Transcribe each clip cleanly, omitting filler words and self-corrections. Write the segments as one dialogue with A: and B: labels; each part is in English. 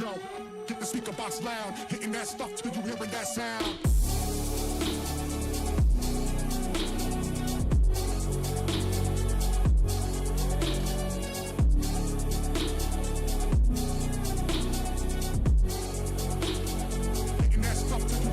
A: Yo, get the speaker box loud, hitting that stuff till you hearing that sound.
B: Hitting that stuff till you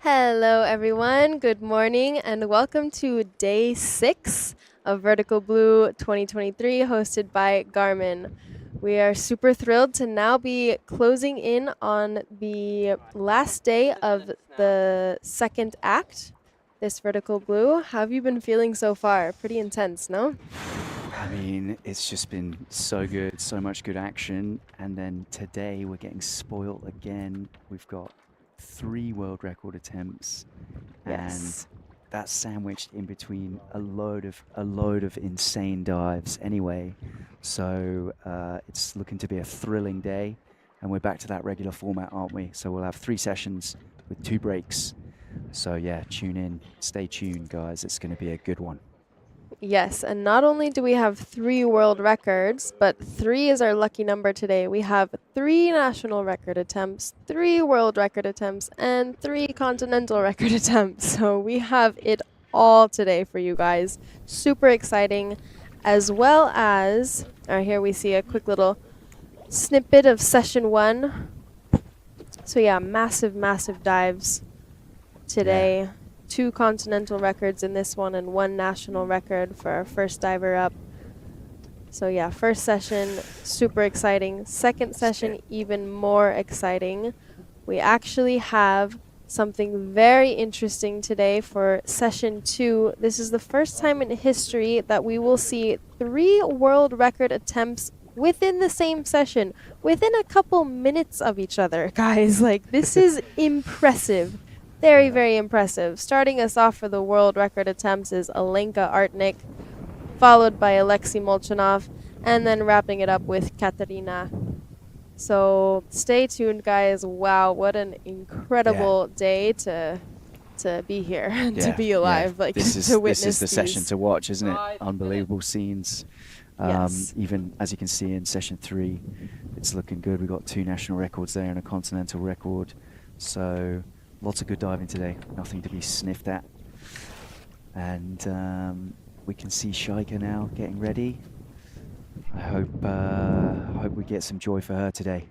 B: Hello, everyone. Good morning, and welcome to day 6 of Vertical Blue 2023, hosted by Garmin. We are super thrilled to now be closing in on the last day of the second act, this Vertical Blue. How have you been feeling so far? Pretty intense, no?
C: I mean, it's just been so good, so much good action. And then today we're getting spoilt again. We've got 3 world record attempts, and
B: Yes.
C: that's sandwiched in between a load of insane dives anyway. So it's looking to be a thrilling day, and we're back to that regular format, aren't we? So we'll have 3 sessions with 2 breaks. So yeah, tune in, stay tuned, guys. It's going to be a good one.
B: Yes, and not only do we have 3 world records, but 3 is our lucky number today. We have 3 national record attempts, 3 world record attempts, and 3 continental record attempts. So we have it all today for you guys. Super exciting, as well as, here we see a quick little snippet of session 1. So yeah, massive, massive dives today. 2 continental records in this one and 1 national record for our first diver up. So yeah, first session, super exciting. Second session, even more exciting. We actually have something very interesting today for session 2. This is the first time in history that we will see 3 world record attempts within the same session, within a couple minutes of each other, guys. Like, this is impressive. Very, very impressive. Starting us off for the world record attempts is Alenka Artnik, followed by Alexei Molchanov, and then wrapping it up with Katerina. So stay tuned, guys. Wow, what an incredible day to be here and to be alive, like to witness
C: this is the session
B: these.
C: to watch, isn't it? Unbelievable scenes.
B: Yes.
C: Even as you can see in session 3, it's looking good. We've got 2 national records there and a continental record. So lots of good diving today. Nothing to be sniffed at. And we can see Shaika now getting ready. I hope we get some joy for her today.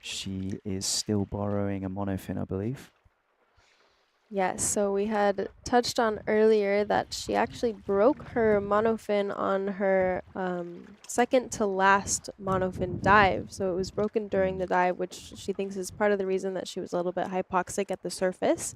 C: She is still borrowing a monofin, I believe.
B: Yes, so we had touched on earlier that she actually broke her monofin on her second to last monofin dive. So it was broken during the dive, which she thinks is part of the reason that she was a little bit hypoxic at the surface.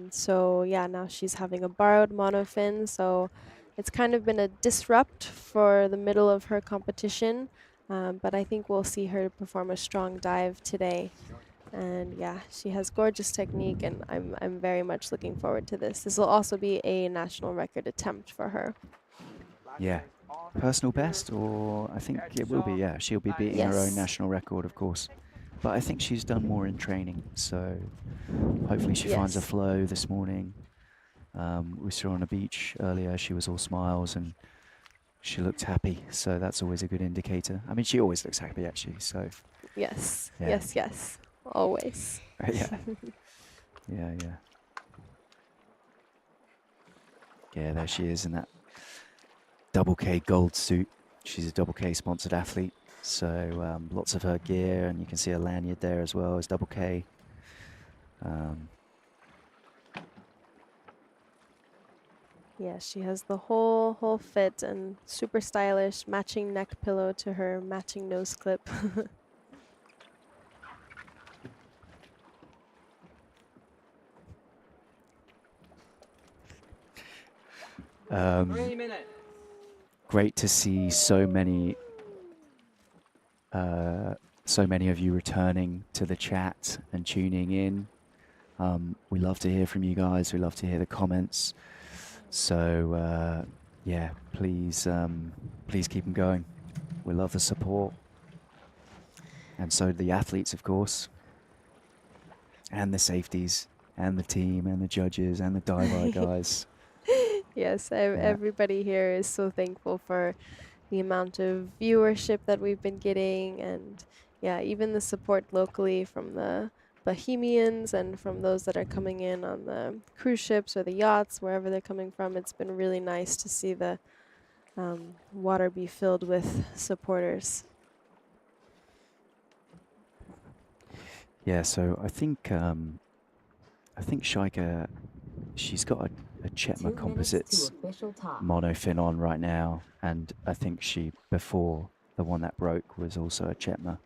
B: So yeah, now she's having a borrowed monofin. So it's kind of been a disrupt for the middle of her competition. But I think we'll see her perform a strong dive today. And yeah, she has gorgeous technique, and I'm very much looking forward to this. This will also be a national record attempt for her.
C: Yeah. Personal best, or I think it will be, yeah. She'll be beating her own
B: Yes.
C: national record, of course. But I think she's done more in training, so hopefully she finds a
B: Yes.
C: flow this morning. We saw her on the beach earlier, she was all smiles and she looked happy, so that's always a good indicator. I mean, she always looks happy, actually, so
B: Yes.
C: yeah.
B: Yes, yes. Always.
C: Yeah. Yeah. Yeah, there she is in that double K gold suit. She's a double K sponsored athlete, so lots of her gear, and you can see a lanyard there as well as double K.
B: Yeah, she has the whole fit and super stylish, matching neck pillow to her matching nose clip.
C: Great to see so many of you returning to the chat and tuning in. We love to hear from you guys. We love to hear the comments. So yeah, please keep them going. We love the support, and so do the athletes, of course, and the safeties, and the team, and the judges, and the Diveye guys.
B: Yes, everybody here is so thankful for the amount of viewership that we've been getting, and yeah, even the support locally from the Bohemians and from those that are coming in on the cruise ships or the yachts, wherever they're coming from. It's been really nice to see the water be filled with supporters.
C: Yeah, so I think I think Shaika, she's got a Chetma Composites monofin on right now, and I think she, before the one that broke, was also a Chetma.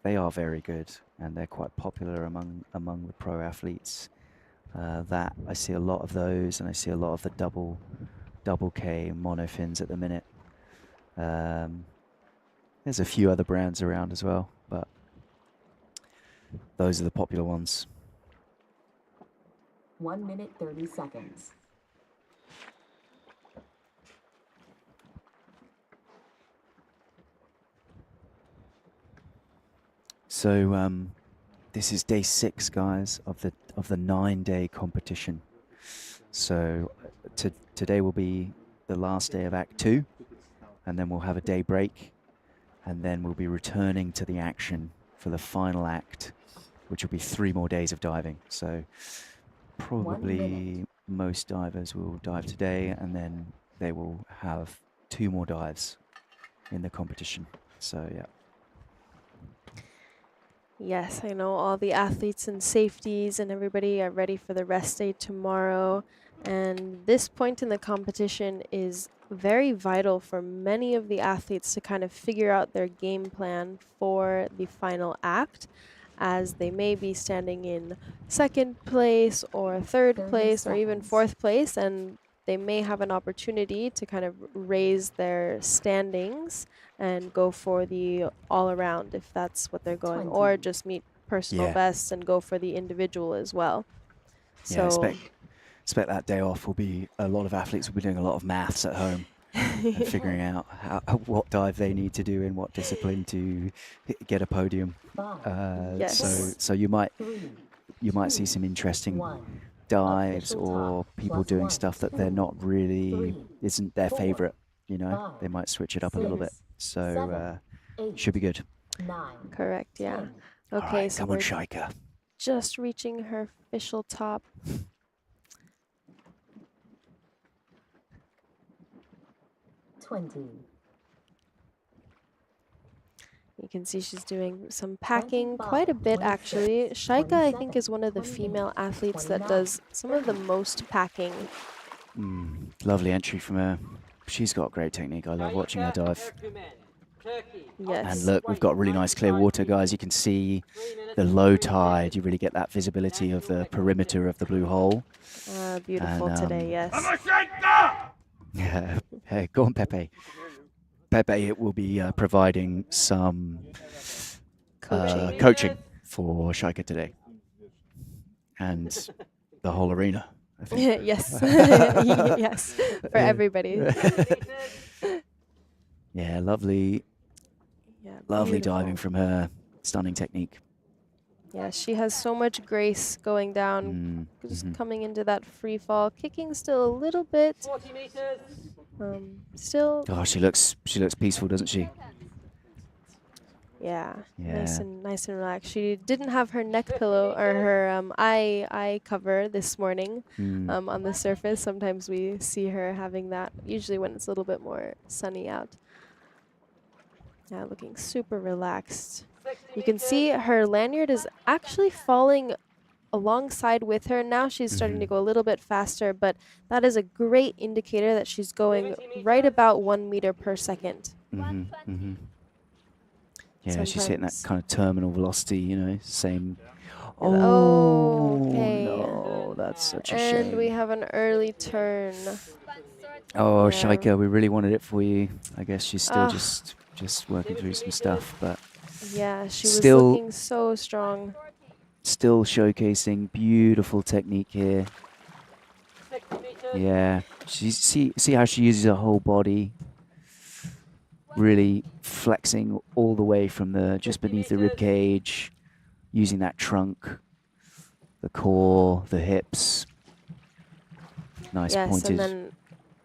C: They are very good, and they're quite popular among the pro athletes. That I see a lot of those, and I see a lot of the double K monofins at the minute. There's a few other brands around as well, but those are the popular ones.
D: 1 minute 30 seconds.
C: So this is day 6, guys, of the 9-day competition. So today will be the last day of Act 2, and then we'll have a day break, and then we'll be returning to the action for the final act, which will be 3 more days of diving. So probably most divers will dive today, and then they will have 2 more dives in the competition. So yeah.
B: Yes, I know all the athletes and safeties and everybody are ready for the rest day tomorrow. And this point in the competition is very vital for many of the athletes to kind of figure out their game plan for the final act, as they may be standing in 2nd place or 3rd place or even 4th place, and they may have an opportunity to kind of raise their standings and go for the all-around if that's what they're going, or just meet personal bests and go for the individual as well.
C: Yeah,
B: So
C: expect that day off will be, a lot of athletes will be doing a lot of maths at home and figuring out what dive they need to do in what discipline to get a podium.
B: Yes.
C: So you might see some interesting dives, or people doing stuff that they're not really, isn't their favorite, you know. They might switch it up a little bit. So should be good.
B: Correct, yeah.
C: All
B: Okay,
C: right,
B: so
C: come on,
B: we're
C: Shaika.
B: just reaching her official top.
D: 20.
B: You can see she's doing some packing, quite a bit actually. Shaika, I think, is one of the female athletes that does some of the most packing.
C: Lovely entry from her. She's got great technique. I love watching her dive.
B: Yes.
C: And look, we've got really nice clear water, guys. You can see the low tide. You really get that visibility of the perimeter of the blue hole.
B: Beautiful
C: And,
B: today, yes.
C: Yeah. Hey, go on, Pepe. Pepe will be providing some coaching for Shaika today. And the whole arena, I think.
B: Yes. Yes, for everybody.
C: Yeah, lovely.
B: Yeah,
C: Lovely
B: beautiful.
C: diving from her. Stunning technique.
B: Yeah, she has so much grace going down, just coming into that free fall, kicking still a little bit.
E: 40 meters.
B: Still,
C: Oh, she looks peaceful, doesn't she?
B: yeah,
C: Yeah.
B: nice and relaxed. She didn't have her neck pillow or her eye cover this morning on the surface. Sometimes we see her having that, usually when it's a little bit more sunny out. Yeah, looking super relaxed. You can see her lanyard is actually falling alongside with her. Now she's starting to go a little bit faster, but that is a great indicator that she's going right about 1 meter per second.
C: Yeah, she's hitting that kind of terminal velocity, you know, same.
B: Oh, okay.
C: No, that's such a
B: And
C: shame.
B: we have an early turn.
C: Oh,
B: Yeah.
C: Shaika, we really wanted it for you. I guess she's still just working through some stuff, but
B: yeah, she was
C: still
B: looking so strong.
C: Still showcasing beautiful technique here.
E: 60 meters.
C: Yeah, see how she uses her whole body, really flexing all the way from the just beneath the rib cage, using that trunk, the core, the hips. Nice
B: Yes,
C: pointed
B: and then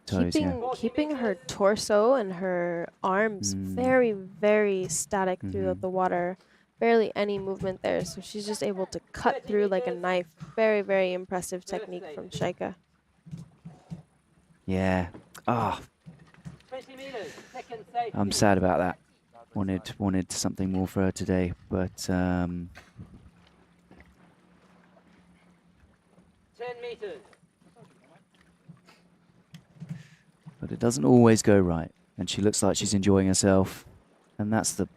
C: toes.
B: keeping her torso and her arms very, very static throughout the water. Barely any movement there, so she's just able to cut through like a knife. Very, very impressive technique from Shaika.
C: Yeah. Ah,
E: 20 meters. Second safety.
C: I'm sad about that. Wanted something more for her today, but
E: 10 meters.
C: But it doesn't always go right, and she looks like she's enjoying herself, and that's the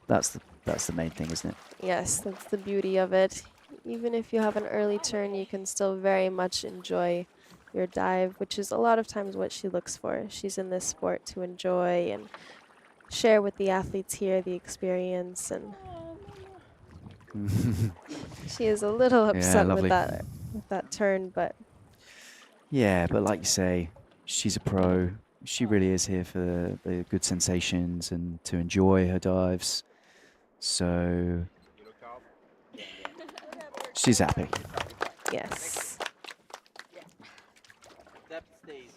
C: main thing, isn't it?
B: Yes, that's the beauty of it. Even if you have an early turn, you can still very much enjoy your dive, which is a lot of times what she looks for. She's in this sport to enjoy and share with the athletes here the experience, and she is a little upset with
C: lovely.
B: that turn, but
C: Yeah, but like you say, she's a pro. She really is here for the good sensations and to enjoy her dives. So she's happy.
B: yes.
E: Depth stays.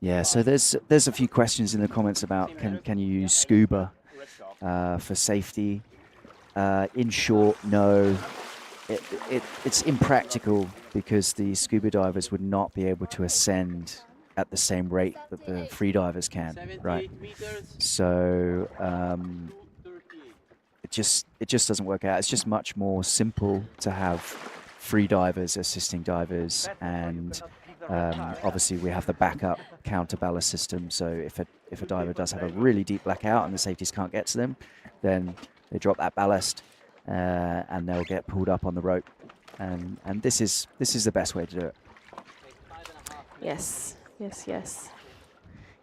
C: Yeah, so there's a few questions in the comments about can you use scuba for safety? In short, no. It's impractical because the scuba divers would not be able to ascend at the same rate that the free divers can, right?
E: 78 meters.
C: So
E: 238.
C: it just doesn't work out. It's just much more simple to have free divers assisting divers, and obviously we have the backup counterballast system. So if a diver does have a really deep blackout and the safeties can't get to them, then they drop that ballast and they'll get pulled up on the rope. And this is the best way to do it.
B: Yes, yes, yes.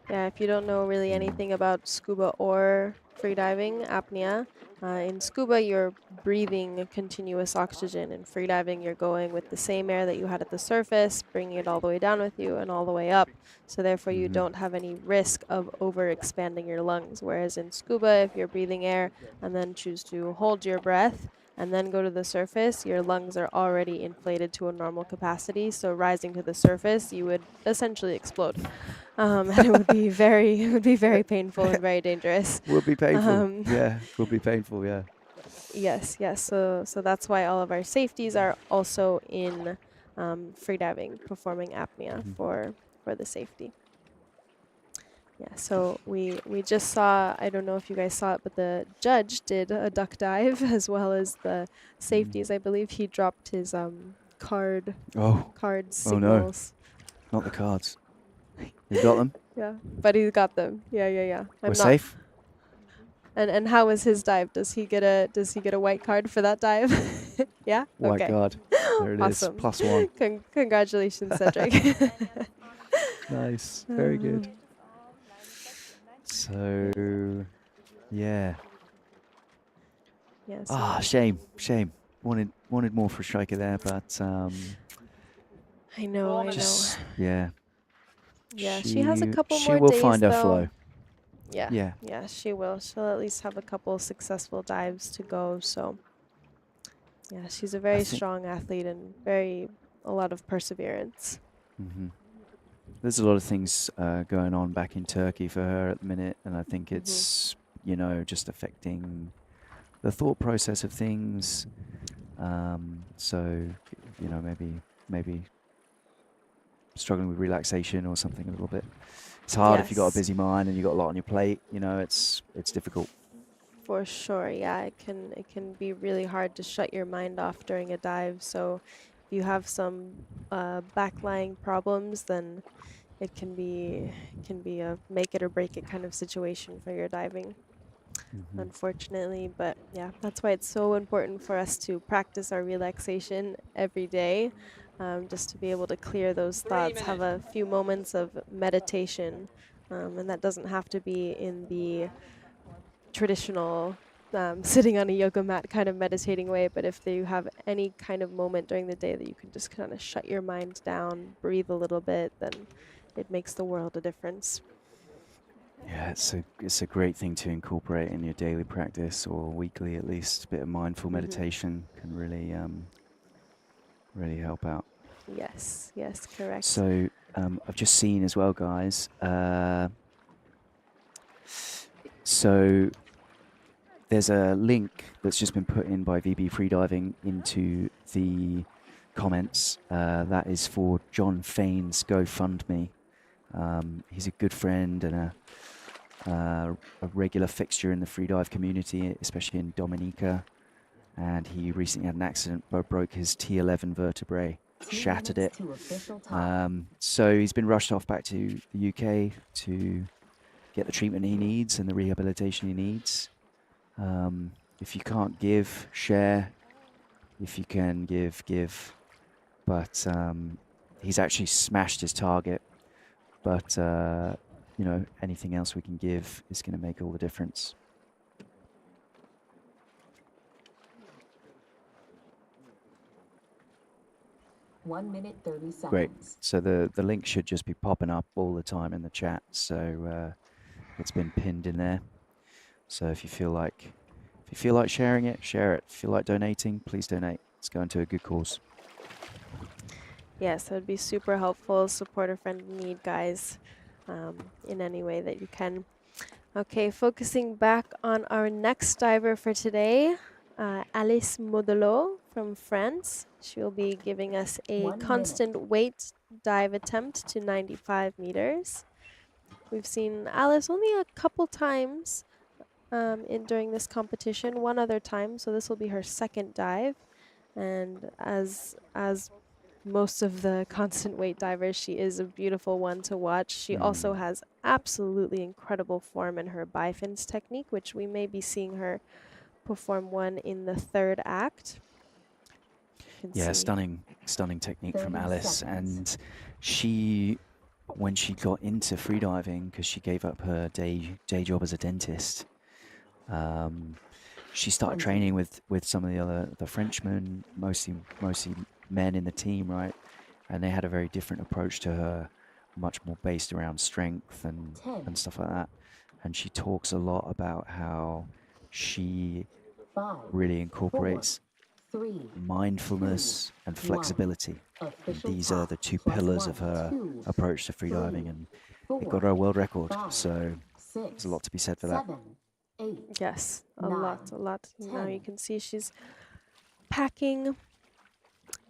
B: Yeah, if you don't know really anything about scuba or freediving, apnea, in scuba you're breathing continuous oxygen. In freediving you're going with the same air that you had at the surface, bringing it all the way down with you and all the way up. So therefore you don't have any risk of over-expanding your lungs. Whereas in scuba, if you're breathing air and then choose to hold your breath and then go to the surface, your lungs are already inflated to a normal capacity. So rising to the surface, you would essentially explode. And it would be very painful and very dangerous.
C: Will be painful. Yeah, will be painful. Yeah.
B: Yes, yes. So that's why all of our safeties are also in freediving, performing apnea for the safety. Yeah. So we just saw. I don't know if you guys saw it, but the judge did a duck dive as well as the safeties. I believe he dropped his card signals.
C: Not the cards. You got them?
B: Yeah, but he got them. Yeah.
C: We're safe.
B: And how was his dive? Does he get a white card for that dive? Yeah.
C: White
B: Okay.
C: card. There it is.
B: Awesome.
C: +1.
B: Congratulations, Cedric.
C: Nice. Very good. So, yeah.
B: Yes.
C: Shame. Wanted more for a striker there, but
B: I know.
C: yeah.
B: Yeah, she has a couple more
C: She will
B: days,
C: find her
B: though.
C: flow.
B: Yeah, she will. She'll at least have a couple successful dives to go. So, yeah, she's a very strong athlete and a lot of perseverance.
C: There's a lot of things going on back in Turkey for her at the minute, and I think it's just affecting the thought process of things. So, maybe struggling with relaxation or something a little bit. It's hard if you've got a busy mind and you've got a lot on your plate. It's difficult.
B: For sure, yeah, it can be really hard to shut your mind off during a dive. So if you have some backlying problems, then it can be a make it or break it kind of situation for your diving, unfortunately. But yeah, that's why it's so important for us to practice our relaxation every day, just to be able to clear those thoughts, have a few moments of meditation, and that doesn't have to be in the traditional sitting on a yoga mat kind of meditating way, but if you have any kind of moment during the day that you can just kind of shut your mind down, breathe a little bit, then it makes the world a difference.
C: Yeah, it's a great thing to incorporate in your daily practice, or weekly at least. A bit of mindful meditation can really help out.
B: Yes, correct.
C: So I've just seen as well, guys. So there's a link that's just been put in by VB Freediving into the comments. That is for Jon Fane's GoFundMe. He's a good friend and a regular fixture in the freedive community, especially in Dominica. and he recently had an accident, broke his T11 vertebrae,
D: 2
C: shattered it.
D: minutes to official time.
C: So he's been rushed off back to the UK to get the treatment he needs and the rehabilitation he needs. If you can't give, share. If you can give, give. But he's actually smashed his target. But, you know, anything else we can give is going to make all the difference.
D: One minute, 30 seconds.
C: Great. So the link should just be popping up all the time in the chat. So it's been pinned in there. So if you feel like sharing it, share it. If you feel like donating, please donate. It's going to a good cause.
B: Yes, that would be super helpful. Support a friend in need, guys, in any way that you can. Okay, focusing back on our next diver for today, Alice Modelot from France. She will be giving us a
D: 1
B: constant weight dive attempt to 95 meters. We've seen Alice only a couple times during this competition, one other time, so this will be her second dive. And as most of the constant weight divers, she is a beautiful one to watch. She also has absolutely incredible form in her bifins technique, which we may be seeing her perform one in the third act. You can
C: Yeah,
B: see.
C: stunning technique from
D: 30
C: Alice.
D: seconds.
C: And when she got into freediving, because she gave up her day job as a dentist, she started
D: 20.
C: training with some of the Frenchmen, mostly men in the team, right? And they had a very different approach to her, much more based around strength and
D: 10.
C: stuff like that. And she talks a lot about how she
D: 5,
C: really incorporates
D: 3,
C: mindfulness and
D: 1.
C: flexibility. And
D: Official
C: these are
D: top.
C: the two
D: Plus
C: pillars
D: 1,
C: of her
D: 2,
C: approach to freediving,
D: 3,
C: and
D: 4,
C: it got her a world record.
D: 5,
C: So
D: 6,
C: there's a lot to be said for that.
D: 7, 8.
B: Yes, a
D: 9,
B: lot. Now
D: 10.
B: you can see she's packing,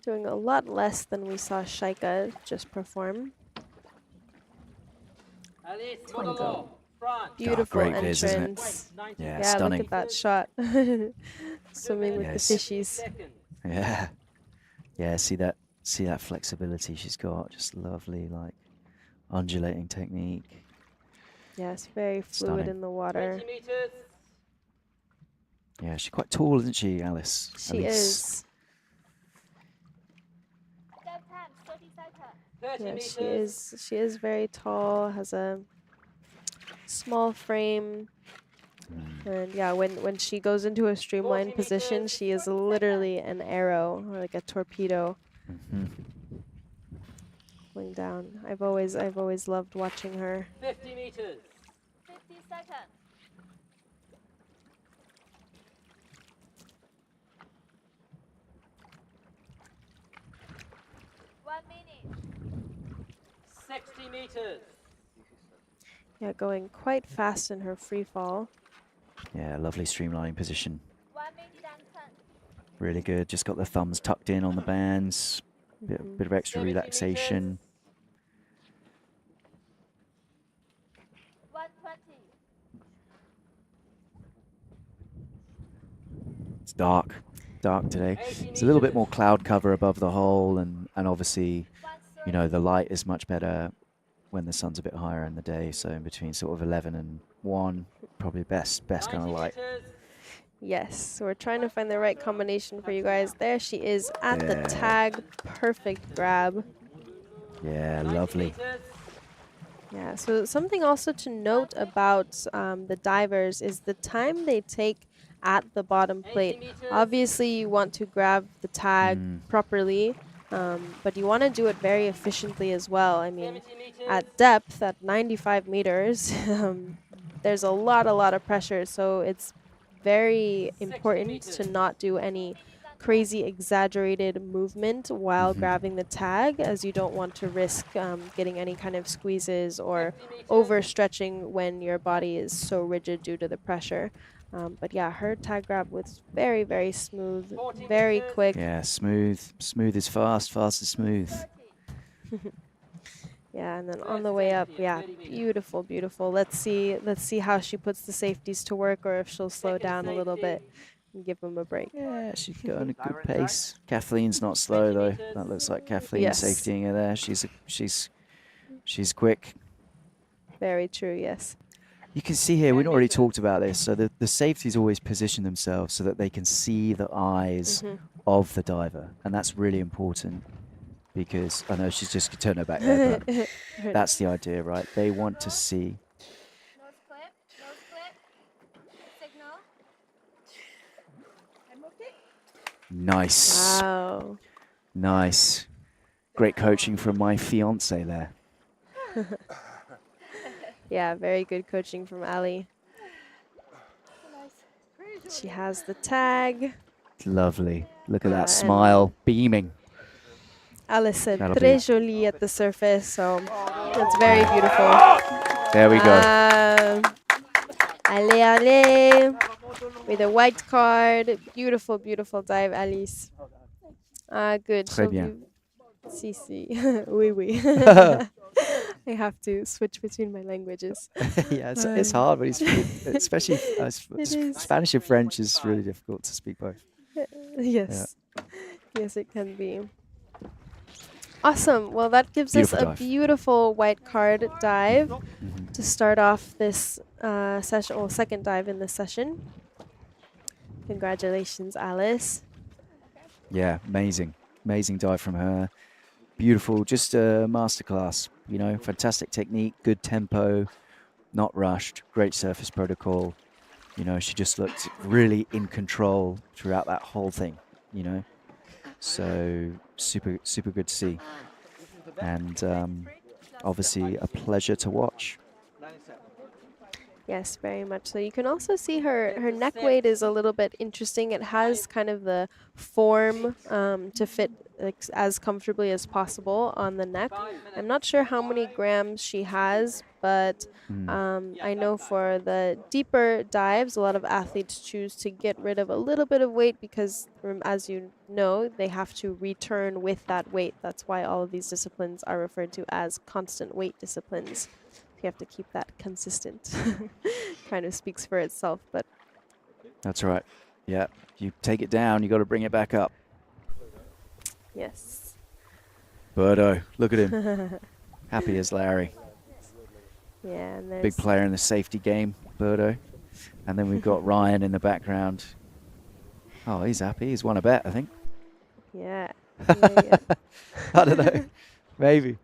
B: doing a lot less than we saw Shaika just perform.
E: Alice
D: 20.
E: Modelot, France.
B: Beautiful
C: great viz, isn't it?
B: entrance.
E: Weight, 90
C: Yeah,
B: Yeah,
C: stunning.
B: look at that shot. Swimming with
C: Yes.
B: the fishies.
E: seconds.
C: Yeah, yeah. See that flexibility she's got. Just lovely, like undulating technique.
B: Yes, very fluid
C: Stunning.
B: in the water.
E: 20 meters.
C: Yeah, she's quite tall, isn't she, Alice?
B: She
C: Alice.
B: is.
F: Step time, 30 seconds.
E: 30
B: Yeah,
E: meters.
B: she is very tall, has a small frame. And yeah, when she goes into a streamlined
E: 40
B: position,
E: meters.
B: she is literally an arrow, or like a torpedo going down. I've always loved watching her.
E: 50 meters.
F: 50 seconds. 1 minute.
E: 60 meters.
B: Yeah, going quite fast in her free fall.
C: Yeah, lovely streamlining position.
F: 1 minute and 10.
C: Really good. Just got the thumbs tucked in on the bands. Bit of extra
E: 70
C: relaxation.
F: 120.
C: It's dark today. It's a little bit more cloud cover above the hole, and obviously, you know, the light is much better when the sun's a bit higher in the day. So in between sort of 11 and 1, probably best kind of light.
E: Meters.
B: Yes, so we're trying to find the right combination for you guys. There she is at the
C: Yeah.
B: tag. Perfect grab.
C: Yeah,
E: 90
C: lovely.
E: meters.
B: Yeah, so something also to note about the divers is the time they take at the bottom
E: 80
B: plate.
E: meters.
B: Obviously, you want to grab the tag properly, but you want to do it very efficiently as well. I mean,
E: 70 meters.
B: at depth, at 95 meters, there's a lot of pressure, so it's very
E: 60
B: important to
E: meters.
B: not do any crazy exaggerated movement while grabbing the tag, as you don't want to risk getting any kind of squeezes or
E: 50 meters.
B: overstretching when your body is so rigid due to the pressure. But yeah, her tag grab was very smooth,
E: 40
B: very
E: meters.
B: quick.
C: Yeah, smooth is fast is smooth.
F: 30.
B: Yeah, and then on the way up, yeah, beautiful. Let's see how she puts the safeties to work, or if she'll slow
E: Second
B: down a little bit.
E: safety.
B: Give him a break.
C: Yeah, she's going at a good pace. Kathleen's not slow though. That looks like Kathleen
B: Yes.
C: safetying her there. She's quick.
B: Very true, yes.
C: You can see here, we've already talked about this, so the safeties always position themselves so that they can see the eyes of the diver, and that's really important because, I know she's just turned her back there, but that's the idea, right? They want to see.
F: Nose clip. Nose clip. Signal.
C: Nice.
B: Wow.
C: Nice. Great coaching from my fiance there.
B: Yeah, very good coaching from Ali. She has the tag.
C: Lovely. Look at
B: Yeah,
C: that
B: and
C: smile, beaming.
B: Alice said,
C: That'll be-
B: très jolie at the surface, so that's very beautiful.
C: There we go.
B: Allez, allez. With a white card. Beautiful, beautiful dive, Alice. Good.
C: Très
B: So
C: bien.
B: Si, si. Oui, oui. I have to switch between my languages.
C: Yeah, it's hard when you speak, especially
B: It is.
C: Spanish and French is really difficult to speak both.
B: Yes. Yes, it can be. Awesome. Well, that gives
C: Beautiful
B: us a
C: dive.
B: beautiful white card dive to start off this session, or second dive in this session. Congratulations, Alice.
C: Yeah, amazing. Amazing dive from her. Beautiful, just a masterclass, you know, fantastic technique, good tempo, not rushed, great surface protocol. You know, she just looked really in control throughout that whole thing, you know. So super, super good to see. And obviously a pleasure to watch.
B: Yes, very much. So you can also see her neck weight is a little bit interesting. It has kind of the form to fit as comfortably as possible on the neck. I'm not sure how many grams she has, but I know for the deeper dives, a lot of athletes choose to get rid of a little bit of weight because, as you know, they have to return with that weight. That's why all of these disciplines are referred to as constant weight disciplines. You have to keep that consistent. Kind of speaks for itself, but
C: That's right. Yeah, you take it down, you got to bring it back up.
B: yes.
C: Berto, look at him. Happy as Larry.
B: Yeah, and there's
C: Big player in the safety game, Berto. And then we've got Ryan in the background. Oh, he's happy. He's won a bet, I think.
B: yeah. Yeah.
C: I don't know. Maybe.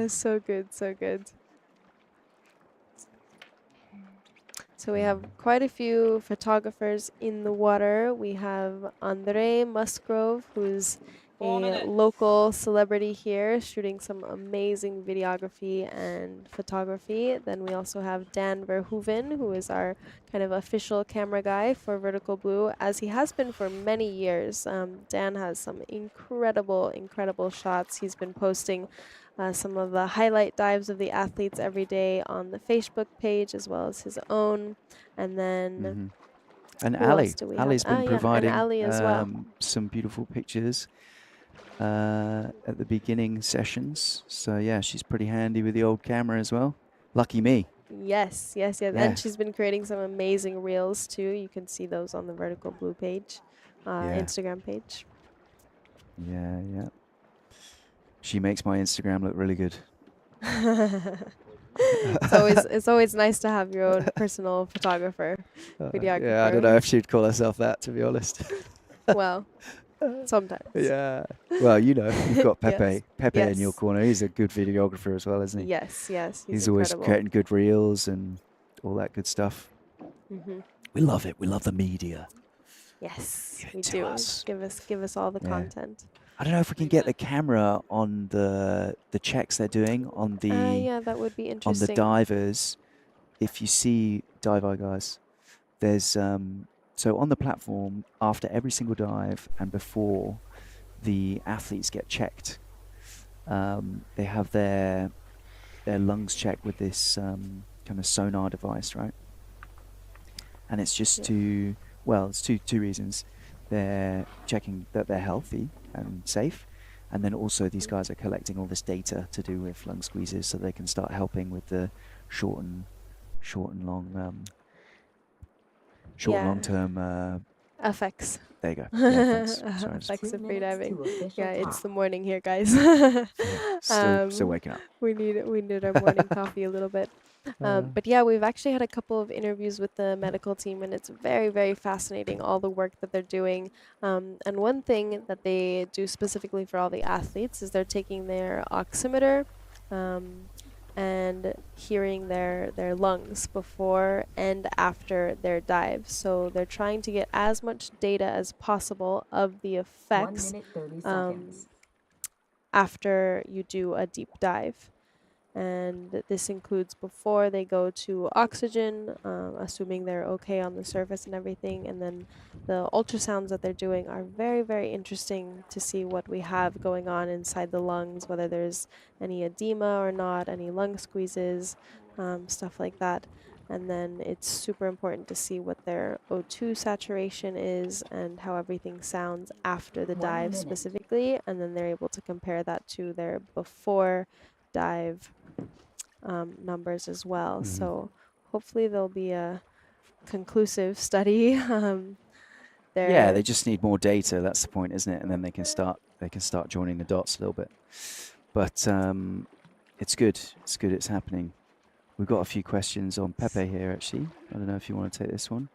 B: So good, so good. So we have quite a few photographers in the water. We have Andre Musgrove, who's a local celebrity here, shooting some amazing videography and photography. Then we also have Dan Verhoeven, who is our kind of official camera guy for Vertical Blue, as he has been for many years. Dan has some incredible, incredible shots. He's been posting some of the highlight dives of the athletes every day on the Facebook page, as well as his own. And then
C: And
B: who
C: Ali.
B: else do we
C: Ali's
B: have?
C: been
B: And
C: providing
B: Ali as well.
C: some beautiful pictures at the beginning sessions. So yeah, she's pretty handy with the old camera as well. Lucky me.
B: Yes, yes, yes.
C: Yeah.
B: And she's been creating some amazing reels too. You can see those on the Vertical Blue page, Instagram page.
C: Yeah, yeah. She makes my Instagram look really good.
B: It's always nice to have your own personal photographer, videographer.
C: Yeah, I don't know if she'd call herself that, to be honest.
B: Well, sometimes.
C: Yeah. Well, you know, you've got Pepe.
B: Yes.
C: Pepe in your
B: Yes.
C: corner. He's a good videographer as well, isn't he?
B: Yes, yes.
C: He's always
B: incredible.
C: creating good reels and all that good stuff.
B: Mhm.
C: We love it. We love the media.
B: Yes,
C: Give it
B: we
C: to
B: do.
C: us.
B: Give us all the
C: Yeah.
B: content.
C: I don't know if we can get the camera on the checks they're doing on the
B: Yeah, that would be
C: on the
B: interesting.
C: divers. If you see Diveye, guys, there's so on the platform after every single dive and before the athletes get checked, they have their lungs checked with this kind of sonar device, right? And it's just it's two reasons. They're checking that they're healthy and safe, and then also these guys are collecting all this data to do with lung squeezes, so they can start helping with the short and long short and
B: Yeah.
C: long-term.
B: Effects.
C: There you go. Yeah, thanks. Sorry, I just-
B: Effects of
D: 2
B: free
D: minutes
B: diving.
D: to official
B: Yeah, it's
D: top.
B: the morning here, guys.
C: still waking up.
B: We need our morning coffee a little bit. But yeah, we've actually had a couple of interviews with the medical team, and it's very, very fascinating, all the work that they're doing. And one thing that they do specifically for all the athletes is they're taking their oximeter and hearing their lungs before and after their dive. So they're trying to get as much data as possible of the
D: 1
B: effects
D: minute 30 seconds.
B: after you do a deep dive. And this includes before they go to oxygen, assuming they're okay on the surface and everything. And then the ultrasounds that they're doing are very, very interesting to see what we have going on inside the lungs, whether there's any edema or not, any lung squeezes, stuff like that. And then it's super important to see what their O2 saturation is and how everything sounds after the
D: 1
B: dive
D: minute.
B: specifically. And then they're able to compare that to their before dive numbers as well. So hopefully there'll be a conclusive study.
C: Yeah, they just need more data. That's the point, isn't it? And then they can start joining the dots a little bit. But it's good. It's good. It's happening. We've got a few questions on Pepe here, actually. I don't know if you want to take this one.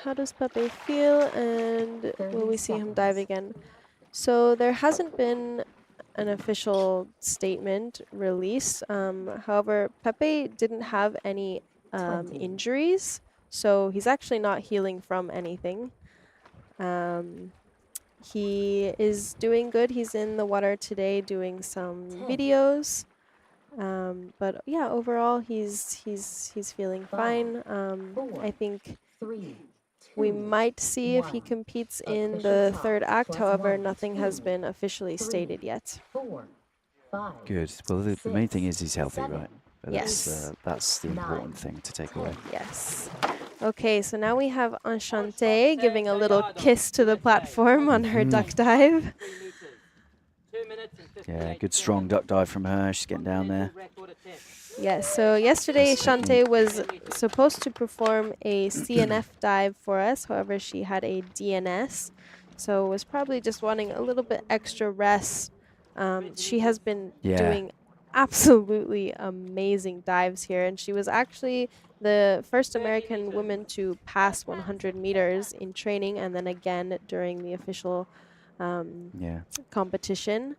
B: How does Pepe feel, and will we see him dive again? So there hasn't been an official statement released. However, Pepe didn't have any
D: 20.
B: injuries, so he's actually not healing from anything. He is doing good. He's in the water today doing some
D: 10.
B: videos. But yeah, overall he's feeling
D: 5,
B: fine.
D: 4,
B: I think
D: 3,
B: we
D: 2,
B: might see if he
D: 1.
B: competes in
D: Official
B: the
D: top,
B: third act.
D: plus
B: However,
D: 1,
B: nothing has
D: 2,
B: been officially
D: 3,
B: stated yet.
D: 4, 5.
C: Good. Well, the main thing is he's healthy,
D: 7,
C: right? But
B: Yes.
C: that's the
D: 9,
C: important thing to take away.
B: Yes. Okay, so now we have Enchantée giving a little kiss to the platform on her duck dive.
E: 3 meters. 2 minutes and 58
C: Yeah, good strong duck dive from her. She's getting down there.
E: record attempt.
B: Yes, so yesterday
C: Nice technique.
B: Enchantée was supposed to perform a CNF dive for us. However, she had a DNS, so was probably just wanting a little bit extra rest. She has been doing absolutely amazing dives here, and she was actually the first American woman to pass 100 meters in training, and then again during the official competition.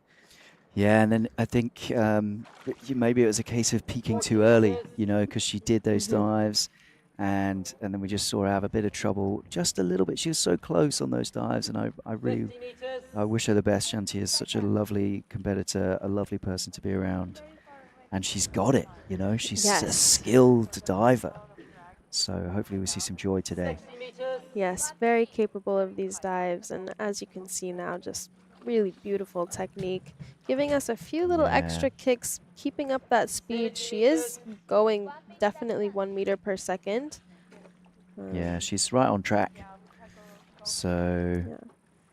C: Yeah, and then I think maybe it was a case of peaking too early, you know, because she did those dives, and then we just saw her have a bit of trouble, just a little bit. She was so close on those dives, and I really
E: 50 meters.
C: I wish her the best. Shanti is such a lovely competitor, a lovely person to be around, and she's got it, you know. She's a skilled diver, so hopefully we see some joy today.
E: 60 meters.
B: Yes, very capable of these dives, and as you can see now, just really beautiful technique, giving us a few little extra kicks, keeping up that speed. She is going definitely 1 meter per second.
C: Yeah, she's right on track. So,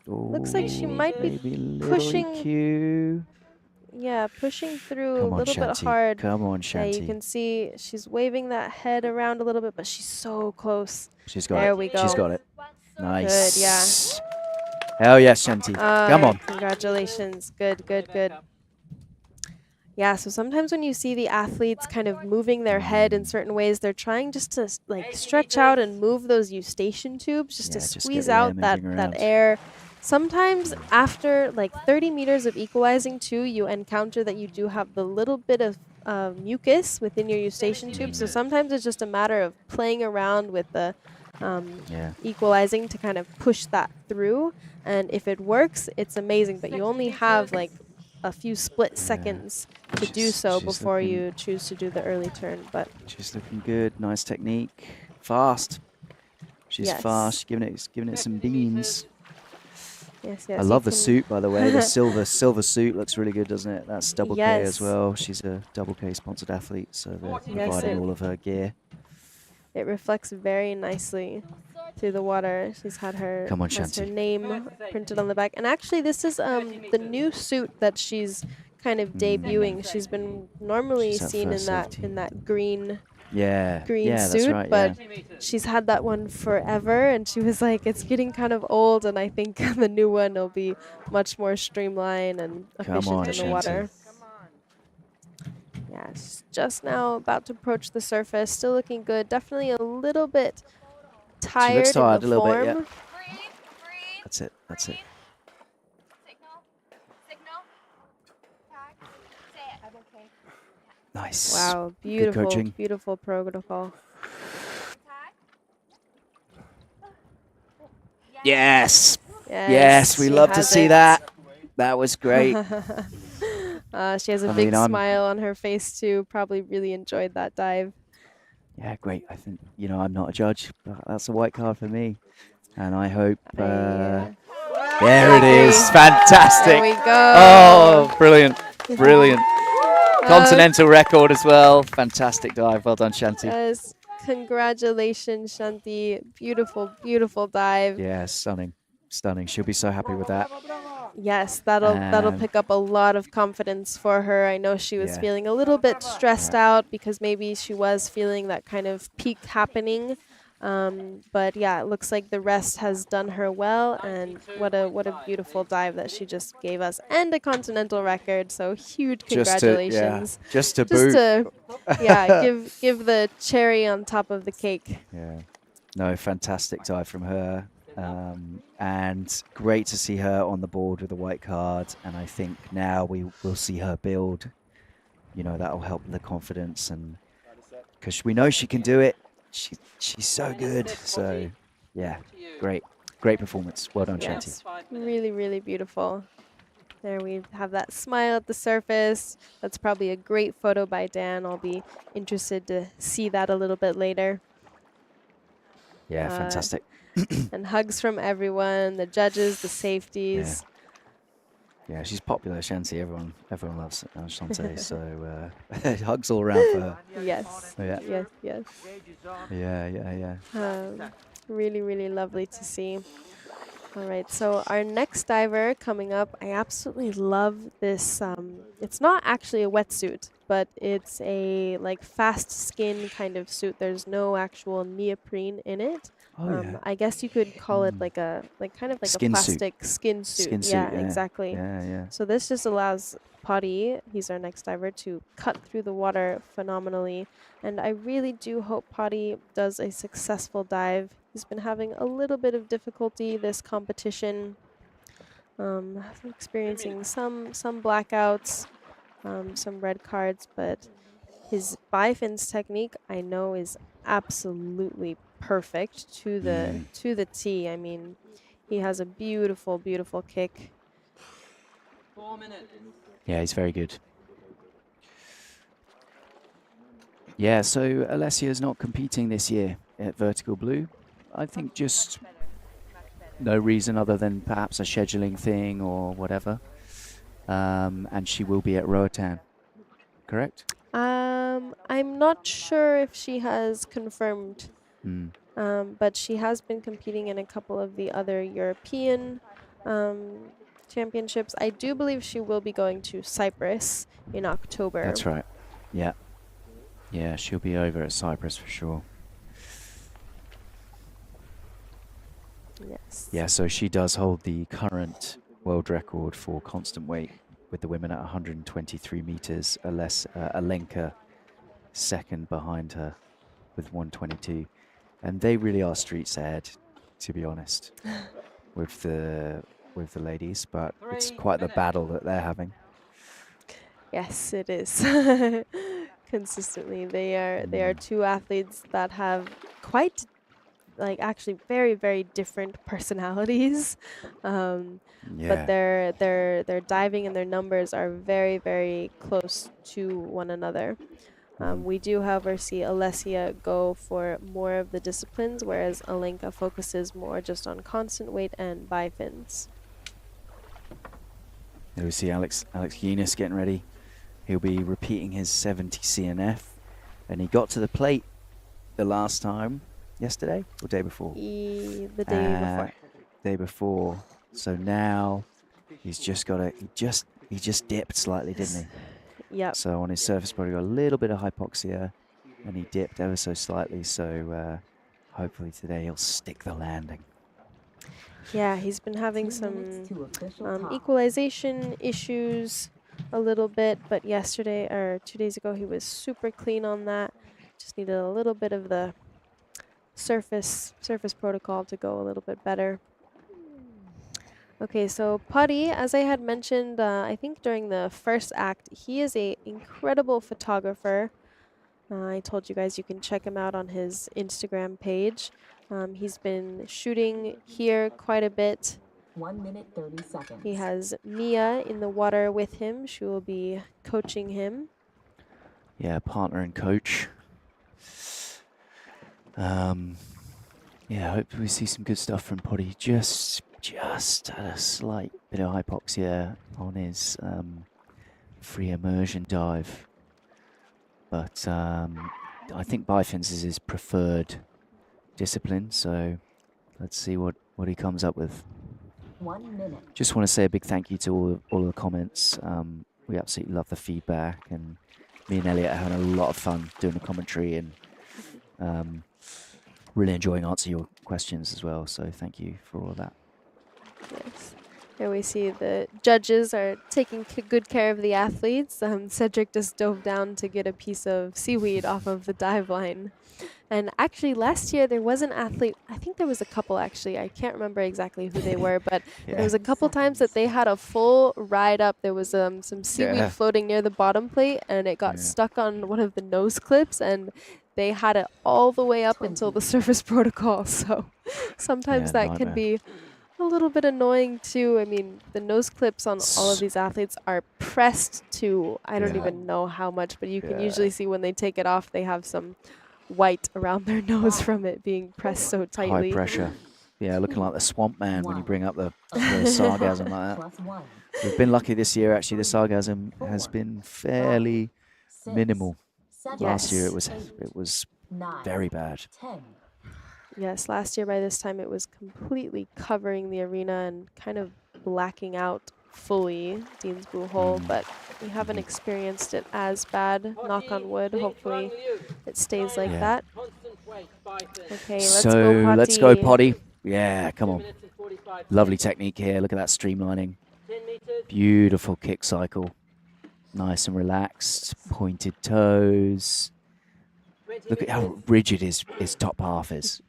B: Looks like she might be
C: maybe
B: pushing.
C: EQ.
B: Yeah, pushing through
C: Come
B: a
C: on,
B: little bit
C: Shanti.
B: hard.
C: Come on,
B: Yeah, you
C: Shanti.
B: can see she's waving that head around a little bit, but she's so close.
C: She's got
B: There
C: it.
B: we go.
C: She's got it. Nice.
B: Good, yeah.
C: Hell yes, Shanti. Come on.
B: Congratulations. Good, good, good. Yeah, so sometimes when you see the athletes kind of moving their head in certain ways, they're trying just to like stretch out and move those eustachian tubes just to
C: Just get
B: squeeze
C: the air
B: out that
C: moving around.
B: air. Sometimes after like 30 meters of equalizing too, you encounter that you do have the little bit of mucus within your eustachian tube. So sometimes it's just a matter of playing around with the equalizing to kind of push that through. And if it works, it's amazing. But you only have like a few split seconds to do so before you choose to do the early turn. But
C: she's looking good. Nice technique. Fast. She's fast. Giving it some beans.
B: Yes,
C: I love the suit, by the way. The silver suit looks really good, doesn't it? That's double K as well. She's a double K sponsored athlete, so they're providing all of her gear.
B: It reflects very nicely through the water. She's had her, has her name printed on the back. And actually, this is the new suit that she's kind of debuting. She's been normally seen in that green
C: Yeah.
B: green
C: Yeah,
B: suit,
C: that's right.
B: but
C: Yeah.
B: she's had that one forever, and she was like, it's getting kind of old, and I think the new one will be much more streamlined and
C: Come
B: efficient
C: on,
B: in the
C: Shanti.
B: water. Yeah, she's just now about to approach the surface, still looking good. Definitely a little bit
C: She looks
B: tired in
C: tired
B: the
C: a little
B: form.
C: bit, yeah.
F: Breathe, breathe.
C: That's it. That's it.
F: Breathe. Signal. Signal. Tag. Say it. I'm okay.
C: Nice.
B: Wow,
C: Good
B: beautiful,
C: coaching.
B: beautiful protocol.
F: Tag.
C: Yes.
B: Yes,
C: Yes, we
B: she
C: love to
B: has
C: see
B: it.
C: that. That was great.
B: She has a
C: I
B: big
C: mean,
B: smile on her face too. Probably really enjoyed that dive.
C: Yeah, great. I think, I'm not a judge, but that's a white card for me. And I hope... there it
B: agree.
C: is. Fantastic.
B: There we go.
C: Oh, brilliant. Brilliant. Continental record as well. Fantastic dive. Well done, Shanti.
B: Yes, congratulations, Shanti. Beautiful, beautiful dive.
C: Yeah, stunning. Stunning. She'll be so happy with that.
B: Yes, that'll pick up a lot of confidence for her. I know she was
C: Yeah.
B: feeling a little bit stressed out because maybe she was feeling that kind of peak happening. But yeah, it looks like the rest has done her well, and what a beautiful dive that she just gave us, and a continental record. So huge congratulations!
C: Just to
B: Just
C: boot.
B: to give the cherry on top of the cake.
C: Yeah. No, fantastic dive from her. And great to see her on the board with a white card. And I think now we will see her build. That'll help the confidence, and because we know she can do it. She's so good. So, yeah, great performance. Well done, Shanti.
B: Yes, really, really beautiful. There we have that smile at the surface. That's probably a great photo by Dan. I'll be interested to see that a little bit later.
C: Yeah, fantastic.
B: And hugs from everyone, the judges, the safeties.
C: Yeah, she's popular, Shanti. Everyone loves Shanti. So hugs all around for her.
B: Yes,
C: Yeah.
B: yes.
C: Yeah.
B: Really, really lovely to see. All right, so our next diver coming up, I absolutely love this. It's not actually a wetsuit, but it's a fast skin kind of suit. There's no actual neoprene in it.
C: Oh, yeah.
B: I guess you could call it kind of like
C: Skin
B: a
C: suit.
B: plastic skin suit.
C: Skin suit,
B: Yeah,
C: yeah.
B: exactly.
C: Yeah.
B: So this just allows Potty, he's our next diver, to cut through the water phenomenally. And I really do hope Potty does a successful dive. He's been having a little bit of difficulty this competition, experiencing some blackouts, some red cards, but his bifins technique I know is absolutely perfect to the T. I mean, he has a beautiful, beautiful kick.
E: 4 minutes.
C: Yeah, he's very good. Yeah, so Alessia's not competing this year at Vertical Blue. I think just no reason other than perhaps a scheduling thing or whatever. And she will be at Roatan, correct?
B: I'm not sure if she has confirmed, but she has been competing in a couple of the other European championships. I do believe she will be going to Cyprus in October.
C: That's right. Yeah. Yeah, she'll be over at Cyprus for sure.
B: Yes.
C: Yeah, so she does hold the current world record for constant weight with the women at 123 meters. Alenka second behind her with 122. And they really are streets ahead, to be honest, with the ladies, but it's quite the battle that they're having.
B: Yes, it is. Consistently, they are two athletes that have quite, actually very, very different personalities. But their diving and their numbers are very, very close to one another. We do, however, see Alessia go for more of the disciplines, whereas Alenka focuses more just on constant weight and bifins.
C: There we see Alex Guinness getting ready. He'll be repeating his 70 CNF, and he got to the plate the last time, yesterday or day before?
B: The day before.
C: Day before. So now he's just got to, he just dipped slightly, didn't he?
B: Yep.
C: So on his surface body, got a little bit of hypoxia, and he dipped ever so slightly. So hopefully today he'll stick the landing.
B: Yeah, he's been having
D: 2 minutes
B: some
D: to official top.
B: equalization issues a little bit, but yesterday or 2 days ago he was super clean on that. Just needed a little bit of the surface protocol to go a little bit better. Okay, so Putty, as I had mentioned, I think during the first act, he is a incredible photographer. I told you guys you can check him out on his Instagram page. He's been shooting here quite a bit.
D: 1 minute 30 seconds.
B: He has Mia in the water with him. She will be coaching him.
C: Yeah, partner and coach. Yeah, hope we see some good stuff from Poddy. Just had a slight bit of hypoxia on his free immersion dive. But I think bifins is his preferred discipline, so let's see what he comes up with.
D: 1 minute.
C: Just want to say a big thank you to all of the comments. We absolutely love the feedback, and me and Elliot are having a lot of fun doing the commentary and really enjoying answering your questions as well. So thank you for all of that.
B: Yes. Here we see the judges are taking good care of the athletes. Cedric just dove down to get a piece of seaweed off of the dive line. And actually last year there was an athlete, I think there was a couple actually, I can't remember exactly who they were, but there was a couple times that they had a full ride up. There was some seaweed floating near the bottom plate, and it got stuck on one of the nose clips, and they had it all the way up until the surface protocol. So sometimes that can be a little bit annoying too. I mean, the nose clips on all of these athletes are pressed to, I don't even know how much, but you can usually see when they take it off, they have some white around their nose from it being pressed so tightly.
C: High pressure. Yeah, looking like the swamp man when you bring up the sargasm like that. We've been lucky this year, actually. The sargasm has been fairly minimal. Last year it was very bad.
B: Yes, last year by this time it was completely covering the arena and kind of blacking out fully Dean's Blue Hole, but we haven't experienced it as bad, knock on wood. Hopefully it stays like that. Okay,
C: let's go Poddy. Yeah, come on. Lovely technique here. Look at that streamlining. Beautiful kick cycle. Nice and relaxed. Pointed toes. Look at how rigid his top half is.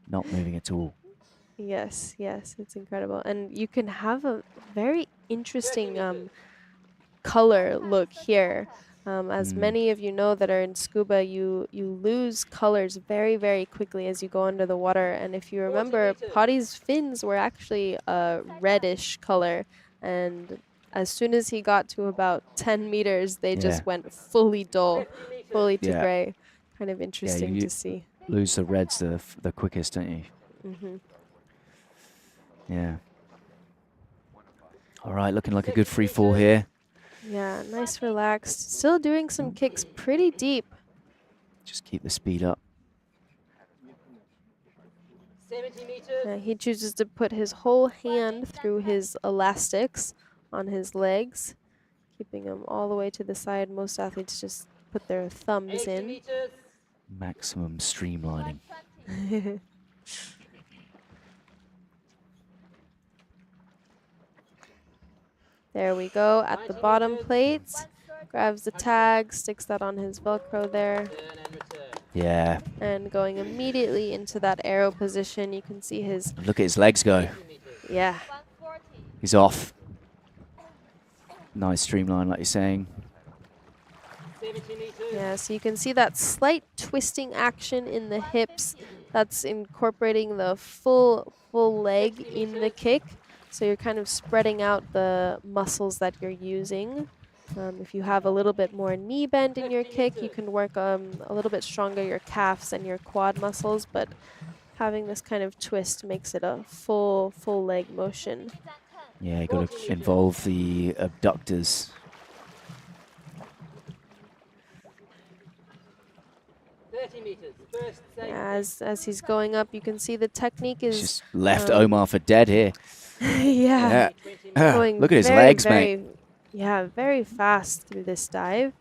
C: Not moving at all.
B: Yes, yes, it's incredible. And you can have a very interesting color look here. As many of you know that are in scuba, you lose colors very, very quickly as you go under the water. And if you remember, Poddy's fins were actually a reddish color. And as soon as he got to about 10 meters, they just went fully dull, fully to gray. Kind of interesting to see.
C: Lose the reds the quickest, don't you?
B: Mm-hmm.
C: Yeah. All right, looking like a good free fall here.
B: Yeah, nice relaxed. Still doing some kicks pretty deep.
C: Just keep the speed up.
E: 70 meters.
B: He chooses to put his whole hand through his elastics on his legs, keeping them all the way to the side. Most athletes just put their thumbs
E: 80
B: in.
E: meters.
C: Maximum streamlining.
B: There we go, at the bottom plates. Grabs the tag, sticks that on his Velcro there.
C: Yeah.
B: And going immediately into that arrow position, you can see his...
C: Look at his legs go.
B: Yeah.
C: He's off. Nice streamline, like you're saying.
B: Yeah, so you can see that slight twisting action in the hips. That's incorporating the full leg in the kick. So you're kind of spreading out the muscles that you're using. If you have a little bit more knee bend in your kick, you can work a little bit stronger your calves and your quad muscles, but having this kind of twist makes it a full leg motion.
C: Yeah, you got to involve the abductors.
E: 30 meters. First
B: As he's going up, you can see the technique is...
C: Just left Omar for dead here.
B: Going
C: look at his
B: very,
C: legs,
B: very,
C: mate.
B: Yeah, very fast through this dive.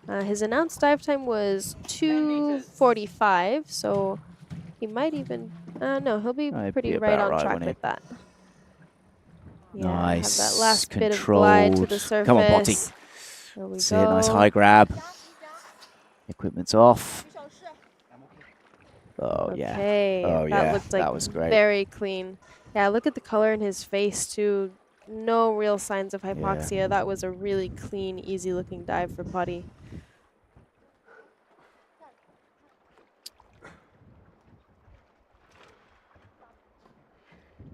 B: His announced dive time was 2:45, so he might even. No, he'll be
C: I'd
B: pretty
C: be
B: right
C: about
B: on
C: right,
B: track
C: wouldn't he?
B: with that. Yeah,
C: Nice.
B: have that last bit of glide to the
C: Controlled.
B: surface.
C: Come on, Potty.
B: There we
C: See
B: go.
C: a nice high grab. Equipment's off. Oh, yeah.
B: Okay,
C: Oh,
B: that
C: yeah.
B: looked like
C: That was great.
B: very clean. Yeah, look at the color in his face too. No real signs of hypoxia. That was a really clean, easy-looking dive for Potty.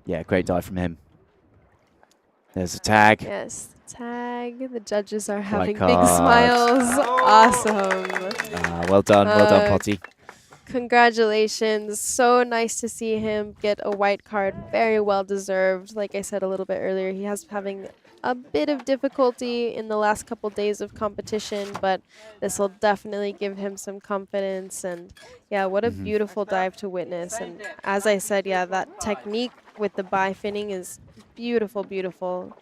C: Yeah, great dive from him. There's a tag.
B: Yes, tag. The judges are having big
C: card.
B: smiles. Awesome.
C: Well done, Potty.
B: Congratulations. So nice to see him get a white card. Very well deserved. Like I said a little bit earlier, he has having a bit of difficulty in the last couple days of competition, but this will definitely give him some confidence. And yeah, what a beautiful dive to witness. And as I said, yeah, that technique with the bi-finning is beautiful, beautiful.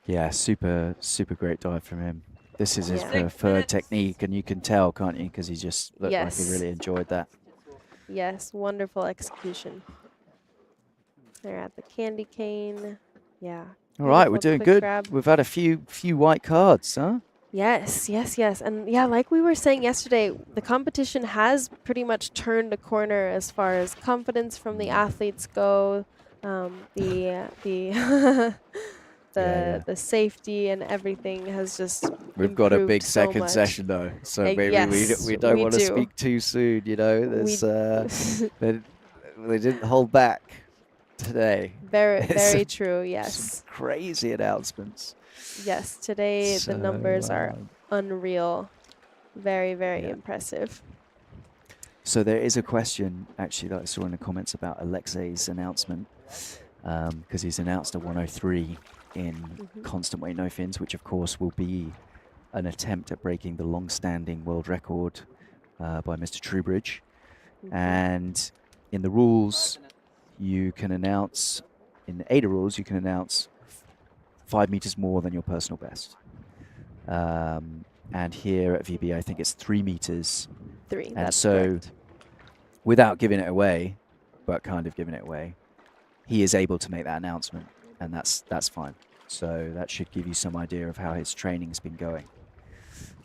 C: Yeah, super great dive from him. This is his
B: Yeah.
C: preferred technique, and you can tell, can't you? Because he just looked like he
B: Yes.
C: really enjoyed that.
B: Yes, wonderful execution. They're at the candy cane. Yeah.
C: All right, we're
B: beautiful
C: doing
B: quick
C: good.
B: grab.
C: We've had a few white cards, huh?
B: Yes, yes, yes. And yeah, like we were saying yesterday, the competition has pretty much turned a corner as far as confidence from the athletes go. The safety and everything has just
C: We've got a big
B: improved so
C: second
B: much.
C: session though, so maybe
B: yes,
C: we don't
B: we
C: want to
B: do.
C: speak too soon. You know, there's
B: We-
C: they didn't hold back today.
B: very true. Yes.
C: Some crazy announcements.
B: Yes, today
C: So,
B: the numbers are unreal. Very
C: Yeah.
B: impressive.
C: So there is a question actually that I saw in the comments about Alexei's announcement, because he's announced a 103 in constant weight no fins, which of course will be an attempt at breaking the long-standing world record by Mr. Trubridge. And in the rules, you can announce, in the ADA rules, you can announce 5 meters more than your personal best. And here at VB, I think it's 3 meters.
B: 3,
C: And
B: that's
C: so,
B: correct.
C: without giving it away, but kind of giving it away, he is able to make that announcement, and that's fine. So that should give you some idea of how his training's been going.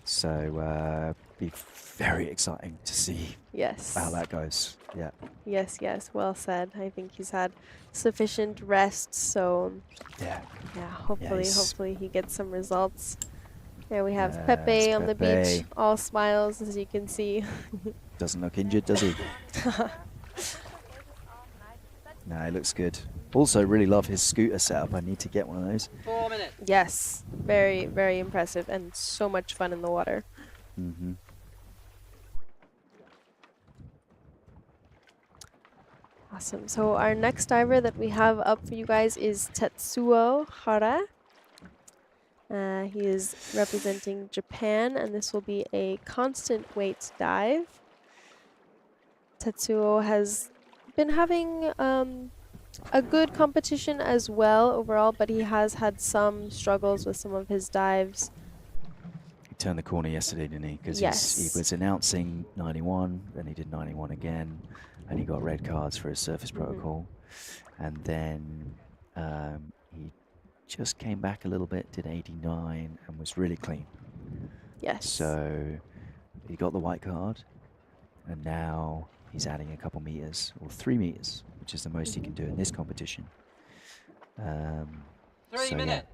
C: So be very exciting to see
B: Yes.
C: how that goes. Yeah.
B: Yes, well said. I think he's had sufficient rest, so
C: Yeah.
B: hopefully he gets some results. There we have
C: Yes,
B: Pepe on the beach,
C: Pepe.
B: all smiles as you can see.
C: Doesn't look injured, does he? No, he looks good. Also, really love his scooter setup. I need to get one of those.
E: 4 minutes.
B: Yes, very impressive and so much fun in the water. Awesome. So our next diver that we have up for you guys is Tetsuo Hara. He is representing Japan, and this will be a constant weight dive. Tetsuo has been having a good competition as well overall, but he has had some struggles with some of his dives.
C: He turned the corner yesterday, didn't he? Because
B: Yes.
C: he was announcing 91, then he did 91 again, and he got red cards for his surface protocol. And then he just came back a little bit, did 89, and was really clean.
B: Yes.
C: So he got the white card, and now he's adding a couple meters, or 3 meters, which is the most he can do in this competition.
E: 3
C: so yeah.
E: minutes.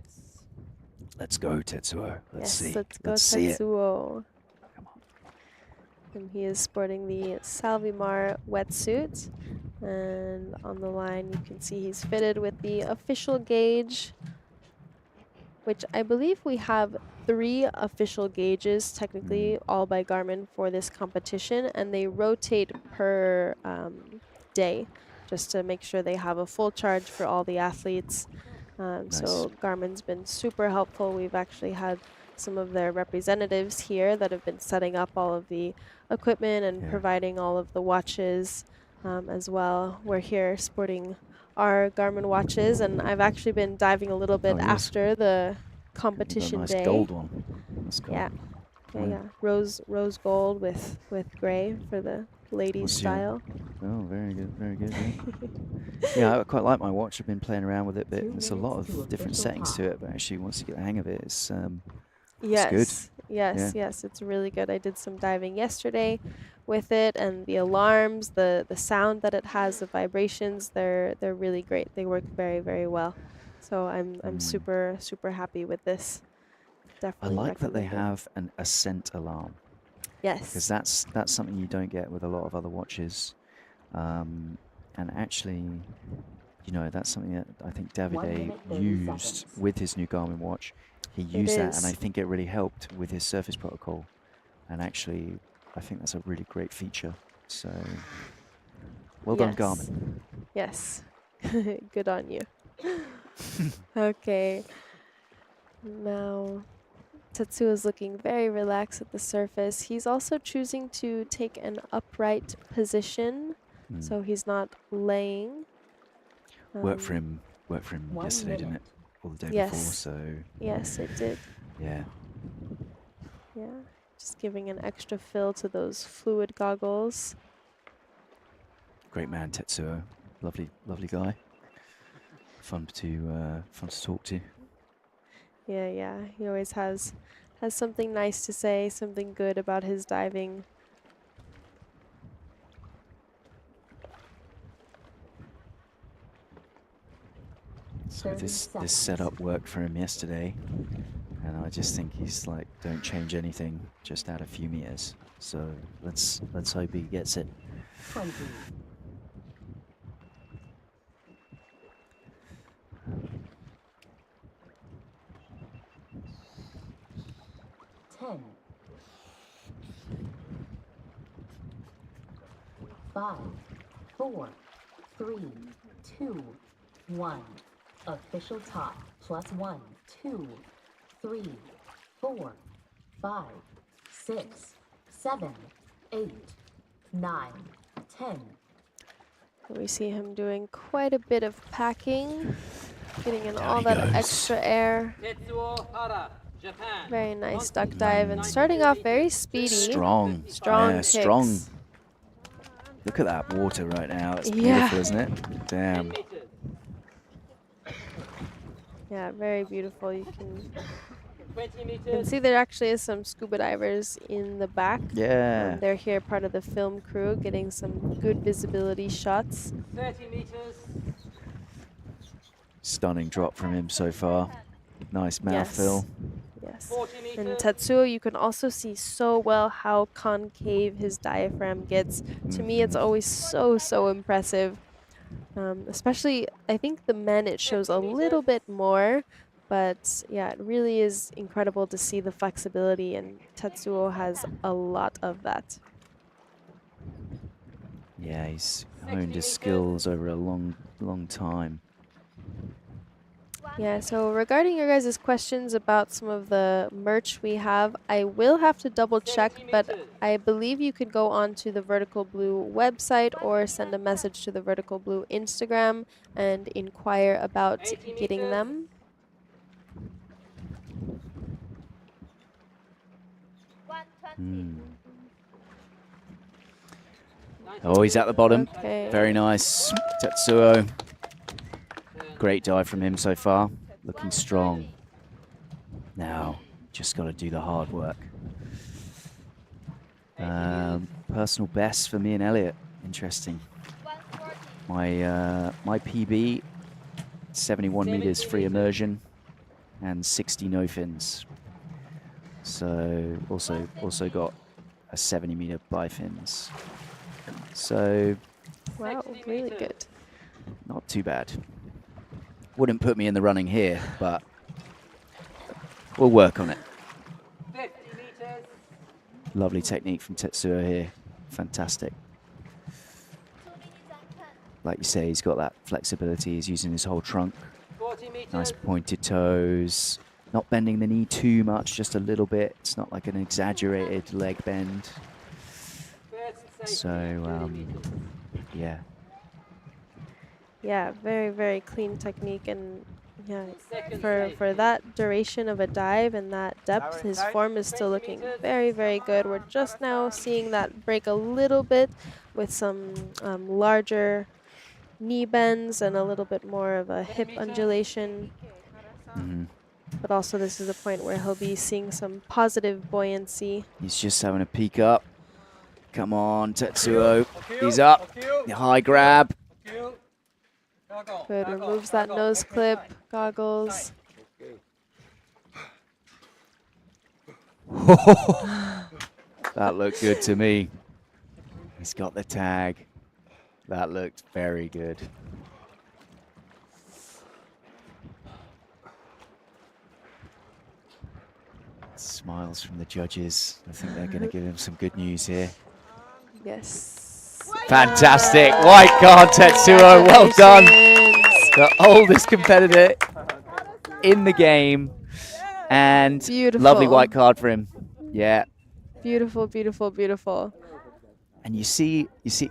C: Let's go, Tetsuo. Let's see.
B: Let's go,
C: see it.
B: Tetsuo.
C: Come on.
B: And he is sporting the Salvimar wetsuit. And on the line, you can see he's fitted with the official gauge, which I believe we have 3 official gauges, technically, all by Garmin for this competition. And they rotate per day, just to make sure they have a full charge for all the athletes. So Garmin's been super helpful. We've actually had some of their representatives here that have been setting up all of the equipment and providing all of the watches as well. We're here sporting our Garmin watches, and I've actually been diving a little bit after the competition
C: nice
B: day.
C: gold one. Let's go.
B: Yeah, Yeah, rose gold with gray for the ladies
C: What's your-
B: style.
C: Oh, very good, very good. Yeah, I quite like my watch. I've been playing around with it, but
D: 2
C: there's a lot
D: minutes to
C: of different
D: official
C: settings
D: top.
C: to it. But actually, once you get the hang of it, it's good.
B: Yes,
C: Yeah.
B: yes, it's really good. I did some diving yesterday with it, and the alarms, the sound that it has, the vibrations, they're really great. They work very, very well. So I'm super happy with this.
C: I
B: Definitely
C: like that they
B: recommend it.
C: have an ascent alarm, because
B: Yes.
C: that's something you don't get with a lot of other watches. And actually, you know, that's something that I think
D: 1
C: Davide
D: minute, 30
C: used
D: seconds.
C: with his new Garmin watch. He
B: It
C: used that, and I
B: is.
C: think it really helped with his surface protocol. And actually, I think that's a really great feature. So, well done, Garmin.
B: Yes. Good on you. Okay. Now, Tetsuo is looking very relaxed at the surface. He's also choosing to take an upright position, so he's not laying.
C: Worked for him
D: 1
C: yesterday, didn't it?
D: minute.
C: Or the day before,
B: Yes.
C: so
B: Yes, it did.
C: yeah.
B: Yeah. Just giving an extra fill to those fluid goggles.
C: Great man, Tetsuo. Lovely guy. Fun to talk to.
B: Yeah. He always has something nice to say, something good about his diving.
C: So
D: 30
C: this
D: seconds.
C: setup worked for him yesterday, and I just think he's like, don't change anything, just add a few meters. So let's hope he gets it.
D: 20. 10. 5, 4, 3, 2, 1. Official top. Plus 1, 2, 3, 4, 5, 6, 7, 8, 9, 10.
B: We see him doing quite a bit of packing, getting in
C: Down
B: all
C: he
B: that
C: goes.
B: extra air.
E: Tetsuo Hara, Japan.
B: Very nice duck
E: 1.5
B: dive, and starting off very speedy.
C: Strong.
B: Strong
C: Yeah,
B: kicks.
C: strong. Look at that water right now. It's
B: Yeah.
C: beautiful, isn't it?
E: 10
C: Damn.
E: meters.
B: Yeah, very beautiful. You can
E: 20
B: You can
E: meters.
B: see there actually is some scuba divers in the back.
C: Yeah.
B: They're here part of the film crew, getting some good visibility shots.
E: 30 meters.
C: Stunning drop from him so far. Nice mouthfeel.
B: Yes.
E: 40
B: And
E: meters.
B: Tetsuo, you can also see so well how concave his diaphragm gets. To me, it's always so impressive. Especially, I think the men, it shows a little bit more. But yeah, it really is incredible to see the flexibility, and Tetsuo has a lot of that.
C: Yeah, he's honed his skills over a long time.
B: Yeah, so regarding your guys' questions about some of the merch we have, I will have to double check,
E: 70
B: but
E: meters.
B: I believe you could go on to the Vertical Blue website or send a message to the Vertical Blue Instagram and inquire about
E: 80
B: getting
E: meters.
B: them.
F: 120.
C: Oh, he's at the bottom.
B: Okay.
C: Very nice. Tetsuo. Great dive from him so far. Looking strong. Now, just got to do the hard work. Personal best for me and Elliot. Interesting.
F: 140.
C: My PB, 71 meters free immersion and 60 no fins. So also got a 70 meter bifins. So
B: Wow,
E: 60
B: really
E: meters.
B: good.
C: not too bad. Wouldn't put me in the running here, but we'll work on it.
E: 50 meters.
C: Lovely technique from Tetsuo here. Fantastic.
F: 2 minutes and 10.
C: Like you say, he's got that flexibility. He's using his whole trunk.
E: 40 meters.
C: Nice pointed toes. Not bending the knee too much, just a little bit. It's not like an exaggerated leg bend.
E: First
C: So,
E: safety, 30 meters.
C: yeah.
B: Yeah, very clean technique, and Yeah,
E: Second
B: for
E: safety.
B: that duration of a dive and that depth, his form is still looking very, very good. We're just now seeing that break a little bit with some larger knee bends and a little bit more of a hip undulation.
C: Mhm.
B: But also this is a point where he'll be seeing some positive buoyancy.
C: He's just having a peek up. Come on, Tetsuo. He's up. The high grab.
B: Good, removes that nose clip, goggles.
C: That looked good to me. He's got the tag. That looked very good. Smiles from the judges. I think they're going to give him some good news here.
B: Yes.
C: Fantastic. White card, Tetsuo. Well done. The oldest competitor in the game. And
B: Beautiful.
C: lovely white card for him. Yeah.
B: Beautiful, beautiful, beautiful.
C: And you see,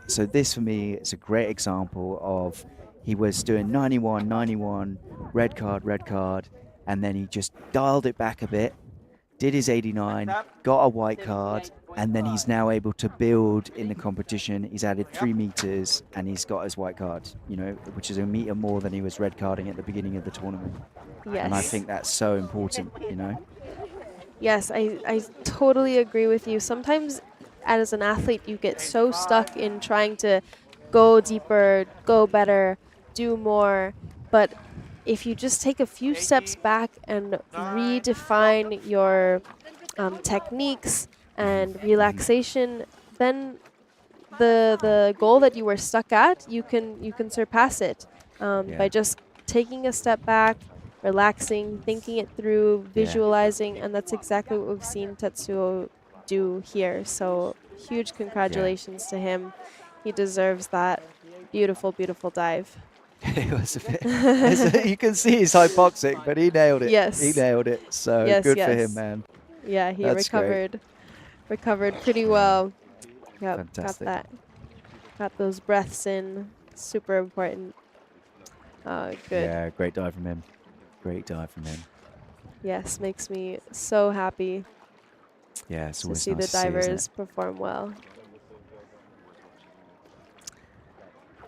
C: so this for me is a great example of he was doing 91, 91, red card, and then he just dialed it back a bit, did his 89, got a white card, and then he's now able to build in the competition. He's added 3 meters and he's got his white card, you know, which is a meter more than he was red carding at the beginning of the tournament.
B: Yes.
C: And I think that's so important, you know.
B: Yes, I totally agree with you. Sometimes as an athlete, you get so stuck in trying to go deeper, go better, do more. But if you just take a few steps back and redefine your techniques and relaxation, then the goal that you were stuck at, you can surpass it by just taking a step back, relaxing, thinking it through, visualizing, and that's exactly what we've seen Tetsuo do here. So huge congratulations to him. He deserves that beautiful, beautiful dive.
C: It was a bit, you can see he's hypoxic, but he nailed it.
B: Yes.
C: He nailed it. So
B: Yes,
C: good for
B: yes.
C: him, man.
B: Yeah, he
C: That's great.
B: recovered pretty well. Yep,
C: Fantastic.
B: got those breaths in. Super important. Good.
C: Yeah, great dive from him. Great dive from him.
B: Yes, makes me so happy
C: Yeah, it's
B: to
C: always
B: see
C: nice
B: the
C: to see, isn't
B: divers
C: it?
B: perform well.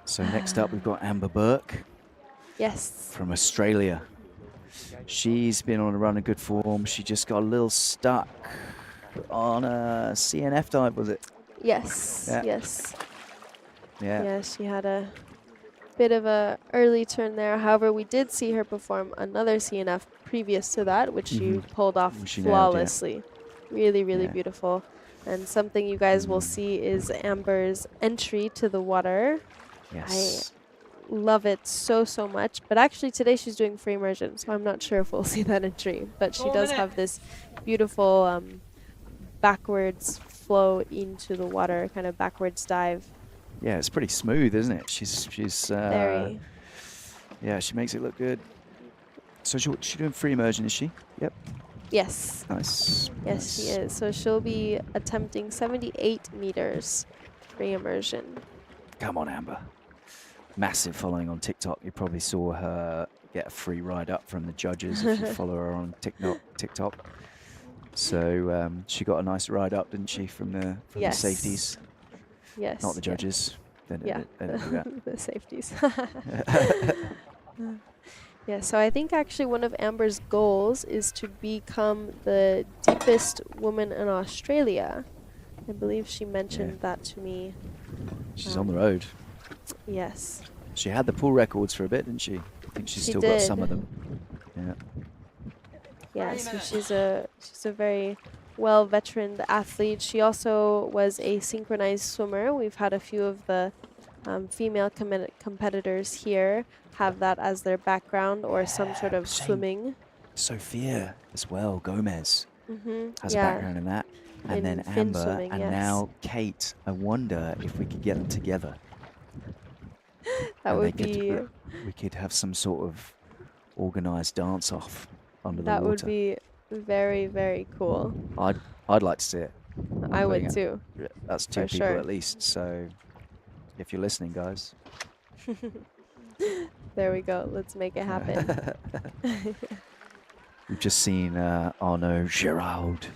C: So next up, we've got Amber Burke
B: Yes.
C: from Australia. She's been on a run of good form. She just got a little stuck on a CNF dive, was it?
B: Yes.
C: Yeah.
B: Yes.
C: Yeah.
B: Yeah, she had a bit of a early turn there. However, we did see her perform another CNF previous to that, which she pulled off
C: She nailed, yeah.
B: flawlessly. Really, really
C: Yeah.
B: beautiful. And something you guys will see is Amber's entry to the water.
C: Yes.
B: Love it so, so much. But actually today she's doing free immersion, so I'm not sure if we'll see that entry. But she does have this beautiful backwards flow into the water, kind of backwards dive.
C: Yeah, it's pretty smooth, isn't it? She's
B: Very.
C: yeah, she makes it look good. So she's doing free immersion, is she? Yep.
B: Yes.
C: Nice.
B: Yes, she is. So she'll be attempting 78 meters free immersion.
C: Come on, Amber. Massive following on TikTok. You probably saw her get a free ride up from the judges if you follow her on TikTok. So she got a nice ride up, didn't she, from the safeties?
B: Yes.
C: Not the judges. They don't do that.
B: The safeties. Yeah, so I think actually one of Amber's goals is to become the deepest woman in Australia. I believe she mentioned that to me.
C: She's on the road.
B: Yes.
C: She had the pool records for a bit, didn't she? I think she's
B: She
C: still got some
B: did.
C: of them. Yeah.
B: Yeah, so she's a very well veteran athlete. She also was a synchronized swimmer. We've had a few of the female competitors here have that as their background or some sort of swimming.
C: Sophia as well, Gomez, has a
B: Yeah.
C: background in that. And
B: In
C: then
B: fin
C: Amber,
B: swimming,
C: and
B: yes.
C: now Kate. I wonder if we could get them together.
B: That
C: and
B: would be
C: we could have some sort of organized dance off under the
B: that
C: water.
B: would be very, very cool.
C: I'd like to see it.
B: I
C: I'm
B: would
C: putting
B: too.
C: That's two
B: For
C: people
B: sure.
C: at least. So if you're listening, guys.
B: There we go. Let's make it happen.
C: We've just seen Arnaud Giraud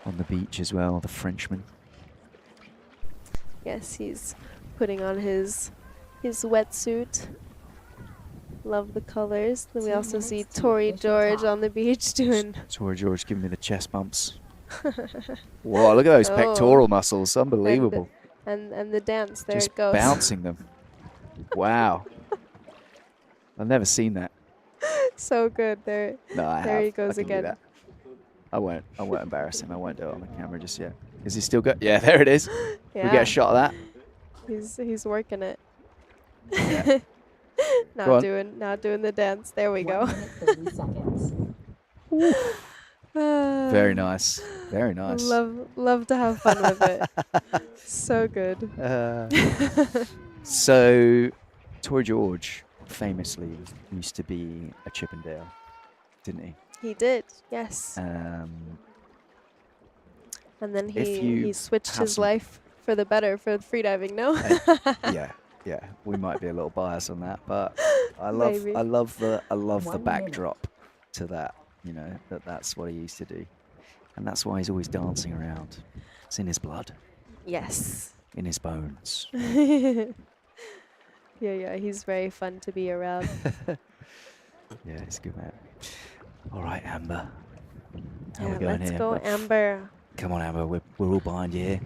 C: on the beach as well, the Frenchman.
B: Yes, he's putting on his wetsuit. Love the colors. Then we
D: 2
B: also see
D: minutes to
B: Tori
D: official
B: George
D: top.
B: on the beach doing.
C: Sorry, George, giving me the chest bumps. Whoa, look at those
B: Oh.
C: pectoral muscles. Unbelievable.
B: And the dance. There
C: Just
B: it goes.
C: bouncing them. Wow. I've never seen that.
B: So good. There.
C: No, I
B: There
C: have.
B: he goes
C: I can do
B: again.
C: that. I won't embarrass him. I won't do it on the camera just yet. Is he still good? Yeah, there it is.
B: Yeah.
C: We get a shot of that.
B: He's working it.
C: Yeah. Go on.
B: not doing the dance. There we
D: 1
B: go.
D: minute, 30 seconds.
C: Very nice. Very nice.
B: Love to have fun with it. So good.
C: So, Tori George famously used to be a Chippendale, didn't he?
B: He did. Yes.
C: Um,
B: And then
C: if
B: he
C: you
B: switched
C: have
B: his
C: some-
B: life for the better for freediving. No.
C: yeah, we might be a little biased on that, but
B: Maybe.
C: I love the
D: 1 minute.
C: backdrop to that. You know, that's what he used to do, and that's why he's always dancing around. It's in his blood,
B: Yes.
C: in his bones.
B: Yeah. He's very fun to be around.
C: Yeah, he's a good man. All right, Amber. How
B: Yeah,
C: we going
B: let's
C: here?
B: go, Amber.
C: Come on, Amber. We're all behind you here.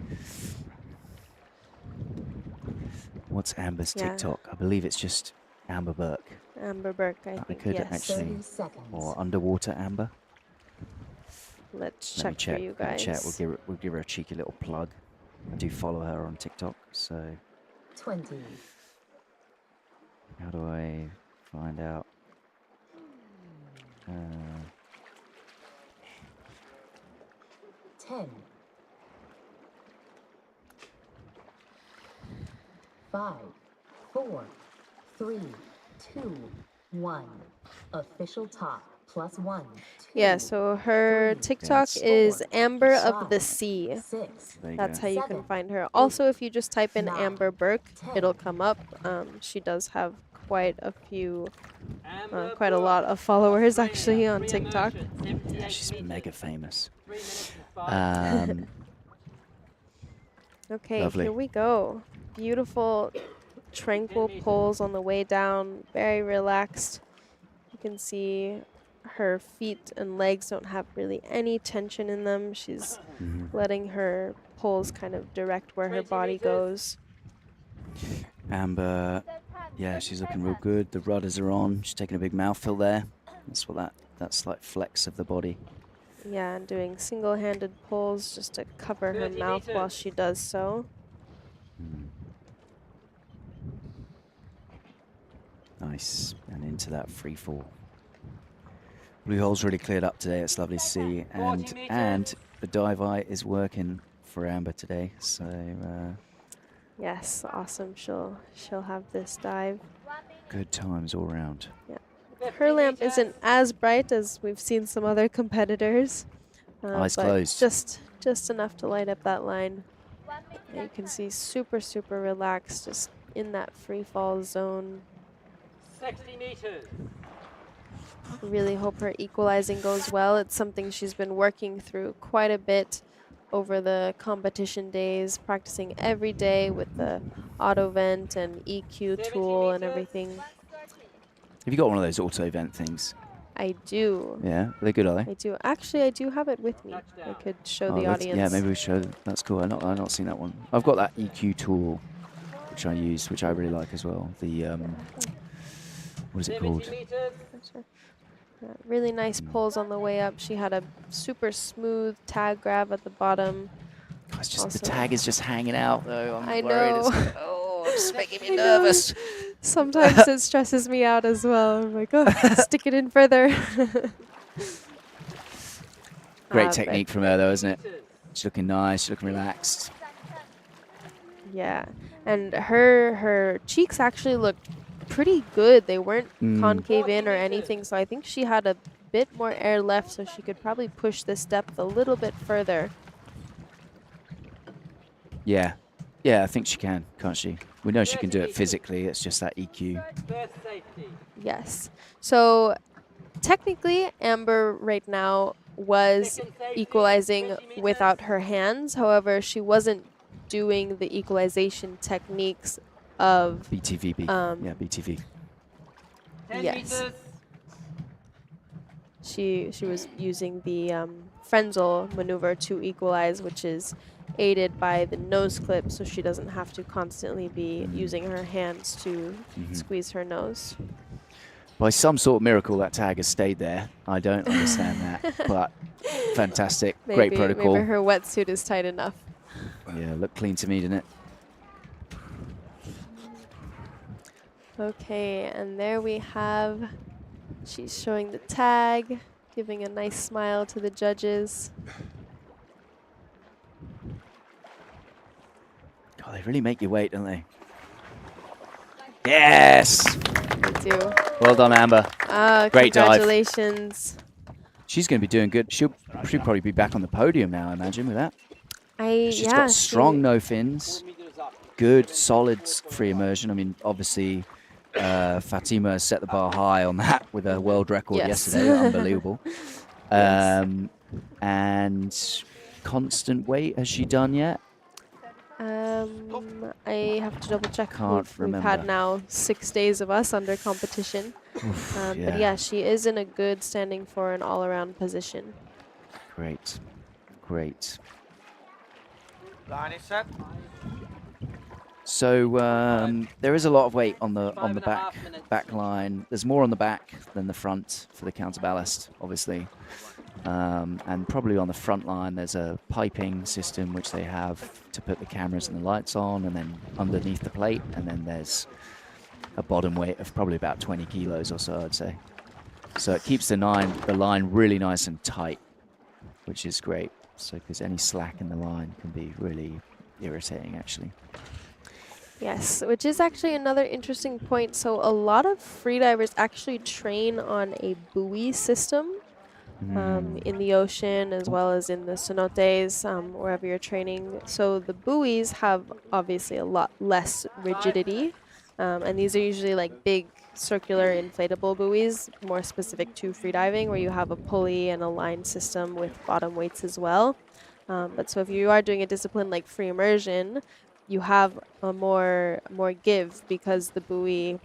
C: What's Amber's
B: Yeah.
C: TikTok? I believe it's just Amber Burke.
B: Amber Burke, I
C: I
B: think.
C: could
B: Yes.
C: actually-
D: 30 seconds.
C: Or Underwater Amber.
B: Let's
C: Let me
B: check
C: check.
B: for you
C: let me
B: guys.
C: check. We'll give her a cheeky little plug. I do follow her on TikTok, so
D: 20.
C: how do I find out?
D: 10. 5, 4, 3, 2, 1. Official top +1. 2,
B: Yeah, so her
D: 3,
B: TikTok
C: Yes.
B: is
D: 4,
B: Amber of the
D: 5,
B: Sea.
D: 6.
C: There you
B: That's
C: go.
B: how you can
D: 7,
B: find her. Also, if you just type in
D: 9,
B: Amber Burke,
D: 10.
B: it'll come up. She does have quite a few,
E: Amber
B: quite a lot of followers actually on TikTok.
C: Yeah, she's mega famous.
E: 3 minutes and 5.
B: Okay,
C: Lovely.
B: here we go. Beautiful, tranquil poles on the way down. Very relaxed. You can see her feet and legs don't have really any tension in them. She's letting her poles kind of direct where her
E: 20
B: body
E: meters.
B: goes.
C: Amber, yeah, she's looking real good. The rudders are on. She's taking a big mouthful there. That's what that's like flex of the body.
B: Yeah, and doing single-handed pulls just to cover her
E: 30
B: mouth while
E: meters.
B: she does so.
C: Nice. And into that free fall. Blue hole's really cleared up today. It's lovely to see.
E: 40
C: And
E: meters.
C: the Diveye is working for Amber today. So
B: Yes, awesome. She'll have this dive.
C: good times all round.
B: Her lamp isn't as bright as we've seen some other competitors.
C: Eyes
B: but
C: closed.
B: Just enough to light up that line. And you can see super relaxed, just in that free fall zone.
E: 60 meters.
B: Really hope her equalizing goes well. It's something she's been working through quite a bit over the competition days, practicing every day with the auto vent and EQ
E: 70
B: tool and
E: meters.
B: everything.
C: Have you got one of those auto vent things?
B: I do.
C: Yeah, they're good, are they?
B: I do. Actually, I do have it with me. I
E: Touchdown.
B: could show
C: Oh,
B: the
C: let's-
B: audience.
C: Yeah, maybe we show. That's cool. I've not seen that one. I've got that EQ tool, which I use, which I really like as well. The what is it
E: 70
C: called?
E: meters.
B: Really nice pulls on the way up. She had a super smooth tag grab at the bottom.
C: Oh, it's just the
B: Also-
C: tag is just hanging out though. I'm
B: I
C: worried.
B: know.
C: Oh, it's making me
B: I know.
C: nervous.
B: Sometimes it stresses me out as well. I'm like, oh, stick it in further.
C: Great
B: but
C: technique from her though, isn't it? She's looking nice. She's looking relaxed.
B: Yeah, and her cheeks actually looked pretty good. They weren't concave in or anything, so I think she had a bit more air left, so she could probably push this depth a little bit further.
C: Yeah, yeah. I think she can, can't she? We know she can do it physically. It's just that EQ.
E: First safety.
B: Yes. So technically, Amber right now was equalizing without her hands. However, she wasn't doing the equalization techniques of
C: BTVB.
B: Um,
C: Yeah, BTV.
E: 10
B: Yes.
E: meters.
B: she was using the Frenzel maneuver to equalize, which is aided by the nose clip, so she doesn't have to constantly be using her hands to squeeze her nose.
C: By some sort of miracle, that tag has stayed there. I don't understand that, but fantastic. Great protocol.
B: Maybe her wetsuit is tight enough.
C: Yeah, looked clean to me, didn't it?
B: Okay, and there we have, she's showing the tag, giving a nice smile to the judges.
C: God, they really make you wait, don't they? Yes!
B: They do.
C: Well done, Amber. Great dive.
B: Congratulations.
C: She's going to be doing good. She'll probably be back on the podium now, I imagine, with that. She's
B: Yeah,
C: got strong no fins, good, solid free immersion. I mean, obviously, Fatima set the bar high on that with a world record yesterday. Unbelievable. And constant weight, has she done yet?
B: I have to double check.
C: Can't
B: We've had
C: remember.
B: now 6 days of us under competition. But yeah, she is in a good standing for an all-around position.
C: Great, great.
G: Line is set.
C: So there is a lot of weight on the back line. There's more on the back than the front for the counterballast, obviously. And probably on the front line, there's a piping system which they have to put the cameras and the lights on, and then underneath the plate, and then there's a bottom weight of probably about 20 kilos or so, I'd say. So it keeps the line really nice and tight, which is great. So because any slack in the line can be really irritating, actually.
B: Yes, which is actually another interesting point. So a lot of freedivers actually train on a buoy system in the ocean as well as in the cenotes, wherever you're training. So the buoys have obviously a lot less rigidity, and these are usually like big circular inflatable buoys, more specific to freediving, where you have a pulley and a line system with bottom weights as well. But so if you are doing a discipline like free immersion, you have a more give because the buoy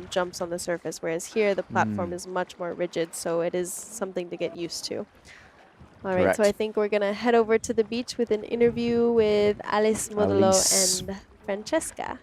B: jumps on the surface, whereas here the platform is much more rigid, so it is something to get used to. All right, so I think we're going to head over to the beach with an interview with Alice Modulo and Francesca.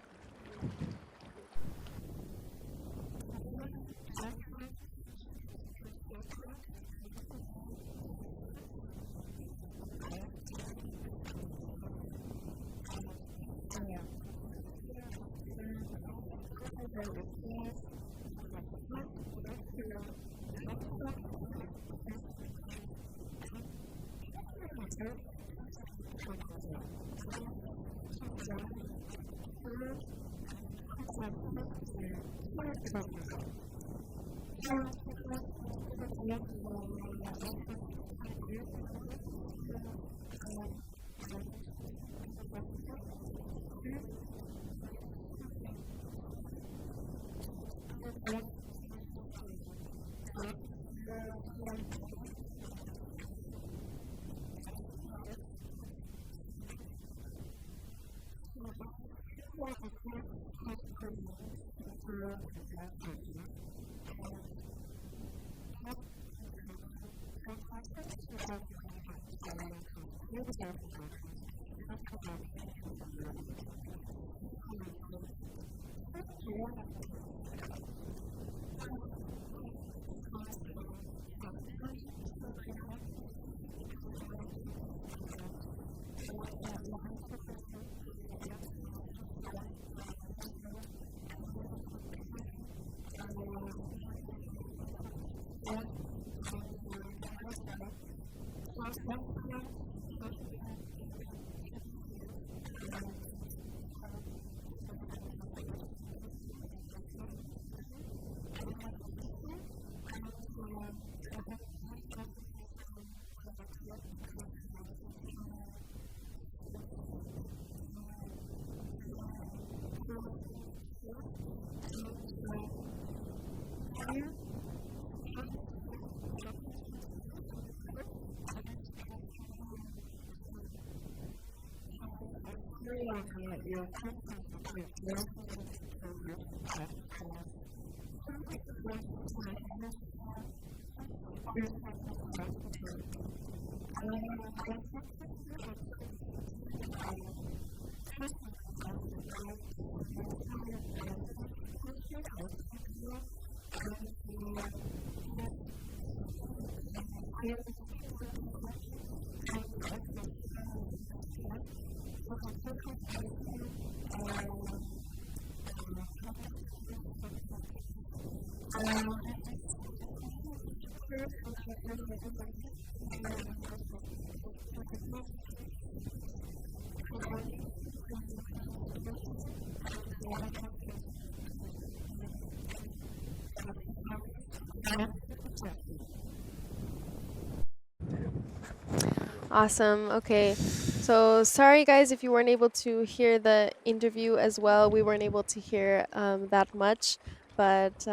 B: Awesome. Okay. So sorry, guys, if you weren't able to hear the interview as well. We weren't able to hear that much, but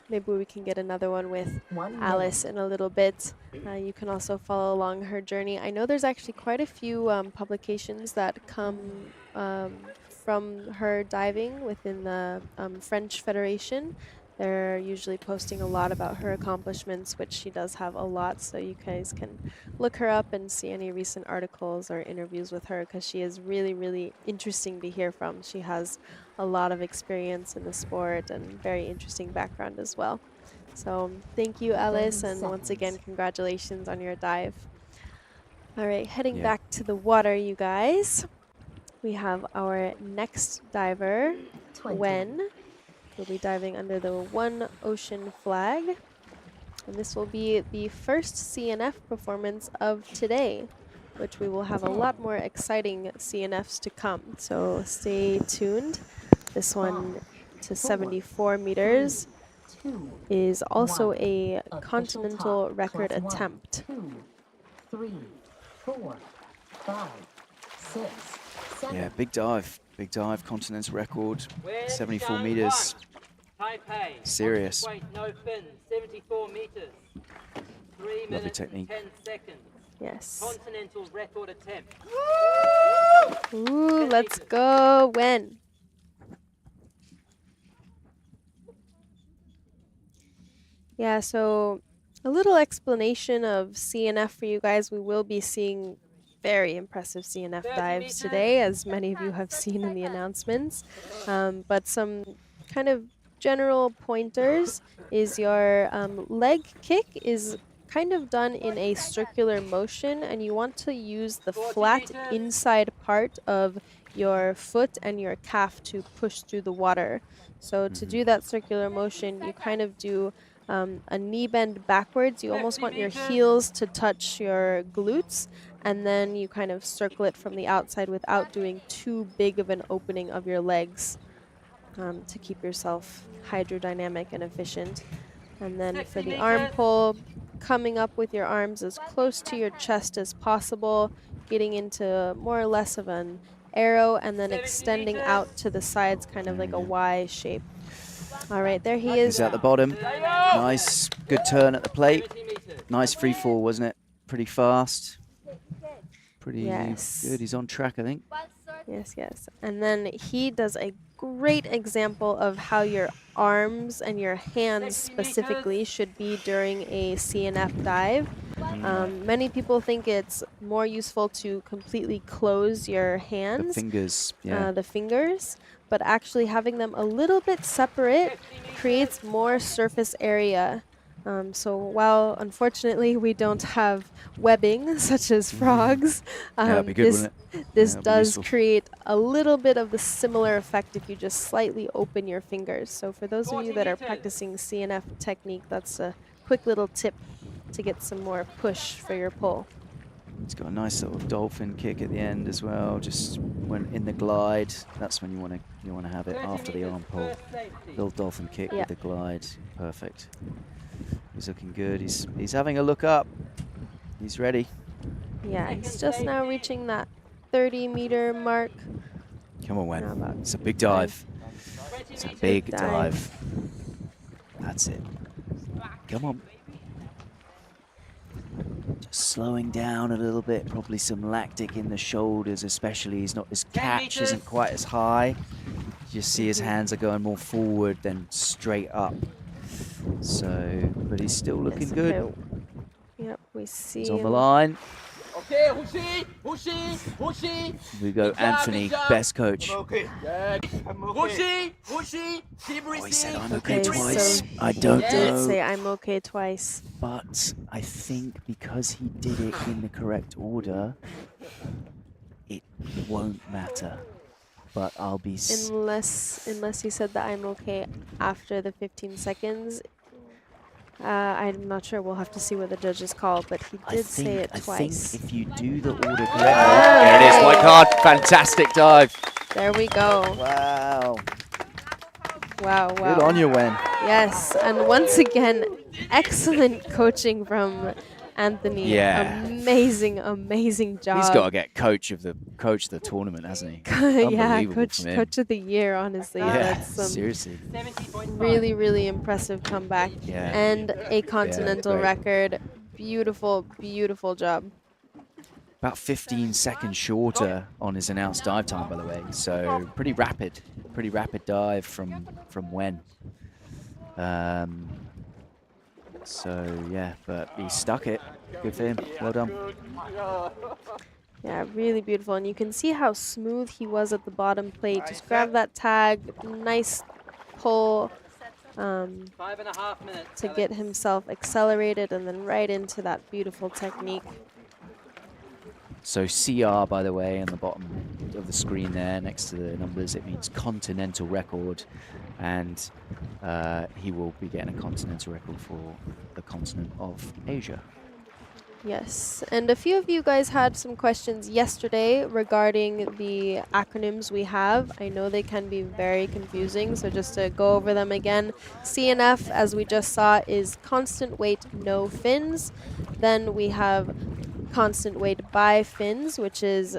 B: maybe we can get another one with
D: 1 minute.
B: Alice in a little bit. You can also follow along her journey. I know there's actually quite a few publications that come from her diving within the French Federation. They're usually posting a lot about her accomplishments, which she does have a lot, so you guys can look her up and see any recent articles or interviews with her, because she is really, really interesting to hear from. She has a lot of experience in the sport and very interesting background as well. So thank you, Alice, and once again, congratulations on your dive. All right, heading back to the water, you guys. We have our next diver,
D: 20.
B: Wen. We'll be diving under the One Ocean flag. And this will be the first CNF performance of today, which we will have a lot more exciting CNFs to come. So stay tuned. This one to 74 meters is also a continental record attempt.
D: 2, 3, 4, 5, 6, 7.
C: Yeah, big dive, continental record,
E: Wind
C: 74
E: down
C: meters.
E: one. Taipei.
C: Serious.
E: Wait, no fins. 74 meters. 3 minutes
C: technique.
E: and 10 seconds.
B: Yes.
E: Continental record attempt.
B: Ooh, let's go, Wen. Yeah, so a little explanation of CNF for you guys. We will be seeing very impressive CNF
E: 30
B: dives
E: meters.
B: today, as many of you have seen in the announcements. But some kind of general pointers is your leg kick is kind of done in a circular motion, and you want to use the
E: 40
B: flat
E: meters.
B: inside part of your foot and your calf to push through the water. So to do that circular motion, you kind of do a knee bend backwards. You almost
E: 50
B: want your
E: meters.
B: heels to touch your glutes, and then you kind of circle it from the outside without doing too big of an opening of your legs, to keep yourself hydrodynamic and efficient. And then
E: 60
B: for the arm
E: meters.
B: pull, coming up with your arms as close to your chest as possible, getting into more or less of an arrow, and then
E: 70
B: extending
E: meters.
B: out to the sides, kind of like a Y shape. All right, there he
C: He's
B: is.
C: at the bottom.
E: There you go.
C: Nice, good turn at the plate.
E: 70 meters.
C: Nice free fall, wasn't it? Pretty fast. Pretty
B: Yes.
C: good. He's on track, I think.
B: Yes, yes. And then he does a great example of how your arms and your hands
E: 60
B: specifically
E: meters.
B: should be during a CNF dive. Many people think it's more useful to completely close your
C: The
B: hands,
C: fingers, yeah.
B: the fingers, but actually having them a little bit separate
E: 50 meters.
B: creates more surface area. So while unfortunately we don't have webbing such as frogs,
C: Yeah, that'd be good,
B: this,
C: wouldn't it?
B: this
C: that'd be
B: does
C: useful.
B: create a little bit of the similar effect if you just slightly open your fingers. So for those of
E: 40
B: you that are
E: meters.
B: practicing CNF technique, that's a quick little tip to get some more push for your pull.
C: It's got a nice sort of dolphin kick at the end as well. Just when in the glide, that's when you want to have it
E: 30
C: after the
E: meters,
C: arm pull.
E: first safety.
C: Little dolphin kick
B: Yeah.
C: with the glide, perfect. He's looking good. He's having a look up. He's ready.
B: Yeah, he's just now reaching that 30-meter mark.
C: Come on,
B: Now
C: Wen.
B: about
C: It's a big dive.
E: 20
C: It's a
E: meters.
C: big
B: dive.
C: dive. That's it. Come on. Just slowing down a little bit, probably some lactic in the shoulders especially. He's not, his
E: 10
C: catch isn't
E: meters.
C: quite as high. You see his hands are going more forward than straight up. So, but he's still looking
B: Yes,
C: good.
B: okay. Yep, we see
C: He's on the
B: him.
C: line.
G: Okay, Hushi, Hushi, Hushi.
C: We go
G: Good job,
C: Anthony,
G: good job.
C: best coach.
G: I'm okay. Good. I'm okay. Hushi, keep
C: Oh, he said
G: breathing.
C: I'm okay
B: Okay,
C: twice.
B: so
C: I don't
B: he did
C: know.
B: say I'm okay twice.
C: But I think because he did it in the correct order, it won't matter. But I'll be...
B: Unless he said that I'm okay after the 15 seconds. I'm not sure. We'll have to see what the judges call, but he did say it
C: I
B: twice.
C: think if you do the order correctly... There it is, white card. Fantastic dive.
B: There we go.
C: Wow.
B: Wow, wow.
C: Good on you, Wen.
B: Yes, and once again, excellent coaching from Anthony.
C: Yeah.
B: Amazing, amazing job.
C: He's got to get coach of the tournament, hasn't he?
B: Yeah,
C: Unbelievable from him.
B: coach of the year, honestly.
C: Yeah,
B: That's
C: seriously.
E: 70.5.
B: really, really impressive comeback.
C: Yeah.
B: And a continental
C: great.
B: record. Beautiful, beautiful job.
C: About 15 seconds shorter on his announced dive time, by the way. So pretty rapid dive from Wen. So yeah, but he stuck it. Good for him. Well done.
B: Yeah, really beautiful. And you can see how smooth he was at the bottom plate. Just grab that tag, nice pull
E: 5.5 minutes.
B: to get himself accelerated and then right into that beautiful technique.
C: So CR, by the way, on the bottom of the screen there, next to the numbers, it means continental record, and he will be getting a continental record for the continent of Asia.
B: Yes, and a few of you guys had some questions yesterday regarding the acronyms we have. I know they can be very confusing, so just to go over them again. CNF, as we just saw, is constant weight, no fins. Then we have constant weight by fins, which is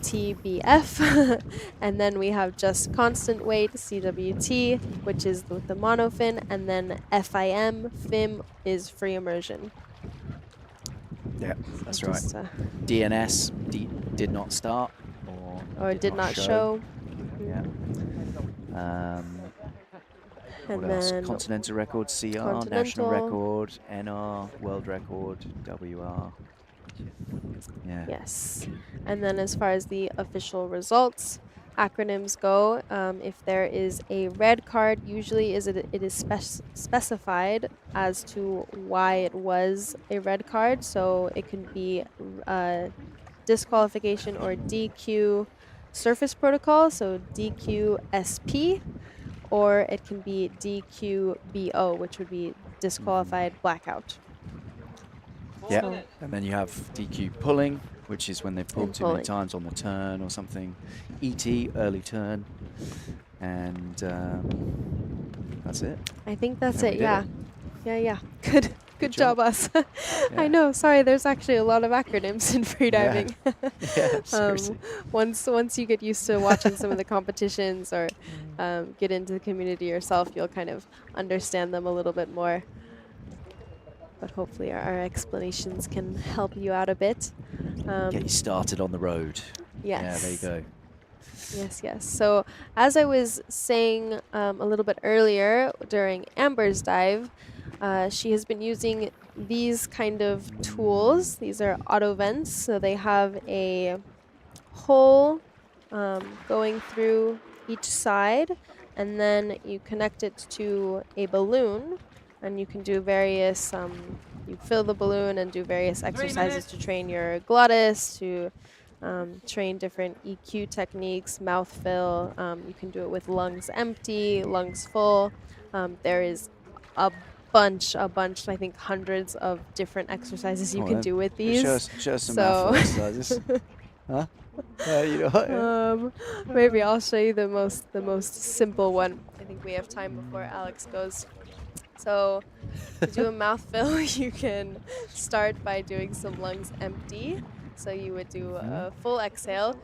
B: CWTBF. And then we have just constant weight, CWT, which is with the monofin. And then FIM, FIM is free immersion.
C: Yeah, that's
B: So
C: right.
B: just,
C: DNS did not start
B: or did not show.
C: Yeah.
B: And
C: What else?
B: then
C: Continental record, CR, national
B: Continental.
C: record, NR, world record, WR. Yeah.
B: Yes. And then as far as the official results, acronyms go, if there is a red card, usually it is specified as to why it was a red card. So it can be disqualification or DQ surface protocol, so DQSP, or it can be DQBO, which would be disqualified blackout.
C: Yeah,
B: So-
C: and then you have DQ pulling, which is when they've pulled
B: And
C: too many
B: pulling.
C: times on the turn or something. ET, early turn, and that's it.
B: I think that's
C: And we
B: it,
C: did
B: yeah.
C: it.
B: Yeah. Good job, us.
C: Yeah.
B: I know, sorry, there's actually a lot of acronyms in freediving.
C: Yeah, seriously.
B: Once you get used to watching some of the competitions or get into the community yourself, you'll kind of understand them a little bit more. But hopefully our explanations can help you out a bit.
C: Get you started on the road.
B: Yes.
C: Yeah, there you go.
B: Yes. So as I was saying a little bit earlier during Amber's dive, she has been using these kind of tools. These are auto vents. So they have a hole going through each side, and then you connect it to a balloon, and you can do various, you fill the balloon and do various exercises to train your glottis, to train different EQ techniques, mouth fill. You can do it with lungs empty, lungs full. There is a bunch, I think hundreds of different exercises you
C: Come on
B: can
C: then.
B: do with these.
C: Show us some
B: So-
C: mouthful exercises. Huh? You know what?
B: Maybe I'll show you the most simple one. I think we have time before Alex goes. So to do a mouth fill, you can start by doing some lungs empty. So you would do a full exhale.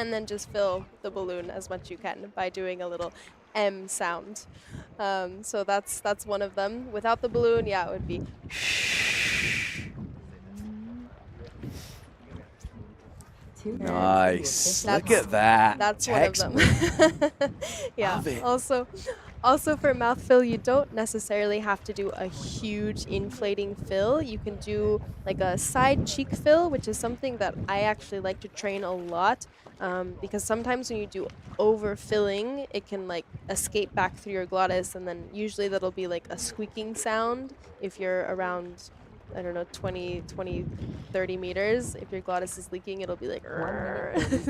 B: and then just fill the balloon as much you can by doing a little M sound. So that's one of them. Without the balloon, yeah, it would be.
C: Nice. Look
B: That's-
C: at that.
B: That's one of them. Yeah.
C: Love it.
B: Also for mouth fill, you don't necessarily have to do a huge inflating fill. You can do like a side cheek fill, which is something that I actually like to train a lot, because sometimes when you do overfilling, it can like escape back through your glottis, and then usually that'll be like a squeaking sound if you're around, I don't know, 20, 30 meters. If your glottis is leaking, it'll be like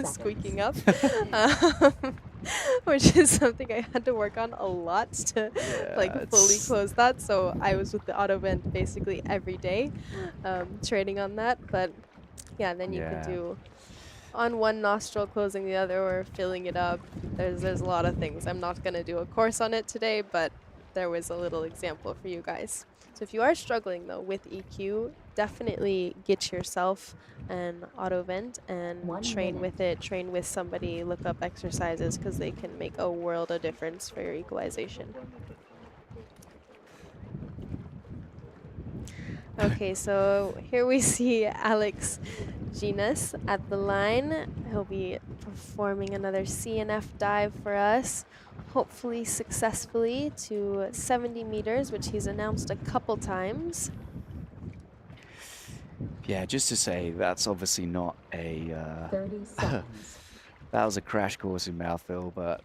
B: squeaking up, which is something I had to work on a lot to like fully close that. So I was with the auto vent basically every day, training on that. But yeah, then you can do on one nostril closing the other or filling it up. There's a lot of things. I'm not going to do a course on it today, but there was a little example for you guys. So if you are struggling though with EQ, definitely get yourself an auto vent and train with it, train with somebody, look up exercises because they can make a world of difference for your equalization. Okay, so here we see Alex Genus at the line. He'll be performing another CNF dive for us, hopefully successfully to 70 meters, which he's announced a couple times.
C: Yeah, just to say, that's obviously not a...
D: 30 seconds.
C: that was a crash course in mouthfeel, but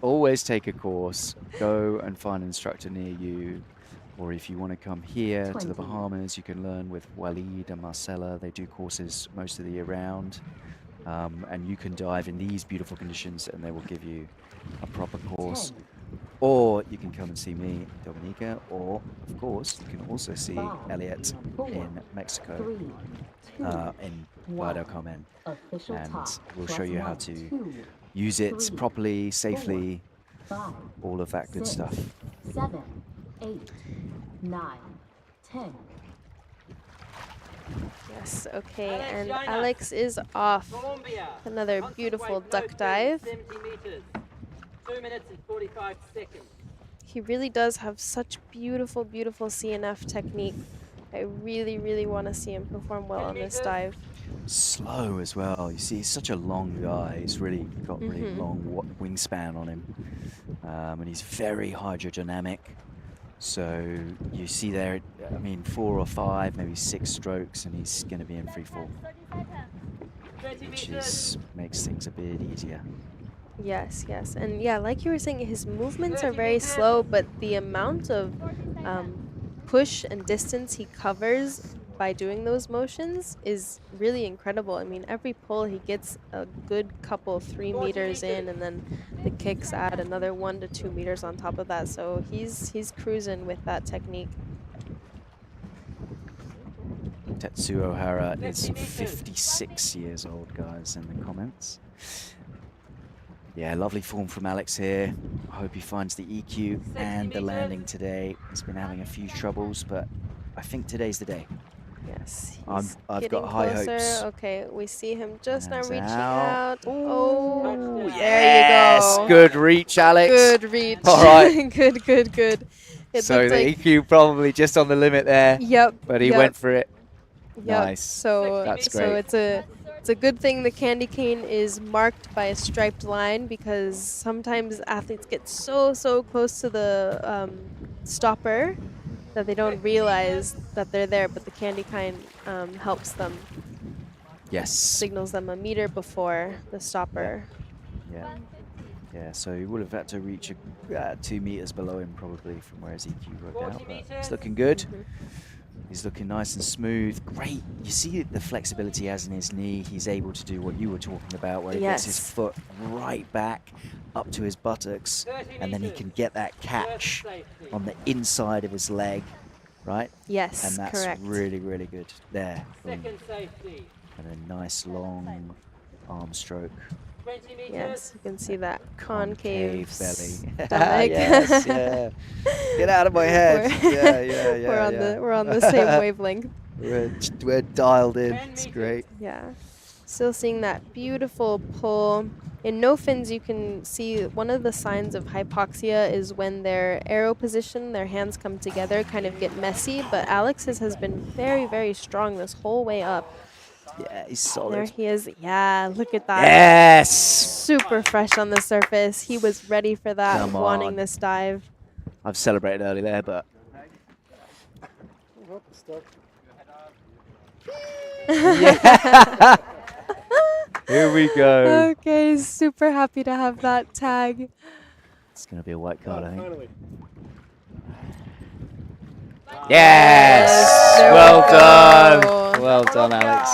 C: always take a course. Go and find an instructor near you. Or if you want to come here to the Bahamas, you can learn with Walid and Marcella. They do courses most of the year round. And you can dive in these beautiful conditions and they will give you a proper course.
D: 10.
C: Or you can come and see me, Dominica, or of course you can also see
D: 5,
C: Elliot
D: 4,
C: in Mexico,
D: 3, 2,
C: in Playa del
D: 1.
C: Carmen.
D: Official
C: And
D: top.
C: we'll
D: Plus
C: show you how
D: 1,
C: to
D: 2,
C: use it
D: 3,
C: properly, safely,
D: 5,
C: all of that good
D: 6,
C: stuff.
D: 7, 8, 9, 10.
B: Yes, okay,
E: Alex
B: and
E: Jonas.
B: Alex is off.
E: Colombia.
B: Another
E: Concentrate,
B: beautiful
E: no
B: duck
E: fill,
B: dive.
E: 70 meters. 2 minutes and 45 seconds.
B: He really does have such beautiful, beautiful CNF technique. I really, really want to see him perform well on this dive.
C: Slow as well. You see, he's such a long guy. He's really got really long wingspan on him. And he's very hydrodynamic. So you see there, I mean, 4 or 5, maybe 6 strokes, and he's going to be in free fall,
E: 30
C: which
E: meters.
C: makes things a bit easier.
B: Yes, yes. And yeah, like you were saying, his movements are very slow, but the amount of push and distance he covers by doing those motions is really incredible. I mean, every pull he gets a good couple 3 meters in, and then the kicks add another 1 to 2 meters on top of that. So he's cruising with that technique.
C: Tetsuo Hara is 56 years old, guys, in the comments. Yeah, lovely form from Alex here. I hope he finds the EQ and the landing today. He's been having a few troubles, but I think today's the day.
B: Yes,
C: I've
B: getting
C: got high
B: closer.
C: hopes.
B: Okay, we see him just now
C: Hands
B: reaching
C: out.
B: out. Oh,
C: Yes,
B: there you go.
C: good reach, Alex.
B: Good reach.
C: All right.
B: good, good, good. It
C: So
B: looked
C: the
B: like,
C: EQ probably just on the limit there,
B: yep,
C: but he
B: yep,
C: went for it.
B: yep.
C: Nice.
B: So
C: That's
B: so
C: great.
B: it's a good thing the candy cane is marked by a striped line, because sometimes athletes get so close to the stopper that they don't realize that they're there, but the candy cane helps them,
C: Yes.
B: signals them a meter before the stopper.
C: Yeah. Yeah, so he would have had to reach 2 meters below him probably from where his EQ worked out, but it's looking good. He's looking nice and smooth. Great. You see the flexibility he has in his knee. He's able to do what you were talking about, where he gets his foot right back up to his buttocks, and then he can get that catch on the inside of his leg, right?
B: Yes,
C: And that's
B: correct.
C: really, really good. There. Boom.
E: Second safety.
C: And a nice long arm stroke.
E: 20 meters.
B: Yes, you can see that concave
C: belly.
B: stomach.
C: Yes, yeah. Get out of my head. Yeah.
B: We're on the same wavelength.
C: We're dialed in.
E: 10
C: It's
E: meters.
C: great.
B: Yeah. Still seeing that beautiful pull. In no fins, you can see one of the signs of hypoxia is when their arrow position, their hands come together, kind of get messy. But Alex's has been very, very strong this whole way up.
C: Yeah, he's
B: There
C: solid.
B: he is. Yeah, look at that.
C: Yes!
B: Super fresh on the surface. He was ready for that,
C: Come
B: wanting
C: on.
B: this dive.
C: I've celebrated early there, but here we go.
B: Okay, super happy to have that tag.
C: It's going to be a white card, I think. Yes!
B: There we
C: Well
B: go.
C: done. Well done, Alex.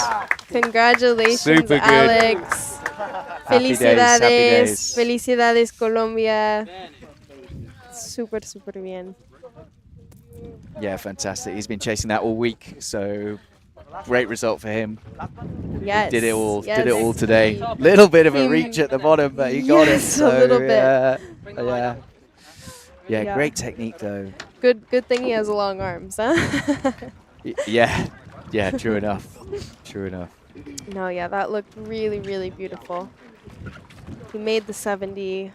B: Congratulations,
C: Super good.
B: Alex.
C: Happy days, happy days.
B: Felicidades, Colombia. Super, super bien.
C: Yeah, fantastic. He's been chasing that all week, so great result for him.
B: Yes.
C: Did it all.
B: Yes.
C: Did it all today. Little bit of a
B: He-
C: reach at the bottom, but he got it.
B: Yes, a
C: So,
B: little bit.
C: yeah. Yeah,
B: Yeah.
C: great technique though.
B: Good thing he has long arms, huh?
C: Yeah, yeah, true enough. True enough.
B: No, yeah, that looked really, really beautiful. He made the 70.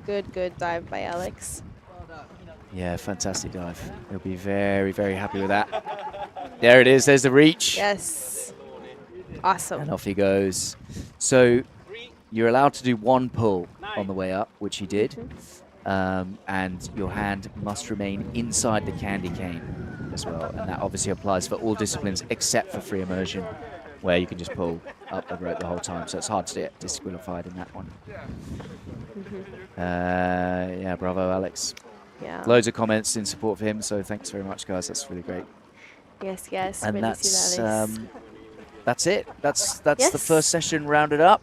B: Good dive by Alex.
C: Yeah, fantastic dive. He'll be very, very happy with that. There it is. There's the reach.
B: Yes.
C: And
B: Awesome.
C: off he goes. So you're allowed to do one pull on the way up, which he did. And your hand must remain inside the candy cane as well. And that obviously applies for all disciplines except for free immersion, where you can just pull up the rope the whole time. So it's hard to get disqualified in that one. Yeah, bravo, Alex.
B: Yeah.
C: Loads of comments in support for him, so thanks very much, guys. That's really great.
B: Yes.
C: And
B: Felicidades.
C: that's it. That's the
B: Yes.
C: first session rounded up.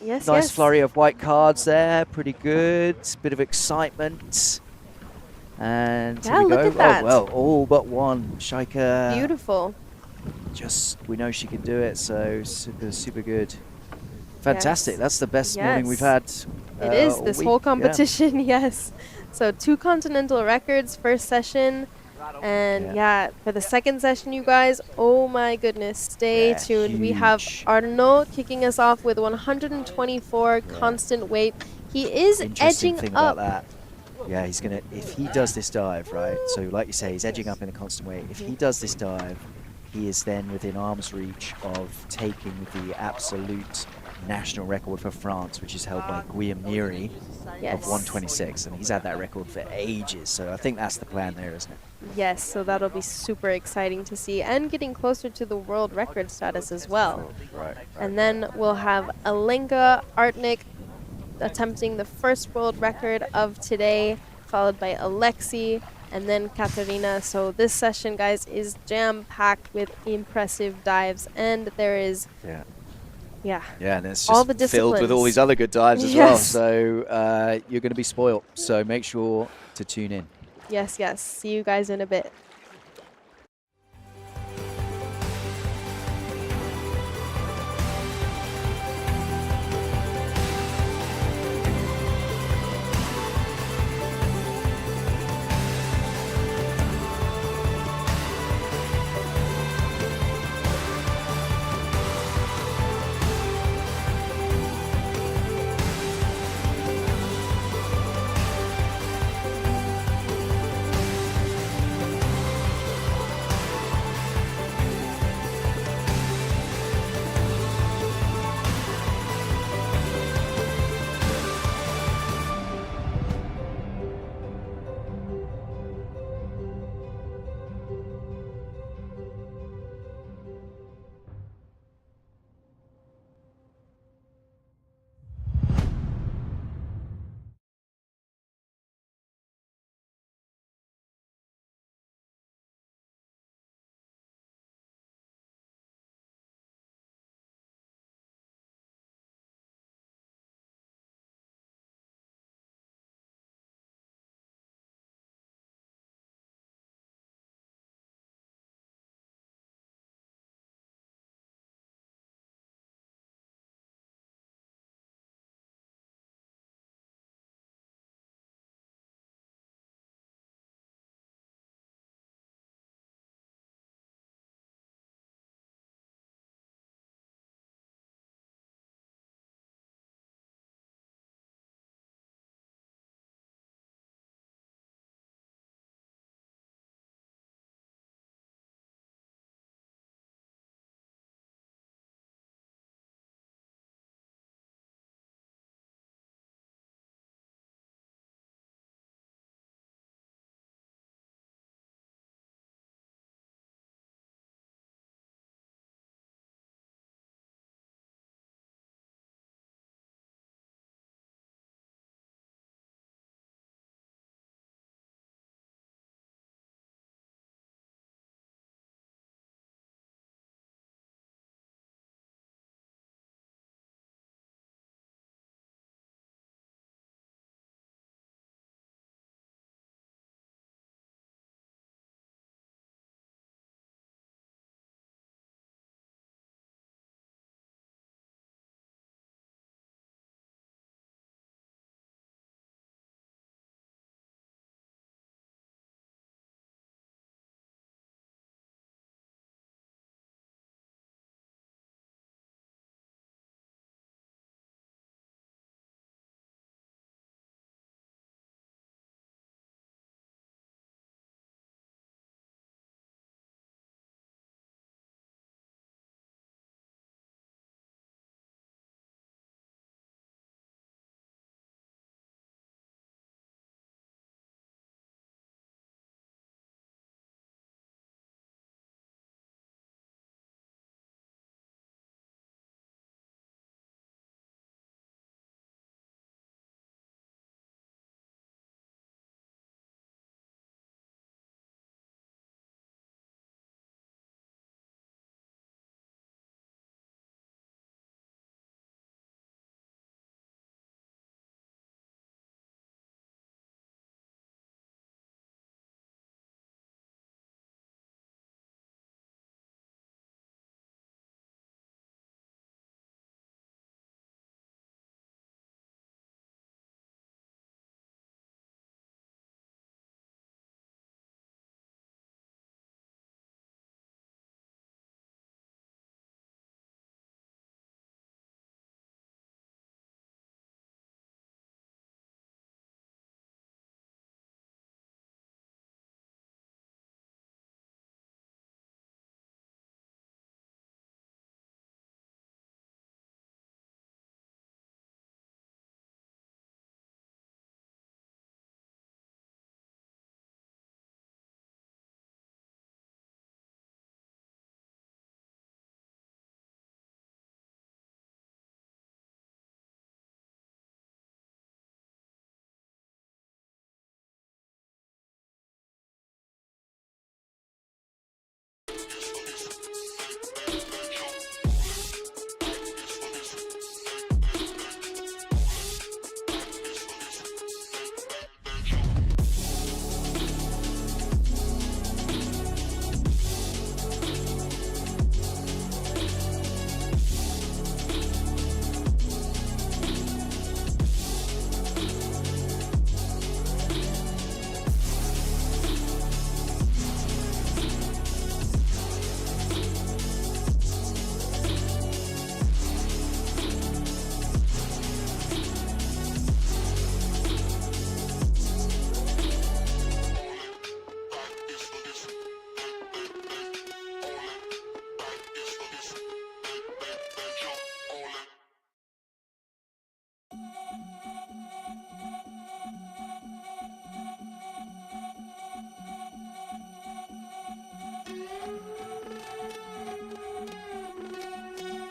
B: Yes,
C: Nice
B: yes.
C: flurry of white cards there. Pretty good. Bit of excitement. And
B: Yeah,
C: here we
B: look
C: go.
B: at that.
C: Oh, well, all but one. Shaika.
B: Beautiful.
C: We know she can do it, so super good. Fantastic.
B: Yes.
C: That's the best morning we've had.
B: It is
C: all
B: this
C: week.
B: whole
C: Yeah.
B: competition, yes. So 2 continental records, first session. And yeah, for the second session, you guys, oh my goodness, stay
C: Yeah,
B: tuned. We have
C: huge.
B: Arnaud kicking us off with 124 constant weight. He is
C: Interesting
B: edging
C: thing
B: up.
C: about that. Yeah, he's gonna. If he does this dive, right? So, like you say, he's edging up in a constant weight. If he does this dive, he is then within arm's reach of taking the absolute national record for France, which is held by Guillaume Neri
B: Yes.
C: of 126, and he's had that record for ages. So I think that's the plan there, isn't it?
B: Yes, so that'll be super exciting to see, and getting closer to the world record status as well.
C: Right.
B: And then we'll have Alenka Artnik attempting the first world record of today, followed by Alexi, and then Katerina. So this session, guys, is jam-packed with impressive dives, and there is,
C: Yeah.
B: yeah,
C: Yeah, and it's
B: all
C: just
B: the
C: filled with all
B: disciplines.
C: these other good dives as well.
B: Yes.
C: So you're going to be spoiled. So make sure to tune in.
B: yes. See you guys in a bit.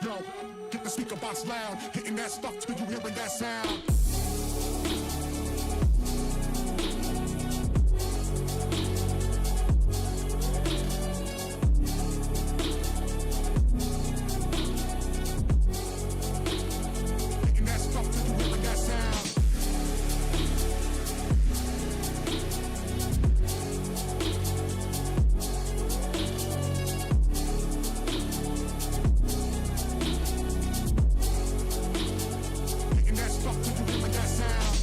A: Yo, get the speaker box loud, hitting that stuff till you hearing that sound. Hitting that stuff till you hearing that sound. Hitting that stuff till you hearing that sound.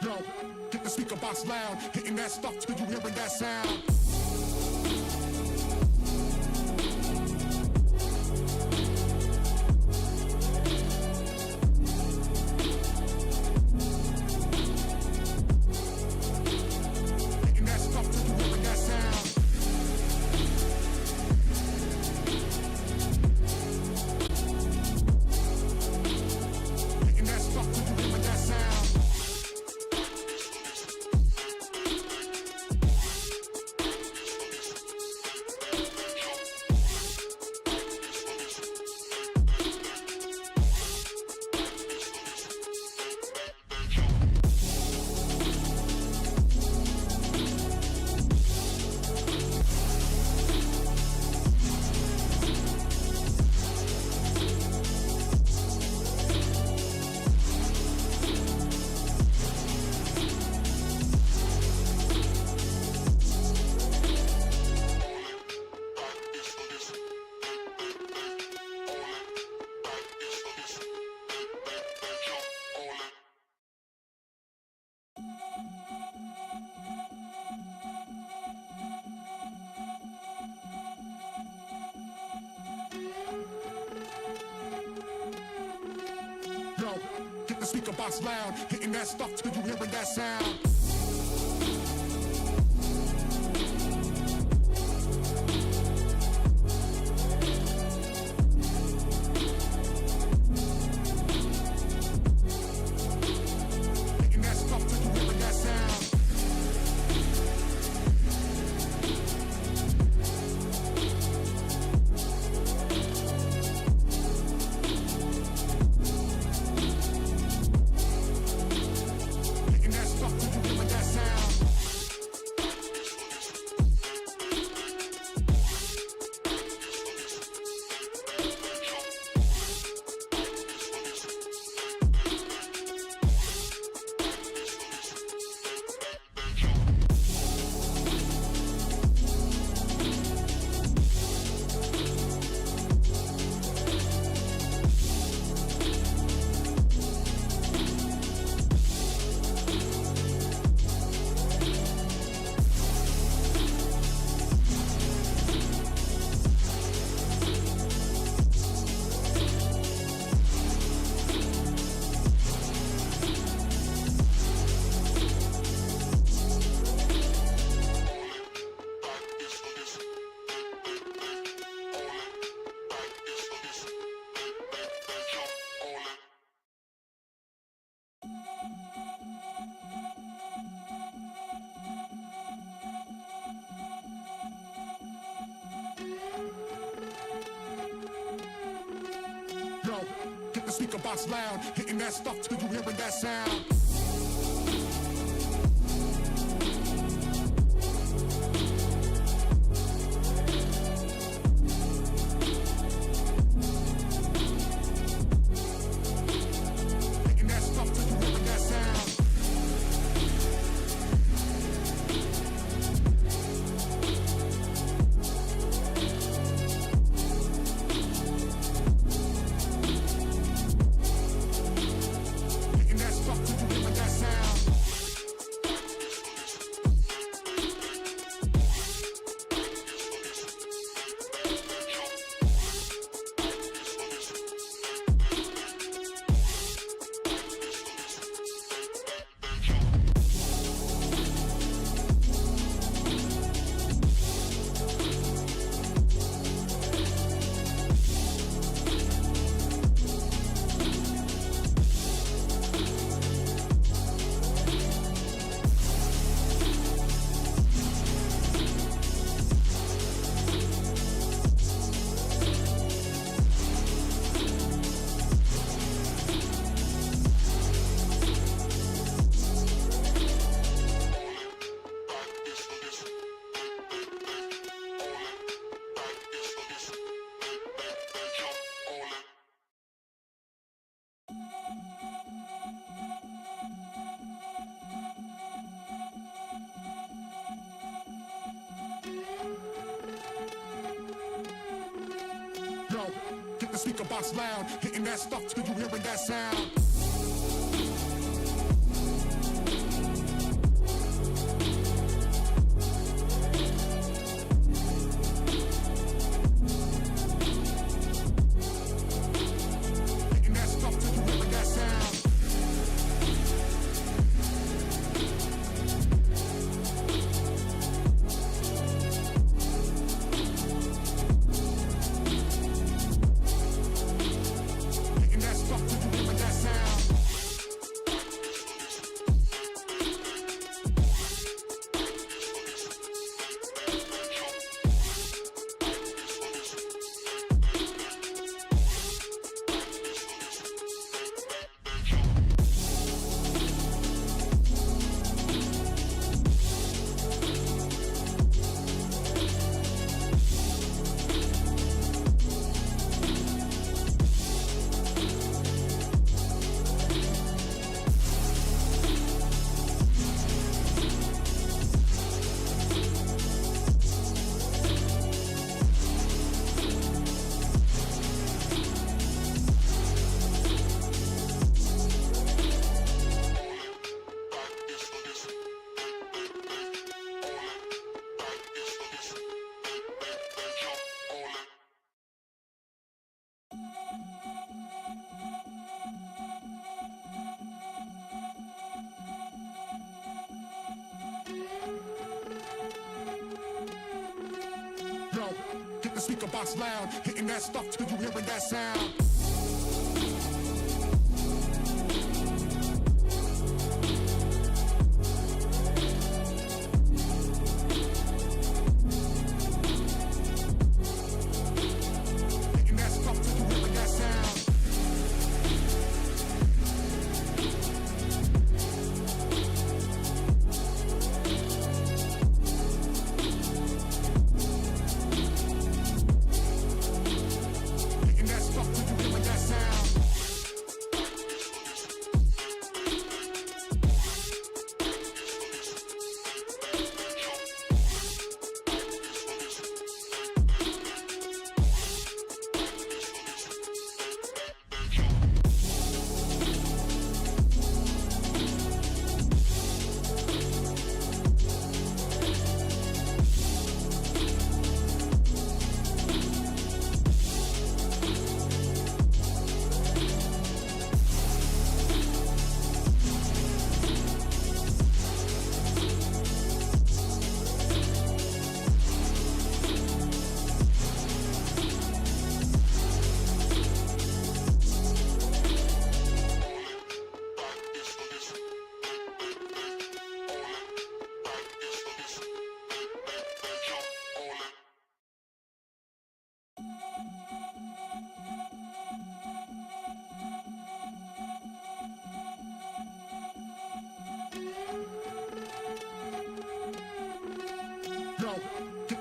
A: Yo, get the speaker box loud, hitting that stuff till you hearing that sound. Hitting that stuff till you hearing that sound. Hitting that stuff till you hearing that sound. Yo, get the speaker box loud, hitting that stuff till you hearing that sound. Hitting that stuff till you hearing that sound. Hitting that stuff till you hearing Get the speaker box loud, hitting that stuff till you hearing that sound. Hitting that stuff till you hearing that sound. Hitting that stuff till you hearing that sound. Yo, get the speaker box loud, hitting that stuff till you hearing that sound. Hitting that stuff till you hearing that sound. Hitting that stuff till you hearing that sound. Yo, get the speaker box loud, hitting that stuff till you hearing that sound. Hitting that stuff till you hearing that sound. Hitting that stuff till you hearing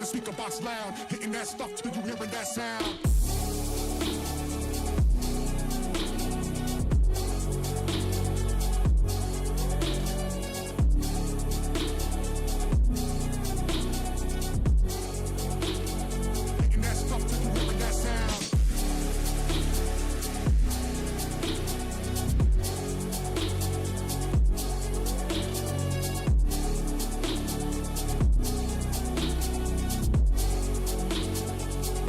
A: the speaker box loud, hitting that stuff till you hearing that sound. Hitting that stuff till you hearing that sound.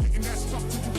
A: Hitting that stuff till you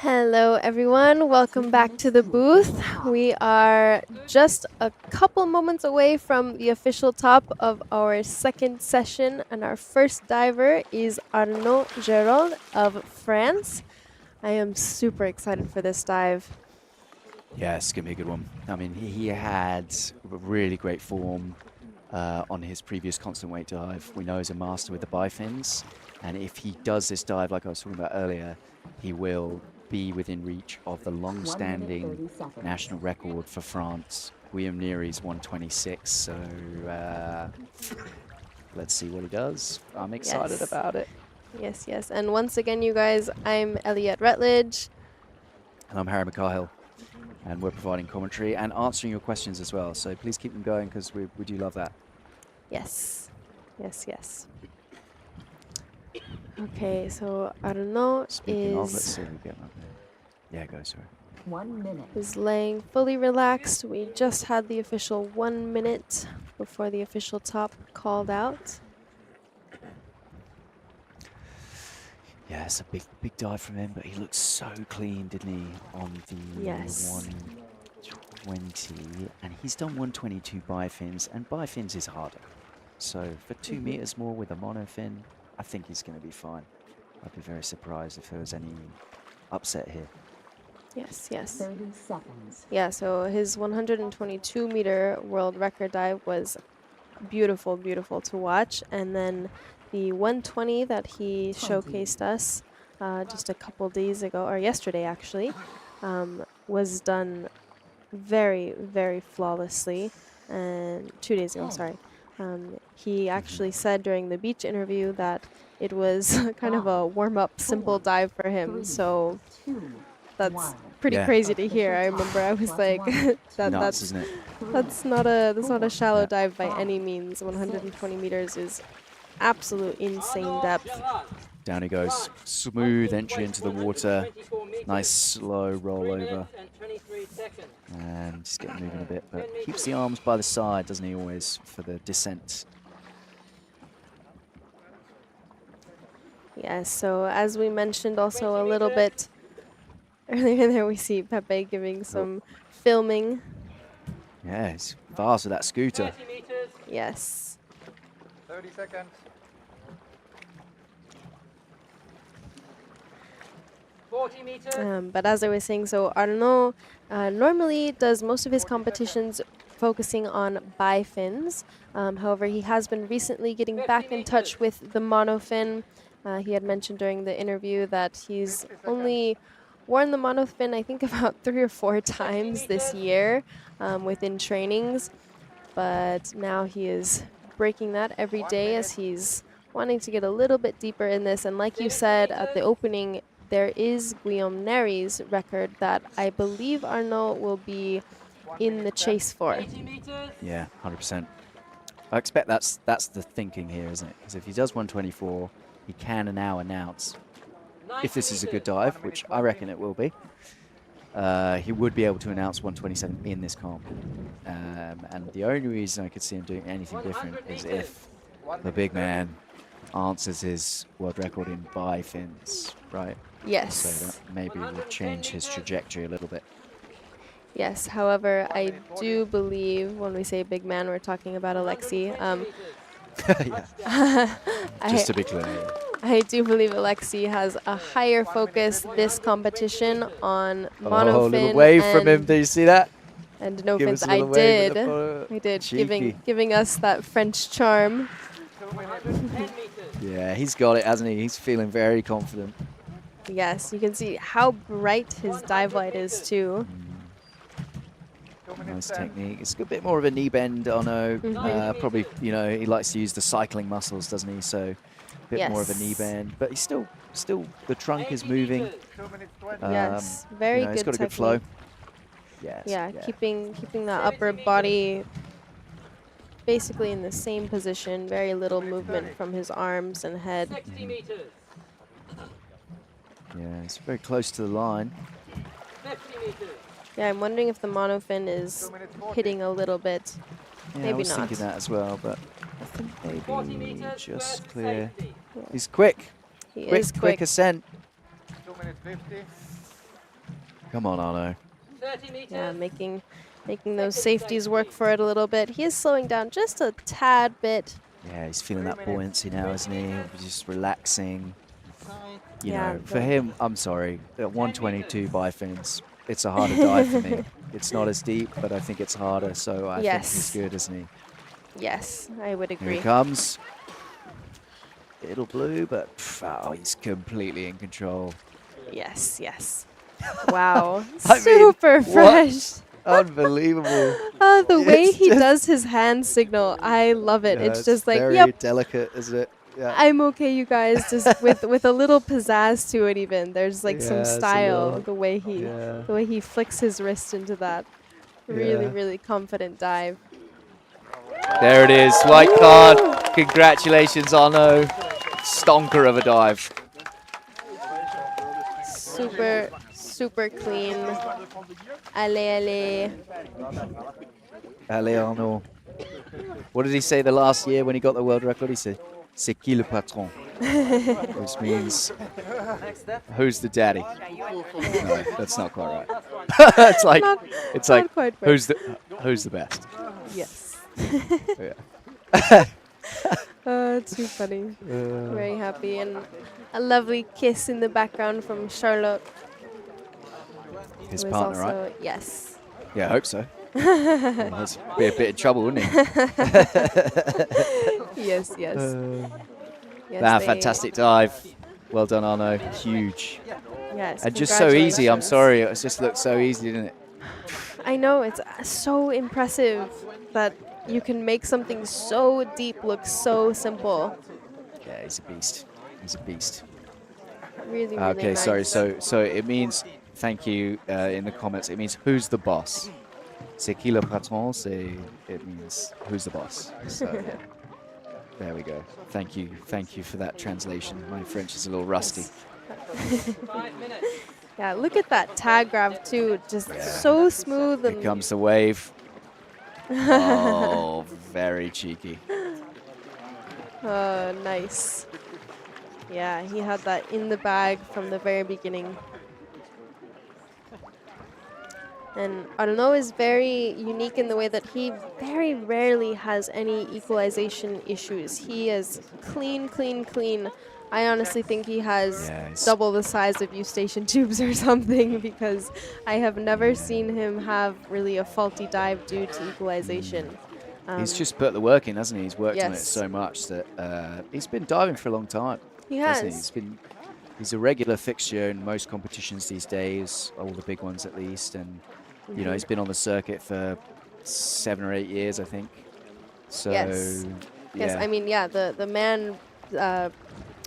B: Hello, everyone. Welcome back to the booth. We are just a couple moments away from the official top of our second session, and our first diver is Arnaud Géraud of France. I am super excited for this dive.
C: Yeah, it's going to be a good one. I mean, he had really great form on his previous constant weight dive. We know he's a master with the bifins, and if he does this dive like I was talking about earlier, he will be within reach of the long-standing national record for France. Guillaume Neary's 126, so let's see what he does. I'm excited
B: Yes.
C: about it.
B: Yes, yes. And once again, you guys, I'm Elliot Rutledge.
C: And I'm Harry McCarhill, and we're providing commentary and answering your questions as well. So please keep them going because we do love that.
B: Yes. Yes, yes. Okay, so Arnaud
C: Speaking of, let's
B: is
C: see if we get him up there. Yeah, go, sorry.
D: 1 minute.
B: laying fully relaxed. We just had the official 1 minute before the official top called out.
C: Yeah, it's a big dive from him, but he looked so clean, didn't he, on the
B: Yes.
C: 120. And he's done 122 bifins, and bifins is harder. So for 2 meters more with a monofin, I think he's going to be fine. I'd be very surprised if there was any upset here.
B: Yes, yes.
D: 30 seconds.
B: Yeah, so his 122-meter world record dive was beautiful, beautiful to watch. And then the 120 that he
D: 20.
B: showcased us just a couple days ago, or yesterday actually, was done very, very flawlessly. And 2 days ago, sorry. He actually said during the beach interview that it was kind of a warm-up, simple dive for him.
D: 3,
B: So
D: 2,
B: that's
D: 1.
B: pretty
C: Yeah.
B: crazy to hear. I remember I was like,
C: Nuts, isn't it?
B: that's not a shallow
C: Yeah.
B: dive by any means. 120 meters is absolute insane depth.
C: Down he goes. Smooth entry into the water. Nice slow roll over. And just getting moving a bit, but keeps the arms by the side, doesn't he, always, for the descent.
B: Yes, so as we mentioned also a little bit earlier there, we see Pepe giving some filming.
C: Yeah, he's fast with that scooter.
B: Yes.
G: 30 seconds. 40 meters.
B: But as I was saying, so Arnaud normally does most of his competitions focusing on bifins. However, he has been recently getting back in touch with the monofin. He had mentioned during the interview that he's only worn the monofin, I think, about 3 or 4 times this year within trainings. But now he is breaking that every day as he's wanting to get a little bit deeper in this. And like you said at the opening, there is Guillaume Nery's record that I believe Arnaud will be in the chase for.
C: Yeah, 100%. I expect that's the thinking here, isn't it? Because if he does 124, he can now announce, if this is a good dive, which I reckon it will be, he would be able to announce 127 in this comp. And the only reason I could see him doing anything different is if the big man answers his world record in bifins, right?
B: Yes.
C: So that maybe will change his trajectory a little bit.
B: Yes, however, I do believe when we say big man, we're talking about Alexei.
C: Yeah. Just to be clear.
B: I do believe Alexei has a higher focus this competition on
C: Oh,
B: monofin.
C: a little wave from him. Did you see that?
B: And no
C: Give
B: fins.
C: us a
B: I
C: little wave with
B: did.
C: the photo.
B: I did,
C: Cheeky.
B: giving us that French charm.
G: 10 meters.
C: Yeah, he's got it, hasn't he? He's feeling very confident.
B: Yes, you can see how bright his dive light is too.
C: Nice technique. It's a bit more of a knee bend, Arnaud. Probably, you know, he likes to use the cycling muscles, doesn't he? So a bit more of a knee
B: Yes.
C: bend. But he's still, the trunk is moving.
G: 2 minutes 20.
B: Yes, very
C: you know,
B: good
C: he's got a good
B: technique.
C: flow. Yes,
B: Yeah, keeping that upper body basically in the same position. Very little movement from his arms and head.
E: 60 meters.
C: Yeah, it's very close to the line.
E: 50 meters.
B: Yeah, I'm wondering if the monofin is
G: 2 minutes 40.
B: hitting a little bit.
C: Yeah, I
B: Maybe
C: was
B: not.
C: thinking that as well, but I think
E: 40
C: maybe
E: meters.
C: just
E: first
C: clear.
E: safety.
C: He's quick.
B: He
C: Quick,
B: is
C: quick
B: quick.
C: ascent.
G: 2 minutes 50.
C: Come on, Arnaud.
E: 30 meters.
B: Yeah, making those safeties work for it a little bit. He is slowing down just a tad bit.
C: Yeah, he's feeling that buoyancy now, isn't he? He's just relaxing. You
B: Yeah,
C: know, for
B: the-
C: him, I'm sorry, at 122 bifins, it's a harder dive for me. It's not as deep, but I think it's harder, so I think
B: Yes.
C: he's good, isn't he?
B: Yes, I would
C: Here
B: agree.
C: he comes. Little blue, but oh, he's completely in control.
B: Yes, yes. Wow,
C: I mean,
B: super
C: what?
B: fresh.
C: Unbelievable.
B: The way
C: It's
B: he
C: just-
B: does his hand signal, I love it.
C: Yeah,
B: It's just like,
C: very
B: yep,
C: delicate, isn't it? Yeah.
B: I'm okay, you guys. Just with a little pizzazz to it. Even there's like
C: Yeah,
B: some
C: it's a
B: style.
C: little-
B: The way he
C: yeah.
B: the way he flicks his wrist into that. Really,
C: Yeah.
B: really confident dive.
C: There it is, white card. Congratulations, Arnaud. Stonker of a dive.
B: Super, super clean. Allez, allez.
C: Allez, Arnaud. What did he say the last year when he got the world record? He said, "C'est qui le patron?" Which means, who's the daddy? No, that's not quite right. it's like,
B: Not-
C: it's
B: not
C: like,
B: quite right.
C: who's the best?
B: Yes.
C: Yeah.
B: Oh, too funny. Very happy, and a lovely kiss in the background from Charlotte.
C: His
B: who is
C: partner, right?
B: also, yes.
C: Yeah, I hope so. Otherwise be a bit of trouble, wouldn't he?
B: Yes, yes. Yes,
C: Ah,
B: they-
C: fantastic dive. Well done, Arno. Huge.
B: Yes,
C: And just so easy. I'm
B: congratulations.
C: sorry. It just looked so easy, didn't it?
B: I know, it's so impressive that you can make something so deep look so simple.
C: Yeah, he's a beast. He's a beast.
B: Really, really
C: Okay,
B: nice.
C: sorry. So it means, thank you in the comments, it means who's the boss? C'est qui le patron? It means who's the boss. So yeah. There we go. Thank you for that translation. My French is a little rusty.
E: 5 minutes.
B: Yeah, look at that tag grab too, just so smooth
C: Here
B: and
C: comes the wave. Oh, very cheeky.
B: nice. Yeah, he had that in the bag from the very beginning. And Arnaud is very unique in the way that he very rarely has any equalization issues. He is clean, clean, clean. I honestly think he has double the size of Eustachian tubes or something, because I have never seen him have really a faulty dive due to equalization.
C: He's just put the work in, hasn't he? He's worked on it
B: Yes.
C: so much that he's been diving for a long time.
B: He
C: hasn't
B: has.
C: He's a regular fixture in most competitions these days, all the big ones at least, and you know he's been on the circuit for 7 or 8 years, I think. So
B: Yes. Yes,
C: yeah.
B: I mean, yeah, the man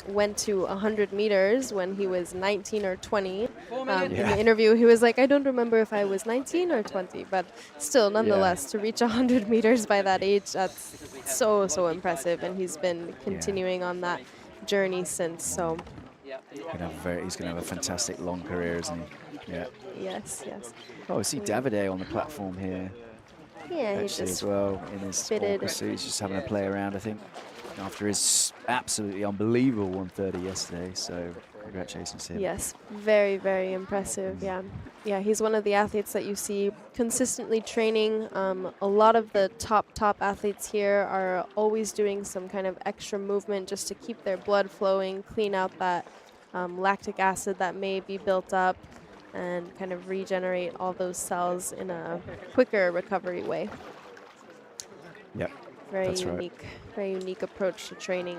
B: went to 100 meters when he was 19 or 20. In the interview, he was like, I don't remember if I was 19 or 20, but still, nonetheless, to reach 100 meters by that age, that's so, so impressive. And he's been continuing on that journey since, so.
C: He's going to have a fantastic long career, isn't he? Yeah.
B: Yes, yes.
C: Oh, I see Davide on the platform here.
B: Yeah, he
C: Actually,
B: just
C: as well, in his
B: fitted.
C: orca suit. He's just having a play around, I think, after his absolutely unbelievable 130 yesterday. So congratulations to him.
B: Yes, very, very impressive. Yeah, yeah. He's one of the athletes that you see consistently training. A lot of the top athletes here are always doing some kind of extra movement just to keep their blood flowing, clean out that lactic acid that may be built up, and kind of regenerate all those cells in a quicker recovery way.
C: Yep.
B: Very
C: That's right.
B: unique, very unique approach to training.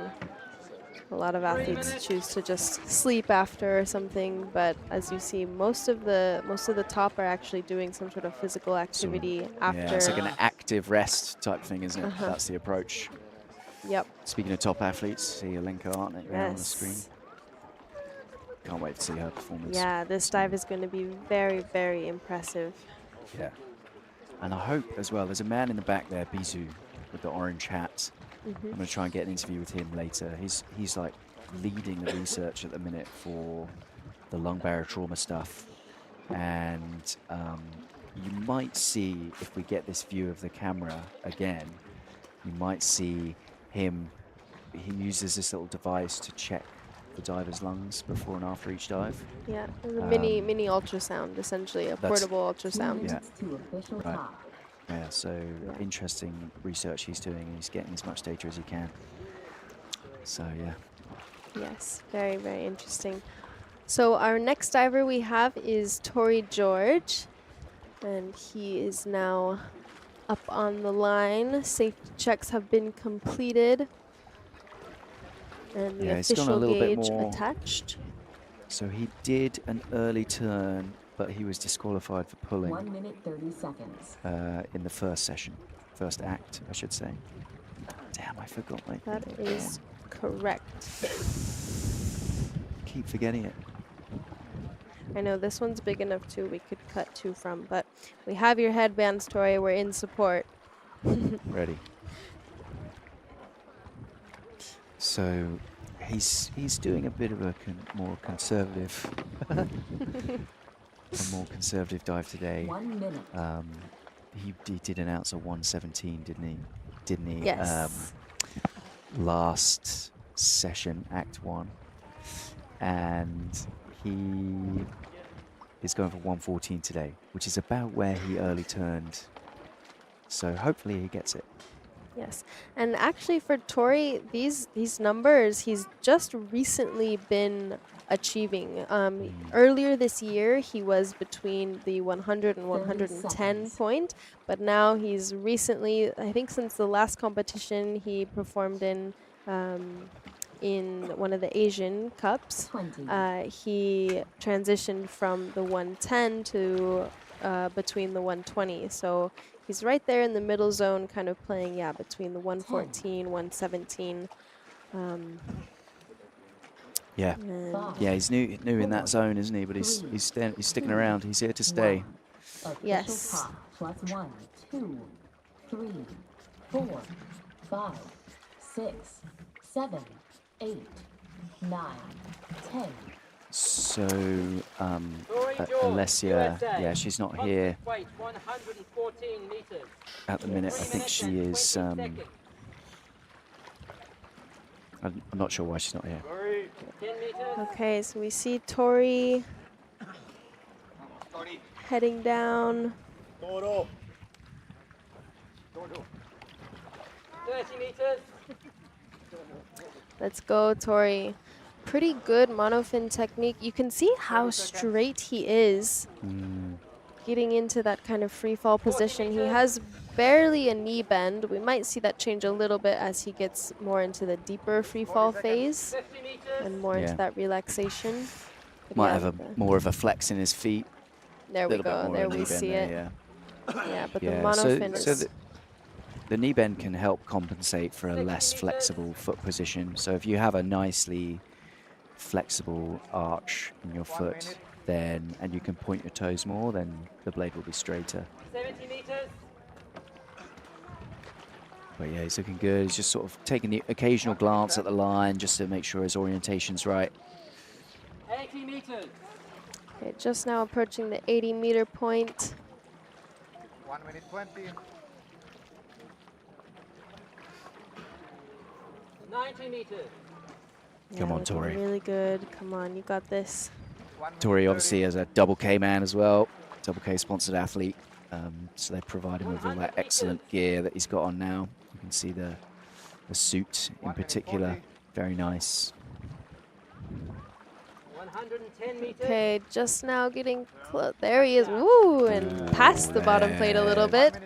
B: A lot of athletes choose to just sleep after or something, but as you see, most of the top are actually doing some sort of physical activity after.
C: Yeah, it's like an active rest type thing, isn't it? That's the approach.
B: Yep.
C: Speaking of top athletes, see Alenka Artnet there on the screen. Can't wait to see her performance.
B: Yeah, this dive is going to be very, very impressive.
C: Yeah. And I hope as well, there's a man in the back there, Biskup, with the orange hat. I'm going to try and get an interview with him later. He's like leading the research at the minute for the lung barrier trauma stuff. And you might see, if we get this view of the camera again, you might see him, he uses this little device to check the diver's lungs before and after each dive.
B: Yeah, a mini ultrasound, essentially, a portable ultrasound.
C: Yeah. Right. Yeah, so interesting research he's doing. He's getting as much data as he can. So, yeah.
B: Yes, very, very interesting. So our next diver we have is Tori George, and he is now up on the line. Safety checks have been completed, and the official gauge attached.
C: So he did an early turn, but he was disqualified for pulling
D: 1 minute 30 seconds.
C: in the first session, first act, I should say. Damn, I forgot my.
B: That is correct.
C: Keep forgetting it.
B: I know this one's big enough too, we could cut two from, but we have your headbands, Tori. We're in support.
C: Ready. So he's doing a bit of a more conservative a more conservative dive today.
D: 1 minute.
C: He did announce a 117, didn't he?
B: Yes.
C: Last session, Act 1, and he is going for 114 today, which is about where he early turned. So hopefully he gets it.
B: Yes, and actually for Tori, these numbers he's just recently been achieving. Earlier this year, he was between the 100 and 110
D: seconds.
B: point, but now he's recently, I think since the last competition he performed in one of the Asian Cups,
D: 20.
B: he transitioned from the 110 to between the 120. So he's right there in the middle zone, kind of playing, yeah, between the 114, 117.
C: Yeah.
B: And
C: Yeah, he's new in that zone, isn't he? But he's sticking around. He's here to stay.
D: Official
B: Yes.
D: top plus 1, 2, 3, 4, 5, 6, 7, 8, 9, 10.
C: So,
E: Tori George,
C: Alessia,
E: USA.
C: yeah, she's not here
E: Weight 114 meters.
C: at the minute. I
E: 3
C: think
E: minutes
C: she
E: and
C: is.
E: 20 seconds.
C: I'm not sure why she's not here.
E: 10 meters.
B: okay, so we see Tori heading down.
E: 30 meters.
B: Let's go, Tori. Pretty good monofin technique. You can see how straight he is getting into that kind of free fall position. He has barely a knee bend. We might see that change a little bit as he gets more into the deeper free fall phase
E: 50 meters.
B: and more
C: Yeah.
B: into that relaxation. But
C: Might
B: yeah,
C: have more of a flex in his feet.
B: there we
C: Little bit
B: go.
C: more
B: There
C: of a
B: we
C: knee bend
B: see
C: there,
B: it.
C: yeah.
B: Yeah, but the
C: Yeah,
B: monofin
C: so
B: is...
C: the knee bend can help compensate for a less flexible foot position. So if you have a nicely flexible arch in your foot, then and you can point your toes more, then the blade will be straighter.
E: 70 meters.
C: But yeah, he's looking good. He's just sort of taking the occasional glance at the line just to make sure his orientation's right.
E: 80 meters.
B: Okay, just now approaching the 80-meter point.
G: 1 minute 20.
E: 90 meters.
C: Come on,
B: looking
C: Tori.
B: Really good. Come on, you got this.
C: Tori obviously is a double K man as well, double K sponsored athlete. So they provide him with all that excellent gear that he's got on now. You can see the suit in particular, very nice.
E: 110 meters.
B: Okay, just now getting close. There he is. Woo! And past the bottom plate a little bit.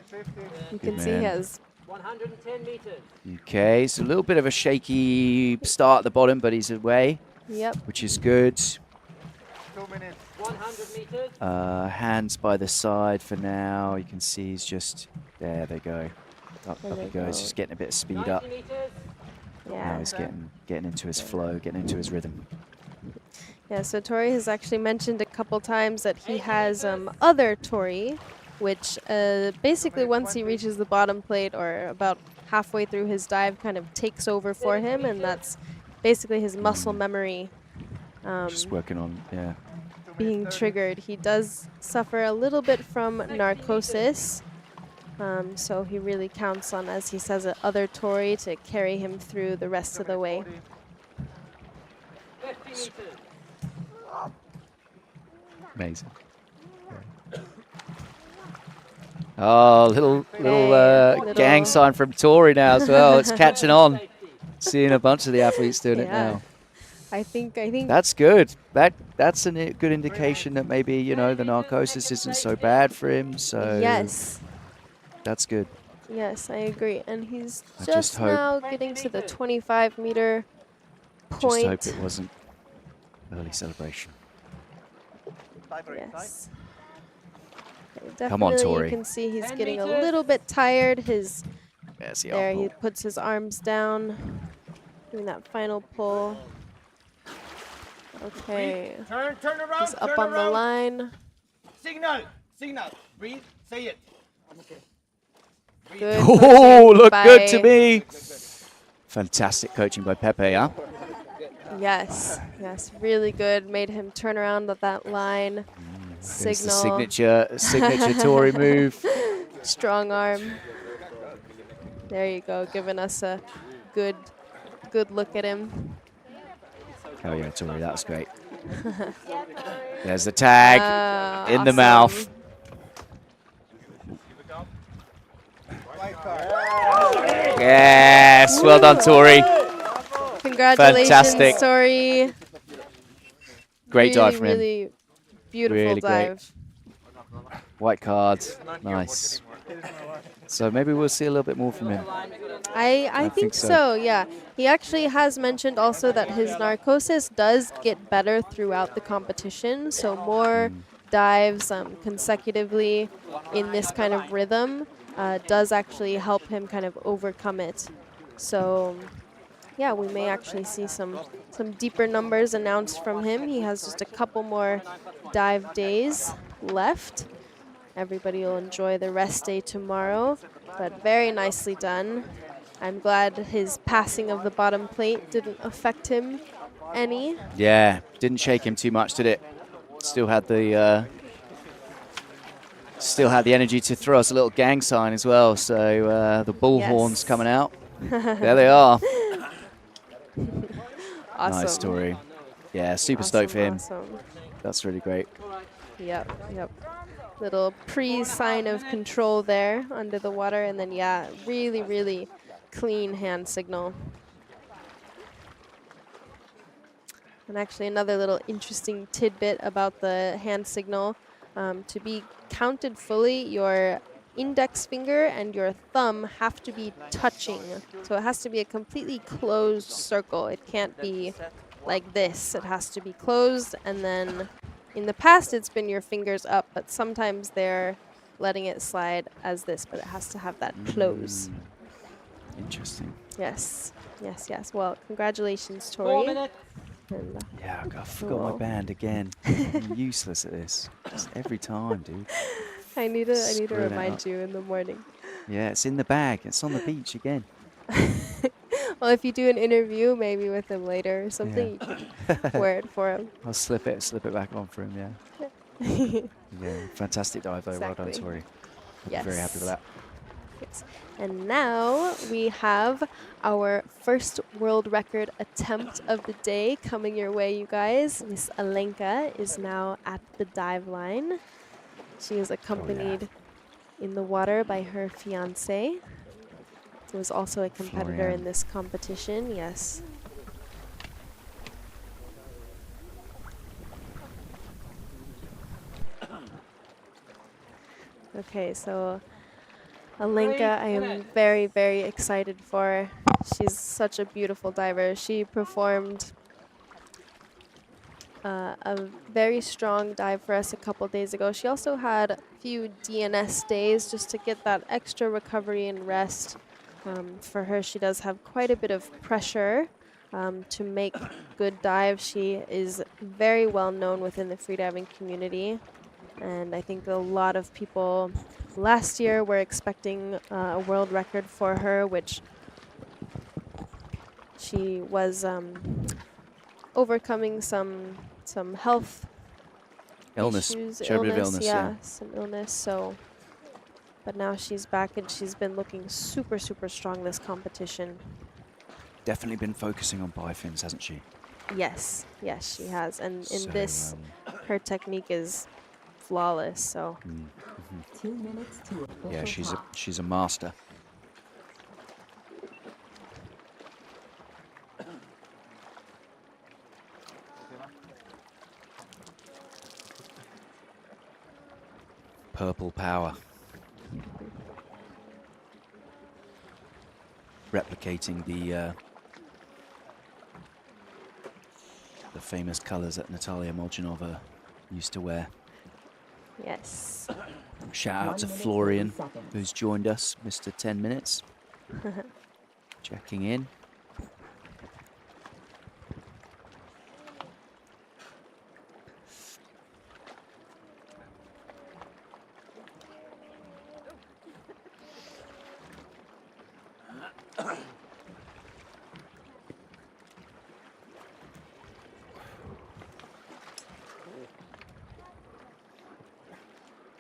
B: You can see he
C: man.
B: has...
E: 110 meters.
C: Okay, so a little bit of a shaky start at the bottom, but he's away,
B: Yep.
C: which is good.
G: 2 minutes.
E: 100 meters.
C: Hands by the side for now. You can see he's just, there they go. Up
B: There
C: he
B: they
C: goes,
B: go.
C: just getting a bit of speed
E: 90
C: up.
E: meters.
C: Now
B: Yeah.
C: he's getting into his flow, getting into his rhythm.
B: Yeah, so Tori has actually mentioned a couple times that he has other Tori, which basically once he reaches the bottom plate or about halfway through his dive kind of takes over for him, and that's basically his muscle memory
C: Just working on, yeah.
B: being triggered. He does suffer a little bit from narcosis, so he really counts on, as he says, other Tori to carry him through the rest of the way.
E: 50 meters.
C: Amazing. Oh, little
B: little-
C: gang sign from Tori now as well. It's catching on. Seeing a bunch of the athletes doing it
B: Yeah.
C: now.
B: I think
C: That's good. That's a good indication that maybe, you know, the narcosis isn't so bad for him. So
B: yes.
C: that's good.
B: Yes, I agree. And he's
C: I
B: just
C: just hope-
B: now getting to the 25-meter
C: Just hope
B: point.
C: it wasn't early celebration.
B: Yes. Okay,
C: Come on,
B: definitely
C: Tori.
B: you can see he's
E: 10
B: getting a
E: meters.
B: little bit tired.
C: There's the
B: There, he
C: outpull.
B: puts his arms down, doing that final pull. Okay,
G: Turn around.
B: he's up
G: turn
B: on the
G: around.
B: line.
G: Signal. Breathe. Say it.
B: Good.
C: Oh,
B: coaching
C: look good
B: by-
C: to me. Fantastic coaching by Pepe, huh?
B: Yes, yes, really good. Made him turn around at that line.
C: There's the
B: Signal.
C: signature Tori move.
B: Strong arm. There you go, giving us a good look at him.
C: Oh yeah, Tori, that was great. There's the tag in the
B: Awesome.
C: mouth.
G: White card.
C: Yes, well done, Tori.
B: Congratulations,
C: Fantastic.
B: Tori.
C: Great dive
B: Really,
C: from him.
B: really beautiful
C: Really great.
B: dive.
C: White card. Nice. So maybe we'll see a little bit more from him.
B: I think so, yeah. He actually has mentioned also that his narcosis does get better throughout the competition, so more dives consecutively in this kind of rhythm does actually help him kind of overcome it. So, yeah, we may actually see some deeper numbers announced from him. He has just a couple more dive days left. Everybody will enjoy the rest day tomorrow, but very nicely done. I'm glad his passing of the bottom plate didn't affect him any.
C: Yeah, didn't shake him too much, did it? Still had the energy to throw us a little gang sign as well. So the bullhorns coming out. There they are.
B: Awesome.
C: Nice story. Yeah, super
B: Awesome,
C: stoked for him.
B: awesome.
C: That's really great.
B: Yep, yep. Little pre-sign of control there under the water, and then, yeah, really, really clean hand signal. And actually another little interesting tidbit about the hand signal, to be counted fully, your index finger and your thumb have to be touching. So it has to be a completely closed circle. It can't be like this. It has to be closed, and then in the past it's been your fingers up, but sometimes they're letting it slide as this, but it has to have that close.
C: Interesting.
B: Yes, yes, yes. Well, congratulations,
E: 4
B: Tori.
E: minutes.
B: And,
C: Yeah, I forgot my
B: cool.
C: band again. I'm useless at this. Just every time, dude.
B: I need to
C: Screwing it
B: remind
C: up.
B: you in the morning.
C: Yeah, it's in the bag. It's on the beach again.
B: Well, if you do an interview, maybe with him later or something, you can wear it for him.
C: I'll slip it back on for him, yeah. Yeah, fantastic dive though. Well done,
B: Exactly.
C: Tori. I'll
B: Yes.
C: be very happy with that.
B: Yes. And now we have our first world record attempt of the day coming your way, you guys. Miss Alenka is now at the dive line. She is accompanied in the water by her fiancé, who is also a competitor
C: Florian.
B: in this competition. Yes. Okay, so Alenka, I am very, very excited for. She's such a beautiful diver. She performed a very strong dive for us a couple days ago. She also had a few DNS days just to get that extra recovery and rest. For her, she does have quite a bit of pressure to make good dives. She is very well known within the freediving community, and I think a lot of people last year were expecting a world record for her, which she was overcoming some health issues,
C: She had a bit of illness, yeah.
B: some illness. So, but now she's back and she's been looking super, super strong this competition.
C: Definitely been focusing on bifins, hasn't she?
B: Yes, yes, she has. And in
C: So,
B: this, her technique is flawless. So
D: 2 minutes to official
C: yeah,
D: time.
C: she's a master. Purple power. Replicating the famous colours that Natalia Molchanova used to wear.
B: yes.
C: Shout out
D: 1
C: to
D: minute,
C: Florian,
D: 30 seconds.
C: who's joined us, Mr. 10 Minutes. Checking in.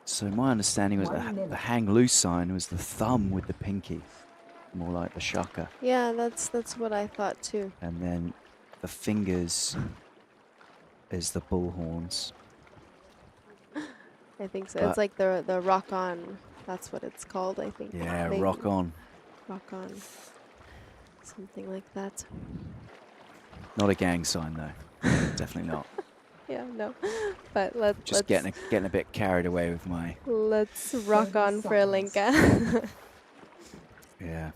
C: So my understanding was that the hang loose sign was the thumb with the pinky, more like the shaka,
B: Yeah, that's what I thought too.
C: and then the fingers is the bull horns.
B: I think so.
C: But-
B: It's like the rock on. That's what it's called, I think.
C: Yeah,
B: Maybe.
C: rock on.
B: rock on. Something like that.
C: Not a gang sign though. Definitely not.
B: Yeah, no. But let's
C: Getting a bit carried away with my.
B: let's rock
D: 30
B: on for
D: seconds.
B: Alenka.
C: Yeah.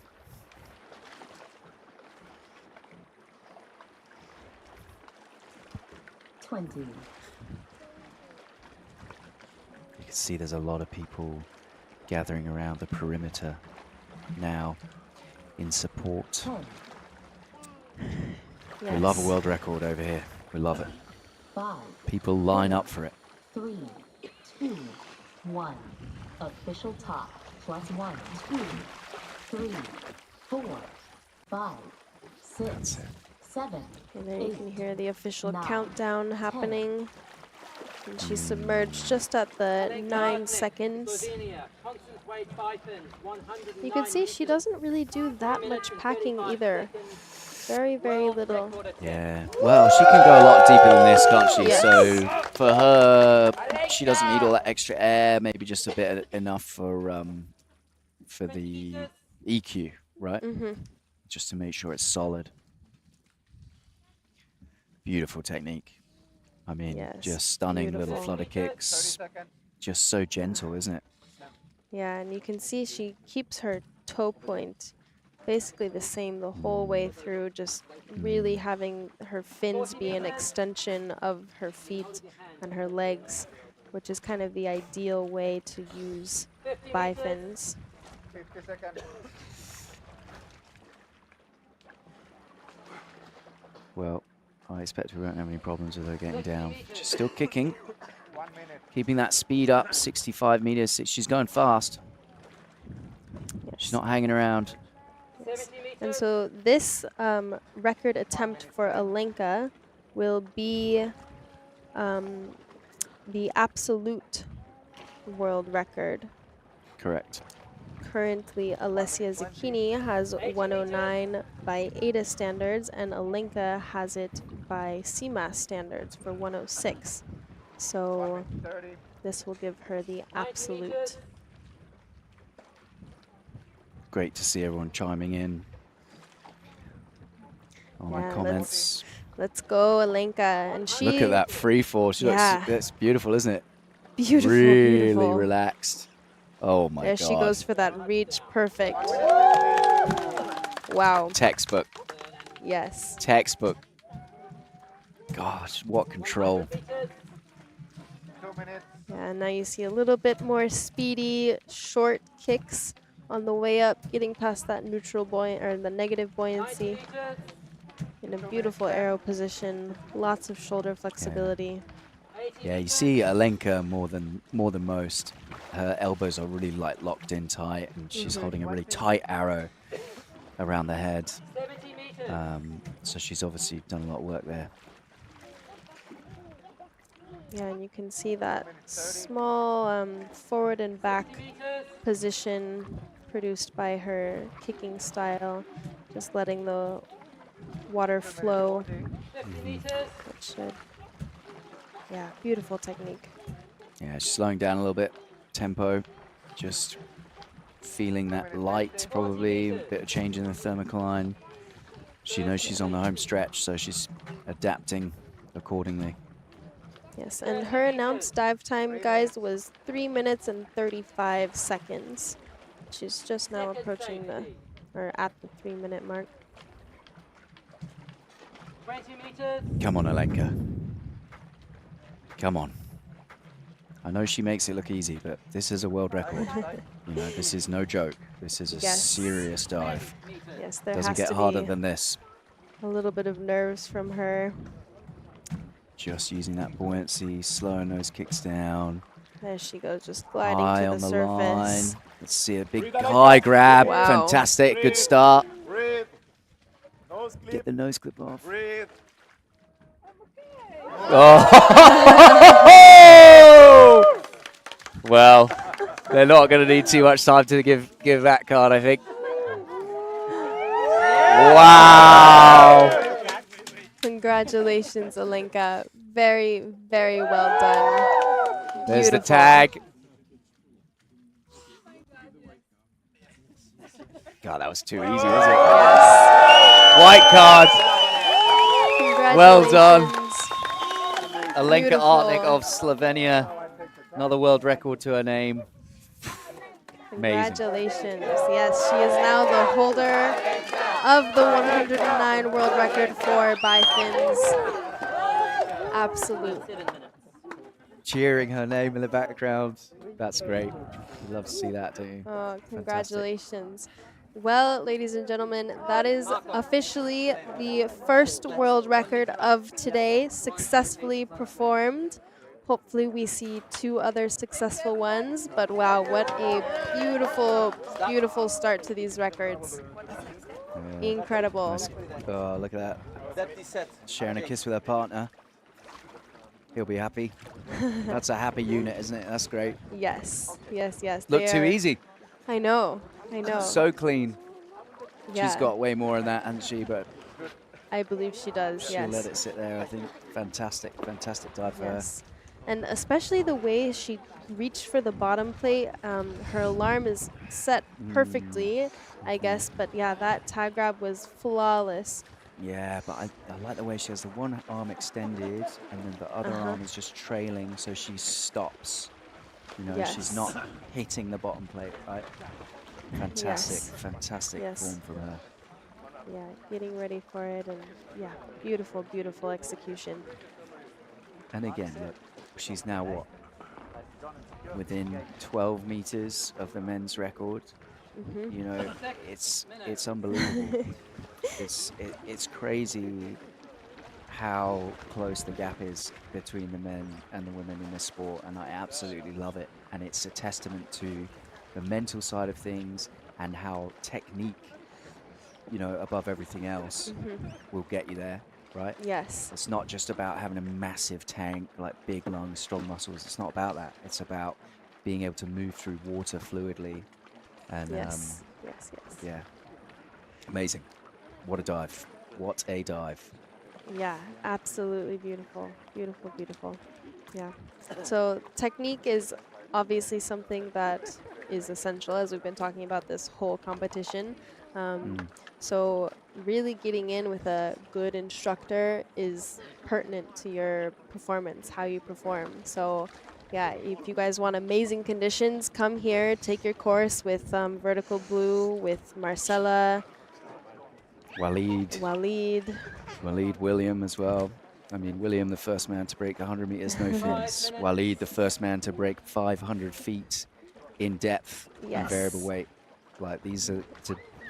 D: 20.
C: You can see there's a lot of people gathering around the perimeter now in support.
D: 10,
C: We love a
B: Yes.
C: world record over here. We love it.
D: 5,
C: People line up for it.
D: 3, 2, 1. Official top. +1, 2, 3, 4, 5, 6, 7.
B: And there you can hear the official
D: 9,
B: countdown
D: 10.
B: happening. And she's submerged just at the 9 seconds.
E: Slovenia, constant weight Bifins, 109
B: You can see she
E: meters.
B: doesn't really do that
E: 3
B: much
E: minutes and
B: packing
E: 35
B: either.
E: seconds.
B: Very, very
E: World
B: little.
E: record attempt.
C: Yeah. Well, she can go a lot deeper than this, can't she?
B: Yes.
C: So for her, she doesn't need all that extra air. Maybe just a bit enough for the EQ, right? Just to make sure it's solid. Beautiful technique. I mean,
B: Yes,
C: just stunning little
B: beautiful.
C: flutter kicks. Just so gentle, isn't it?
B: Yeah, and you can see she keeps her toe point basically the same the whole way through, just really having her fins be an extension of her feet and her legs, which is kind of the ideal way to use bifins.
G: 50 seconds.
C: Well, I expect we won't have any problems with her getting down. She's still kicking,
G: 1 minute.
C: keeping that speed up, 65 meters. She's going fast. She's not hanging around.
E: 70 meters.
B: And so this record attempt for Alenka will be the absolute world record.
C: Correct.
B: Currently, Alessia Zucchini has 109 by ADA standards, and Alenka has it by CMAS standards for 106. So
G: 30.
B: this will give her the
E: 90
B: absolute.
E: meters.
C: Great to see everyone chiming in on my
B: Yeah,
C: comments.
B: Let's go, Alenka. And she
C: Look at that free fall. She
B: Yeah.
C: looks, that's beautiful, isn't it?
B: beautiful,
C: Really
B: beautiful.
C: relaxed. Oh my
B: There
C: god.
B: she goes for that reach. Perfect. Wow.
C: Textbook.
B: Yes.
C: Textbook. Gosh, what control.
G: 2 minutes.
B: Yeah, now you see a little bit more speedy, short kicks on the way up, getting past that neutral buoyant or the negative
E: 90
B: buoyancy
E: meters.
B: in a beautiful arrow position. Lots of shoulder flexibility.
E: 80
C: Yeah, you
E: meters.
C: see Alenka more than most. Her elbows are really like locked in tight, and she's holding a really tight arrow around the head.
E: 70 meters.
C: So she's obviously done a lot of work there.
B: Yeah, and you can see that small forward and back
E: 50 meters.
B: position produced by her kicking style, just letting the water flow.
E: 50 meters.
B: Which should, yeah, beautiful technique.
C: Yeah, she's slowing down a little bit. Tempo, just feeling that light, probably a bit of change in the thermocline. She knows she's on the home stretch, so she's adapting accordingly.
B: Yes, and her announced dive time, guys, was 3 minutes and 35 seconds. She's just now approaching the, or at the 3-minute mark.
E: 20 meters.
C: Come on, Alenka. Come on. I know she makes it look easy, but this is a world record. You know, this is no joke. This is a
B: Yes.
C: serious dive.
B: Yes, there
C: Doesn't
B: has
C: get
B: to
C: harder
B: be
C: than this.
B: a little bit of nerves from her.
C: Just using that buoyancy, slowing those kicks down.
B: There she goes, just gliding
C: High
B: to
C: on
B: the
C: the line.
B: surface.
C: Let's see a big high grab.
B: Wow.
C: Fantastic. Good start.
G: Breathe. Nose
C: Get
G: clip.
C: the nose clip off.
G: Breathe.
C: Oh! Well, they're not going to need too much time to give that card, I think. Wow!
B: Congratulations, Alenka. Very, very well done.
C: There's the
B: Beautiful.
C: tag. God, that was too easy, was it? White card. Well done. Alenka Artnik of Slovenia. Another world record to her name. Amazing.
B: Congratulations. Yes, she is now the holder of the 109 world record for bifins. Absolute.
C: Cheering her name in the background. That's great. You love to see that, don't you?
B: Oh, congratulations. Well, ladies and gentlemen, that is officially the first world record of today successfully performed. Hopefully we see 2 other successful ones, but wow, what a beautiful, beautiful start to these records.
C: Yeah.
B: Incredible.
C: Nice. Oh, look at that. Sharing a kiss with her partner. He'll be happy. That's a happy unit, isn't it? That's great.
B: Yes, yes, yes.
C: Look,
B: they
C: too
B: are-
C: easy.
B: I know, I know.
C: So clean.
B: Yeah,
C: She's got way more than that, hasn't she? But
B: I believe she does,
C: she'll
B: yes.
C: let it sit there, I think. Fantastic, fantastic dive for her.
B: Yes. And especially the way she reached for the bottom plate, her alarm is set perfectly, I guess. But yeah, that tag grab was flawless.
C: Yeah, but I like the way she has the one arm extended and then the other arm is just trailing, so she stops. You know, she's not hitting the bottom plate, right? Fantastic, fantastic form from her.
B: Yeah, getting ready for it, and yeah, beautiful, beautiful execution.
C: And again, look, she's now what? Within 12 meters of the men's record. You know, it's unbelievable. It's crazy how close the gap is between the men and the women in this sport, and I absolutely love it. And it's a testament to the mental side of things and how technique, you know, above everything else, will get you there, right?
B: Yes.
C: It's not just about having a massive tank, like big lungs, strong muscles. It's not about that. It's about being able to move through water fluidly. And
B: Yes.
C: yeah, amazing. What a dive. What a dive.
B: Yeah, absolutely beautiful. Beautiful, beautiful. Yeah. So technique is obviously something that is essential, as we've been talking about this whole competition. So really getting in with a good instructor is pertinent to your performance, how you perform. So yeah, if you guys want amazing conditions, come here, take your course with Vertical Blue, with Marcella,
C: Walid William as well. I mean, William, the first man to break 100 meters, no fins. Walid, the first man to break 500 feet in depth and variable weight. Like, these are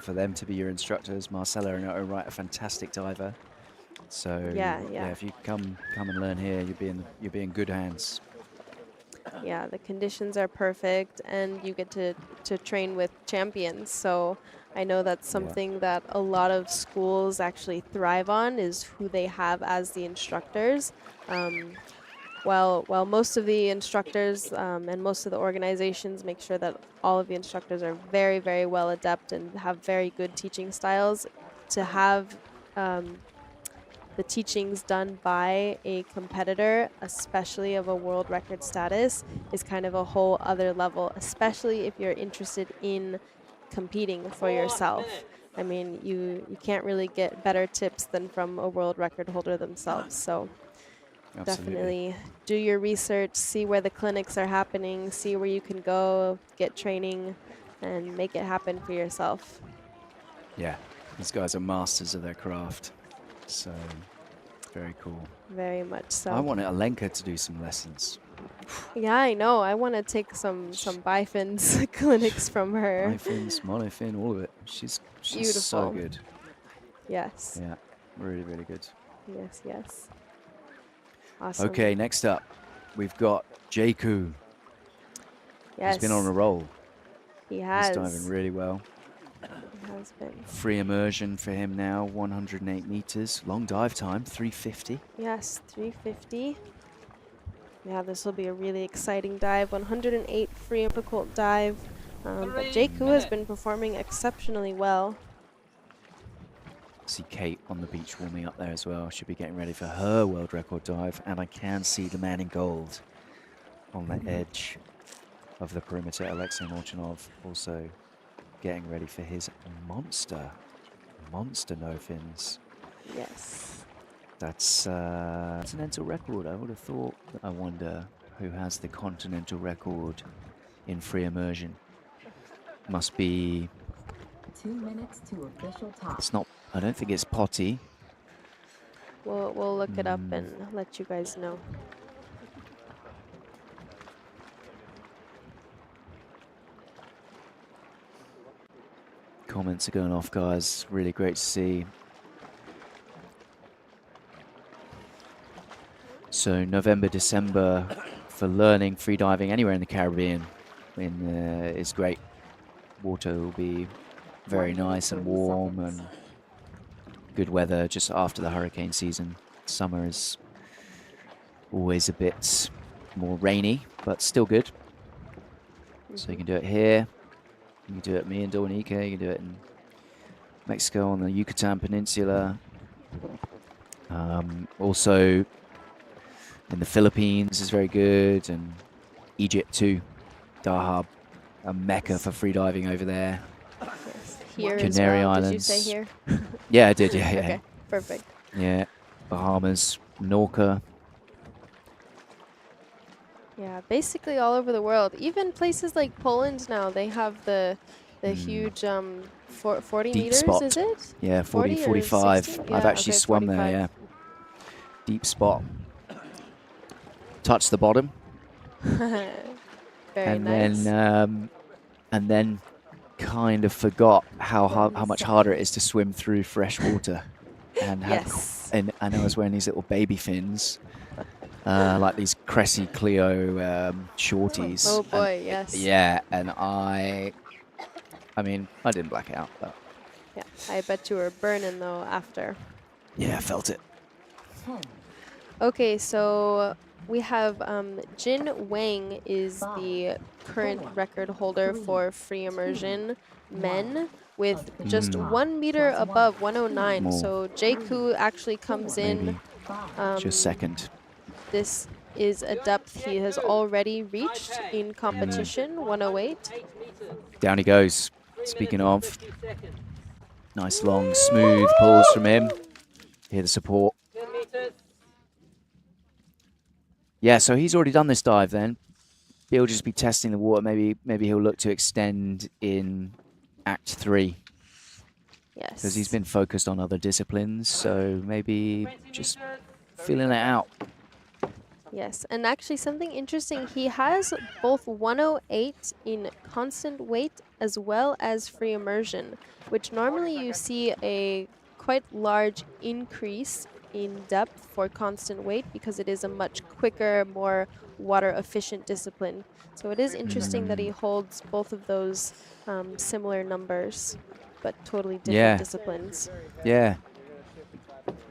C: for them to be your instructors. Marcella, in her own right, a fantastic diver. So yeah, if you come and learn here, you'll be in good hands.
B: Yeah, the conditions are perfect, and you get to train with champions. So I know that's something that a lot of schools actually thrive on, is who they have as the instructors. While most of the instructors and most of the organizations make sure that all of the instructors are very, very well adept and have very good teaching styles, to have the teachings done by a competitor, especially of a world record status, is kind of a whole other level, especially if you're interested in competing for yourself. I mean, you can't really get better tips than from a world record holder themselves. So definitely do your research, see where the clinics are happening, see where you can go, get training, and make it happen for yourself.
C: Yeah, these guys are masters of their craft. So, very cool.
B: Very much so.
C: I wanted Alenka to do some lessons.
B: Yeah, I know. I want to take some bifins clinics from her.
C: Bifins, monofin, all of it. She's
B: Beautiful.
C: so good.
B: Yes.
C: Yeah, really, really good.
B: Yes, yes. Awesome.
C: Okay, next up, we've got Jaku.
B: Yes.
C: He's been on a roll.
B: He has.
C: He's diving really well.
B: He has been.
C: Free immersion for him now, 108 meters. Long dive time, 350.
B: Yes, 350. Yeah, this will be a really exciting dive. 108 free and difficult dive. But Jaku has been performing exceptionally well.
C: See Kate on the beach warming up there as well. She'll be getting ready for her world record dive. And I can see the man in gold on the edge of the perimeter, Alexei Molchanov, also getting ready for his monster no fins.
B: Yes.
C: That's continental record. I would have thought. I wonder who has the continental record in free immersion. Must be.
D: 2 minutes to official top.
C: It's not. I don't think it's Potty.
B: We'll look it up and let you guys know.
C: Comments are going off, guys. Really great to see. So November, December for learning freediving anywhere in the Caribbean is great. Water will be very nice and warm and good weather just after the hurricane season. Summer is always a bit more rainy, but still good. So you can do it here. You can do it me and Dominica. You can do it in Mexico on the Yucatan Peninsula. Also in the Philippines is very good, and Egypt too. Dahab, a mecca for freediving over there.
B: Yes. Here
C: Canary
B: as well.
C: Islands.
B: Did you say here?
C: Yeah, I did. Yeah, yeah.
B: Okay, perfect.
C: Yeah, Bahamas, Norca.
B: Yeah, basically all over the world. Even places like Poland now, they have the huge 40
C: Deep
B: meters,
C: spot.
B: is it?
C: Yeah, 40,
B: 40 or
C: 45.
B: 60?
C: I've
B: Yeah,
C: actually
B: okay,
C: swum
B: 45.
C: there, yeah. Deep spot. Touch the bottom.
B: Very
C: and
B: nice.
C: then kind of forgot how much harder it is to swim through fresh water. And
B: Yes.
C: and I was wearing these little baby fins. Like these Cressy Clio shorties.
B: Oh
C: And
B: boy, yes.
C: yeah, and I mean, I didn't black out, but
B: Yeah, I bet you were burning though after.
C: yeah, I felt it.
D: 10,
B: Okay, so we have Jin Wang is the current record holder for free immersion men with just 1 meter above 109.
C: More.
B: So Jaku actually comes in.
C: Maybe just second.
B: This is a depth he has already reached in competition, 108.
E: 8 meters.
C: Down he goes.
E: 3
C: Speaking
E: minutes
C: of,
E: and 50 seconds.
C: nice long smooth pulls from him. Hear the support.
E: 10 meters.
C: Yeah, so he's already done this dive then. He'll just be testing the water. Maybe he'll look to extend in Act 3.
B: Yes.
C: Because he's been focused on other disciplines, so maybe
E: 20
C: just
E: meters.
C: feeling it out.
B: Yes, and actually something interesting, he has both 108 in constant weight as well as free immersion, which normally you see a quite large increase in depth for constant weight because it is a much quicker, more water efficient discipline. So it is interesting that he holds both of those similar numbers, but totally different
C: Yeah.
B: disciplines.
C: Yeah.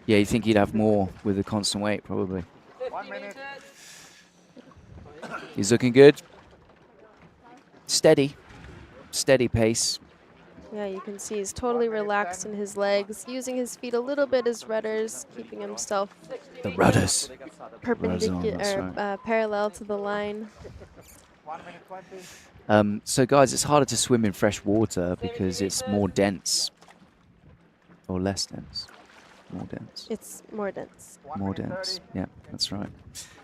C: Yeah, you think he'd have more with the constant weight, probably.
E: 50 meters.
C: He's looking good. Steady. Steady pace.
B: Yeah, you can see he's totally relaxed in his legs, using his feet a little bit as rudders, keeping himself
C: The rudders.
B: perpendicular,
C: that's right.
B: parallel to the line.
C: So guys, it's harder to swim in fresh water because it's more dense. Or less dense. More dense.
B: It's more dense.
C: More dense. Yeah, that's right.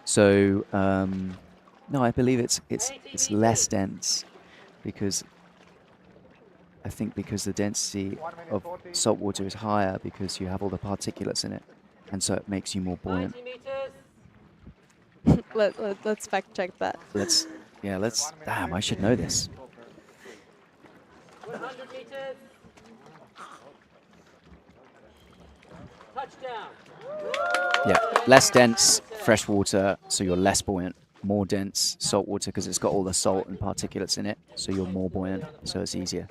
C: So no, I believe it's less dense because I think because the density of salt water is higher because you have all the particulates in it, and so it makes you more buoyant.
E: 90 meters.
B: Let's fact check that.
C: Let's damn, I should know this.
E: 100 meters. Touchdown.
C: Yeah, less dense fresh water, so you're less buoyant. More dense salt water because it's got all the salt and particulates in it, so you're more buoyant, so it's easier.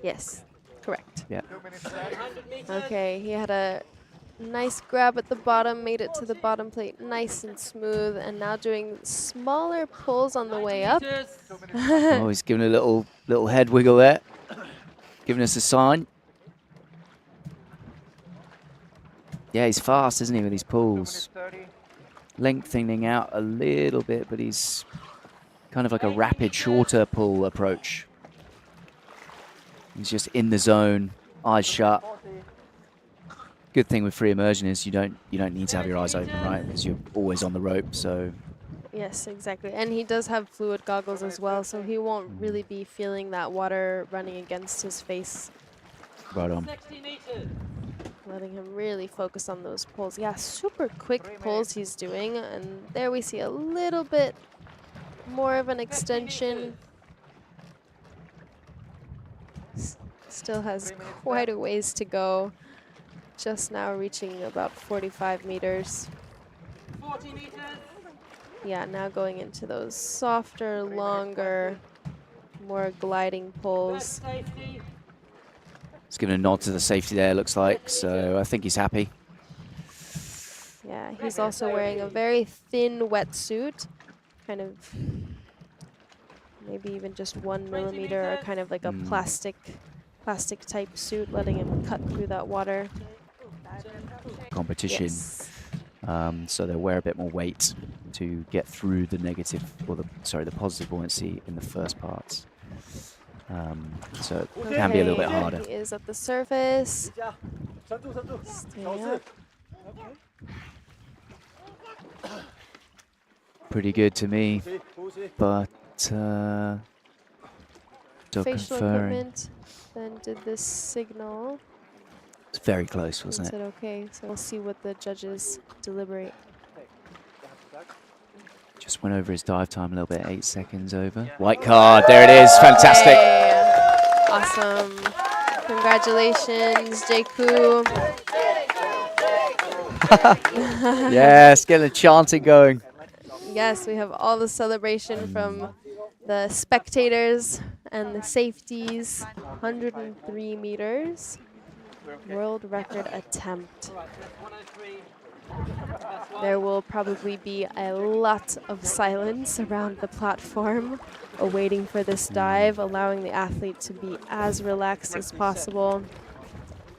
B: Yes, correct.
C: Yeah.
E: 100 meters.
B: Okay, he had a nice grab at the bottom, made it to the bottom plate nice and smooth, and now doing smaller pulls on the way up.
E: Meters.
C: Oh, he's giving a little head wiggle there, giving us a sign. Yeah, he's fast, isn't he, with these pulls? Lengthening out a little bit, but he's kind of like a rapid, shorter pull approach. He's just in the zone, eyes shut. Good thing with free immersion is you don't need to have your eyes open, right? Because you're always on the rope. So
B: Yes, exactly. And he does have fluid goggles as well, so he won't really be feeling that water running against his face,
C: right on.
E: 60 meters.
B: letting him really focus on those pulls. Yeah, super quick pulls he's doing. And there we see a little bit more of an extension. Still has quite a ways to go. Just now reaching about 45 meters.
E: 40 meters.
B: Yeah, now going into those softer, longer, more gliding pulls.
E: Safety.
C: He's giving a nod to the safety there, looks like. So I think he's happy.
B: Yeah, he's also wearing a very thin wetsuit, kind of maybe even just 1 millimeter, or kind of like a plastic type suit, letting him cut through that water.
C: Competition.
B: Yes.
C: So they'll wear a bit more weight to get through the negative, or the positive buoyancy in the first parts. So it can be a little bit
B: Okay,
C: harder.
B: He is at the surface. Stay up.
C: Pretty good to me, but still
B: Facial
C: conferring.
B: equipment then did this signal.
C: It's very close, wasn't
B: Said
C: it?
B: okay, so we'll see what the judges deliberate.
C: Just went over his dive time a little bit, 8 seconds over. White card, there it is, fantastic.
B: Okay. Awesome. Congratulations, JQ.
C: Yes, get the chanting going.
B: Yes, we have all the celebration from the spectators and the safeties. 103 meters. World record attempt. There will probably be a lot of silence around the platform, awaiting for this dive, allowing the athlete to be as relaxed as possible.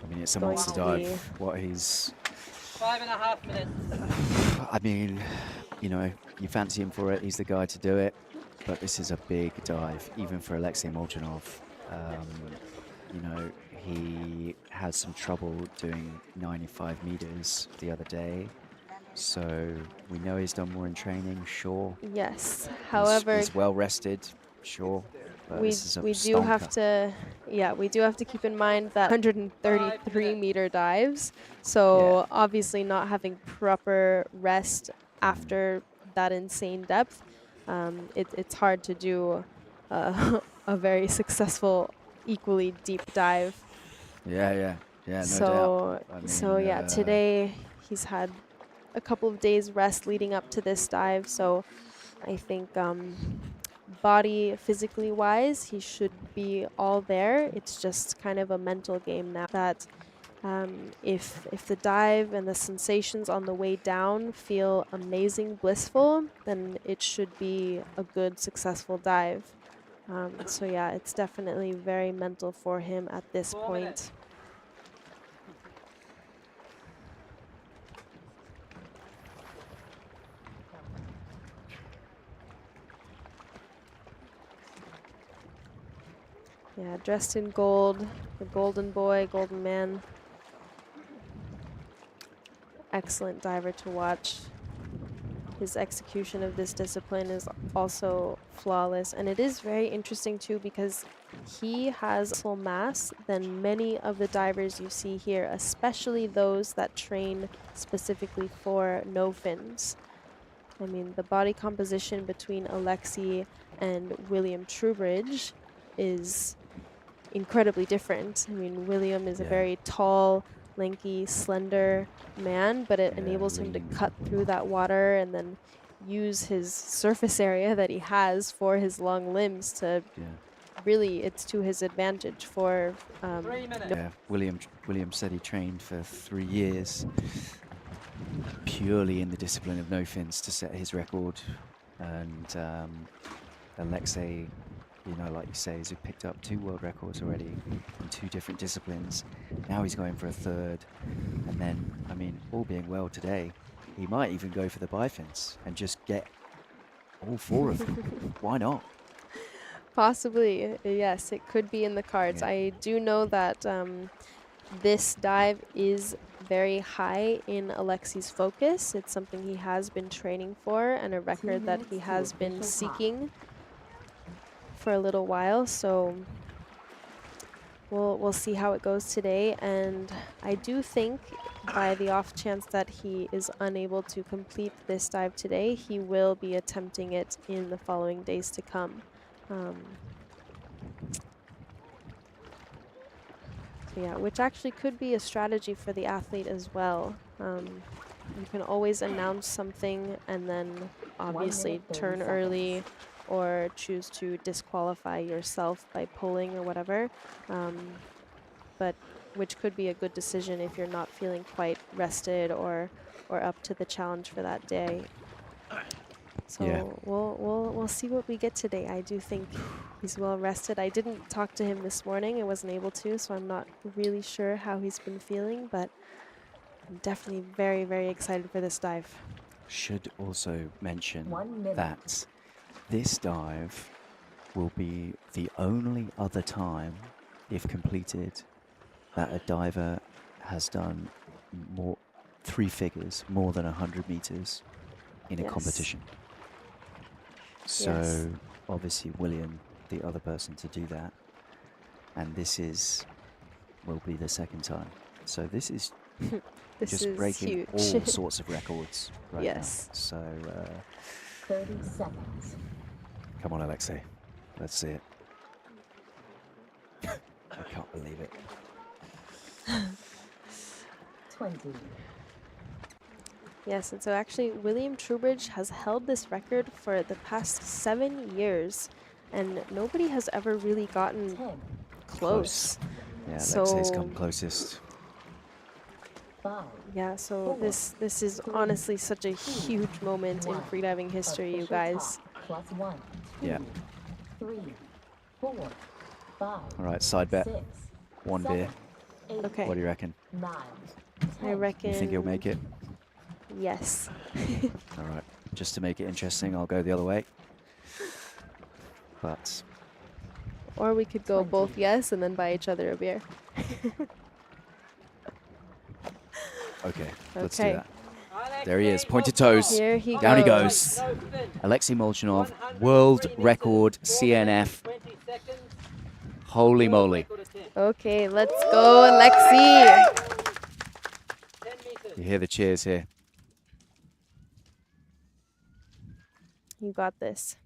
C: I mean, it's a
B: Going
C: monster
B: to
C: dive.
B: be-
C: What he's,
E: 5.5 minutes.
C: I mean, you know, you fancy him for it. He's the guy to do it. But this is a big dive, even for Alexei Molchanov. You know, he had some trouble doing 95 meters the other day. So we know he's done more in training, sure.
B: Yes. However,
C: He's well rested, sure. But
B: we
C: this is a
B: do have
C: stonker.
B: we do have to keep in mind that 133 meter dives. So obviously not having proper rest after that insane depth, it's hard to do a very successful, equally deep dive.
C: Yeah, no doubt. I
B: So
C: mean,
B: yeah, today he's had a couple of days rest leading up to this dive. So I think body physically wise, he should be all there. It's just kind of a mental game now that if the dive and the sensations on the way down feel amazing, blissful, then it should be a good, successful dive. So yeah, it's definitely very mental for him at this point. Yeah, dressed in gold, the golden boy, golden man. Excellent diver to watch. His execution of this discipline is also flawless. And it is very interesting too because he has muscle mass than many of the divers you see here, especially those that train specifically for no fins. I mean, the body composition between Alexei and William Trubridge is incredibly different. I mean, William is a very tall, lanky, slender man, but it enables him to cut through that water and then use his surface area that he has for his long limbs to really, it's to his advantage for
E: 3 minutes.
C: yeah, William said he trained for 3 years purely in the discipline of no fins to set his record. And Alexei, you know, like you say, he's picked up 2 world records already in 2 different disciplines. Now he's going for a 3rd. And then, I mean, all being well today, he might even go for the bifins and just get all 4 of them. Why not?
B: Possibly, yes, it could be in the cards.
C: Yeah.
B: I do know that this dive is very high in Alexi's focus. It's something he has been training for and a record that he
D: minutes to
B: has been
D: official time.
B: seeking for a little while. So we'll see how it goes today. And I do think by the off chance that he is unable to complete this dive today, he will be attempting it in the following days to come. So yeah, which actually could be a strategy for the athlete as well. You can always announce something and then obviously
D: 1 minute, 30
B: turn
D: seconds.
B: early or choose to disqualify yourself by pulling or whatever. But which could be a good decision if you're not feeling quite rested or up to the challenge for that day. So
C: Yeah.
B: we'll see what we get today. I do think he's well rested. I didn't talk to him this morning. I wasn't able to, so I'm not really sure how he's been feeling, but I'm definitely very, very excited for this dive.
C: Should also mention
D: 1 minute.
C: that this dive will be the only other time, if completed, that a diver has done more 3 figures, more than 100 meters in a
B: Yes.
C: competition. So
B: Yes.
C: obviously William, the other person to do that, and will be the second time. So this is
B: This
C: just
B: is
C: breaking
B: huge.
C: all sorts of records right
B: Yes.
C: now. So
D: 30 seconds.
C: come on, Alexei, let's see it. I can't believe it.
D: 20.
B: Yes, and so actually William Trubridge has held this record for the past 7 years, and nobody has ever really gotten
D: 10.
B: close.
C: Yeah,
B: So-
C: Alexei's come closest.
D: 5.
B: Yeah, so
D: 4,
B: this is
D: 3,
B: honestly such a huge moment in
D: 1.
B: freediving history, you
D: Official
B: guys.
D: top plus 1, 2,
C: Yeah.
D: 3, 4, 5.
C: All right, side bet.
D: 6.
C: 1
D: 7,
C: beer.
D: 8,
B: Okay.
C: What do you reckon?
D: 9.
B: I
D: 10.
B: reckon.
C: You think you'll make it?
B: Yes.
C: All right. Just to make it interesting, I'll go the other way. But
B: Or we could go
D: 20.
B: both yes and then buy each other a beer.
C: okay, let's do
B: Okay.
C: that. There he is, pointed toes.
B: Here he
C: Down he
B: goes.
C: goes. Alexei Molchanov, world record CNF. Holy moly.
B: Okay, let's go, Alexi.
C: You hear the cheers here.
B: You got this.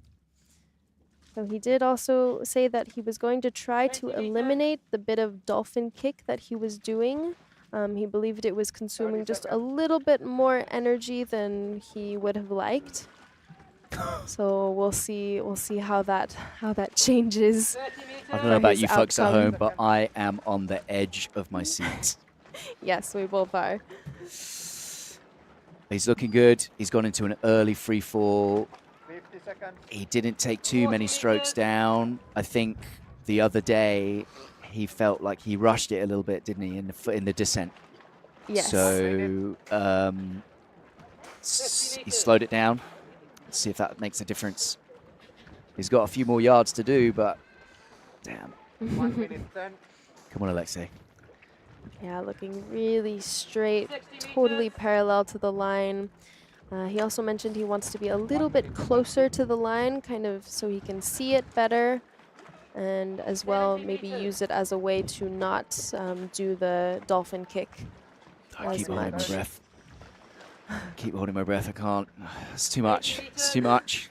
B: So he did also say that he was going to try to eliminate the bit of dolphin kick that he was doing. He believed it was consuming just a little bit more energy than he would have liked. So we'll see how that changes.
C: I don't know about
B: his
C: you folks at
B: outcome.
C: home, but I am on the edge of my seat.
B: Yes, we both are.
C: He's looking good. He's gone into an early free fall.
G: 50 seconds.
C: He didn't take too many strokes down. I think the other day he felt like he rushed it a little bit, didn't he, in the descent?
B: Yes.
C: So he slowed it down. Let's see if that makes a difference. He's got a few more yards to do, but damn.
G: 1 minute 10.
C: Come on, Alexei.
B: Yeah, looking really straight, totally parallel to the line. He also mentioned he wants to be a little bit closer to the line, kind of so he can see it better, and as well maybe use it as a way to not do the dolphin kick
C: I keep
B: as
C: holding my
B: much.
C: breath. Keep holding my breath. I can't. It's too much. It's too much.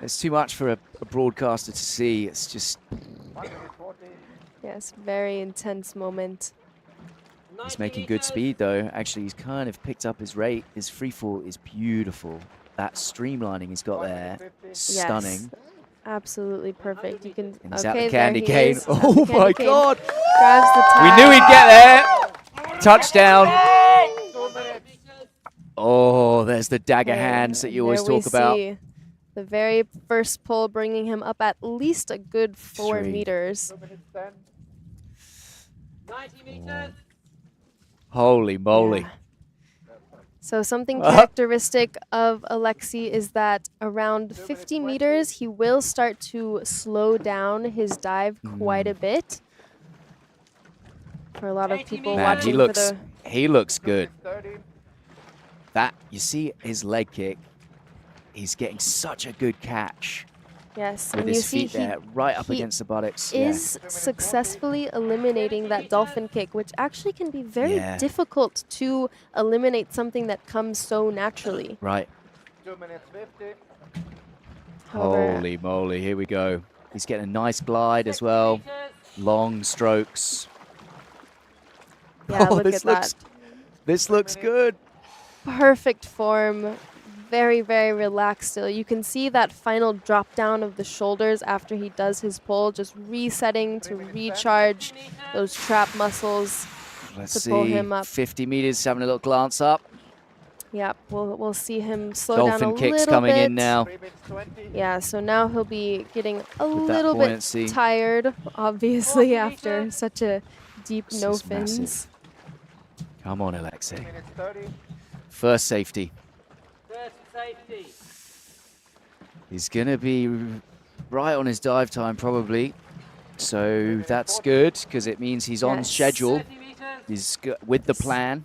C: It's too much for a broadcaster to see. It's just.
G: 1 minute 40.
B: Yes, very intense moment.
C: He's making good speed though. Actually, he's kind of picked up his rate. His free fall is beautiful. That streamlining he's got there, stunning.
B: Absolutely perfect. You can.
C: And he's at
B: Okay,
C: the candy
B: there he
C: cane.
B: is, at
C: Oh
B: the candy
C: my
B: cane.
C: God!
B: Grabs the
C: We
B: tag.
C: knew he'd get there. Touchdown.
G: 2 minutes.
C: Oh, there's the dagger
B: Okay,
C: hands that you
B: and
C: always
B: there we
C: talk about.
B: see the very first pull bringing him up at least a good 4
C: 3.
B: meters.
G: 2 minutes 10.
E: 90 meters.
C: Holy moly.
B: Yeah. So something characteristic of Alexei is that around 50 meters, he will start to slow down his dive quite a bit. For a lot of people
C: Man,
B: watching
C: he looks good. That, you see his leg kick, he's getting such a good catch.
B: Yes,
C: With
B: and
C: his
B: you see
C: feet there, right up against the buttocks.
B: is successfully eliminating that dolphin kick, which actually can be very difficult to eliminate something that comes so naturally.
C: Right.
G: 2 minutes 50.
C: Holy moly, here we go. He's getting a nice glide as well. Long strokes.
B: Yeah, look at that.
C: This looks good.
B: Perfect form. Very, very relaxed still. You can see that final drop down of the shoulders after he does his pull, just resetting to recharge those trap muscles to pull him up.
C: 50 meters, having a little glance up.
B: Yep, we'll see him slow down a
C: Dolphin kicks
B: little
C: coming
B: bit.
C: in now.
B: Yeah, so now he'll be getting a
C: With that
B: little bit
C: buoyancy.
B: tired, obviously, after such a deep
C: This
B: no
C: is
B: fins.
C: massive. Come on, Alexei.
G: 2 minutes 30.
C: First safety.
E: First safety.
C: He's going to be right on his dive time, probably. So that's good, because it means he's on
B: Yes.
C: schedule.
E: 30 meters.
C: He's with the plan.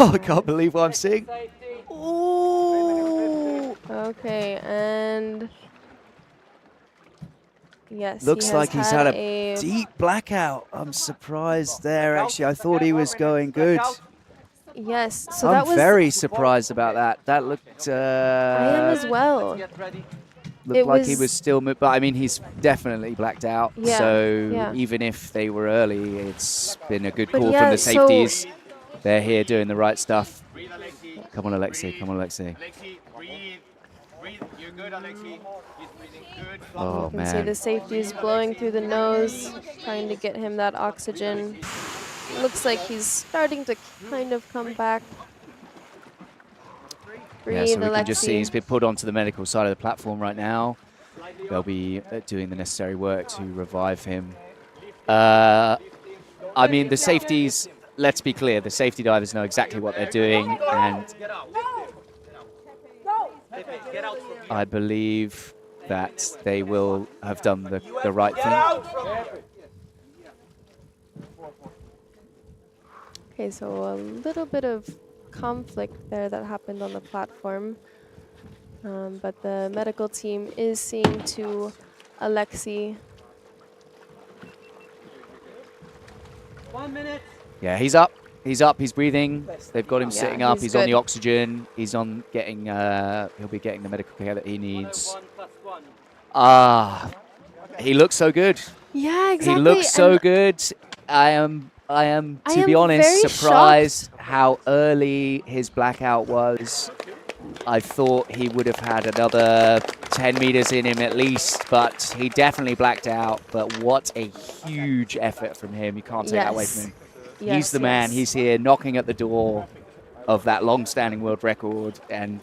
C: Oh, I can't believe what I'm seeing.
E: Safety.
C: Ooh!
B: Okay, and yes,
C: Looks
B: he has
C: like he's had
B: a
C: deep blackout. I'm surprised there, actually. I thought he was going good.
B: yes. So that
C: I'm
B: was
C: very surprised about that. That looked
B: I am as well.
G: Get ready.
C: looked
B: it
C: like he
B: was-
C: was still, but I mean, he's definitely blacked out.
B: Yeah,
C: So
B: yeah.
C: even if they were early, it's been a good
B: But
C: call
B: yeah,
C: from the
B: so-
C: safeties. They're here doing the right stuff. Come on, Alexei. Come on, Alexei.
G: Alexei, breathe. Breathe. You're good, Alexei. He's breathing good.
C: Oh,
B: You can see
C: man.
B: the safeties blowing through the nose, trying to get him that oxygen. Looks like he's starting to kind of come back. Breathe,
C: Yeah, so we can just see
B: Alexei.
C: he's been put onto the medical side of the platform right now. They'll be doing the necessary work to revive him. I mean, the safeties, let's be clear, the safety divers know exactly what they're doing, and
G: Get out. Get out.
C: I believe that they will have done the right
G: Get
C: thing.
G: out from here.
B: Okay, so a little bit of conflict there that happened on the platform. But the medical team is seeing to Alexei.
E: 1 minute.
C: Yeah, he's up. He's up. He's breathing. They've got him
B: Yeah,
C: sitting up.
B: he's
C: He's on the
B: good.
C: oxygen. He's on getting. He'll be getting the medical care that he needs.
E: 1+1.
C: He looks so good.
B: Yeah, exactly.
C: He looks so
B: and
C: good. I am,
B: I
C: to be
B: am
C: honest,
B: very
C: surprised how early his blackout was. I thought he would have had another 10 meters in him at least, but he definitely blacked out. But what a huge effort from him. You can't take that away from him.
B: Yes,
C: He's the man.
B: yes.
C: He's here knocking at the door of that long-standing world record. And,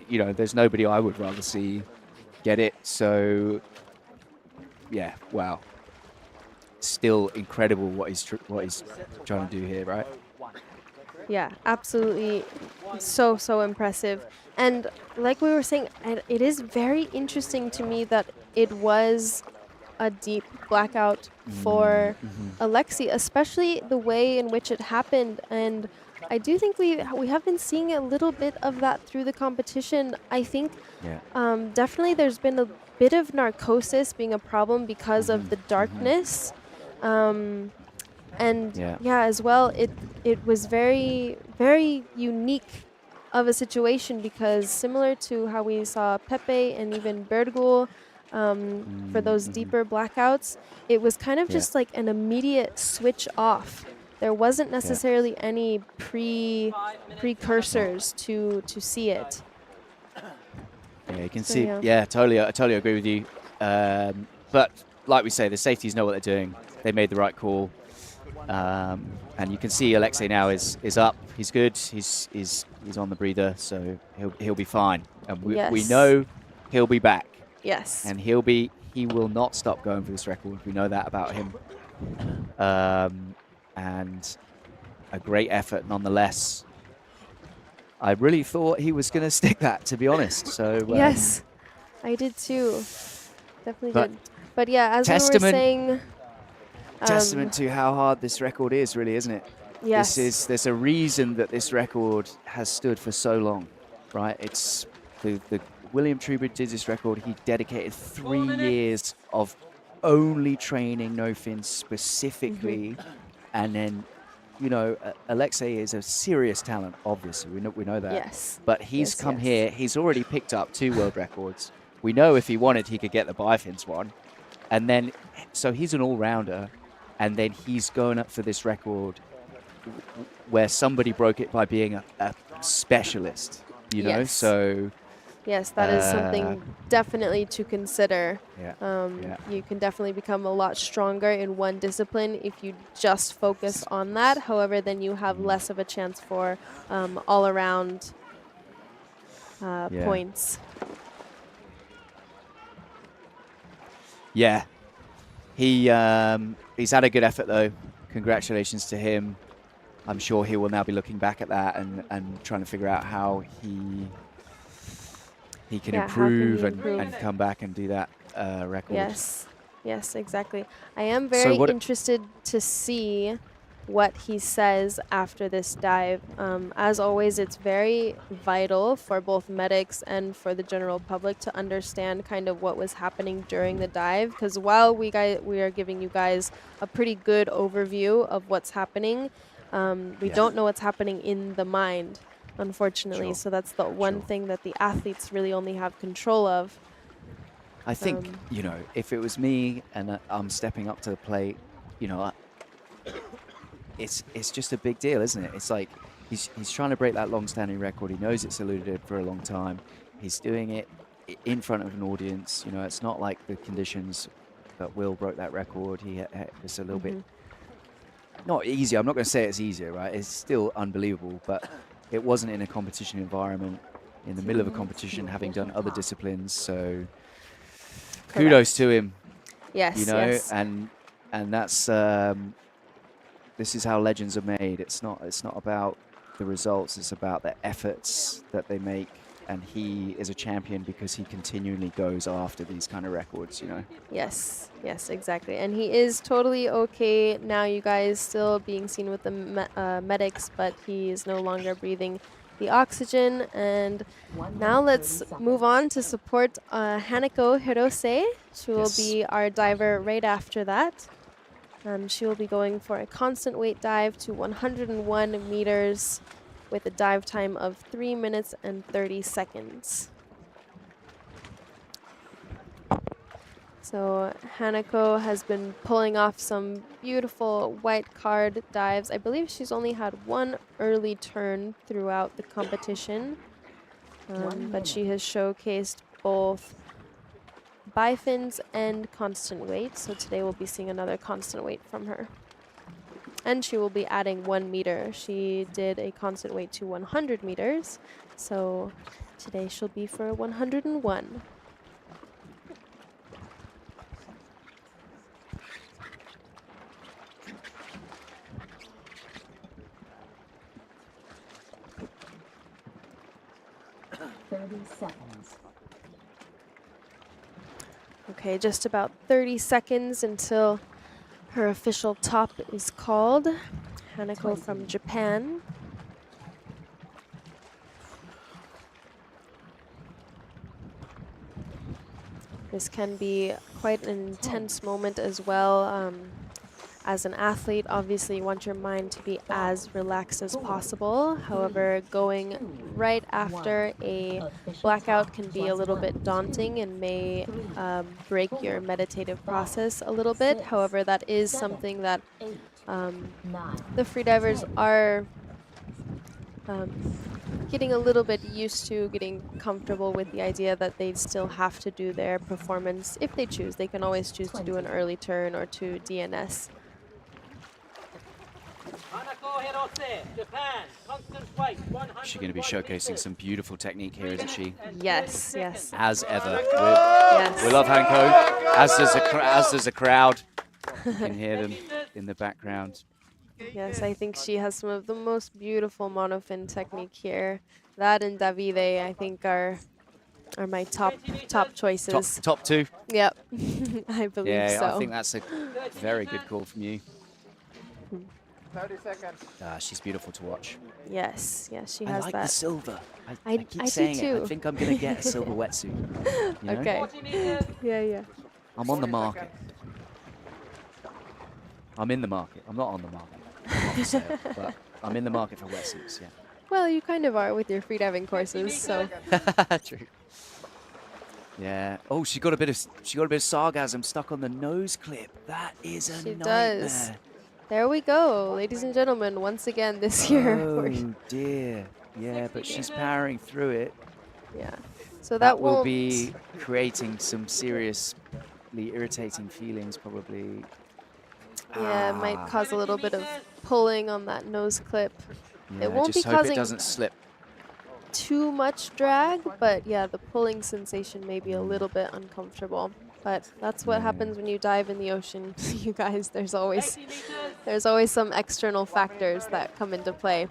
C: you know, there's nobody I would rather see get it. So, yeah, wow. Still incredible what he's trying to do here, right?
B: Yeah, absolutely. So impressive. And like we were saying, it is very interesting to me that it was a deep blackout for Alexei, especially the way in which it happened. And I do think we have been seeing a little bit of that through the competition. I think definitely there's been a bit of narcosis being a problem because of the darkness. And yeah, as well, it was very, very unique of a situation because similar to how we saw Pepe and even Berto for those deeper blackouts, it was kind of just like an immediate switch off. There wasn't necessarily any precursors to see it.
C: Yeah, you can
B: So,
C: see.
B: yeah.
C: Yeah, I totally agree with you. But like we say, the safeties know what they're doing. They made the right call. And you can see Alexei now is up. He's good. He's on the breather, so he'll be fine. And we know he'll be back.
B: Yes.
C: And he will not stop going for this record. We know that about him. And a great effort nonetheless. I really thought he was going to stick that, to be honest. So
B: Yes, I did too. Definitely
C: but
B: did. But yeah, as we were
C: testament-
B: saying,
C: testament to how hard this record is, really, isn't it?
B: yes,
C: There's a reason that this record has stood for so long, right? It's the William Trubridge did this record. He dedicated 3 years of only training no fins specifically, and then, you know, Alexei is a serious talent. Obviously, we know that.
B: yes.
C: But he's
B: Yes,
C: come
B: yes.
C: here. He's already picked up 2 world records. We know if he wanted, he could get the bifins one, and then so he's an all-rounder, and then he's going up for this record where somebody broke it by being a specialist, you know?
B: Yes.
C: So,
B: Yes, that is something definitely to consider.
C: yeah. Yeah.
B: You can definitely become a lot stronger in one discipline if you just focus on that. However, then you have less of a chance for all-around
C: Yeah.
B: points.
C: Yeah. He's had a good effort, though. Congratulations to him. I'm sure he will now be looking back at that and trying to figure out how he can
B: Yeah, how can
C: improve
B: he
C: and
B: improve?
C: come back and do that record.
B: Yes, yes, exactly. I am
C: So
B: very
C: what-
B: interested to see what he says after this dive. As always, it's very vital for both medics and for the general public to understand kind of what was happening during the dive, because while we are giving you guys a pretty good overview of what's happening, we
C: Yeah.
B: don't know what's happening in the mind, unfortunately.
C: Sure.
B: So that's the one
C: Sure.
B: thing that the athletes really only have control of.
C: I think, you know, if it was me and I'm stepping up to the plate, you know, it's just a big deal, isn't it? It's like he's trying to break that long-standing record. He knows it's eluded for a long time. He's doing it in front of an audience. You know, it's not like the conditions that Will broke that record. He was a little bit not easier. I'm not going to say it's easier, right? It's still unbelievable, but it wasn't in a competition environment, in the middle of a competition, having done other disciplines. So kudos to him.
B: Yes,
C: You know,
B: yes.
C: and that's this is how legends are made. It's not about the results. It's about the efforts that they make. And he is a champion because he continually goes after these kind of records, you know.
B: Yes, yes, exactly. And he is totally okay now, you guys, still being seen with the medics, but he is no longer breathing the oxygen. And now let's move on to support Hanako Hirose. She will
C: Yes.
B: be our diver right after that. She will be going for a constant weight dive to 101 meters with a dive time of 3 minutes and 30 seconds. So Hanako has been pulling off some beautiful white card dives. I believe she's only had one early turn throughout the competition, but she has showcased both bifins and constant weight. So today we'll be seeing another constant weight from her. And she will be adding 1 meter. She did a constant weight to 100 meters. So today she'll be for 101. Okay, just about 30 seconds until her official top is called. Hanako from Japan. This can be quite an intense moment as well. As an athlete, obviously you want your mind to be as relaxed as possible. However, going right after a blackout can be a little bit daunting and may break your meditative process a little bit. However, that is something that the freedivers are getting a little bit used to, getting comfortable with the idea that they still have to do their performance if they choose. They can always choose to do an early turn or to DNS.
E: Hanako Hirose, Japan, constant weight, 100.
C: She's going to be showcasing some beautiful technique here, isn't she?
B: Yes, yes.
C: As ever.
B: Yes.
C: We love Hanako, as does a crowd. You can hear them in the background.
B: Yes, I think she has some of the most beautiful monofin technique here. That and Davide, I think, are my top choices.
C: Top two.
B: Yep, I believe
C: Yeah,
B: so.
C: I think that's a very good call from you.
G: 30 seconds.
C: She's beautiful to watch.
B: Yes, she
C: I
B: has
C: like
B: that.
C: the silver. I
B: I
C: keep
B: do
C: saying it.
B: too.
C: I think I'm going to get a silver wetsuit. You know?
B: Okay.
E: 40 meters.
B: Yeah.
C: I'm on the market. I'm in the market. I'm not on the market. I'm not for sale, but I'm in the market for wetsuits, yeah.
B: Well, you kind of are with your freediving courses, so.
C: True. Yeah. Oh, she got a bit of sarcasm stuck on the nose clip. That is a
B: She
C: nightmare.
B: does. There we go, ladies and gentlemen. Once again this year.
C: Oh dear. Yeah, but she's powering through it.
B: Yeah. So
C: That will
B: won't
C: be creating some seriously irritating feelings, probably.
B: Yeah, it might cause a little bit of pulling on that nose clip.
C: Yeah,
B: It won't
C: just
B: be
C: hope
B: causing
C: it doesn't slip.
B: too much drag, but yeah, the pulling sensation may be a little bit uncomfortable. But that's what happens when you dive in the ocean, you guys. There's always some external factors that come into play.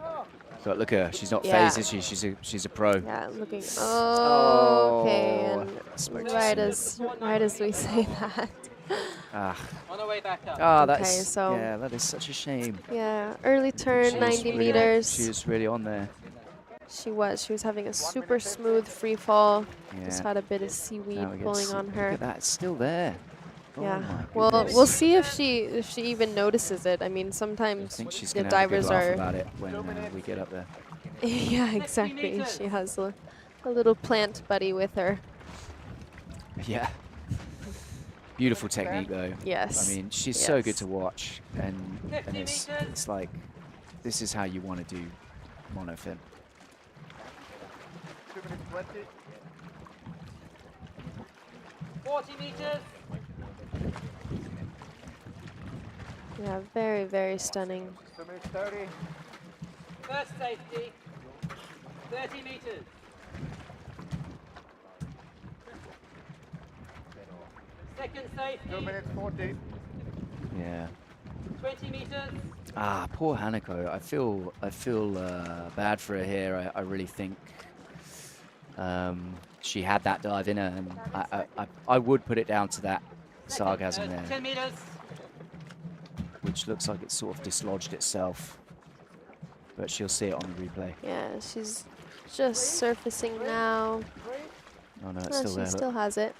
C: But look at her. She's not
B: Yeah.
C: phased, is she? She's a pro.
B: Yeah, looking. Oh, okay.
C: Oh,
B: And
C: spoke too
B: right
C: soon.
B: as we say that.
E: On the way back up.
C: That's
B: so-
C: yeah, that is such a shame.
B: Yeah, early turn,
C: She was
B: 90
C: really
B: meters.
C: she was really on there.
B: She was having a super smooth free fall.
C: Yeah.
B: Just had a bit of seaweed
C: Now we get
B: pulling
C: to
B: on
C: Look
B: her.
C: at that, it's still there.
B: Yeah.
C: Oh my
B: Well,
C: goodness.
B: we'll see if she even notices it. I mean,
C: I
B: sometimes
C: think she's
B: the
C: going to have a good
B: divers
C: laugh
B: are.
C: about it when we get up there.
B: Yeah, exactly. She has a little plant buddy with her.
C: Yeah. Beautiful technique, though.
B: Yes.
C: I mean, she's so good
B: Yes.
C: to watch, and it's like this is how you want to do monofin.
G: 2 minutes 20.
E: 40 meters.
B: Yeah, very, very stunning.
G: 2 minutes 30.
E: First safety. 30 meters. Second
G: 2
E: safety.
G: minutes 40.
C: Yeah.
E: 20 meters.
C: Poor Hanako. I feel bad for her here. I really think she had that dive in her, and I would put it down to that sarcasm there,
E: 10 meters.
C: which looks like it's sort of dislodged itself. But she'll see it on the replay.
B: Yeah, she's just surfacing now.
C: Oh no, it's
B: Oh,
C: still
B: she
C: there.
B: still
C: Look.
B: has it.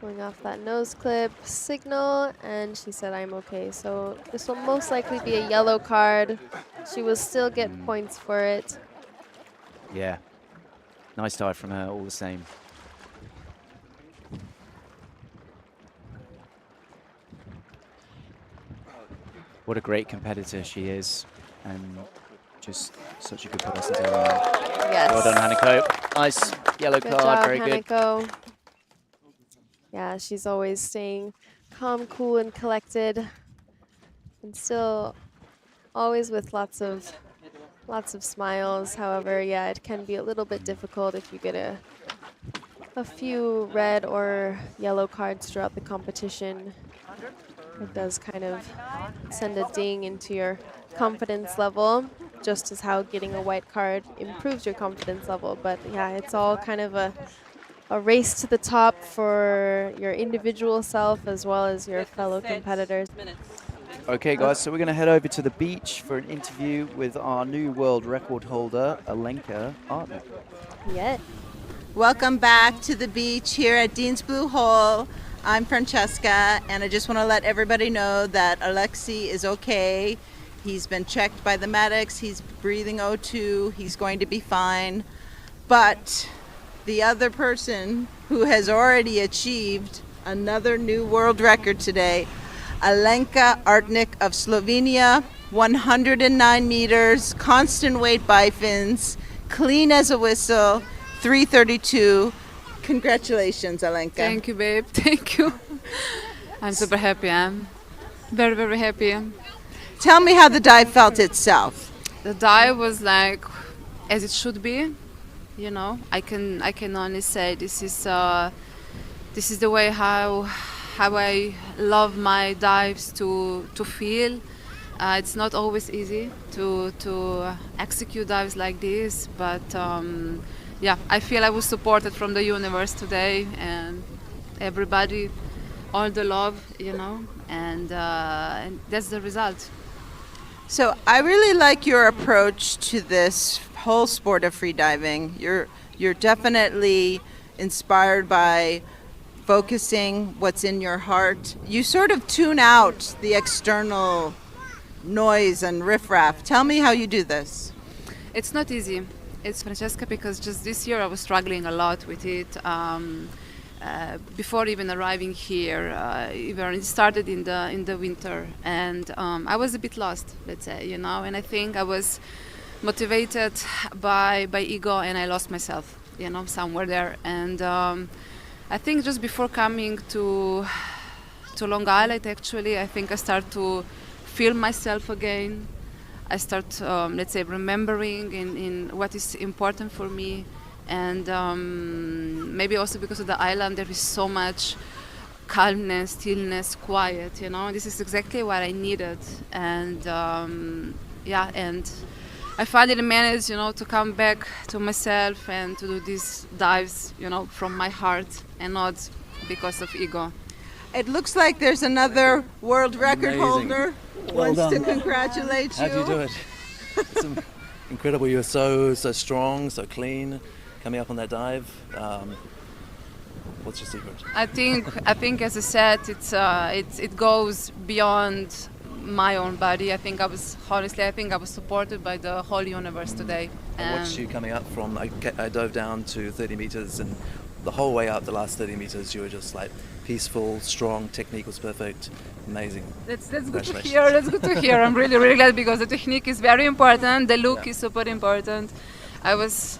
B: Pulling off that nose clip signal, and she said, "I'm okay." So this will most likely be a yellow card. She will still get points for it.
C: Yeah. Nice dive from her, all the same. What a great competitor she is, and just such a good person to have.
B: Yes.
C: Well done, Hanako. Nice yellow
B: Good
C: card,
B: job,
C: very good.
B: Hanako. Yeah, she's always staying calm, cool, and collected, and still always with lots of smiles. However, yeah, it can be a little bit difficult if you get a few red or yellow cards throughout the competition. It does kind of send a ding into your confidence level, just as how getting a white card improves your confidence level. But yeah, it's all kind of a race to the top for your individual self as well as your fellow competitors.
C: Okay, guys, so we're going to head over to the beach for an interview with our new world record holder, Alenka Artnik.
B: Yeah.
H: Welcome back to the beach here at Dean's Blue Hole. I'm Francesca, and I just want to let everybody know that Alexi is okay. He's been checked by the medics. He's breathing O2. He's going to be fine. But the other person who has already achieved another new world record today, Alenka Artnik of Slovenia, 109 meters, constant weight bifins, clean as a whistle, 332. Congratulations, Alenka.
I: Thank you, babe. Thank you. I'm super happy. I'm very, very happy.
H: Tell me how the dive felt itself.
I: The dive was like as it should be. You know, I can only say this is the way how how I love my dives to feel. It's not always easy to execute dives like this, but yeah, I feel I was supported from the universe today, and everybody, all the love, and that's the result.
H: So I really like your approach to this whole sport of freediving. You're definitely inspired by focusing what's in your heart. You sort of tune out the external noise and riffraff. Tell me how you do this.
I: It's not easy. It's Francesca, because just this year I was struggling a lot with it. Before even arriving here, even it started in the winter, and I was a bit lost, let's say, and I think I was motivated by ego, and I lost myself, somewhere there. And I think just before coming to Long Island, actually, I think I start to feel myself again. I start, let's say, remembering in what is important for me. And maybe also because of the island, there is so much calmness, stillness, quiet, This is exactly what I needed. And yeah, and I finally managed, to come back to myself and to do these dives, from my heart and not because of ego.
H: It looks like there's another world record holder
J: Well
H: wants to
J: done.
H: congratulate you.
J: How do you do it? It's incredible. You're so strong, so clean, coming up on that dive. What's your secret?
I: I think, as I said, it goes beyond my own body. I think I was supported by the whole universe today.
J: I watched you coming up from. I dove down to 30 meters, and the whole way up the last 30 meters, you were just like peaceful, strong. Technique was perfect, amazing.
I: That's good to hear. That's good to hear. I'm really, really glad, because the technique is very important. The look is super important. I was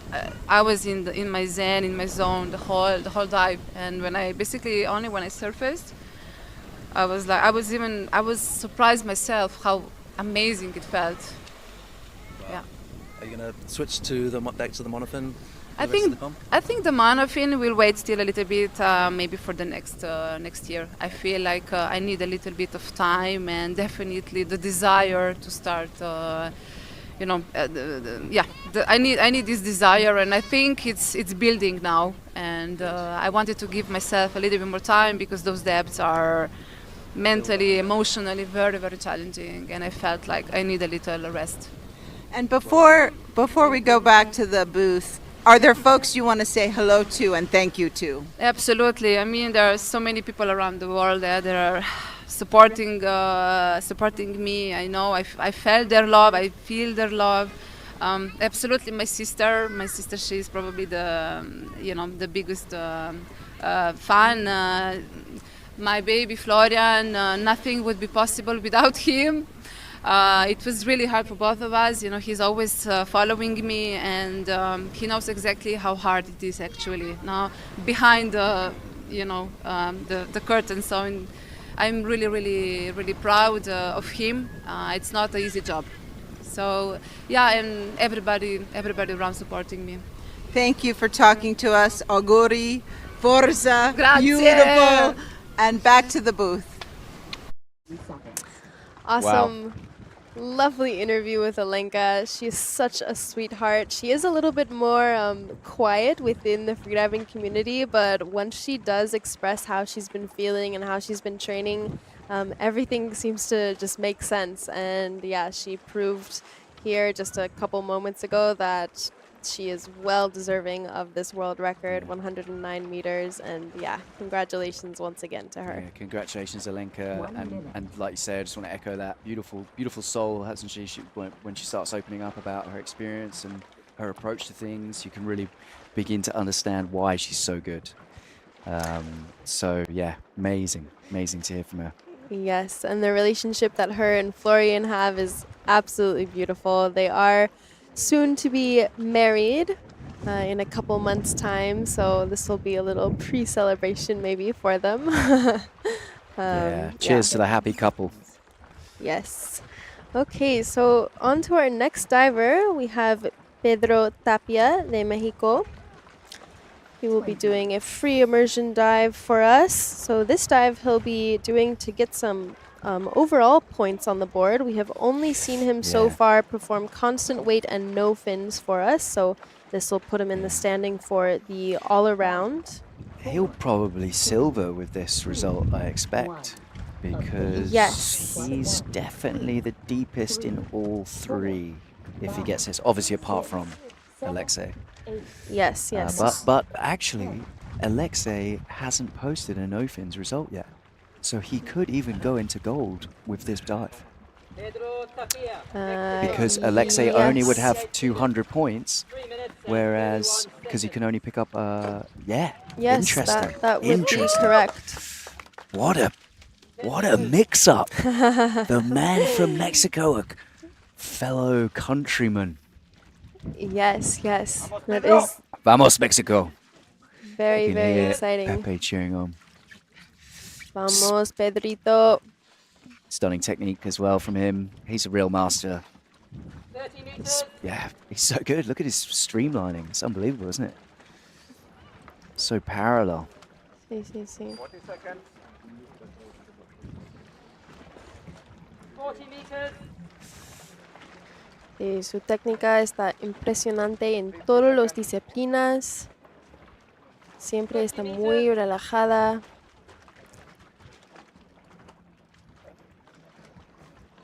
I: in my zen, in my zone, the whole dive, and when I surfaced, I was surprised myself how amazing it felt.
J: Wow.
I: Yeah.
J: Are you gonna switch to back to the monofin?
I: I think the monofin will wait still a little bit, maybe for the next year. I feel like I need a little bit of time, and definitely the desire to start. I need this desire, and I think it's building now. And I wanted to give myself a little bit more time, because those depths are mentally, emotionally very, very challenging, and I felt like I need a little rest.
H: And before we go back to the booth, are there folks you want to say hello to and thank you to?
I: Absolutely. I mean, there are so many people around the world that are supporting me. I know I felt their love. I feel their love. Absolutely, my sister. She's probably the biggest fan. My baby Florian. Nothing would be possible without him. It was really hard for both of us. He's always following me, and he knows exactly how hard it is actually. Now behind the curtain. So I'm really, really, really proud of him. It's not an easy job. So yeah, and everybody around supporting me.
H: Thank you for talking to us. Auguri, forza,
I: Grazie.
H: beautiful, and back to the booth.
B: Awesome.
C: Wow.
B: Lovely interview with Alenka. She's such a sweetheart. She is a little bit more quiet within the freediving community, but once she does express how she's been feeling and how she's been training, everything seems to just make sense. And yeah, she proved here just a couple moments ago that she is well deserving of this world record, 109 meters, and yeah, congratulations once again to her.
C: Yeah, congratulations, Alenka, and like you said, I just want to echo that beautiful soul, hasn't she? When she starts opening up about her experience and her approach to things, you can really begin to understand why she's so good. So yeah, amazing to hear from her.
B: Yes, and the relationship that her and Florian have is absolutely beautiful. They are soon to be married in a couple months' time, so this will be a little pre-celebration maybe for them.
C: Cheers to the happy couple.
B: Yes. Okay, so on to our next diver. We have Pedro Tapia de Mexico. He will be doing a free immersion dive for us. So this dive he'll be doing to get some overall points on the board. We have only seen him so far perform constant weight and no fins for us. So this will put him in the standing for the all-around.
C: He'll probably silver with this result, I expect, because he's definitely the deepest in all three, if he gets this. Obviously, apart from Alexei.
B: Yes, yes.
C: But actually, Alexei hasn't posted a no fins result yet, so he could even go into gold with this dive. Because Alexei only would have 200 points, whereas because he can only pick up interesting.
B: That would be correct.
C: What a mix-up! The man from Mexico, a fellow countryman.
B: Yes, that is
C: Vamos Mexico!
B: very, very exciting.
C: Pepe cheering on.
B: Vamos, Pedrito.
C: Stunning technique as well from him. He's a real master.
E: 30 meters.
C: He's so good. Look at his streamlining. It's unbelievable, isn't it? So parallel.
B: Sí, sí, sí.
G: 40 seconds.
E: 40 meters.
B: Sí, su técnica está impresionante en todas las disciplinas. Siempre está muy relajada.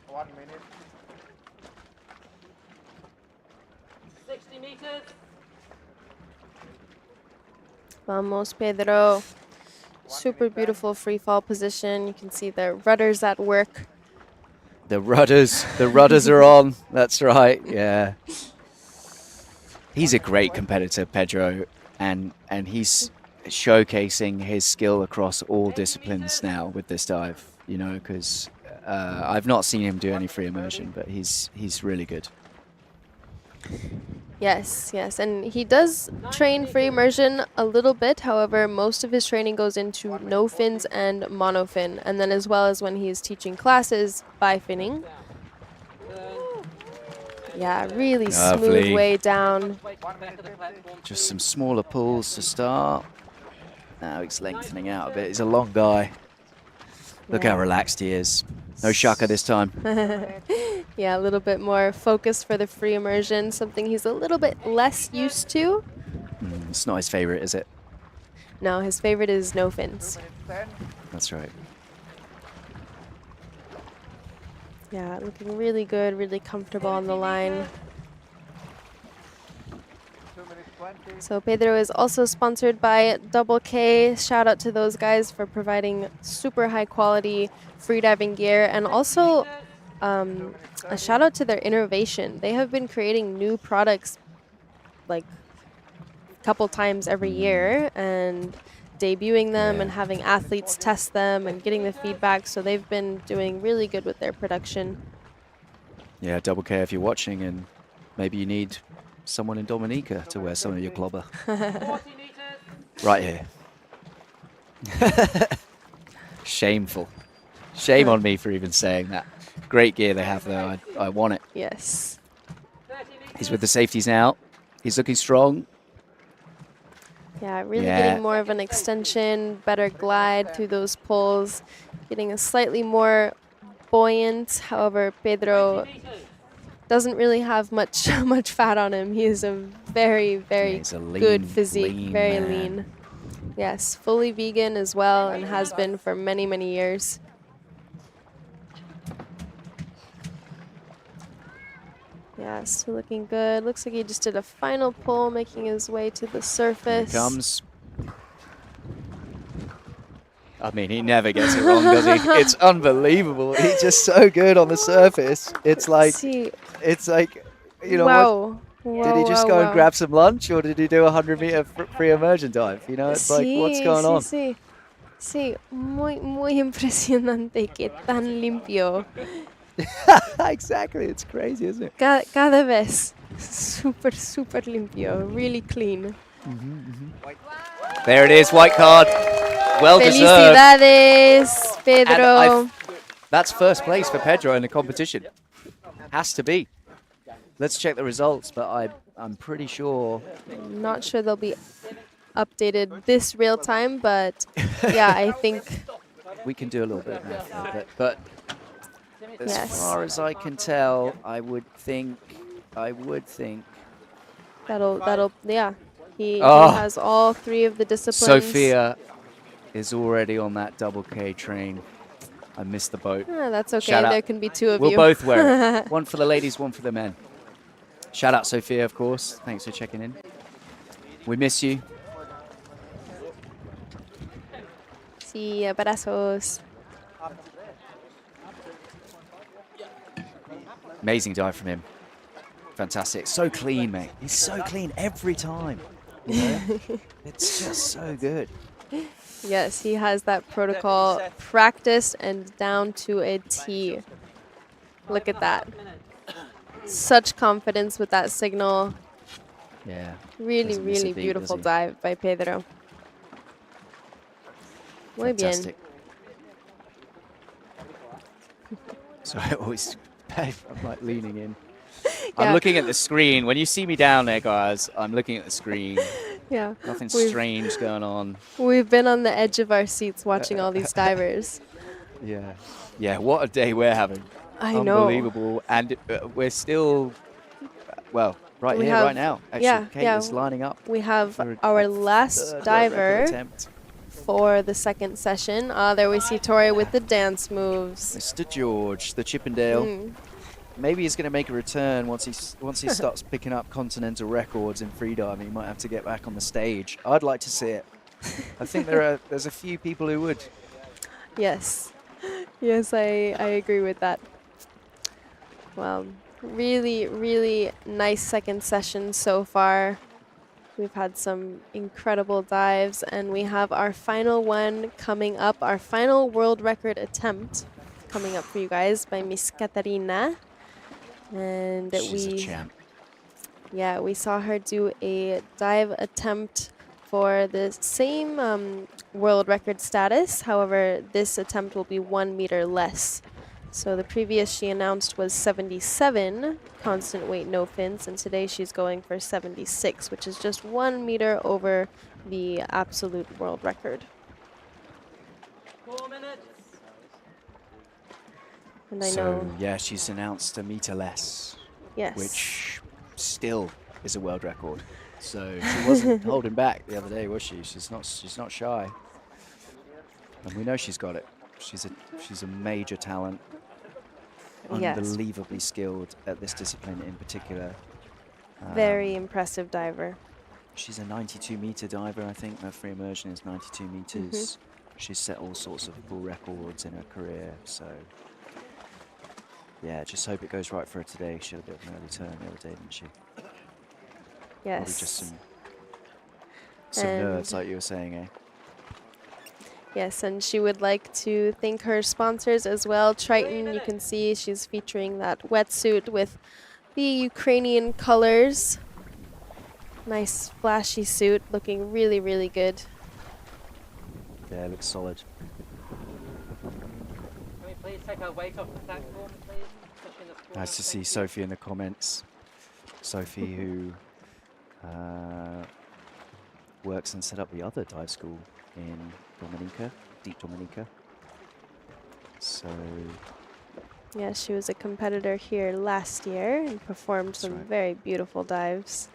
G: 1 minute.
E: 60 meters.
B: Vamos, Pedro. Super beautiful free fall position. You can see the rudders at work.
C: The rudders are on. That's right. Yeah. He's a great competitor, Pedro, and he's showcasing his skill across all disciplines now with this dive. You know, because I've not seen him do any free immersion, but he's really good.
B: Yes, and he does train free immersion a little bit. However, most of his training goes into no fins and monofin, and then as well as when he is teaching classes by finning. Yeah, really smooth way down.
C: Just some smaller pulls to start. Now he's lengthening out a bit. He's a long guy. Look how relaxed he is. No shaka this time.
B: Yeah, a little bit more focused for the free immersion, something he's a little bit less used to.
C: It's not his favorite, is it?
B: No, his favorite is no fins.
C: That's right.
B: Yeah, looking really good, really comfortable on the line. So Pedro is also sponsored by Double K. Shout out to those guys for providing super high quality freediving gear, and also a shout out to their innovation. They have been creating new products like a couple times every year and debuting them and having athletes test them and getting the feedback. So they've been doing really good with their production.
C: Yeah, Double K, if you're watching and maybe you need someone in Dominica to wear some of your clobber.
E: 40 meters.
C: Right here. Shameful. Shame on me for even saying that. Great gear they have, though. I want it.
B: Yes.
E: 30 meters.
C: He's with the safeties now. He's looking strong.
B: Yeah, really getting more of an extension, better glide through those pulls, getting a slightly more buoyant. However, Pedro doesn't really have much fat on him. He is a very, very
C: he's a lean,
B: good physique,
C: lean
B: very
C: man.
B: lean. Yes, fully vegan as well, and has been for many, many years. Yeah, still looking good. Looks like he just did a final pull, making his way to the surface.
C: Here he comes. I mean, he never gets it wrong, does he? It's unbelievable. He's just so good on the surface. It's like, you know, what? Did he just go and grab some lunch, or did he do a 100-meter free immersion dive? You know, it's like, what's going on?
B: Sí, muy impresionante, que tan limpio.
C: Exactly, it's crazy, isn't it?
B: Cada vez, super limpio, really clean.
C: There it is, white card. Well deserved.
B: Felicidades, Pedro.
C: That's first place for Pedro in the competition. Has to be. Let's check the results, but I'm pretty sure.
B: I'm not sure they'll be updated this real time, but yeah, I think
C: We can do a little bit of math there, but as
B: Yes.
C: far as I can tell, I would think.
B: that'll yeah. He
C: Oh.
B: has all 3 of the disciplines.
C: Sophia is already on that double K train. I missed the boat.
B: Ah, that's okay.
C: Shout out.
B: There can be 2 of
C: We'll
B: you.
C: both wear it. One for the ladies, one for the men. Shout out Sophia, of course. Thanks for checking in. We miss you.
B: Sí, abrazos.
C: Amazing dive from him. Fantastic. So clean, mate. He's so clean every time. You know? It's just so good.
B: Yes, he has that protocol practiced and down to a T. Look at that. Such confidence with that signal.
C: Yeah.
B: Really,
C: Doesn't miss a
B: really
C: beat,
B: beautiful
C: does he?
B: dive by Pedro. Muy bien.
C: Fantastic. So I always, I'm like leaning in. I'm
B: Yeah.
C: looking at the screen. When you see me down there, guys, I'm looking at the screen.
B: Yeah.
C: Nothing
B: We've-
C: strange going on.
B: We've been on the edge of our seats watching all these divers.
C: Yeah. Yeah, what a day we're having.
B: I know.
C: Unbelievable. And we're still, well, right
B: We
C: here,
B: have-
C: right now. Actually,
B: yeah,
C: Kate
B: yeah.
C: is lining up.
B: We have
C: for
B: our
C: a
B: last
C: third world record
B: diver
C: attempt.
B: for the second session. There we see Tori with the dance moves.
C: Mr. George, the Chippendale.
B: Mm.
C: Maybe he's going to make a return once he starts picking up continental records in freediving. He might have to get back on the stage. I'd like to see it. I think there's a few people who would.
B: Yes. Yes, I agree with that. Well, really, really nice second session so far. We've had some incredible dives, and we have our final one coming up, our final world record attempt coming up for you guys by Miss Katarina. And
C: She's a champ.
B: yeah, we saw her do a dive attempt for the same world record status. However, this attempt will be 1 meter less. So the previous she announced was 77 constant weight no fins, and today she's going for 76, which is just 1 meter over the absolute world record.
E: 4 minutes.
B: And I
C: So,
B: know,
C: yeah, she's announced a meter less,
B: yes,
C: which still is a world record. So she wasn't holding back the other day, was she? She's not shy. And we know she's got it. She's a major talent.
B: Yes.
C: Unbelievably skilled at this discipline in particular.
B: very impressive diver.
C: She's a 92-meter diver, I think. Her free immersion is 92 meters. She's set all sorts of world records in her career. So, yeah, just hope it goes right for her today. She had a bit of an early turn the other day, didn't she? Probably
B: Yes.
C: just some nerves,
B: And-
C: like you were saying, eh?
B: Yes, and she would like to thank her sponsors as well. Triton, you can see she's featuring that wetsuit with the Ukrainian colors. Nice flashy suit, looking really, really good.
C: Yeah, it looks solid.
E: Can we please take our weight off the platform, please? Especially in the corner.
C: Nice to see
E: Thank you.
C: Sophie in the comments. Sophie, who works and set up the other dive school in Dominica, Deep Dominica. So,
B: Yeah, she was a competitor here last year and performed
C: That's
B: some
C: right.
B: very beautiful dives.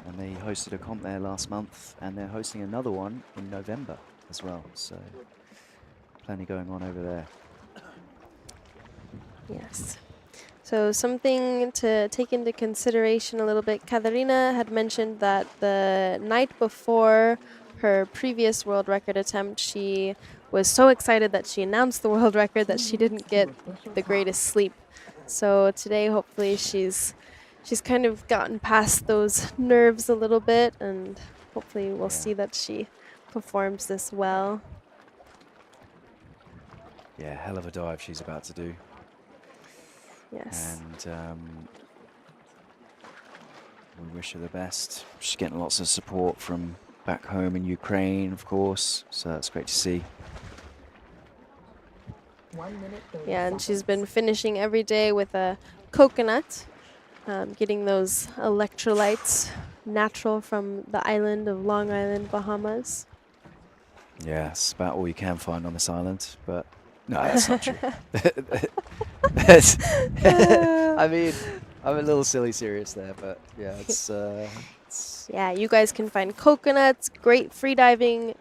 C: and they hosted a comp there last month, and they're hosting another one in November as well. So, plenty going on over there.
B: Yes. So something to take into consideration a little bit. Katarina had mentioned that the night before her previous world record attempt, she was so excited that she announced the world record that she didn't get the greatest sleep. So today, hopefully, she's kind of gotten past those nerves a little bit, and hopefully we'll see that she performs this well.
C: Yeah, hell of a dive she's about to do.
B: Yes.
C: And we wish her the best. She's getting lots of support from back home in Ukraine, of course, so that's great to see.
D: 1 minute 30
B: Yeah, and she's
D: seconds.
B: been finishing every day with a coconut. Getting those electrolytes natural from the island of Long Island, Bahamas.
C: Yeah, it's about all you can find on this island, but no, that's not true. I mean, I'm a little silly serious there, but yeah, it's
B: Yeah, you guys can find coconuts, great freediving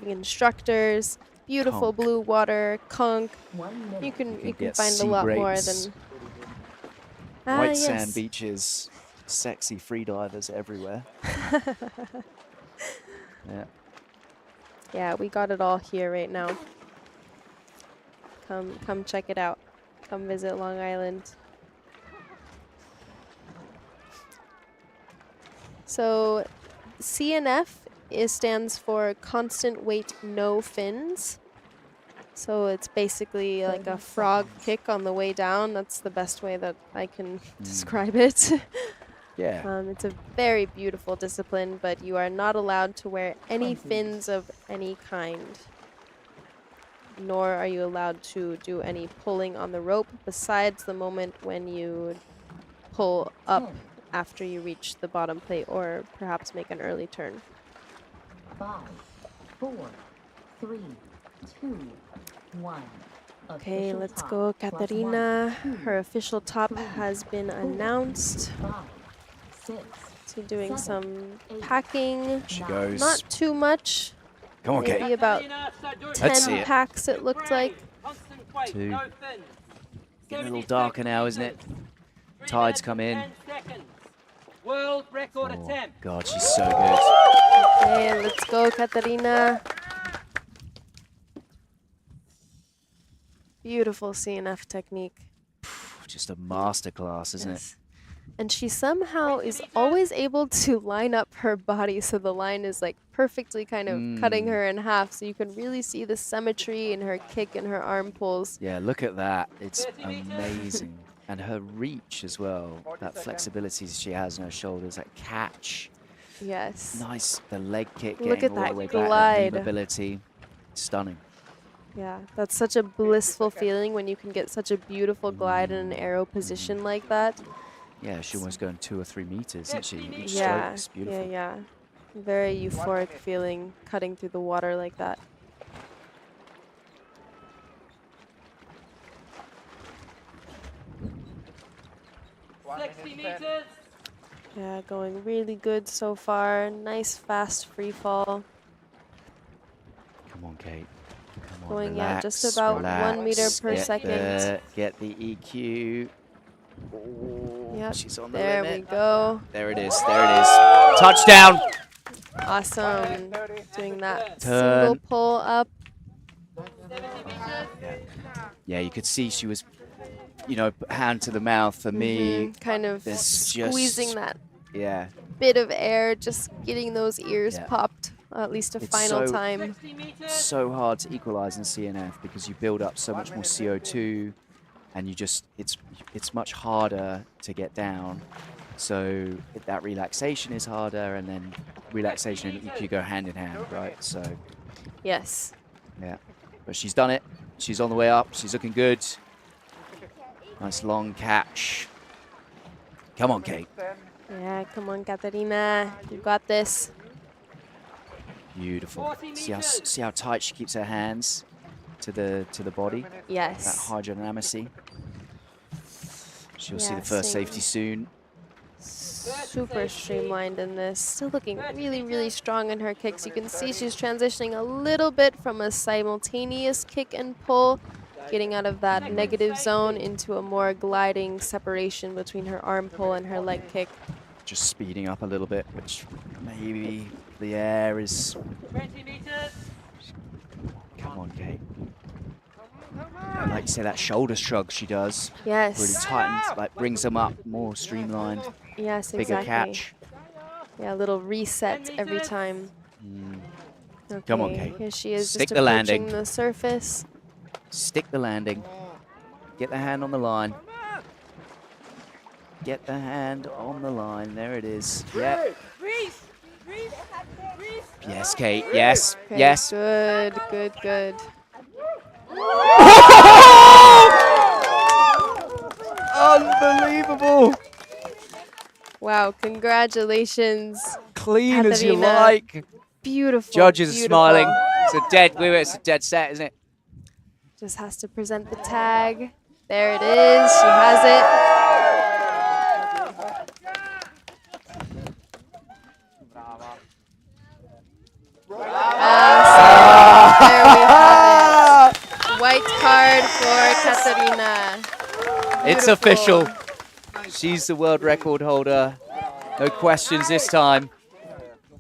B: instructors, beautiful
C: Conch.
B: blue water, conch.
D: 1 minute.
B: You can
C: get
B: find a
C: sea
B: lot more
C: grapes,
B: than
C: white
B: yes.
C: sand beaches, sexy freedivers everywhere. Yeah.
B: Yeah, we got it all here right now. Come check it out. Come visit Long Island. So CNF stands for constant weight no fins. So it's basically like a frog kick on the way down. That's the best way that I can describe it.
C: Yeah.
B: It's a very beautiful discipline, but you are not allowed to wear any fins of any kind. Nor are you allowed to do any pulling on the rope besides the moment when you pull up after you reach the bottom plate or perhaps make an early turn.
D: 5, 4, 3, 2, 1.
B: Okay,
D: Official
B: let's
D: top,
B: go,
D: plus
B: Katarina.
D: 1, 2,
B: Her official top
D: 3,
B: has been
D: 4,
B: announced.
D: 5, 6.
B: So doing
D: 7,
B: some
D: 8,
B: packing.
C: She
D: 9.
C: goes.
B: Not too much.
C: Come on, Kate.
B: Maybe about
C: Let's see
B: 10
C: it.
B: packs it looked like.
E: Constant weight,
C: 2.
E: no fins.
C: Getting a little darker now, isn't it? Tides come in.
E: 10 seconds. World record
C: Oh,
E: attempt.
C: God, she's so good.
B: Okay, let's go, Katarina. Beautiful CNF technique.
C: Just a masterclass, isn't it?
B: And she somehow is always able to line up her body so the line is like perfectly kind of cutting her in half, so you can really see the symmetry in her kick and her arm pulls.
C: Yeah, look at that. It's amazing. And her reach as well. That flexibility she has in her shoulders, that catch.
B: Yes.
C: Nice. The leg kick
B: Look
C: getting
B: at
C: all
B: that
C: the way back. That
B: glide.
C: movability. Stunning.
B: Yeah, that's such a blissful feeling when you can get such a beautiful glide in an arrow position like that.
C: Yeah, she's almost going 2 or 3 meters, isn't she? Each
B: Yeah,
C: stroke is beautiful.
B: yeah. Very euphoric feeling cutting through the water like that. Yeah, going really good so far. Nice fast free fall.
C: Come on, Kate. Come on,
B: Going
C: relax,
B: at just about
C: relax.
B: 1 meter per
C: Get
B: second.
C: Get the EQ. Oh,
B: Yep,
C: she's on the
B: there
C: limit.
B: we go.
C: There it is. There it is. Touchdown.
B: Awesome. Doing that
C: Turn.
B: single pull up.
C: Yeah, you could see she was, you know, hand to the mouth for me.
B: Kind of
C: There's
B: squeezing
C: just-
B: that
C: Yeah.
B: bit of air, just getting those ears
C: Yeah.
B: popped at least a
C: It's
B: final
C: so-
B: time.
C: So hard to equalize in CNF because you build up so much more CO2, and you just it's much harder to get down. So that relaxation is harder, and then relaxation and EQ go hand in hand, right? So
B: Yes.
C: yeah, but she's done it. She's on the way up. She's looking good. Nice long catch. Come on, Kate.
B: Yeah, come on, Katarina. You got this.
C: Beautiful. See how tight she keeps her hands to the body.
B: Yes.
C: That hydrodynamicy. She'll see
B: Yeah,
C: the first
B: same.
C: safety soon.
B: Super streamlined in this. Still looking really, really strong in her kicks. You can see she's transitioning a little bit from a simultaneous kick and pull, getting out of that negative zone into a more gliding separation between her arm pull and her leg kick.
C: Just speeding up a little bit, which maybe the air is...
E: 20 meters.
C: Come on, Kate. And like you say, that shoulder shrug she does.
B: Yes.
C: Really tightens, like brings them up, more streamlined.
B: Yes,
C: Bigger
B: exactly.
C: catch.
B: Yeah, a little reset every time. Okay,
C: Come on, Kate.
B: here she is,
C: Stick
B: just
C: the
B: approaching
C: landing.
B: the surface.
C: Stick the landing. Get the hand on the line. Get the hand on the line. There it is. Yep. Yes, Kate. Yes.
B: Okay,
C: Yes.
B: Good, good, good.
C: Unbelievable.
B: Wow, congratulations.
C: Clean as you
B: Katarina.
C: like.
B: Beautiful.
C: Judges are
B: beautiful.
C: smiling. It's a dead set, isn't it?
B: Just has to present the tag. There it is. She has it. There we have it. White card for Katarina.
C: It's
B: Beautiful.
C: official. She's the world record holder. No questions this time.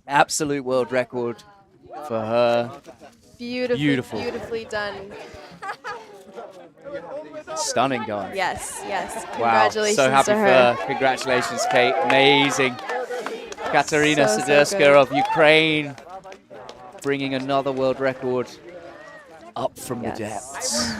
C: Absolute world record for her.
B: Beautifully done.
C: Stunning, guys.
B: Yes.
C: Wow.
B: Congratulations
C: So happy
B: to
C: for
B: her.
C: her. Congratulations, Kate. Amazing. Katarina
B: So
C: Sederska
B: good.
C: of Ukraine bringing another world record up from the depths.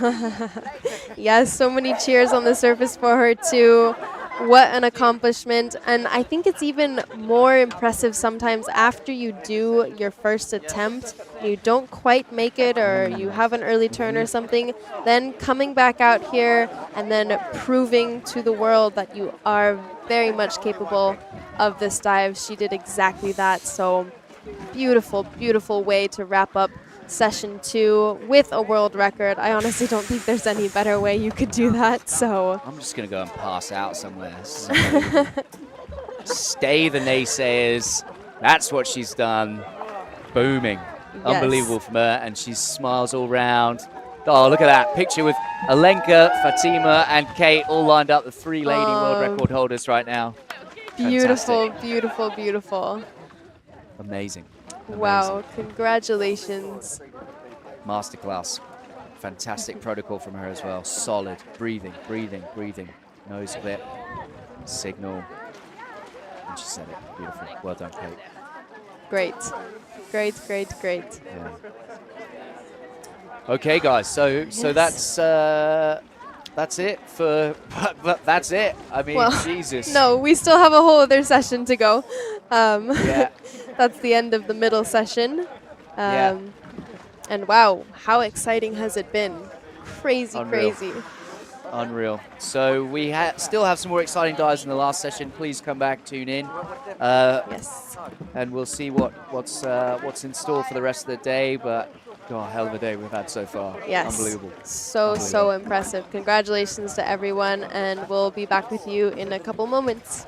B: Yes, so many cheers on the surface for her too. What an accomplishment. And I think it's even more impressive sometimes after you do your first attempt, you don't quite make it or you have an early turn or something, then coming back out here and then proving to the world that you are very much capable of this dive. She did exactly that. So beautiful way to wrap up session 2 with a world record. I honestly don't think there's any better way you could do that. So
C: I'm just going to go and pass out somewhere. This is unbelievable. Stay the naysayers. That's what she's done. Booming.
B: Yes.
C: Unbelievable from her. And she smiles all round. Oh, look at that picture with Alenka, Fatima, and Kate all lined up. The 3 lady world record holders right now.
B: beautiful,
C: Fantastic.
B: beautiful.
C: Amazing.
B: Wow, congratulations.
C: Masterclass. Fantastic protocol from her as well. Solid. Breathing. Nose a bit. Signal. And she said it. Beautiful. Well done, Kate.
B: Great.
C: Yeah. Okay, guys. So that's it for. But that's it. I mean,
B: Well,
C: Jesus.
B: No, we still have a whole other session to go.
C: Yeah.
B: That's the end of the middle
C: Yeah.
B: session. And wow, how exciting has it been? Crazy.
C: Unreal. So we still have some more exciting dives in the last session. Please come back, tune in.
B: Yes.
C: And we'll see what's in store for the rest of the day. But God, hell of a day we've had so far.
B: Yes.
C: Unbelievable.
B: So impressive. Congratulations to everyone, and we'll be back with you in a couple moments.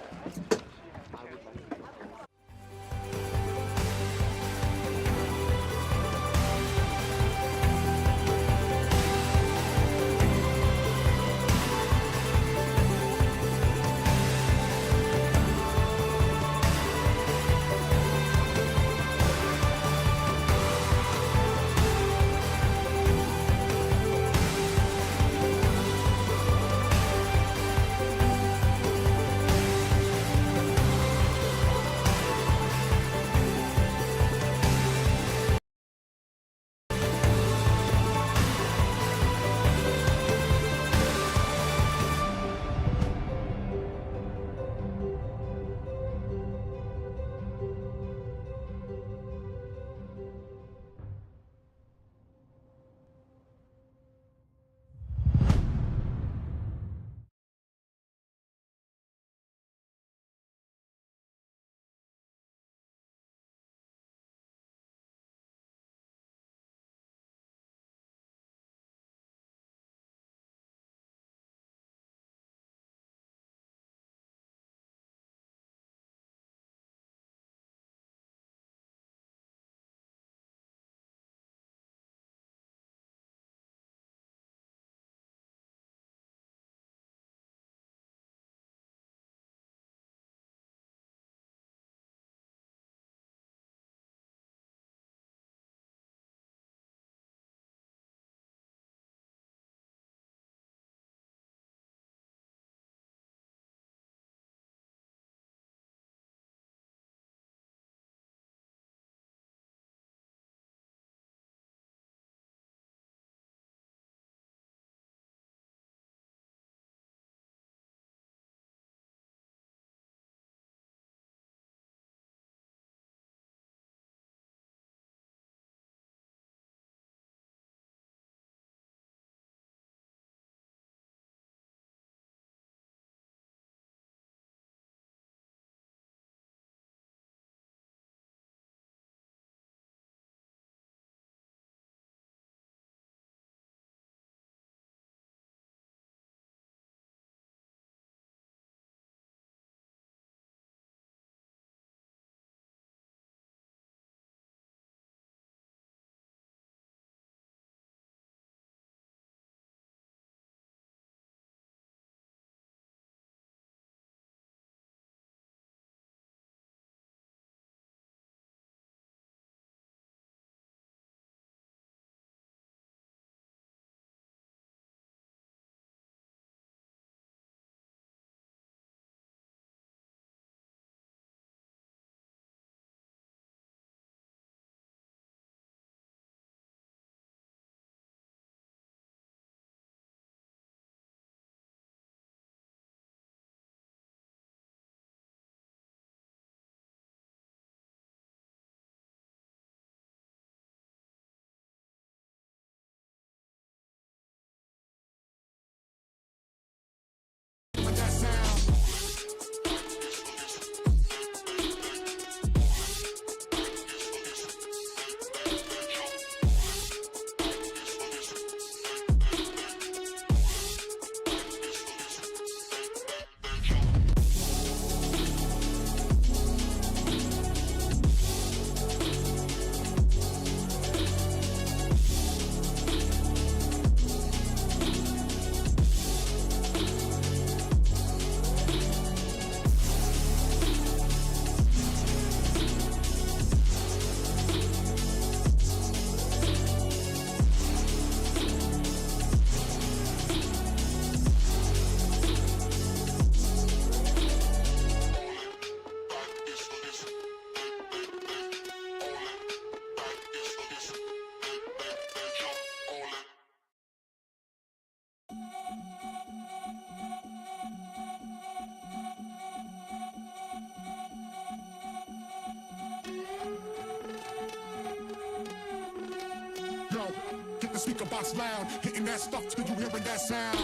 A: the speaker box loud, hitting that stuff till you hearing that sound.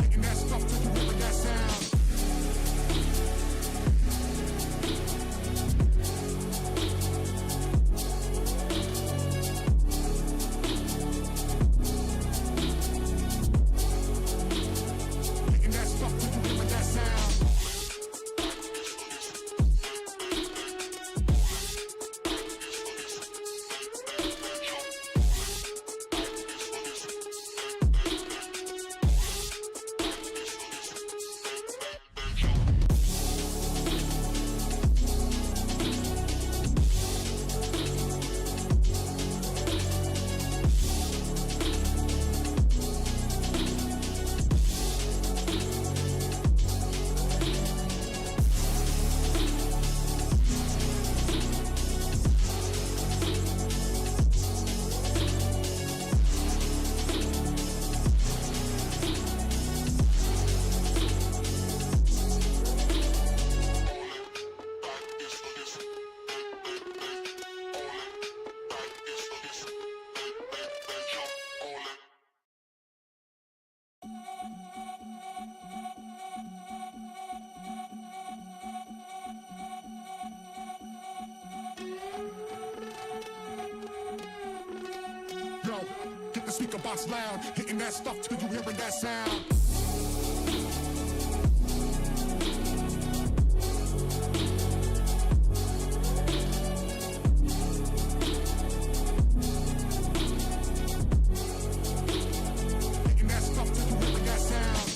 A: Hitting that stuff till you hearing that sound. Hitting that stuff till you hearing that sound. Yo, get the speaker box loud, hitting that stuff till you hearing that sound. Hitting that stuff till you hearing that sound.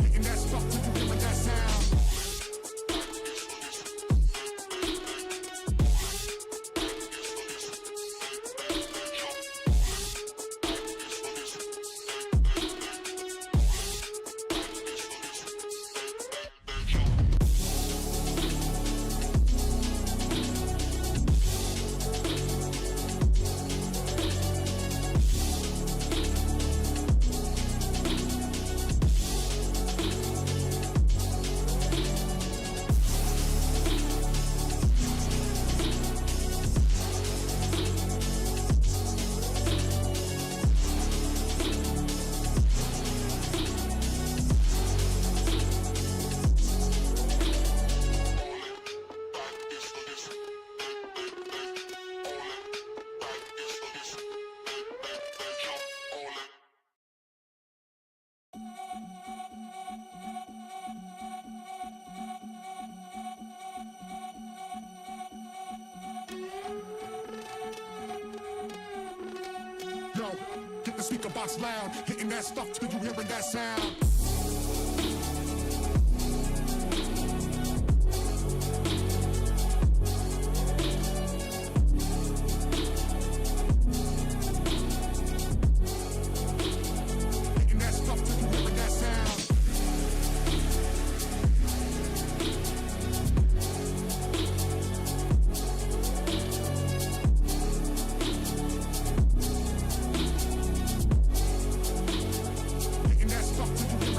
A: Hitting that stuff till you hearing that sound. Yo, get the speaker box loud, hitting that stuff till you hearing that sound. Hitting that stuff till you hearing that sound. Hitting that stuff till you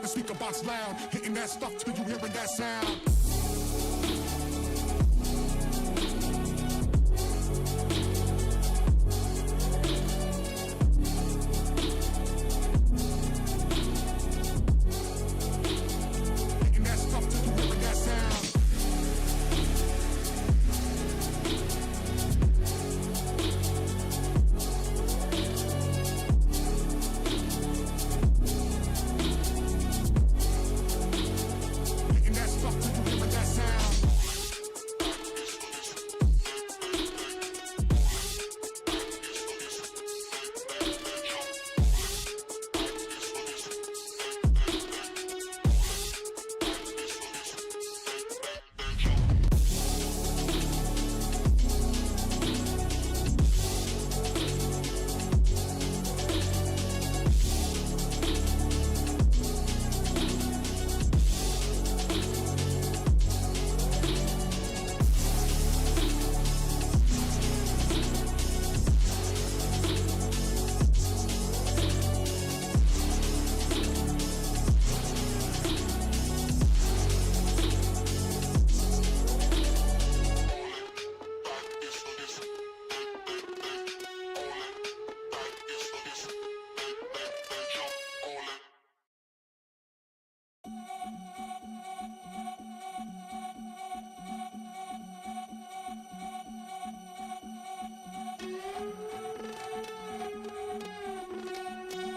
A: the speaker box loud, hitting that stuff till you hearing that sound. Hitting that stuff till you hearing that sound. Hitting that stuff till you hearing that sound.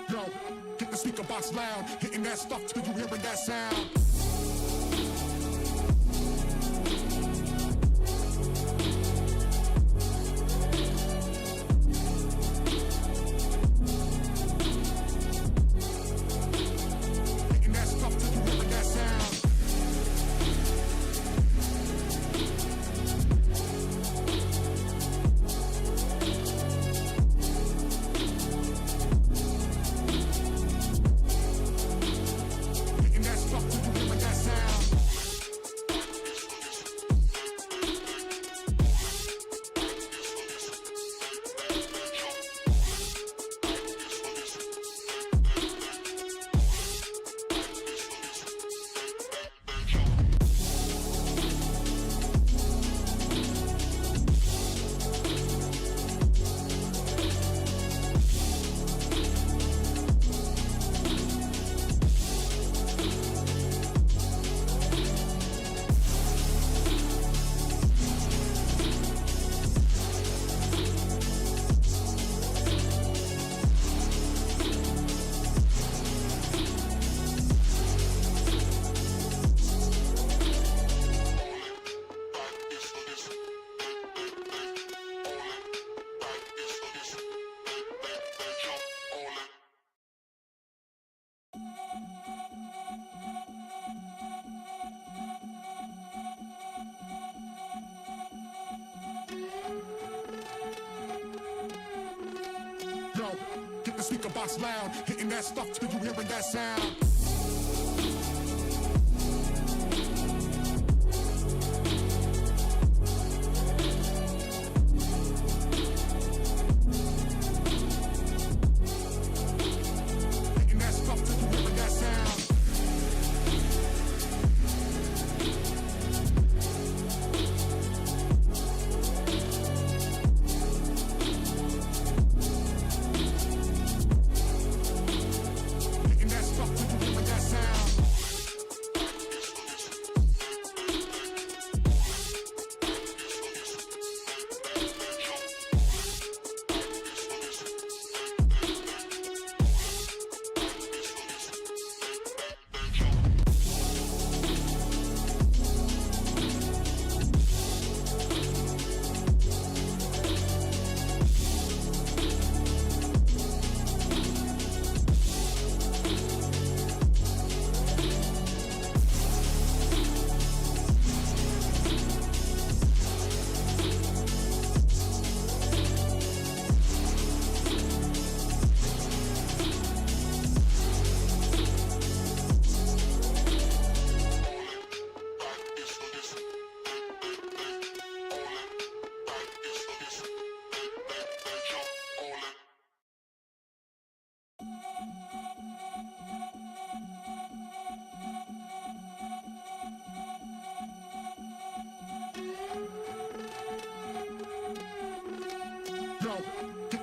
A: Yo, get the speaker box loud, hitting that stuff till you hearing that sound. Hitting that stuff till you hearing that sound. Hitting that stuff till you hearing that sound. Yo, get the speaker box loud, hitting that stuff till you hearing that sound. Hitting that stuff till you hearing that sound. Hitting that stuff till you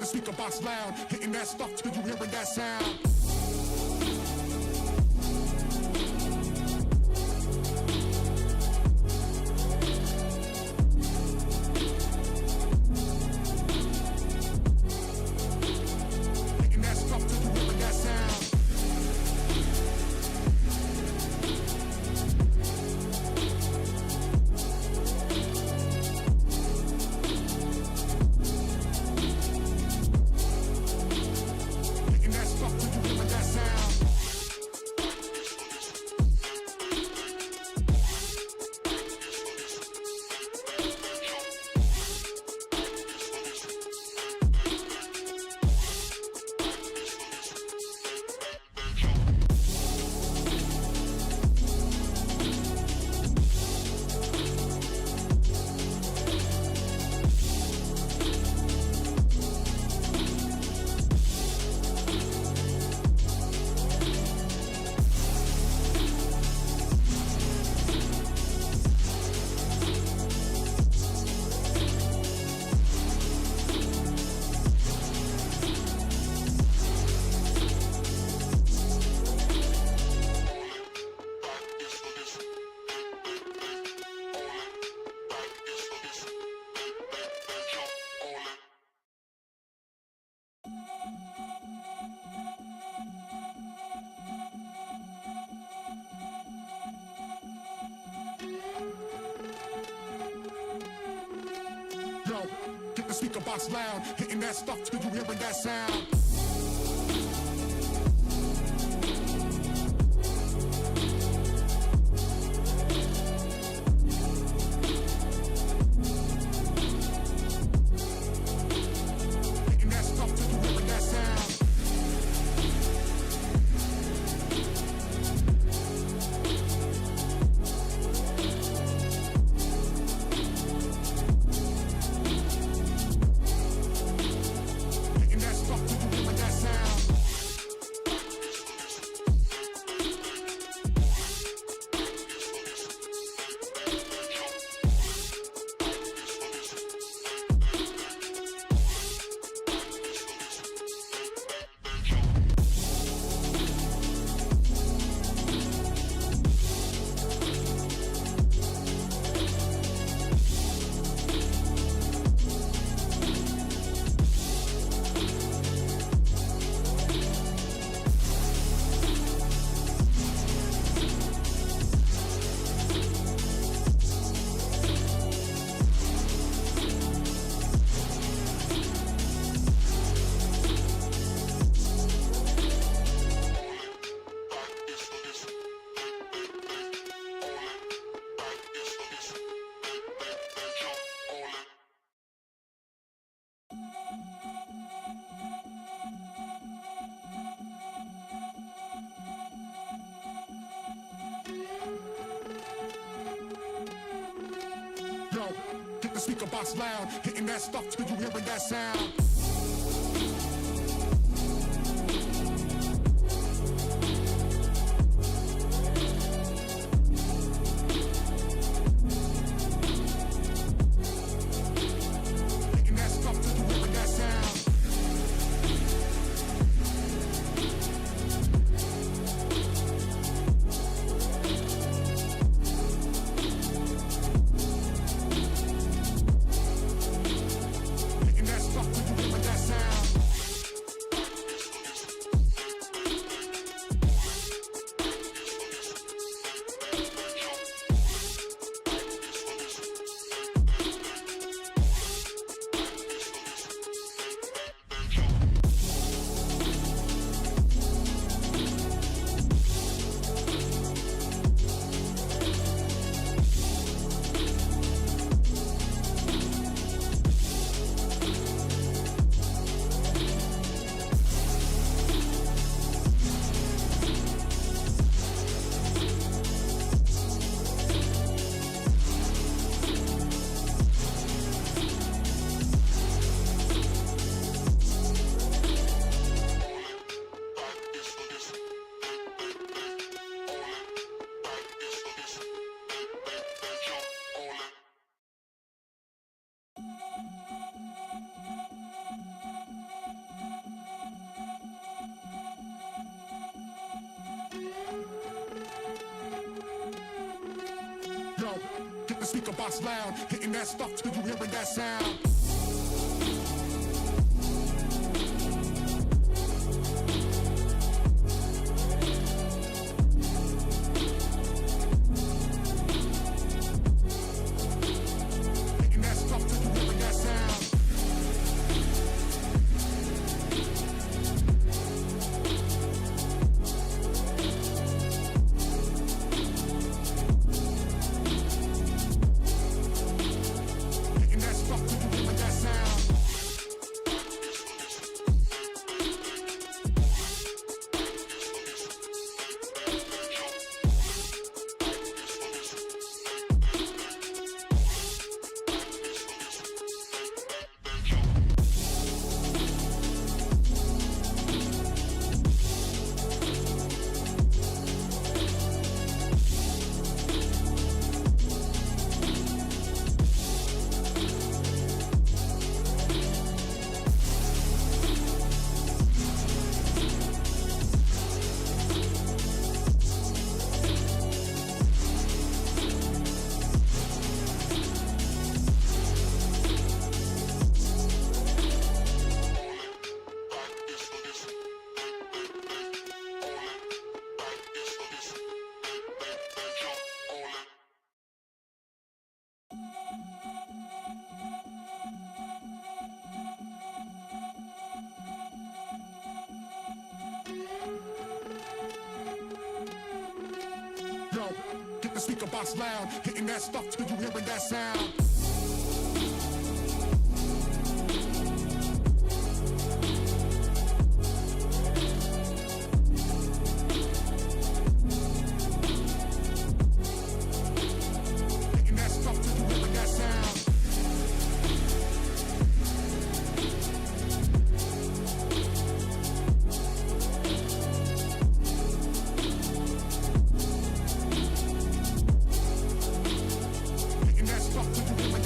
A: speaker box loud, hitting that stuff till you hearing that sound. Hitting that stuff till you hearing that sound. Hitting that stuff till you hearing that sound. Yo, get the speaker box loud, hitting that stuff till you hearing that sound. Hitting that stuff till you hearing that sound. Hitting that stuff till you hearing that sound. Yo, get the speaker box loud, hitting that stuff till you hearing that sound. Hitting that stuff till you hearing that sound. Hitting that stuff till you hearing that sound. speaker box loud, hitting that stuff till you hearing that sound. Hitting that stuff till you hearing that sound. Hitting that stuff till you hearing that sound. Yo, get the speaker box loud, hitting that stuff till you hearing that sound. Hitting that stuff till you hearing that sound. Hitting that stuff till you hearing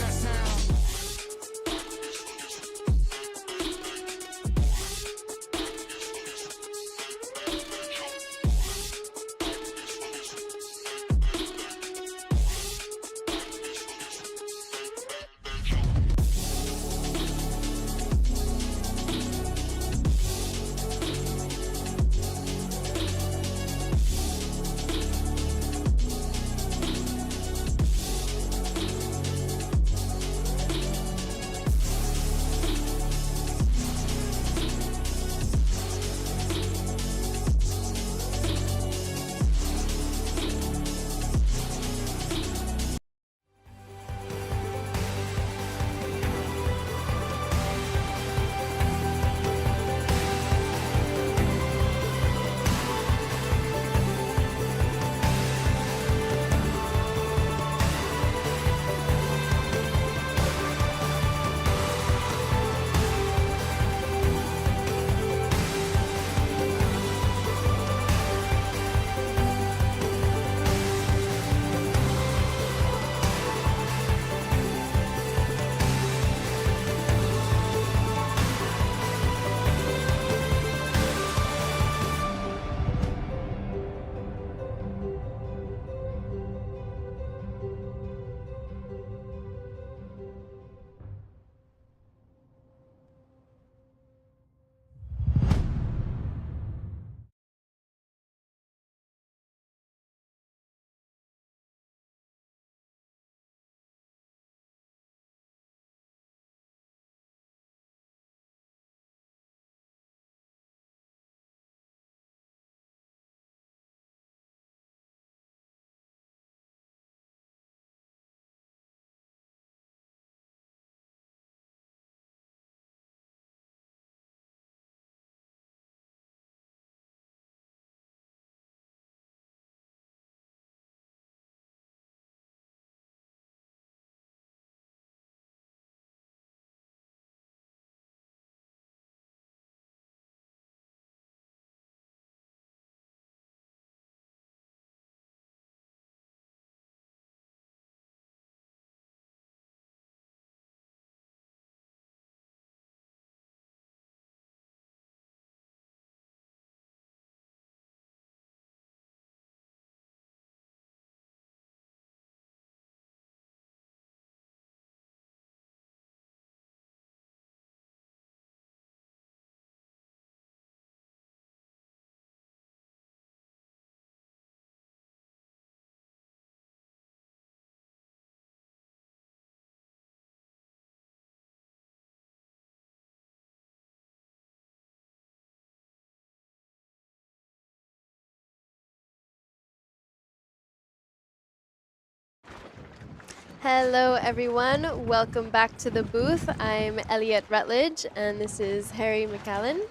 B: Hello, everyone. Welcome back to the booth. I'm Elliot Rutledge, and this is Harry McAllen.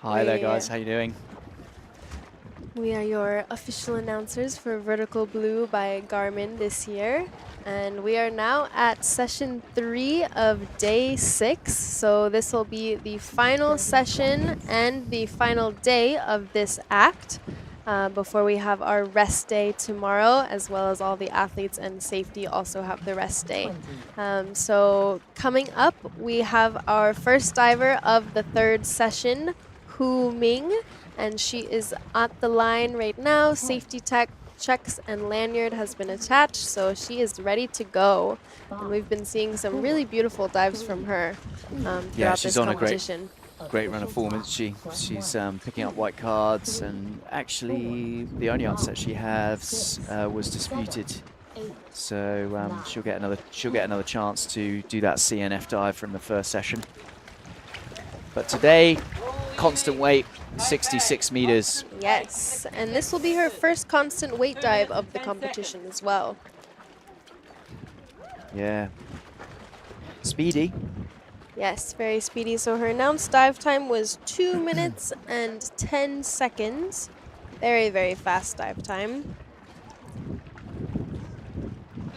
C: Hi there, guys. How you doing?
B: We are your official announcers for Vertical Blue by Garmin this year. And we are now at session 3 of day 6. So this will be the final session and the final day of this act before we have our rest day tomorrow, as well as all the athletes and safety also have the rest day. So coming up, we have our first diver of the 3rd session, Hu Ming, and she is at the line right now. Safety checks and lanyard has been attached, so she is ready to go. And we've been seeing some really beautiful dives from her throughout this competition.
C: Great run of form, isn't she? She's picking up white cards, and actually the only answer that she has was disputed. So she'll get another chance to do that CNF dive from the first session. But today, constant weight, 66 meters.
B: Yes, and this will be her first constant weight dive of the competition as well.
C: Yeah. Speedy.
B: Yes, very speedy. So her announced dive time was 2 minutes and 10 seconds. Very, very fast dive time.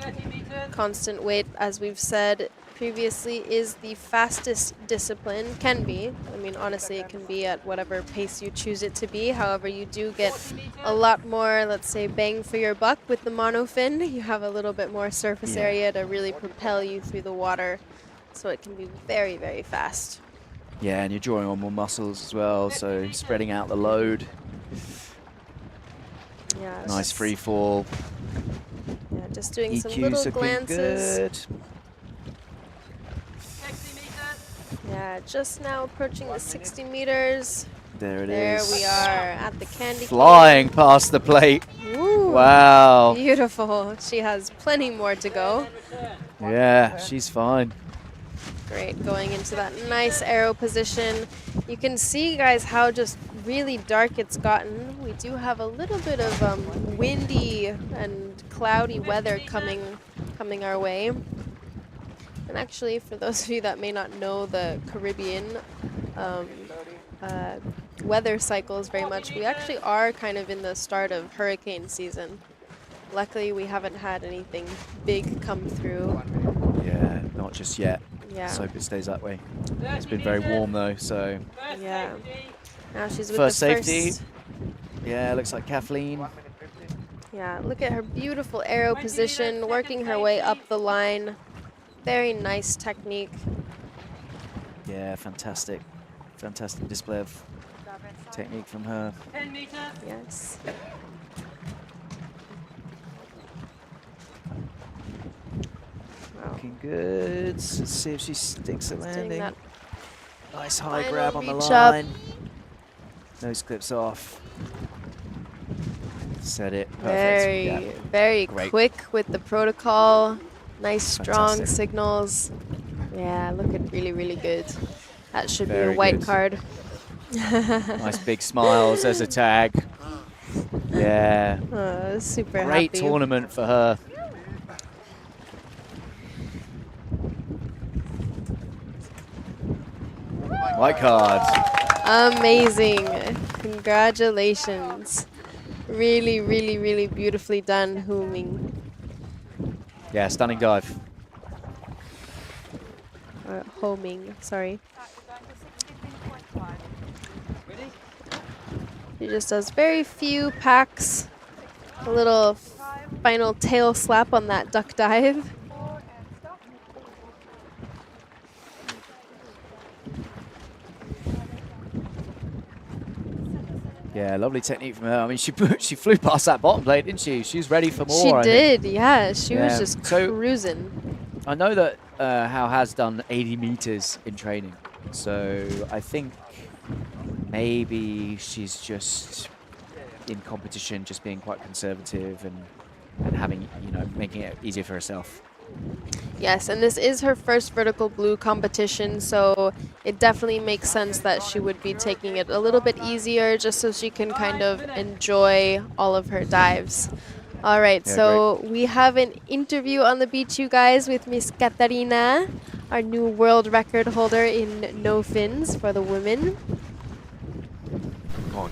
E: 30 meters.
B: Constant weight, as we've said previously, is the fastest discipline, can be. I mean, honestly, it can be at whatever pace you choose it to be. However, you do get a lot more, let's say, bang for your buck with the monofin. You have a little bit more surface area to really propel you through the water. So it can be very, very fast.
C: Yeah, and you're drawing on more muscles as well, so spreading out the load.
B: Yeah.
C: Nice free fall.
B: Yeah, just doing some
C: EQ's
B: little
C: looking
B: glances.
C: good.
E: 60 meters.
B: Yeah, just now approaching the 60 meters.
C: There it
B: There
C: is.
B: we are at the candy
C: Flying past the plate.
B: Ooh,
C: Wow.
B: beautiful. She has plenty more to go.
C: Yeah, she's fine.
B: Great, going into that nice arrow position. You can see, guys, how just really dark it's gotten. We do have a little bit of windy and cloudy weather coming our way. And actually, for those of you that may not know the Caribbean weather cycles very much, we actually are kind of in the start of hurricane season. Luckily, we haven't had anything big come through.
C: Yeah, not just yet.
B: Yeah.
C: Let's hope it stays that way. It's been very warm though, so.
B: Yeah. Now she's with
C: First
B: the
C: safety.
B: first.
C: Yeah, looks like Kathleen.
B: Yeah, look at her beautiful arrow position, working her way up the line. Very nice technique.
C: Yeah, fantastic. Fantastic display of technique from her.
E: 10 meters.
B: Yes. Wow.
C: Looking good. Let's see if she sticks the
B: Doing
C: landing.
B: that
C: Nice high
B: final
C: grab on the
B: reach up.
C: line. Nose clips off. Set it. Perfect.
B: Very,
C: Yeah.
B: very
C: Great.
B: quick with the protocol. Nice, strong
C: Fantastic.
B: signals. Yeah, looking really, really good. That should be
C: Very
B: a white
C: good.
B: card.
C: Nice big smiles as a tag. Yeah.
B: Super
C: Great
B: happy.
C: tournament for her. White cards.
B: Amazing. Congratulations. Really, really, really beautifully done, Hu Ming.
C: Yeah, stunning dive.
B: Ho Ming, sorry. She just does very few packs. A little final tail slap on that duck dive.
C: Yeah, lovely technique from her. I mean, she flew past that bottom plate, didn't she? She was ready for more.
B: She
C: I think.
B: did, yeah. She was
C: Yeah.
B: just
C: So-
B: cruising.
C: I know that Hal has done 80 meters in training, so I think maybe she's just in competition, just being quite conservative and having, you know, making it easier for herself.
B: Yes, and this is her first vertical blue competition, so it definitely makes sense that she would be taking it a little bit easier just so she can kind of enjoy all of her dives. All right,
C: Yeah,
B: so we have an interview on the beach, you guys, with Miss Katarina, our new world record holder in no fins for the women.
C: Come on.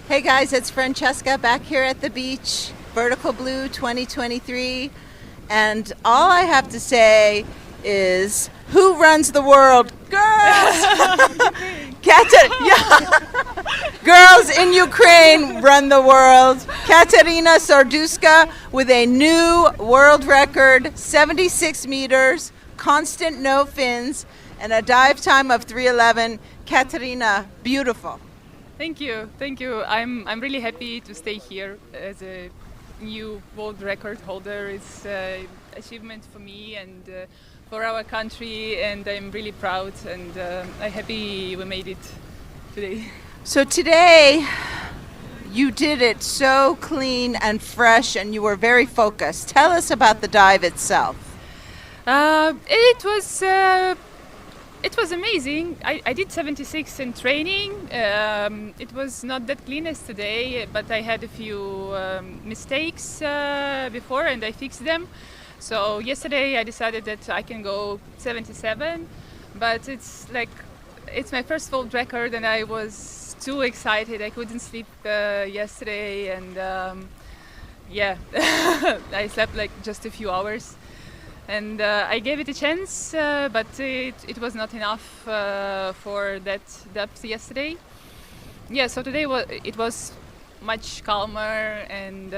H: Hey guys, it's Francesca back here at the beach, Vertical Blue 2023. And all I have to say is, who runs the world? Girls! Girls in Ukraine run the world. Katarina Sarduska with a new world record, 76 meters, constant no fins, and a dive time of 3:11. Katarina, beautiful.
K: Thank you, thank you. I'm really happy to stay here as a new world record holder. It's an achievement for me and for our country, and I'm really proud and I'm happy we made it today.
H: So today, you did it so clean and fresh, and you were very focused. Tell us about the dive itself.
K: It was amazing. I did 76 in training. It was not that clean as today, but I had a few mistakes before and I fixed them. So yesterday I decided that I can go 77, but it's my first world record and I was too excited. I couldn't sleep yesterday and I slept like just a few hours. And I gave it a chance, but it was not enough for that depth yesterday. Yeah, so today it was much calmer, and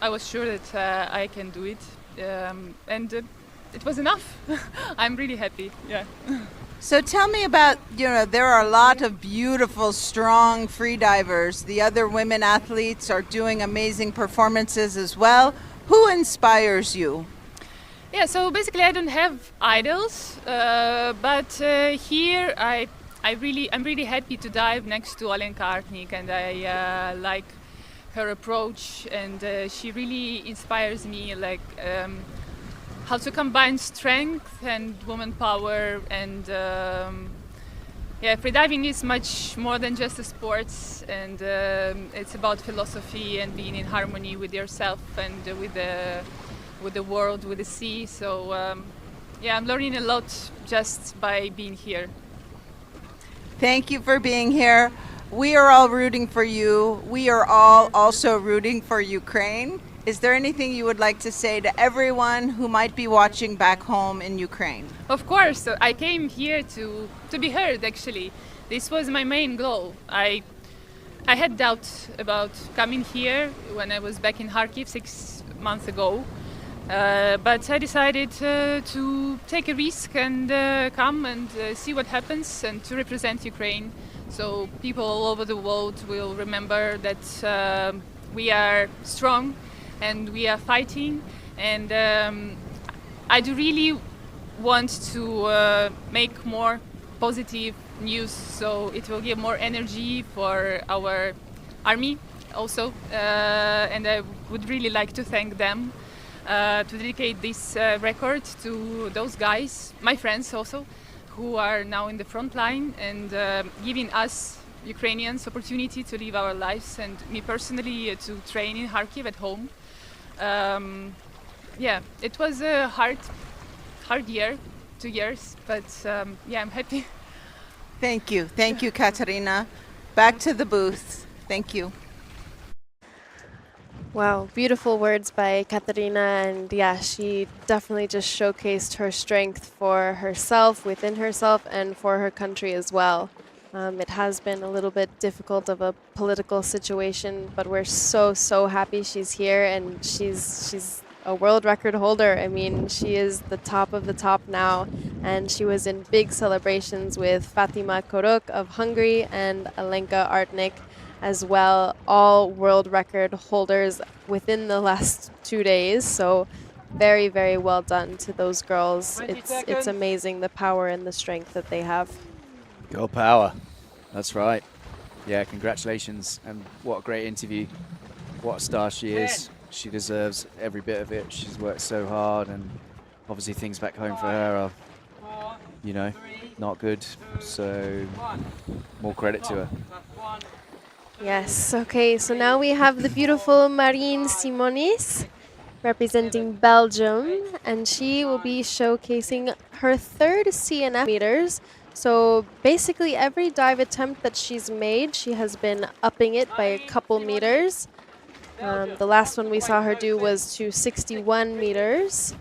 K: I was sure that I can do it, and it was enough. I'm really happy. Yeah.
H: So tell me about, there are a lot of beautiful, strong freedivers. The other women athletes are doing amazing performances as well. Who inspires you?
K: Yeah, so basically I don't have idols, but here I'm really happy to dive next to Alenka Artnik, and I like her approach, and she really inspires me, how to combine strength and woman power, and freediving is much more than just a sport, and it's about philosophy and being in harmony with yourself and with the world, with the sea. So I'm learning a lot just by being here.
H: Thank you for being here. We are all rooting for you. We are all also rooting for Ukraine. Is there anything you would like to say to everyone who might be watching back home in Ukraine?
K: Of course. So I came here to be heard, actually. This was my main goal. I had doubts about coming here when I was back in Kharkiv 6 months ago. But I decided to take a risk and come and see what happens and to represent Ukraine. So people all over the world will remember that we are strong and we are fighting. And I do really want to make more positive news, so it will give more energy for our army also. And I would really like to thank them. To dedicate this record to those guys, my friends also, who are now in the front line and giving us Ukrainians opportunity to live our lives, and me personally to train in Kharkiv at home. It was a hard year, 2 years, but I'm happy.
H: Thank you, Katarina. Back to the booth. Thank you.
B: Wow, beautiful words by Katarina, and she definitely just showcased her strength for herself, within herself, and for her country as well. It has been a little bit difficult of a political situation, but we're so happy she's here, and she's a world record holder. I mean, she is the top of the top now, and she was in big celebrations with Fatima Korok of Hungary and Alenka Artnik as well, all world record holders within the last 2 days. So very well done to those girls. It's amazing the power and the strength that they have.
C: Girl power. That's right. Yeah, congratulations, and what a great interview. What a star she is. She deserves every bit of it. She's worked so hard, and obviously things back home for her are, not good. So more credit to her.
B: Yes, okay, so now we have the beautiful Marine Simonis representing Belgium, and she will be showcasing her third CNF meters. So basically every dive attempt that she's made, she has been upping it by a couple meters. The last one we saw her do was to 61 meters.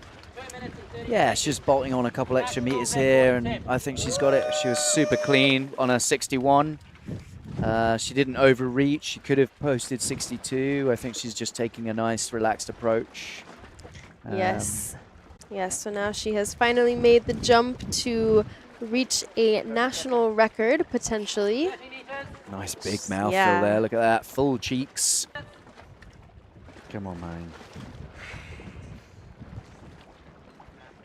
C: Yeah, she's bolting on a couple extra meters here, and I think she's got it. She was super clean on her 61. She didn't overreach. She could have posted 62. I think she's just taking a nice, relaxed approach.
B: Yes. Yes, so now she has finally made the jump to reach a national record, potentially.
C: Nice big mouthful
B: Yeah.
C: there. Look at that. Full cheeks. Come on, Marine.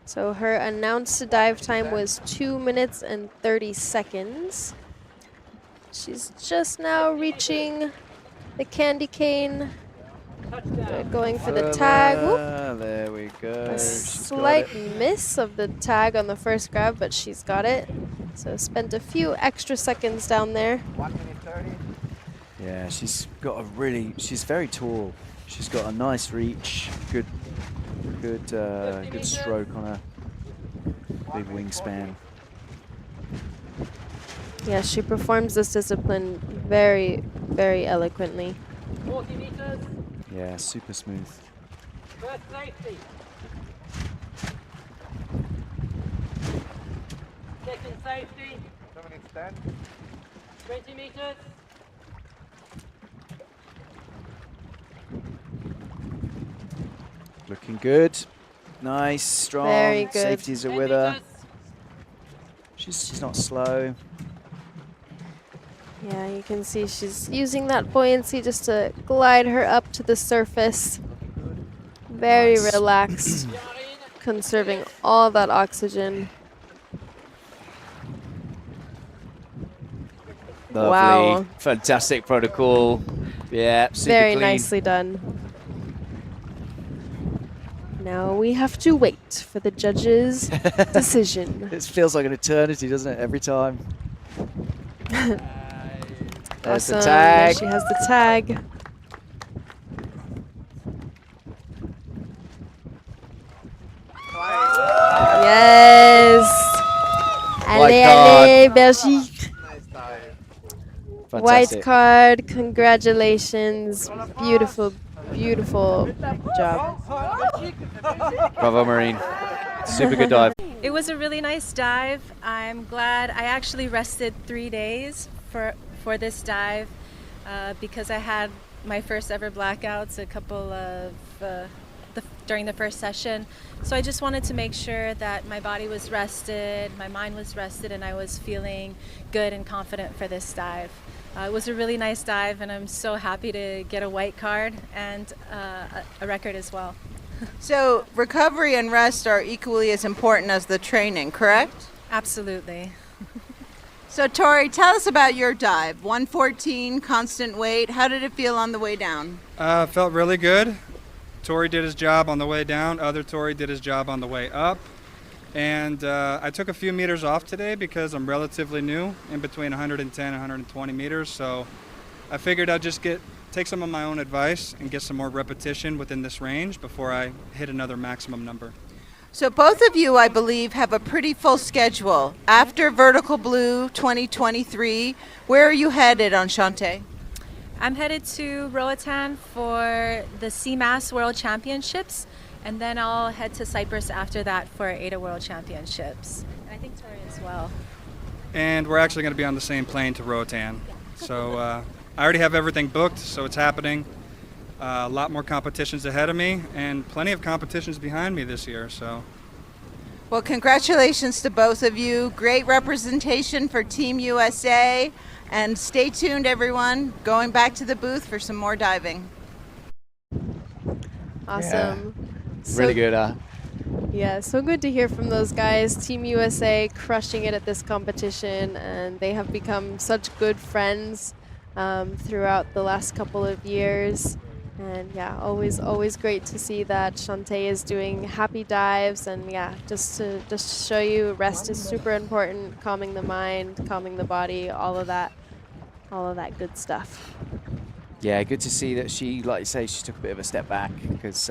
B: So her announced dive time was 2 minutes and 30 seconds. She's just now reaching the candy cane. Going for the tag. Whoop.
C: There we go.
B: A
C: She's
B: slight
C: got it.
B: miss of the tag on the first grab, but she's got it. So spent a few extra seconds down there.
G: 1 minute 30.
C: Yeah, she's got a really. She's very tall. She's got a nice reach. Good stroke on her. Big wingspan.
B: Yeah, she performs this discipline very, very eloquently.
E: 40 meters.
C: Yeah, super smooth.
E: First safety. Second safety.
G: 2 minutes 10.
E: 20 meters.
C: Looking good. Nice, strong.
B: Very good.
C: Safeties are with her. She's not slow.
B: Yeah, you can see she's using that buoyancy just to glide her up to the surface. Very
C: Nice.
B: relaxed, conserving all that oxygen.
C: Lovely.
B: Wow.
C: Fantastic protocol. Yeah, super
B: Very
C: clean.
B: nicely done. Now we have to wait for the judge's decision.
C: It feels like an eternity, doesn't it, every time? There's
B: Awesome.
C: the
B: There
C: tag.
B: she has the tag. Yes.
C: White
B: Allez,
C: card.
B: allez, Belgique.
G: Nice dive.
B: White
C: Fantastic.
B: card. Congratulations. Beautiful, beautiful job.
C: Bravo, Marine. Super good dive.
L: It was a really nice dive. I'm glad I actually rested 3 days for this dive because I had my first ever blackouts a couple of during the first session. So I just wanted to make sure that my body was rested, my mind was rested, and I was feeling good and confident for this dive. It was a really nice dive, and I'm so happy to get a white card and a record as well.
H: So recovery and rest are equally as important as the training, correct?
L: Absolutely.
H: So Tori, tell us about your dive. 114, constant weight. How did it feel on the way down?
M: Felt really good. Tori did his job on the way down. Other Tori did his job on the way up. And I took a few meters off today because I'm relatively new, in between 110 and 120 meters. So I figured I'd just take some of my own advice and get some more repetition within this range before I hit another maximum number.
H: So both of you, I believe, have a pretty full schedule. After Vertical Blue 2023, where are you headed on Shantae?
L: I'm headed to Roatan for the CMAS World Championships, and then I'll head to Cyprus after that for ADA World Championships. And I think Tori as well.
M: And we're actually going to be on the same plane to Roatan. So I already have everything booked, so it's happening. A lot more competitions ahead of me, and plenty of competitions behind me this year. So,
H: Well, congratulations to both of you. Great representation for Team USA. And stay tuned, everyone. Going back to the booth for some more diving.
B: Awesome.
C: Really good, huh?
B: Yeah, so good to hear from those guys. Team USA crushing it at this competition, and they have become such good friends throughout the last couple of years. And yeah, always great to see that Shantae is doing happy dives, and yeah, just to show you rest is super important, calming the mind, calming the body, all of that good stuff.
C: Yeah, good to see that she, like you say, she took a bit of a step back because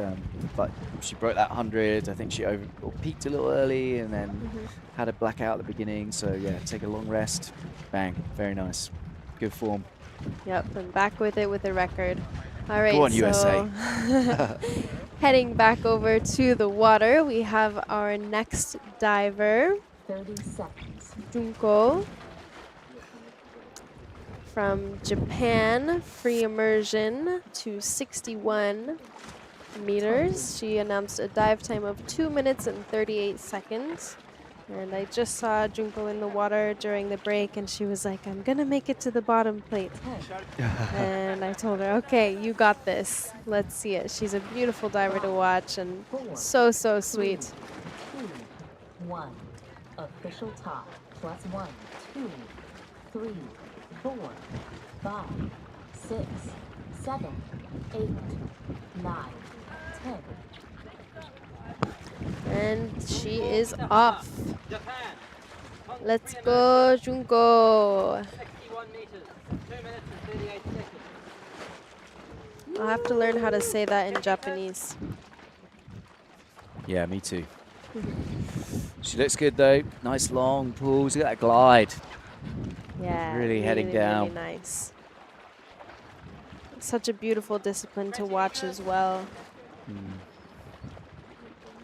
C: like she broke that 100. I think she peaked a little early and then had a blackout at the beginning. So yeah, take a long rest. Bang, very nice. Good form.
B: Yep, and back with it with a record. All right,
C: Go on,
B: so
C: USA.
B: heading back over to the water, we have our next diver,
D: 30 seconds.
B: Junko, from Japan, free immersion to 61 meters. She announced a dive time of 2 minutes and 38 seconds. And I just saw Junko in the water during the break, and she was like, I'm gonna make it to the bottom plate. And I told her, okay, you got this. Let's see it. She's a beautiful diver to watch and so, so sweet.
D: 2, 1. Official top. +1, 2, 3, 4, 5, 6, 7, 8, 9, 10.
B: And she is off. Let's go, Junko.
E: 61 meters, 2 minutes and 38 seconds.
B: I'll have to learn how to say that in Japanese.
C: Yeah, me too. She looks good though. Nice long pulls. Look at that glide.
B: Yeah,
C: Really heading down.
B: Really nice. Such a beautiful discipline to watch as well.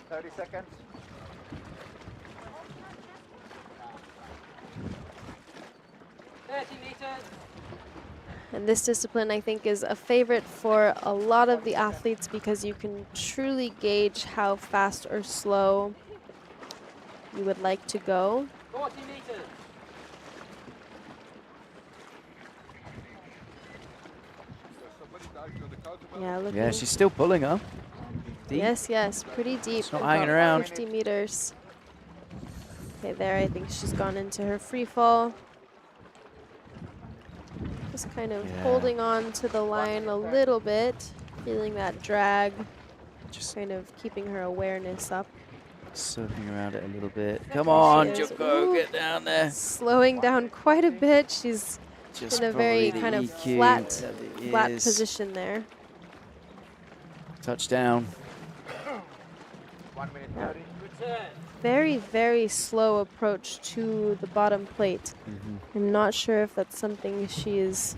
G: 30 seconds.
B: And this discipline, I think, is a favorite for a lot of the athletes because you can truly gauge how fast or slow you would like to go.
E: 40 meters.
B: Yeah, look.
C: Yeah, she's still pulling her. Deep.
B: Yes, yes, pretty deep.
C: She's not
B: about
C: hanging around.
B: 50 meters. Okay, there, I think she's gone into her free fall. Just kind of holding on to the line a little bit, feeling that drag, just kind of keeping her awareness up.
C: Circling around it a little bit. Come on, Junko, get down there.
B: Slowing down quite a bit. She's
C: Just
B: in a very
C: probably
B: kind
C: the
B: of
C: EQ
B: flat
C: that it is.
B: position there.
C: Touchdown.
G: 1 minute 30.
B: Very, very slow approach to the bottom plate. I'm not sure if that's something she is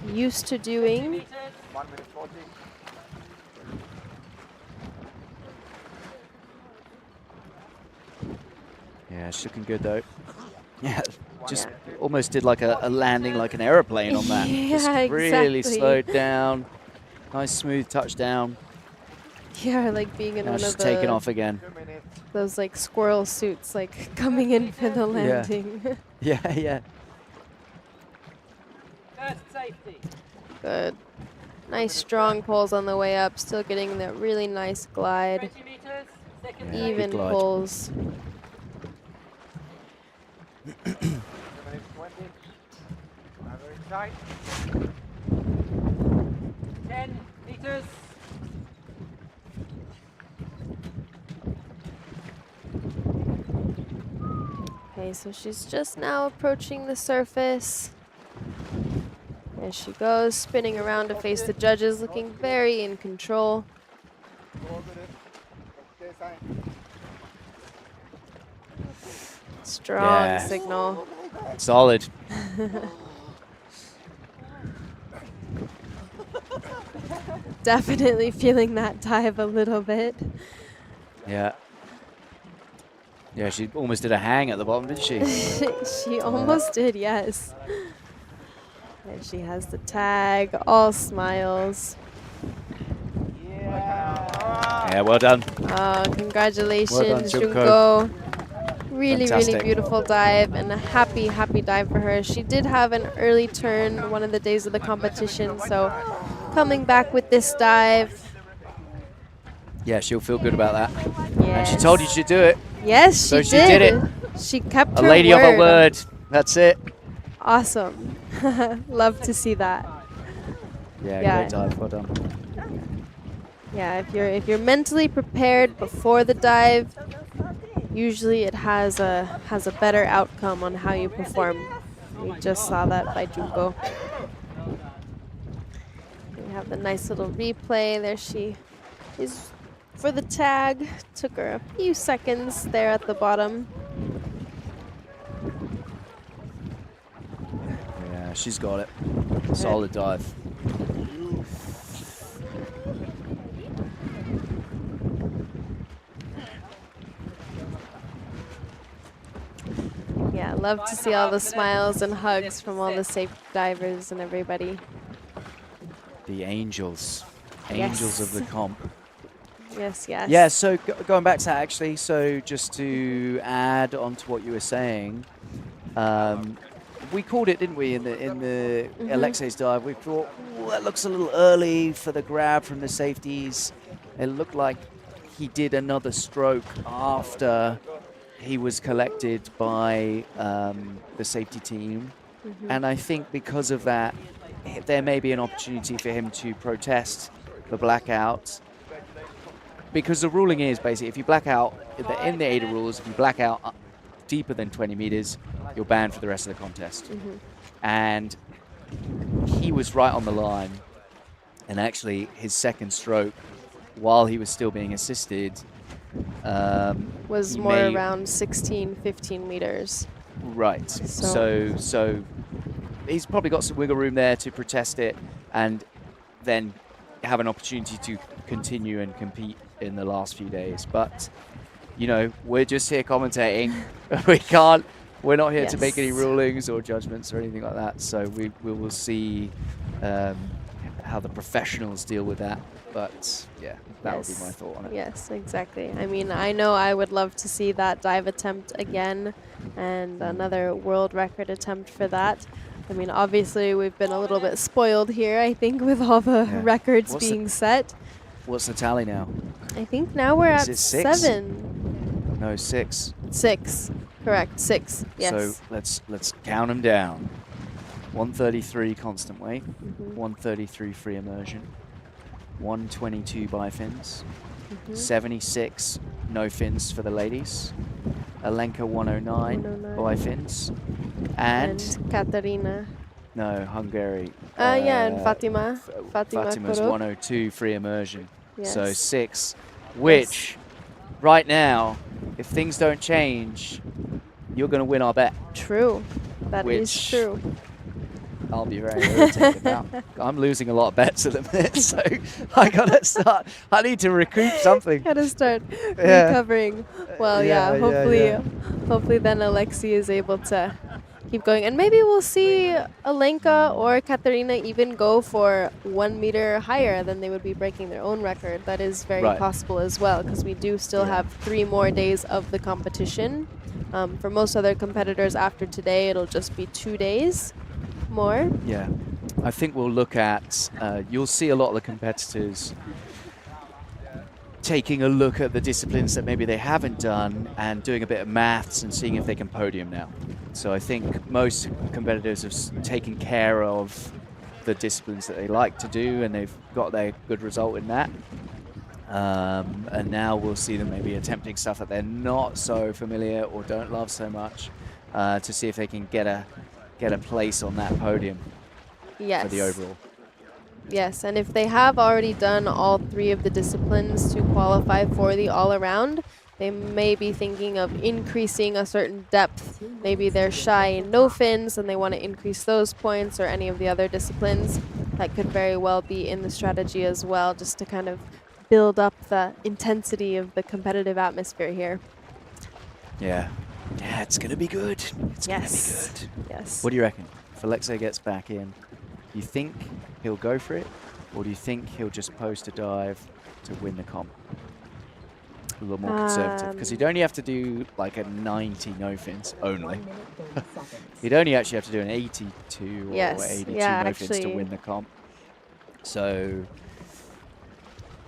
B: used to doing.
G: 1 minute 40.
C: Yeah, she's looking good though. Yeah, just almost did like a landing like an aeroplane on that.
B: Yeah,
C: just really
B: exactly.
C: slowed down. Nice smooth touchdown.
B: Yeah, like being in
C: Now
B: one
C: she's
B: of the
C: taking off again.
B: those like squirrel suits, like coming in for the landing.
C: Yeah, yeah.
E: First safety.
B: Good. Nice strong pulls on the way up, still getting that really nice glide.
E: 20 meters, second
C: Yeah,
B: Even
C: good glide.
B: pulls.
G: 2 minutes 20. Another inside.
E: 10 meters.
B: Okay, so she's just now approaching the surface. There she goes, spinning around to face the judges, looking very in control. Strong
C: Yeah.
B: signal.
C: Solid.
B: Definitely feeling that dive a little bit.
C: Yeah. Yeah, she almost did a hang at the bottom, didn't she?
B: She almost did, yes. And she has the tag, all smiles.
C: Yeah, well done.
B: Oh, congratulations,
C: Well done, Junko.
B: Junko. Really,
C: Fantastic.
B: really beautiful dive and a happy, happy dive for her. She did have an early turn one of the days of the competition, so coming back with this dive.
C: Yeah, she'll feel good about that.
B: Yes.
C: And she told you she'd do it.
B: Yes,
C: So
B: she
C: she did it.
B: She kept
C: A
B: her
C: lady
B: word.
C: of her word. That's it.
B: Awesome. Love to see that.
C: Yeah, great dive. Well done.
B: Yeah, if you're mentally prepared before the dive, usually it has a better outcome on how you perform. We just saw that by Junko. have the nice little replay. There she is for the tag. Took her a few seconds there at the bottom.
C: Yeah, she's got it. Solid dive.
B: Yeah, love to see all the smiles and hugs from all the safe divers and everybody.
C: The angels. Angels of the comp.
B: Yes, yes.
C: Yeah, so going back to that actually, so just to add on to what you were saying, we called it, didn't we, in the Alexei's dive. We thought, that looks a little early for the grab from the safeties. It looked like he did another stroke after he was collected by the safety team. And I think because of that, there may be an opportunity for him to protest the blackout. Because the ruling is basically, if you black out, in the ADA rules, if you black out deeper than 20 meters, you're banned for the rest of the contest. And he was right on the line. And actually, his second stroke, while he was still being assisted,
B: was more around 16, 15 meters.
C: Right. So he's probably got some wiggle room there to protest it and then have an opportunity to continue and compete in the last few days. But, you know, we're just here commentating. We're not here to make any rulings or judgments or anything like that. So we will see how the professionals deal with that. But, yeah, that would be my thought on it.
B: Yes, exactly. I mean, I know I would love to see that dive attempt again and another world record attempt for that. I mean, obviously, we've been a little bit spoiled here, I think, with all the records being set.
C: What's the tally now?
B: I think now we're at
C: 6?
B: 7.
C: No, 6.
B: 6. Correct. 6. Yes.
C: So let's count them down. 133 constant weight, 133 free immersion, 122 bifins, 76 no fins for the ladies, Alenka 109 bifins, and
B: Katarina.
C: No, Hungary.
B: And Fatima.
C: Fatima's
B: Koro.
C: 102 free immersion.
B: Yes.
C: So 6, which right now, if things don't change, you're going to win our bet.
B: True. That is true.
C: I'll be very irritated about. I'm losing a lot of bets at the minute, so I gotta start. I need to recoup something.
B: Gotta start recovering. Well, hopefully then Alexei is able to keep going, and maybe we'll see Alenka or Katarina even go for 1 meter higher than they would be breaking their own record. That is very possible as well, because we do still have 3 more days of the competition. For most other competitors after today, it'll just be 2 days more.
C: Yeah, I think we'll look at, you'll see a lot of the competitors taking a look at the disciplines that maybe they haven't done and doing a bit of maths and seeing if they can podium now. So I think most competitors have taken care of the disciplines that they like to do and they've got their good result in that. And now we'll see them maybe attempting stuff that they're not so familiar or don't love so much to see if they can get a place on that podium for the overall.
B: Yes, and if they have already done all 3 of the disciplines to qualify for the all-around, they may be thinking of increasing a certain depth. Maybe they're shy in no fins and they want to increase those points, or any of the other disciplines. That could very well be in the strategy as well, just to kind of build up the intensity of the competitive atmosphere here.
C: Yeah, it's going to be good. It's going to be good.
B: Yes.
C: What do you reckon? If Alexei gets back in, do you think he'll go for it? Or do you think he'll just post a dive to win the comp? A little more conservative. Because he'd only have to do like a 90 no fins only. He'd only actually have to do an 82 or 82 no fins to win the comp. So,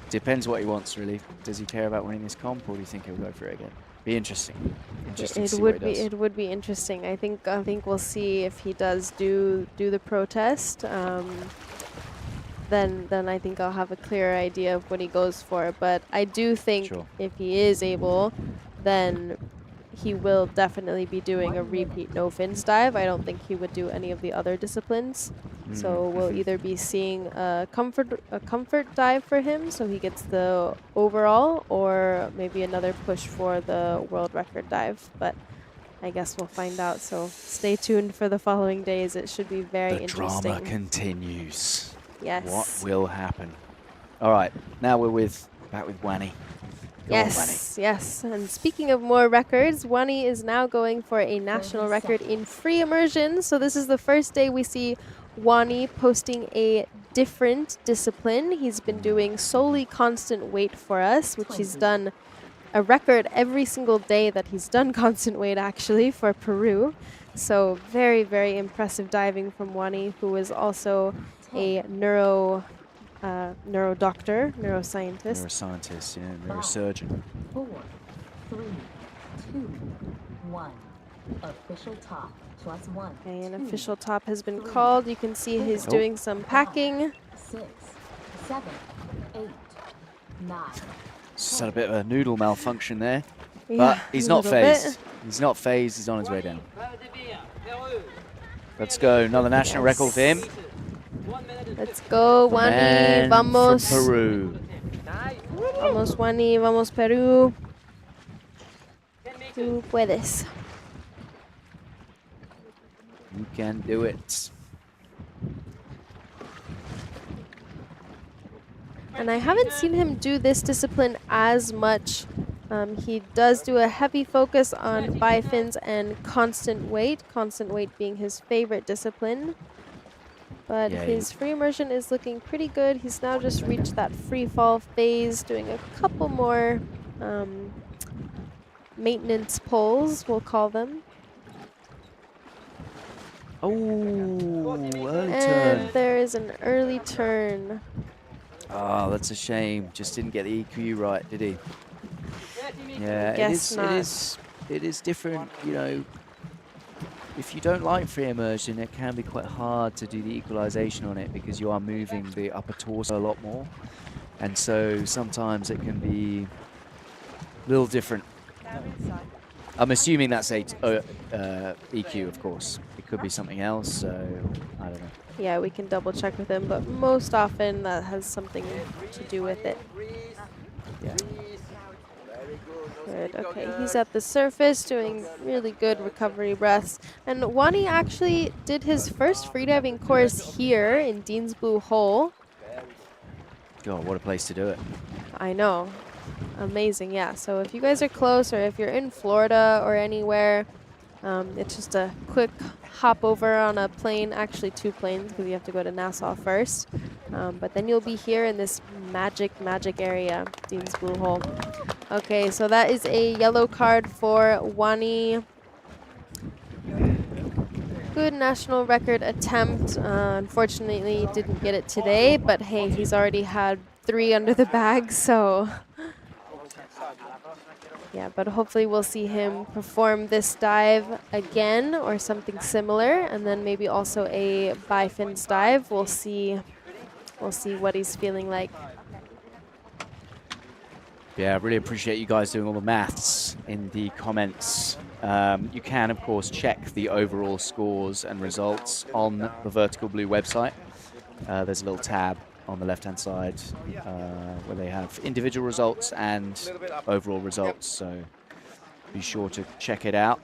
C: depends what he wants really. Does he care about winning this comp, or do you think he'll go for it again? Be interesting.
B: It would be interesting. I think we'll see if he does do the protest. Then I think I'll have a clearer idea of what he goes for. But I do think if he is able, then he will definitely be doing a repeat no fins dive. I don't think he would do any of the other disciplines. So we'll either be seeing a comfort dive for him, so he gets the overall, or maybe another push for the world record dive. But I guess we'll find out. So stay tuned for the following days. It should be very interesting.
C: The drama continues.
B: Yes.
C: What will happen? All right, now we're back with Wani. Go on, Wani.
B: Yes. And speaking of more records, Wani is now going for a national record in free immersion. So this is the first day we see Wani posting a different discipline. He's been doing solely constant weight for us, which he's done a record every single day that he's done constant weight, actually, for Peru. So very, very impressive diving from Wani, who is also a neuro doctor, neuroscientist.
C: Neuroscientist, yeah, neurosurgeon.
D: 4, 3, 2, 1. Official top +1.
B: Okay, an official top has been called. You can see he's doing some packing.
D: 6, 7, 8, 9.
C: Just had a bit of a noodle malfunction there.
B: Yeah,
C: but he's not
B: a little bit.
C: phased. He's not phased. He's on his way down. Let's go. Another national record for him.
B: Let's go, Wani.
C: Man
B: Vamos.
C: from Peru.
B: Vamos, Wani. Vamos, Peru. Tú puedes.
C: You can do it.
B: And I haven't seen him do this discipline as much. He does do a heavy focus on bifins and constant weight being his favorite discipline. But
C: Yeah,
B: his free immersion is looking pretty good. He's now just reached that free fall phase, doing a couple more maintenance pulls, we'll call them.
C: Oh, early
B: And
C: turn.
B: there is an early turn.
C: Oh, that's a shame. Just didn't get the EQ right, did he? Yeah,
B: Guess not.
C: it is different, you know. If you don't like free immersion, it can be quite hard to do the equalization on it because you are moving the upper torso a lot more. And so sometimes it can be a little different. I'm assuming that's EQ, of course. It could be something else, so I don't know.
B: Yeah, we can double check with him, but most often that has something to do with it.
C: Yeah.
B: Good, okay, he's at the surface doing really good recovery breaths. And Wani actually did his first freediving course here in Dean's Blue Hole.
C: God, what a place to do it.
B: I know. Amazing, yeah. So if you guys are close or if you're in Florida or anywhere, it's just a quick hop over on a plane, actually 2 planes because you have to go to Nassau first. But then you'll be here in this magic area, Dean's Blue Hole. Okay, so that is a yellow card for Wani. Good national record attempt. Unfortunately, didn't get it today, but hey, he's already had 3 under the bag, so yeah, but hopefully we'll see him perform this dive again or something similar, and then maybe also a bifins dive. We'll see what he's feeling like.
C: Yeah, I really appreciate you guys doing all the maths in the comments. You can, of course, check the overall scores and results on the Vertical Blue website. There's a little tab on the left-hand side where they have individual results and overall results, so be sure to check it out.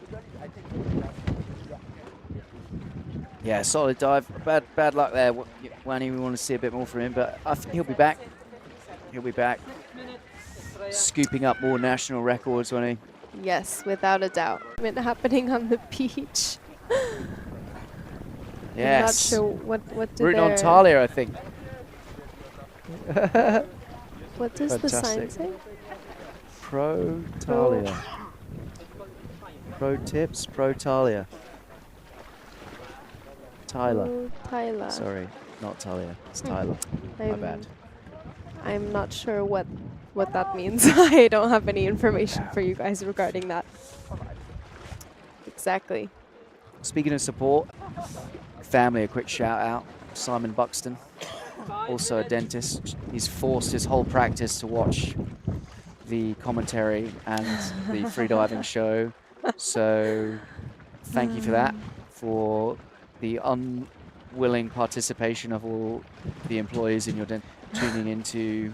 C: Yeah, solid dive. Bad luck there. Wani, we want to see a bit more from him, but I think he'll be back. He'll be back. Scooping up more national records, won't he?
B: Yes, without a doubt. It happening on the beach.
C: Yes.
B: I'm not sure what did
C: Rooting on Talia, I think.
B: What does the sign say?
C: Pro Talia. Pro tips, pro Talia. Tyler.
B: Oh, Tyler.
C: Sorry, not Talia. It's Tyler. My bad.
B: I'm not sure what that means. I don't have any information for you guys regarding that. Exactly.
C: Speaking of support, family, a quick shout out. Simon Buxton, also a dentist. He's forced his whole practice to watch the commentary and the freediving show So thank you for that, for the unwilling participation of all the employees in your den tuning into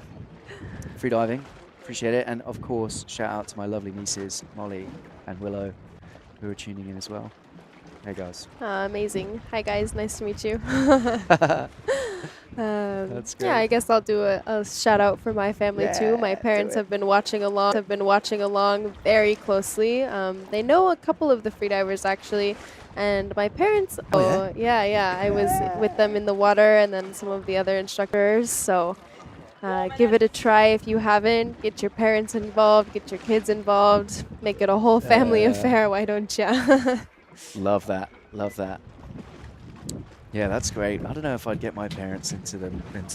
C: freediving. Appreciate it. And of course, shout out to my lovely nieces, Molly and Willow, who are tuning in as well. Hey guys.
B: Amazing. Hi guys, nice to meet you.
C: That's great.
B: Yeah, I guess I'll do a shout out for my family too. My
C: Yeah,
B: parents
C: do it.
B: have been watching along very closely. They know a couple of the freedivers actually, and my parents.
C: Oh,
B: yeah. I was with them in the water, and then some of the other instructors. So. Give it a try if you haven't. Get your parents involved, get your kids involved, make it a whole family affair, why don't you?
C: Love that. Love that. Yeah, that's great. I don't know if I'd get my parents into the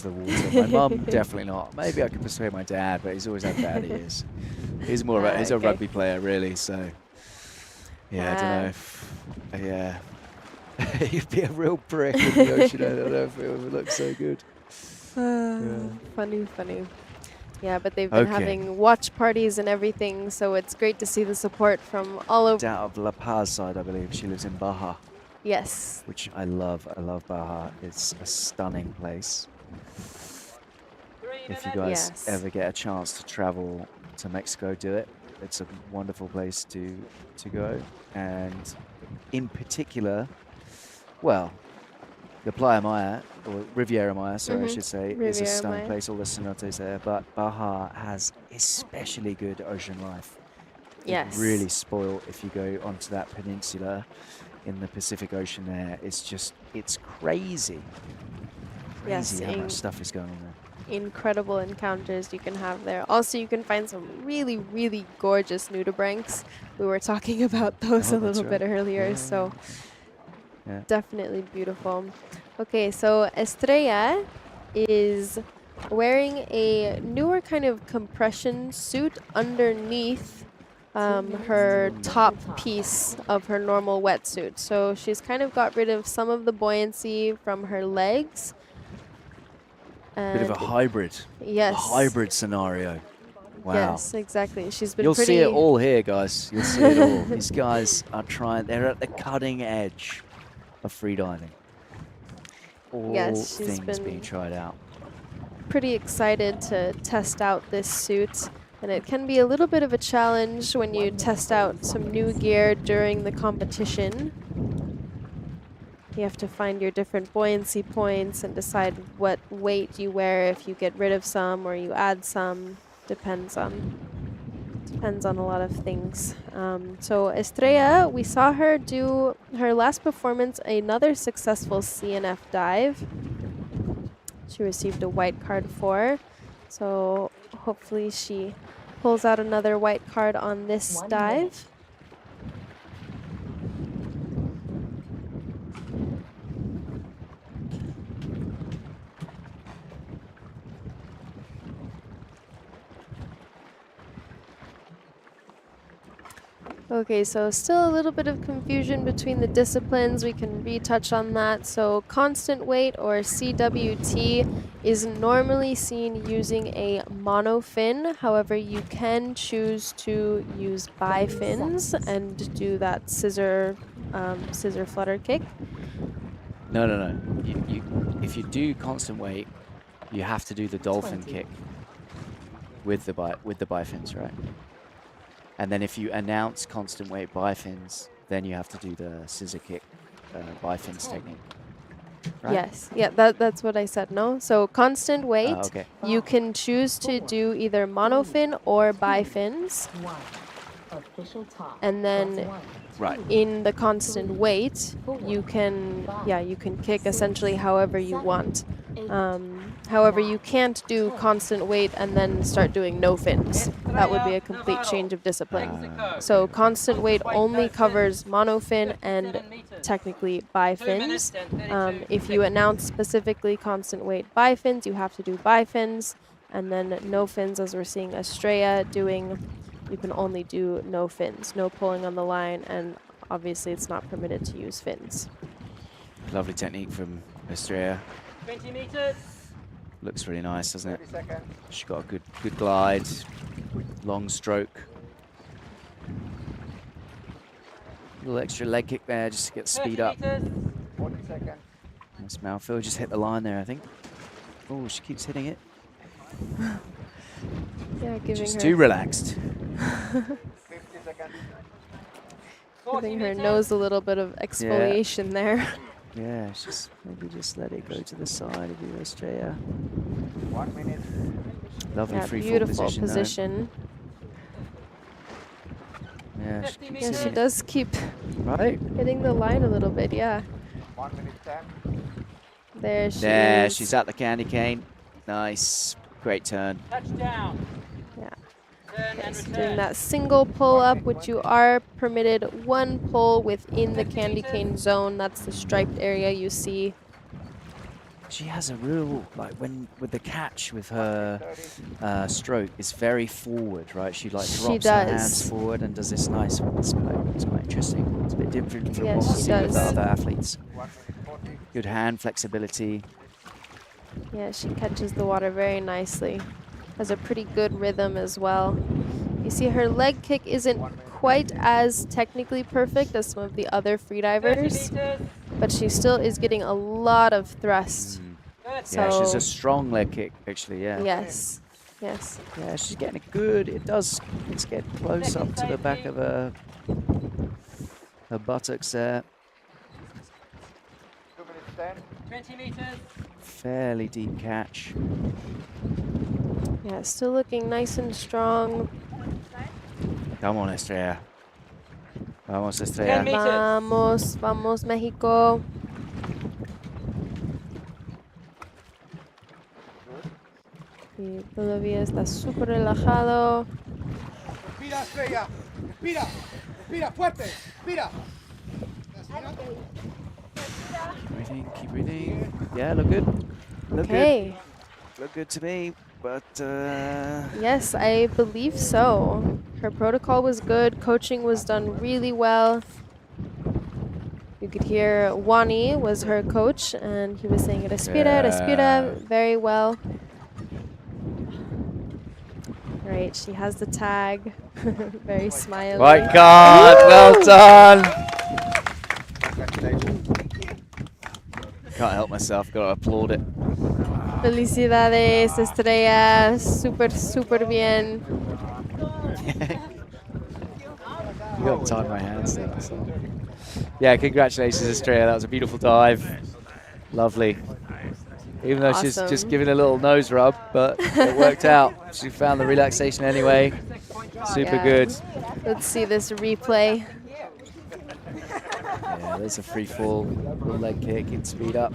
C: water. My mum, definitely not. Maybe I could persuade my dad, but he's always had bad ears. He's more about, he's a rugby player, really, so. Yeah, I don't know if, yeah. He'd be a real brick in the ocean. I don't know if it would look so good.
B: Funny. Yeah, but they've been having watch parties and everything, so it's great to see the support from all over.
C: Out of La Paz side, I believe. She lives in Baja.
B: Yes.
C: Which I love. I love Baja. It's a stunning place. If you guys ever get a chance to travel to Mexico, do it. It's a wonderful place to go. And in particular, well, the Playa Maya, or Riviera Maya, sorry, I should say, is a stunning place, all the cenotes there, but Baja has especially good ocean life.
B: Yes.
C: It's really spoiled if you go onto that peninsula in the Pacific Ocean there. It's just, it's crazy. Crazy how much stuff is going on there.
B: Incredible encounters you can have there. Also, you can find some really, really gorgeous nudibranchs. We were talking about those a little bit earlier, so...
C: Yeah.
B: Definitely beautiful. Okay, so Estrella is wearing a newer kind of compression suit underneath her top piece of her normal wetsuit. So she's kind of got rid of some of the buoyancy from her legs.
C: Bit of a hybrid.
B: Yes.
C: A hybrid scenario. Wow.
B: Yes, exactly. She's been
C: You'll
B: pretty...
C: see it all here, guys. You'll see it all. These guys are trying, they're at the cutting edge of freediving. All things being tried out.
B: Pretty excited to test out this suit, and it can be a little bit of a challenge when you test out some new gear during the competition. You have to find your different buoyancy points and decide what weight you wear, if you get rid of some or you add some. Depends on a lot of things. So Estrella, we saw her do her last performance, another successful CNF dive. She received a white card for. So hopefully she pulls out another white card on this dive. Okay, so still a little bit of confusion between the disciplines. We can retouch on that. So constant weight, or CWT, is normally seen using a monofin. However, you can choose to use bifins and do that scissor flutter kick.
C: No. If you do constant weight, you have to do the dolphin kick with the bifins, right? And then if you announce constant weight bifins, then you have to do the scissor kick bifins technique. Right?
B: Yes, yeah, that's what I said, no? So constant weight, you can choose to do either monofin or bifins. And then in the constant weight, you can kick essentially however you want. However, you can't do constant weight and then start doing no fins. That would be a complete change of discipline. So constant weight only covers monofin and technically bifins. If you announce specifically constant weight bifins, you have to do bifins, and then no fins, as we're seeing Estrella doing. You can only do no fins, no pulling on the line, and obviously it's not permitted to use fins.
C: Lovely technique from Estrella.
E: 20 meters.
C: Looks really nice, doesn't it? She's got a good glide, long stroke. little extra leg kick there just to get the speed up.
G: 40 seconds.
C: Nice mouthfeel, just hit the line there, I think. Oh, she keeps hitting it.
B: Yeah, giving
C: Just
B: her
C: too relaxed.
G: 50 seconds.
B: giving her nose a little bit of exfoliation there.
C: Yeah, just maybe just let it go to the side of you, Estrella.
G: 1 minute.
C: Lovely
B: Yeah,
C: free fall
B: beautiful
C: position.
B: position.
C: Yeah, she keeps
B: Yeah, she
C: hitting it.
B: does keep
C: Right.
B: hitting the line a little bit. Yeah.
G: 1 minute 10.
B: There she
C: There,
B: is.
C: she's at the candy cane. Nice, great turn.
E: Touchdown.
B: Yeah.
E: Turn and
B: Doing
E: return.
B: that single pull up, which you are permitted one pull within the candy cane zone. That's the striped area you see.
C: She has a real, like, when with the catch with her stroke, it's very forward, right? She like
B: She
C: drops her hands
B: does.
C: forward and does this nice one. It's quite interesting. It's a bit different from
B: Yes,
C: what we
B: she
C: see with the
B: does.
C: other athletes.
G: 1 minute 40.
C: Good hand flexibility.
B: Yeah, she catches the water very nicely. Has a pretty good rhythm as well. You see her leg kick isn't quite as technically perfect as some of the other freedivers, but she still is getting a lot of thrust. So
C: Yeah, she's a strong leg kick, actually, yeah.
B: yes, yes.
C: Yeah, she's getting it good. It's getting close up to the back of her buttocks there.
G: 2 minutes 10.
E: 20 meters.
C: Fairly deep catch.
B: Yeah, still looking nice and strong.
C: Come on, Estrella. Vamos,
E: 10
C: Estrella.
E: meters.
B: Vamos, vamos, México. Y todavía está súper relajado.
G: Respira, Estrella. Respira. Respira fuerte. Respira.
C: Breathing, keep breathing. Yeah, look good. Look
B: Okay.
C: good. Look good to me, but
B: Yes, I believe so. Her protocol was good. Coaching was done really well. You could hear Wani was her coach, and he was saying respira, respira very well. Right, she has the tag. Very smiley.
C: my God, well done. Can't help myself, gotta applaud it.
B: Felicidades, Estrella. Súper, súper bien.
C: You got to tie my hands there. So. Yeah, congratulations, Estrella. That was a beautiful dive. Lovely. Even though she's just
B: Awesome.
C: giving a little nose rub, but it worked out. She found the relaxation anyway. Super
B: Yeah.
C: good.
B: Let's see this replay.
C: Yeah, there's a free fall. Little leg kick and speed up.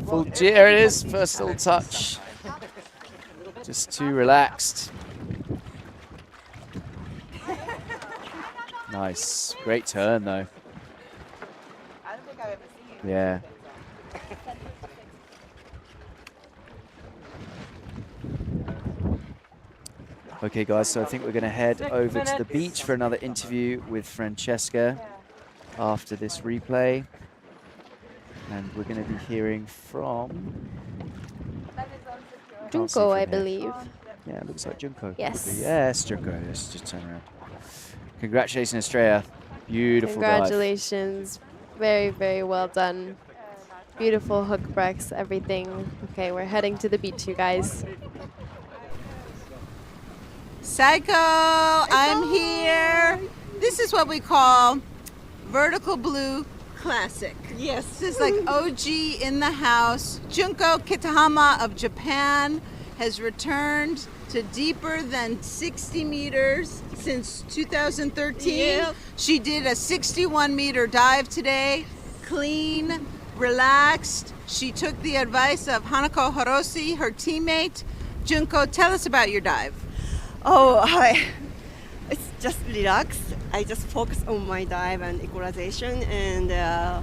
C: Full, there it is. First little touch. Just too relaxed. Nice. Great turn, though. Yeah. Okay, guys, so I think we're going to head over to the beach for another interview with Francesca after this replay. And we're going to be hearing from
B: Junko, I believe.
C: Yeah, it looks like Junko.
B: Yes.
C: Yes, Junko. Let's just turn around. Congratulations, Estrella. Beautiful dive.
B: Congratulations. Very, very well done. Beautiful hook breaks, everything. Okay, we're heading to the beach, you guys.
H: Psycho, I'm here. This is what we call vertical blue classic. Yes. This is like OG in the house. Junko Kitahama of Japan has returned to deeper than 60 meters since 2013.
N: Yeah.
H: She did a 61-meter dive today. Clean, relaxed. She took the advice of Hanako Hiroshi, her teammate. Junko, tell us about your dive.
N: Oh, it's just relaxed. I just focus on my dive and equalization, and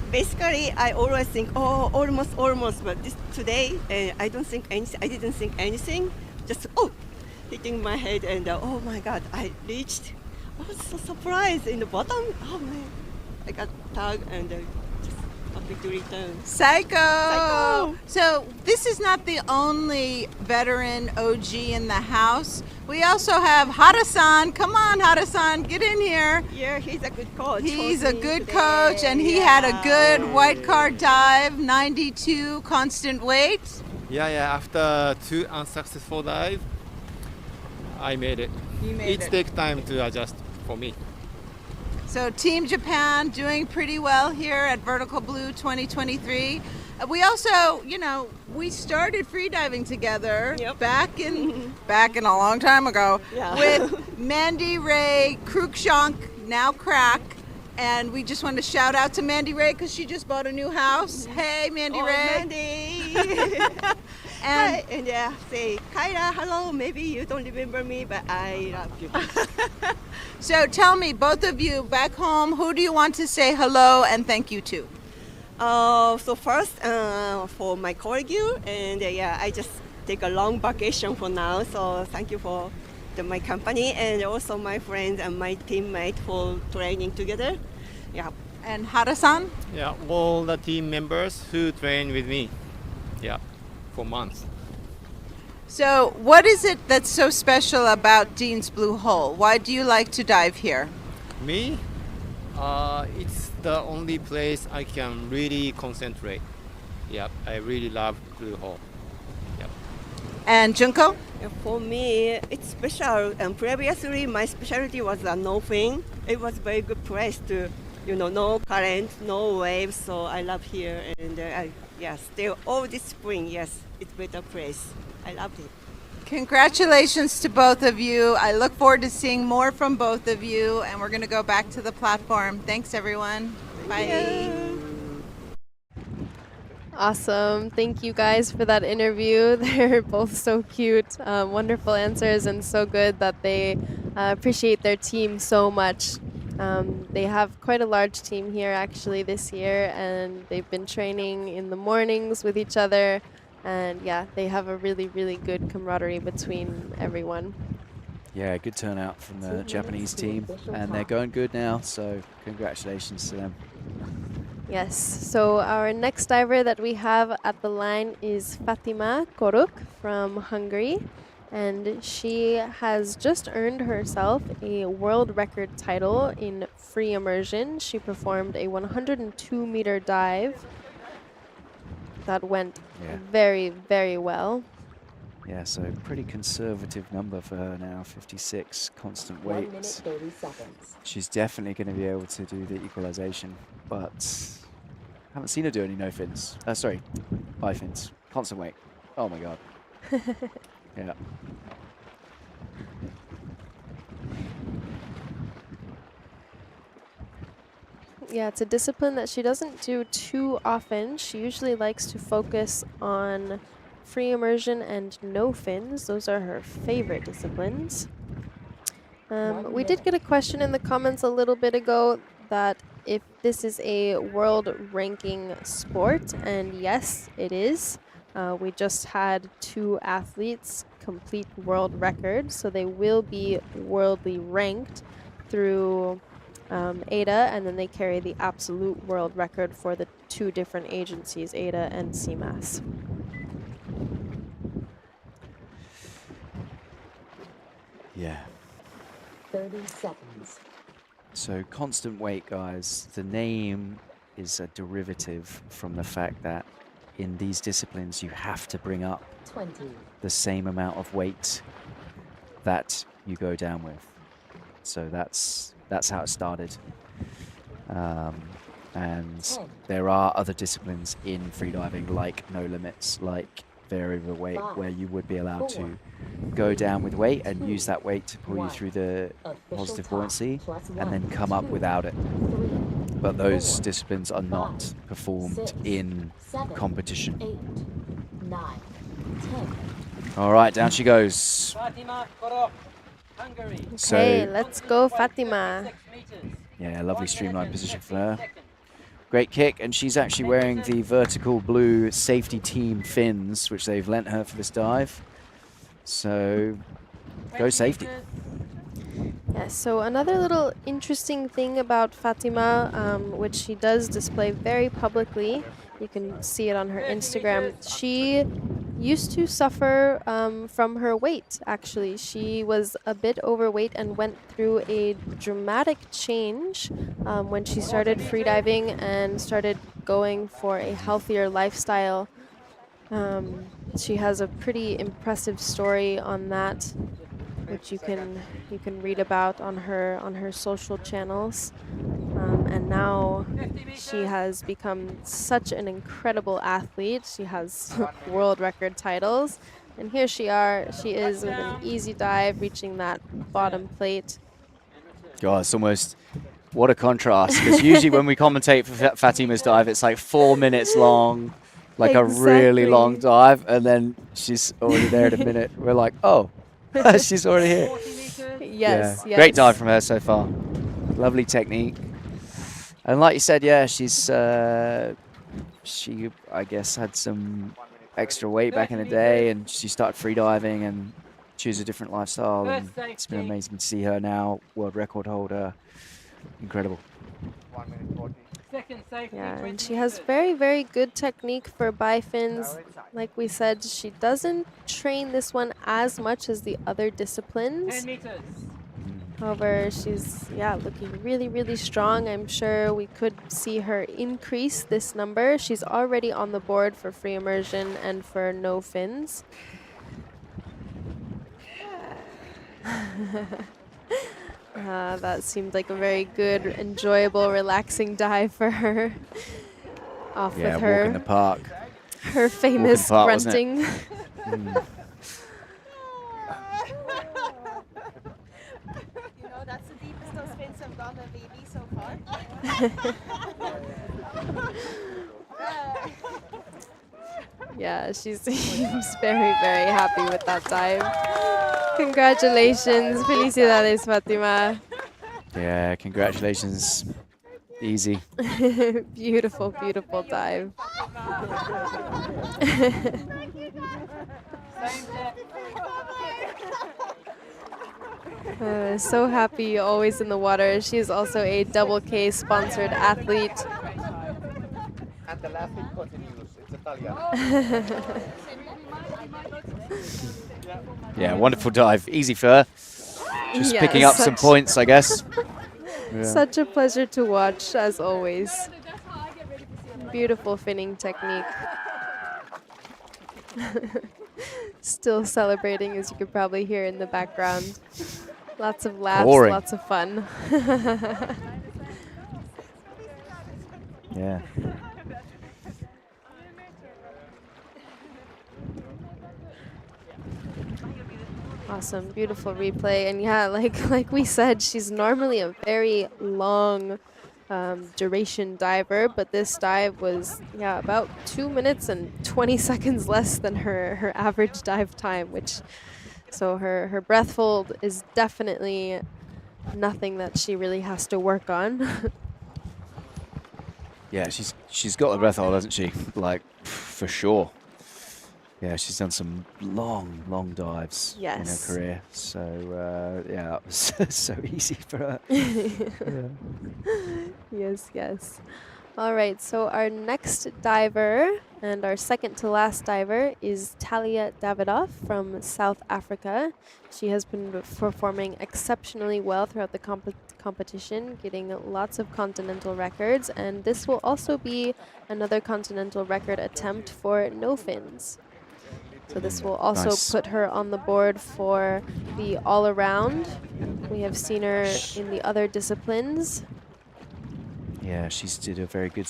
N: basically I always think, oh, almost, but today I don't think anything. I didn't think anything. Just hitting my head, and oh my God, I reached. I was so surprised in the bottom. Oh man, I got tagged and just Happy to return.
H: Psycho! So this is not the only veteran OG in the house. We also have Hara-san. Come on, Hara-san, get in here.
N: Yeah, he's a good coach.
H: He's a good coach, and he had a good white card dive, 92 constant weight.
O: Yeah. After 2 unsuccessful dives, I made it.
H: You made
O: it
H: it.
O: takes time to adjust for me.
H: So Team Japan doing pretty well here at Vertical Blue 2023. We also, we started freediving together back in a long time ago with Mandy Ray Cruikshank, now Crack. And we just want to shout out to Mandy Ray because she just bought a new house. Hey, Mandy Ray.
N: Mandy. Hi, and say, Kyra, hello. Maybe you don't remember me, but I love you.
H: So tell me, both of you back home, who do you want to say hello and thank you to?
N: So first, for my colleague, and I just take a long vacation for now. So thank you for my company and also my friends and my teammate for training together. Yeah.
H: And Hara-san?
O: Yeah, all the team members who train with me. Yeah, for months.
H: So what is it that's so special about Dean's Blue Hole? Why do you like to dive here?
O: Me? It's the only place I can really concentrate. Yeah, I really love Blue Hole. Yeah.
H: And Junko?
N: For me, it's special. And previously, my specialty was no fin. It was very good place to, no current, no waves. So I love here. And still all this spring, yes, it's better place. I loved it.
H: Congratulations to both of you. I look forward to seeing more from both of you. And we're going to go back to the platform. Thanks, everyone. Bye.
B: Awesome. Thank you guys for that interview. They're both so cute. Wonderful answers, and so good that they appreciate their team so much. They have quite a large team here actually this year, and they've been training in the mornings with each other. And yeah, they have a really, really good camaraderie between everyone.
C: Yeah, good turnout from the Japanese team, and they're going good now, so congratulations to them.
B: Yes, so our next diver that we have at the line is Fatima Koruk from Hungary, and she has just earned herself a world record title in free immersion. She performed a 102-meter dive that went very, very well.
C: Yeah, so pretty conservative number for her now, 56 constant weight.
D: 1 minute, 30 seconds.
C: She's definitely going to be able to do the equalization, but haven't seen her do any no fins. Sorry, high fins. Constant weight. Oh my god. Yeah.
B: Yeah, it's a discipline that she doesn't do too often. She usually likes to focus on free immersion and no fins. Those are her favorite disciplines. We did get a question in the comments a little bit ago that if this is a world ranking sport, and yes, it is. We just had 2 athletes complete world records, so they will be worldly ranked through ADA, and then they carry the absolute world record for the 2 different agencies, ADA and CMAS.
C: Yeah.
D: 30 seconds.
C: So constant weight, guys, the name is a derivative from the fact that in these disciplines you have to bring up
D: 20.
C: the same amount of weight that you go down with. So that's how it started. And there are other disciplines in freediving, like no limits, like variable weight, where you would be allowed to go down with weight and use that weight to pull you through the positive buoyancy and then come up without it. But those disciplines are not performed in competition.
D: 8, 9, 10.
C: All right, down she goes.
E: Fatima Korok, Hungary.
C: So,
B: Okay, let's go, Fatima.
C: yeah, lovely streamlined position for her. Great kick, and she's actually wearing the vertical blue safety team fins, which they've lent her for this dive. So, go safety.
B: Yes, so another little interesting thing about Fatima, which she does display very publicly, you can see it on her Instagram, she used to suffer from her weight, actually. She was a bit overweight and went through a dramatic change when she started freediving and started going for a healthier lifestyle. She has a pretty impressive story on that, which you can read about on her social channels. And now she has become such an incredible athlete. She has world record titles. And here she is with an easy dive, reaching that bottom plate.
C: God, it's almost, what a contrast. Because usually when we commentate for Fatima's dive, it's like 4 minutes long, like a really long dive. And then she's already there in a minute. We're like, oh, she's already here.
B: Yes, yes.
C: Great dive from her so far. Lovely technique. And like you said, yeah, she's she, I guess, had some extra weight back in the day, and she started freediving and choose a different lifestyle. And it's been amazing to see her now, world record holder. Incredible.
B: Yeah, and she has very, very good technique for bifins. Like we said, she doesn't train this one as much as the other disciplines.
E: 10 meters.
B: However, she's, looking really, really strong. I'm sure we could see her increase this number. She's already on the board for free immersion and for no fins. That seemed like a very good, enjoyable, relaxing dive for her. Off with her.
C: Walk in the park.
B: Her famous grunting.
P: That's the deepest those fins have gone on baby so far.
B: Yeah, she seems very, very happy with that dive. Congratulations. Felicidades, Fatima.
C: Yeah, congratulations. Easy.
B: Beautiful, beautiful dive. So happy, always in the water. She is also a Double K sponsored athlete.
G: And the laughing continues. It's Italian.
C: Yeah, wonderful dive. Easy for her. Just picking up some points, I guess. Yeah.
B: Such a pleasure to watch, as always. Beautiful finning technique. Still celebrating, as you could probably hear in the background. Lots of laughs, lots of fun.
C: Yeah.
B: Awesome, beautiful replay. And yeah, like we said, she's normally a very long duration diver, but this dive was about 2 minutes and 20 seconds less than her average dive time, so her breath hold is definitely nothing that she really has to work on.
C: Yeah, she's got the breath hold, hasn't she? Like, for sure. Yeah, she's done some long dives in her career. So, that was so easy for her.
B: Yes. All right, so our next diver and our second to last diver is Talia Davidoff from South Africa. She has been performing exceptionally well throughout the competition, getting lots of continental records, and this will also be another continental record attempt for no fins. So this will also put her on the board for the all-around. We have seen her in the other disciplines.
C: Yeah, she's did a very good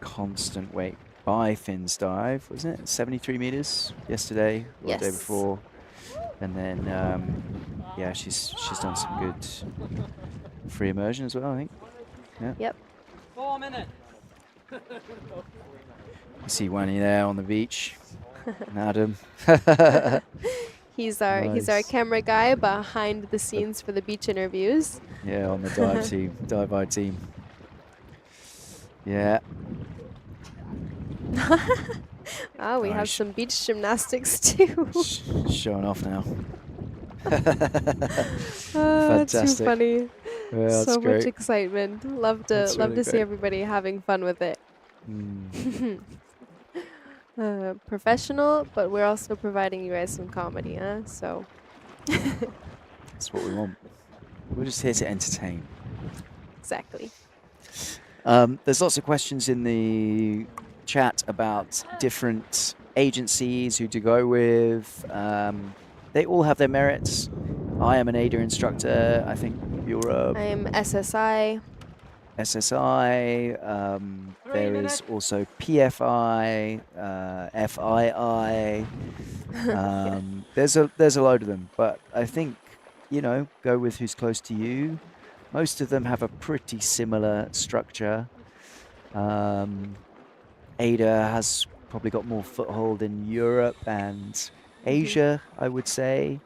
C: constant weight by fins dive, wasn't it? 73 meters yesterday, or the day before. And then, she's done some good free immersion as well, I think. Yeah.
B: Yep.
E: 4 minutes.
C: You see Wani there on the beach. And Adam.
B: He's our camera guy behind the scenes for the beach interviews.
C: Yeah, on the dive team, Diveye team. Yeah.
B: We have some beach gymnastics too.
C: Showing off now.
B: That's too
C: Fantastic.
B: funny.
C: Yeah, that's
B: So much
C: great.
B: excitement. Love to
C: That's really
B: see
C: great.
B: everybody having fun with it.
C: Mm.
B: Professional, but we're also providing you guys some comedy, huh? So
C: That's what we want. We're just here to entertain.
B: exactly.
C: There's lots of questions in the chat about different agencies who to go with. They all have their merits. I am an ADA instructor. I think you're
B: I am SSI.
C: SSI. There is also PFI, FII. There's a load of them, but I think, you know, go with who's close to you. Most of them have a pretty similar structure. ADA has probably got more foothold in Europe and Asia, I would say.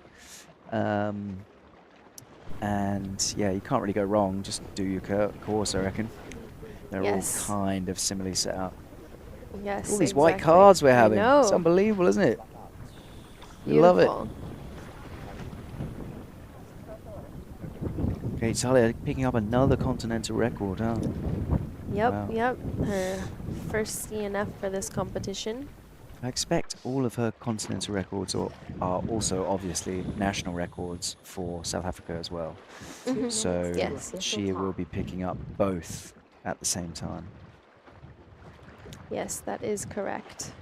C: And yeah, you can't really go wrong. Just do your course, I reckon. They're
B: Yes.
C: all kind of similarly set up.
B: Yes.
C: All these white
B: exactly.
C: cards we're
B: I
C: having. It's
B: know.
C: unbelievable, isn't it? We love it.
B: Beautiful.
C: Okay, Talia picking up another continental record, huh?
B: Yep,
C: Wow.
B: yep. Her first CNF for this competition.
C: I expect all of her continental records are also obviously national records for South Africa as well.
B: Mhm.
C: So
B: Yes.
C: she will be picking up both at the same time.
B: Yes, that is correct.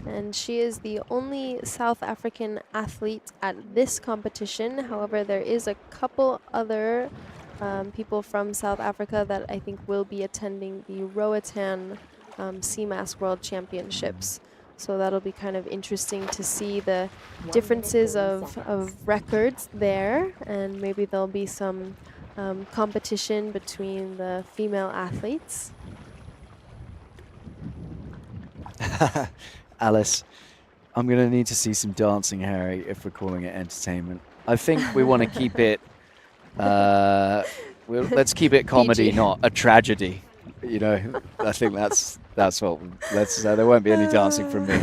B: And she is the only South African athlete at this competition. However, there is a couple other people from South Africa that I think will be attending the Roatan CMAS World Championships. So that'll be kind of interesting to see the differences of records there, and maybe there'll be some competition between the female athletes.
C: Alice, I'm going to need to see some dancing, Harry, if we're calling it entertainment. I think we want to keep it, let's keep it comedy,
B: PG.
C: not a tragedy. You know, I think that's what, there won't be any dancing from me.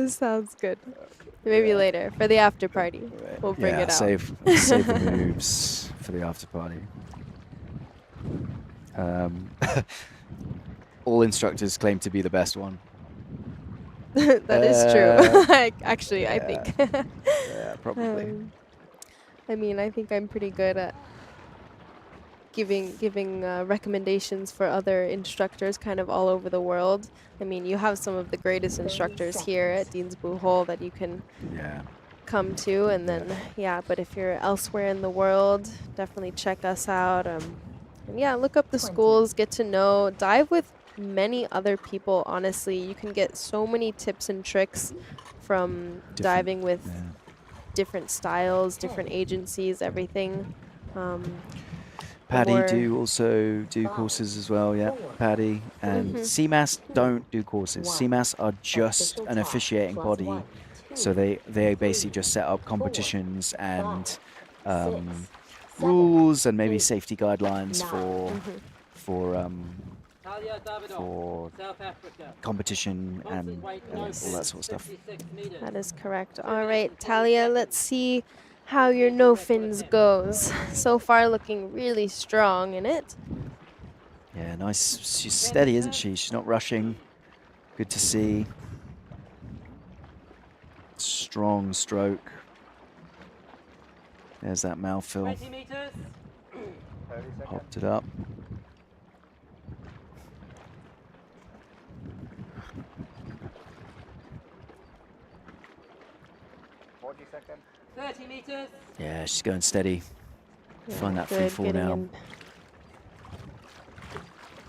B: Sounds good. Maybe later, for the after party, we'll bring it out.
C: Save the moves for the after party. All instructors claim to be the best one.
B: That is true. Actually, I think.
C: Yeah, probably.
B: I mean, I think I'm pretty good at giving recommendations for other instructors kind of all over the world. I mean, you have some of the greatest instructors here at Dean's Blue Hole that you can come to, and then, but if you're elsewhere in the world, definitely check us out. And yeah, look up the schools, get to know, dive with many other people. Honestly, you can get so many tips and tricks from diving with different styles, different agencies, everything.
C: Paddy do also do courses as well, Paddy. And CMAS don't do courses. CMAS are just an officiating body. So they basically just set up competitions and rules and maybe safety guidelines for competition and all that sort of stuff.
B: That is correct. All right, Talia, let's see how your no fins goes. So far looking really strong in it.
C: Yeah, nice. She's steady, isn't she? She's not rushing. Good to see. Strong stroke. There's that mouthful.
E: 20 meters.
C: Popped it up.
G: Seconds.
E: 30 meters.
C: Yeah, she's going steady. Find that free
B: Good,
C: fall
B: getting
C: now.
B: in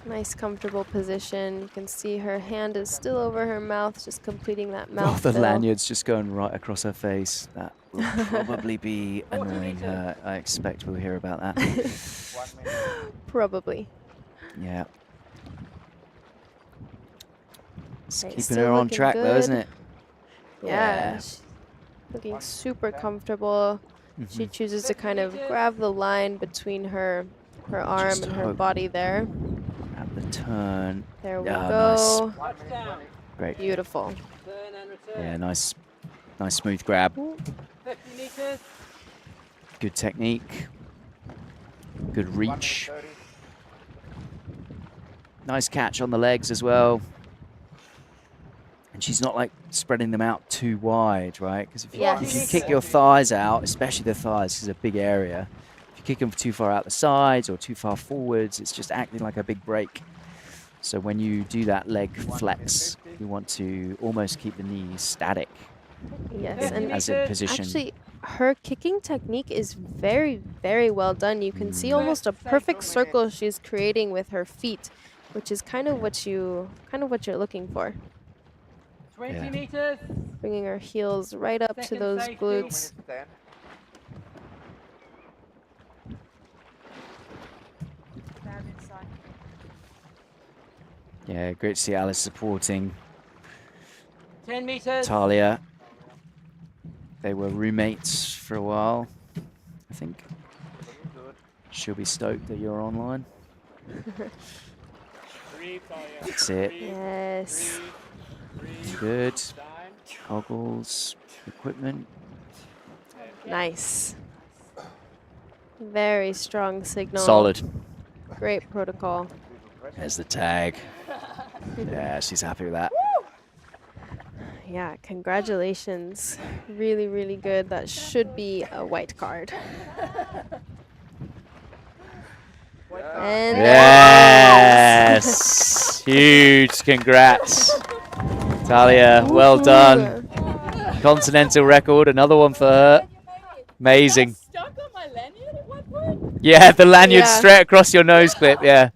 B: nice comfortable position. You can see her hand is still over her mouth, just completing that mouth
C: The
B: fill.
C: lanyard's just going right across her face. That will probably be annoying her. I expect we'll hear about that.
B: Probably.
C: Yeah. It's
B: Right,
C: keeping
B: still
C: her on
B: looking
C: track though,
B: good.
C: isn't it?
B: Yeah. She's looking super comfortable. She chooses to kind of grab the line between her arm
C: Just
B: and her
C: hope
B: body there.
C: at the turn.
B: There we
C: Ah,
B: go.
C: Nice. Great.
B: Beautiful.
C: Yeah, nice smooth grab.
E: 50 meters.
C: Good technique. Good reach. Nice catch on the legs as well. And she's not like spreading them out too wide, right? Because if you kick your thighs out, especially the thighs, is a big area. If you kick them too far out the sides or too far forwards, it's just acting like a big break. So when you do that leg flex, you want to almost keep the knees static.
B: Yes, and
C: as in position.
B: actually, her kicking technique is very, very well done. You can see almost a perfect circle she's creating with her feet, which is kind of what you're looking for.
E: 20 meters.
B: Bringing her heels right up to those glutes.
C: Yeah, great to see Alice supporting
E: 10 meters.
C: Talia. They were roommates for a while, I think. She'll be stoked that you're online. That's it.
B: Yes.
C: Good. Goggles, equipment.
B: Nice. Very strong signal.
C: Solid.
B: Great protocol.
C: There's the tag. Yeah, she's happy with that.
B: Yeah, congratulations. Really, really good. That should be a white card. And
C: yes! Huge congrats. Talia, well done. Continental record, another one for her. Amazing. Yeah, the lanyard straight across your nose clip, yeah.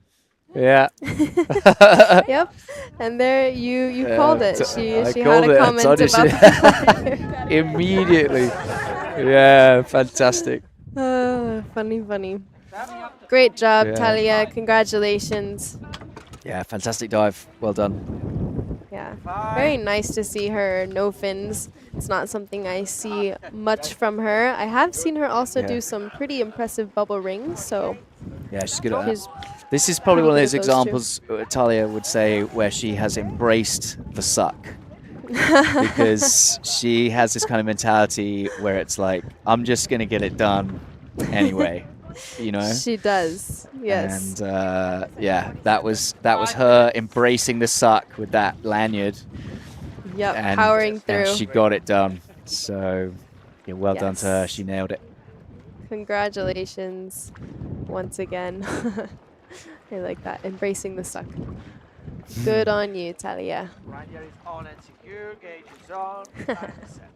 C: Yeah.
B: Yep. And there you called it. She had
C: called
B: a
C: it.
B: comment about that.
C: Immediately. Yeah, fantastic.
B: Funny. Great job,
C: Yeah.
B: Talia. Congratulations.
C: Yeah, fantastic dive. Well done.
B: Yeah. Very nice to see her no fins. It's not something I see much from her. I have seen her also do some pretty impressive bubble rings, so
C: Yeah, she's good at
B: she's
C: that. This is probably one of those
B: pretty good at
C: examples, Talia would say, where she has embraced the suck. Because she has this kind of mentality where it's like, I'm just going to get it done anyway, you know?
B: She does, yes.
C: And yeah, that was her embracing the suck with that lanyard.
B: Yep,
C: and,
B: powering through.
C: And she got it done. So, yeah, well done to her.
B: Yes.
C: She nailed it.
B: Congratulations once again. I like that, embracing the suck. Good on you, Talia.
G: Reindeer is on and secure, gauge is on, time is set.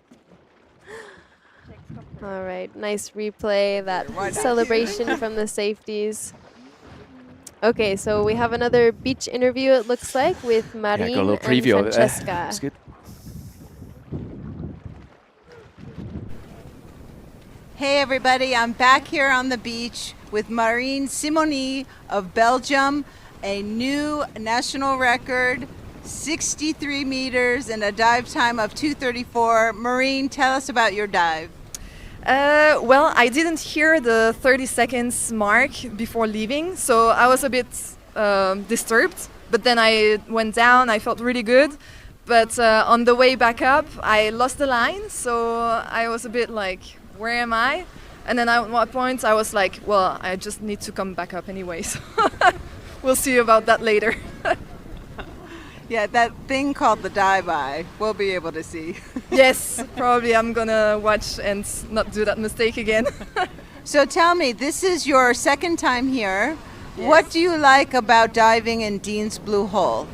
B: All right, nice replay, that celebration from the safeties. Okay, so we have another beach interview, it looks like, with Marine
C: got a little preview
B: and
C: of it there.
B: Francesca.
C: That's good.
H: Hey everybody, I'm back here on the beach with Marine Simoni of Belgium, a new national record, 63 meters and a dive time of 2:34. Marine, tell us about your dive.
Q: Well, I didn't hear the 30 seconds mark before leaving, so I was a bit disturbed. But then I went down, I felt really good. But on the way back up, I lost the line, so I was a bit like, where am I? And then at one point I was like, well, I just need to come back up anyway, so we'll see about that later.
H: Yeah, that thing called the Diveye, we'll be able to see.
Q: Yes, probably I'm gonna watch and not do that mistake again.
H: So tell me, this is your second time here. Yes. What do you like about diving in Dean's Blue Hole?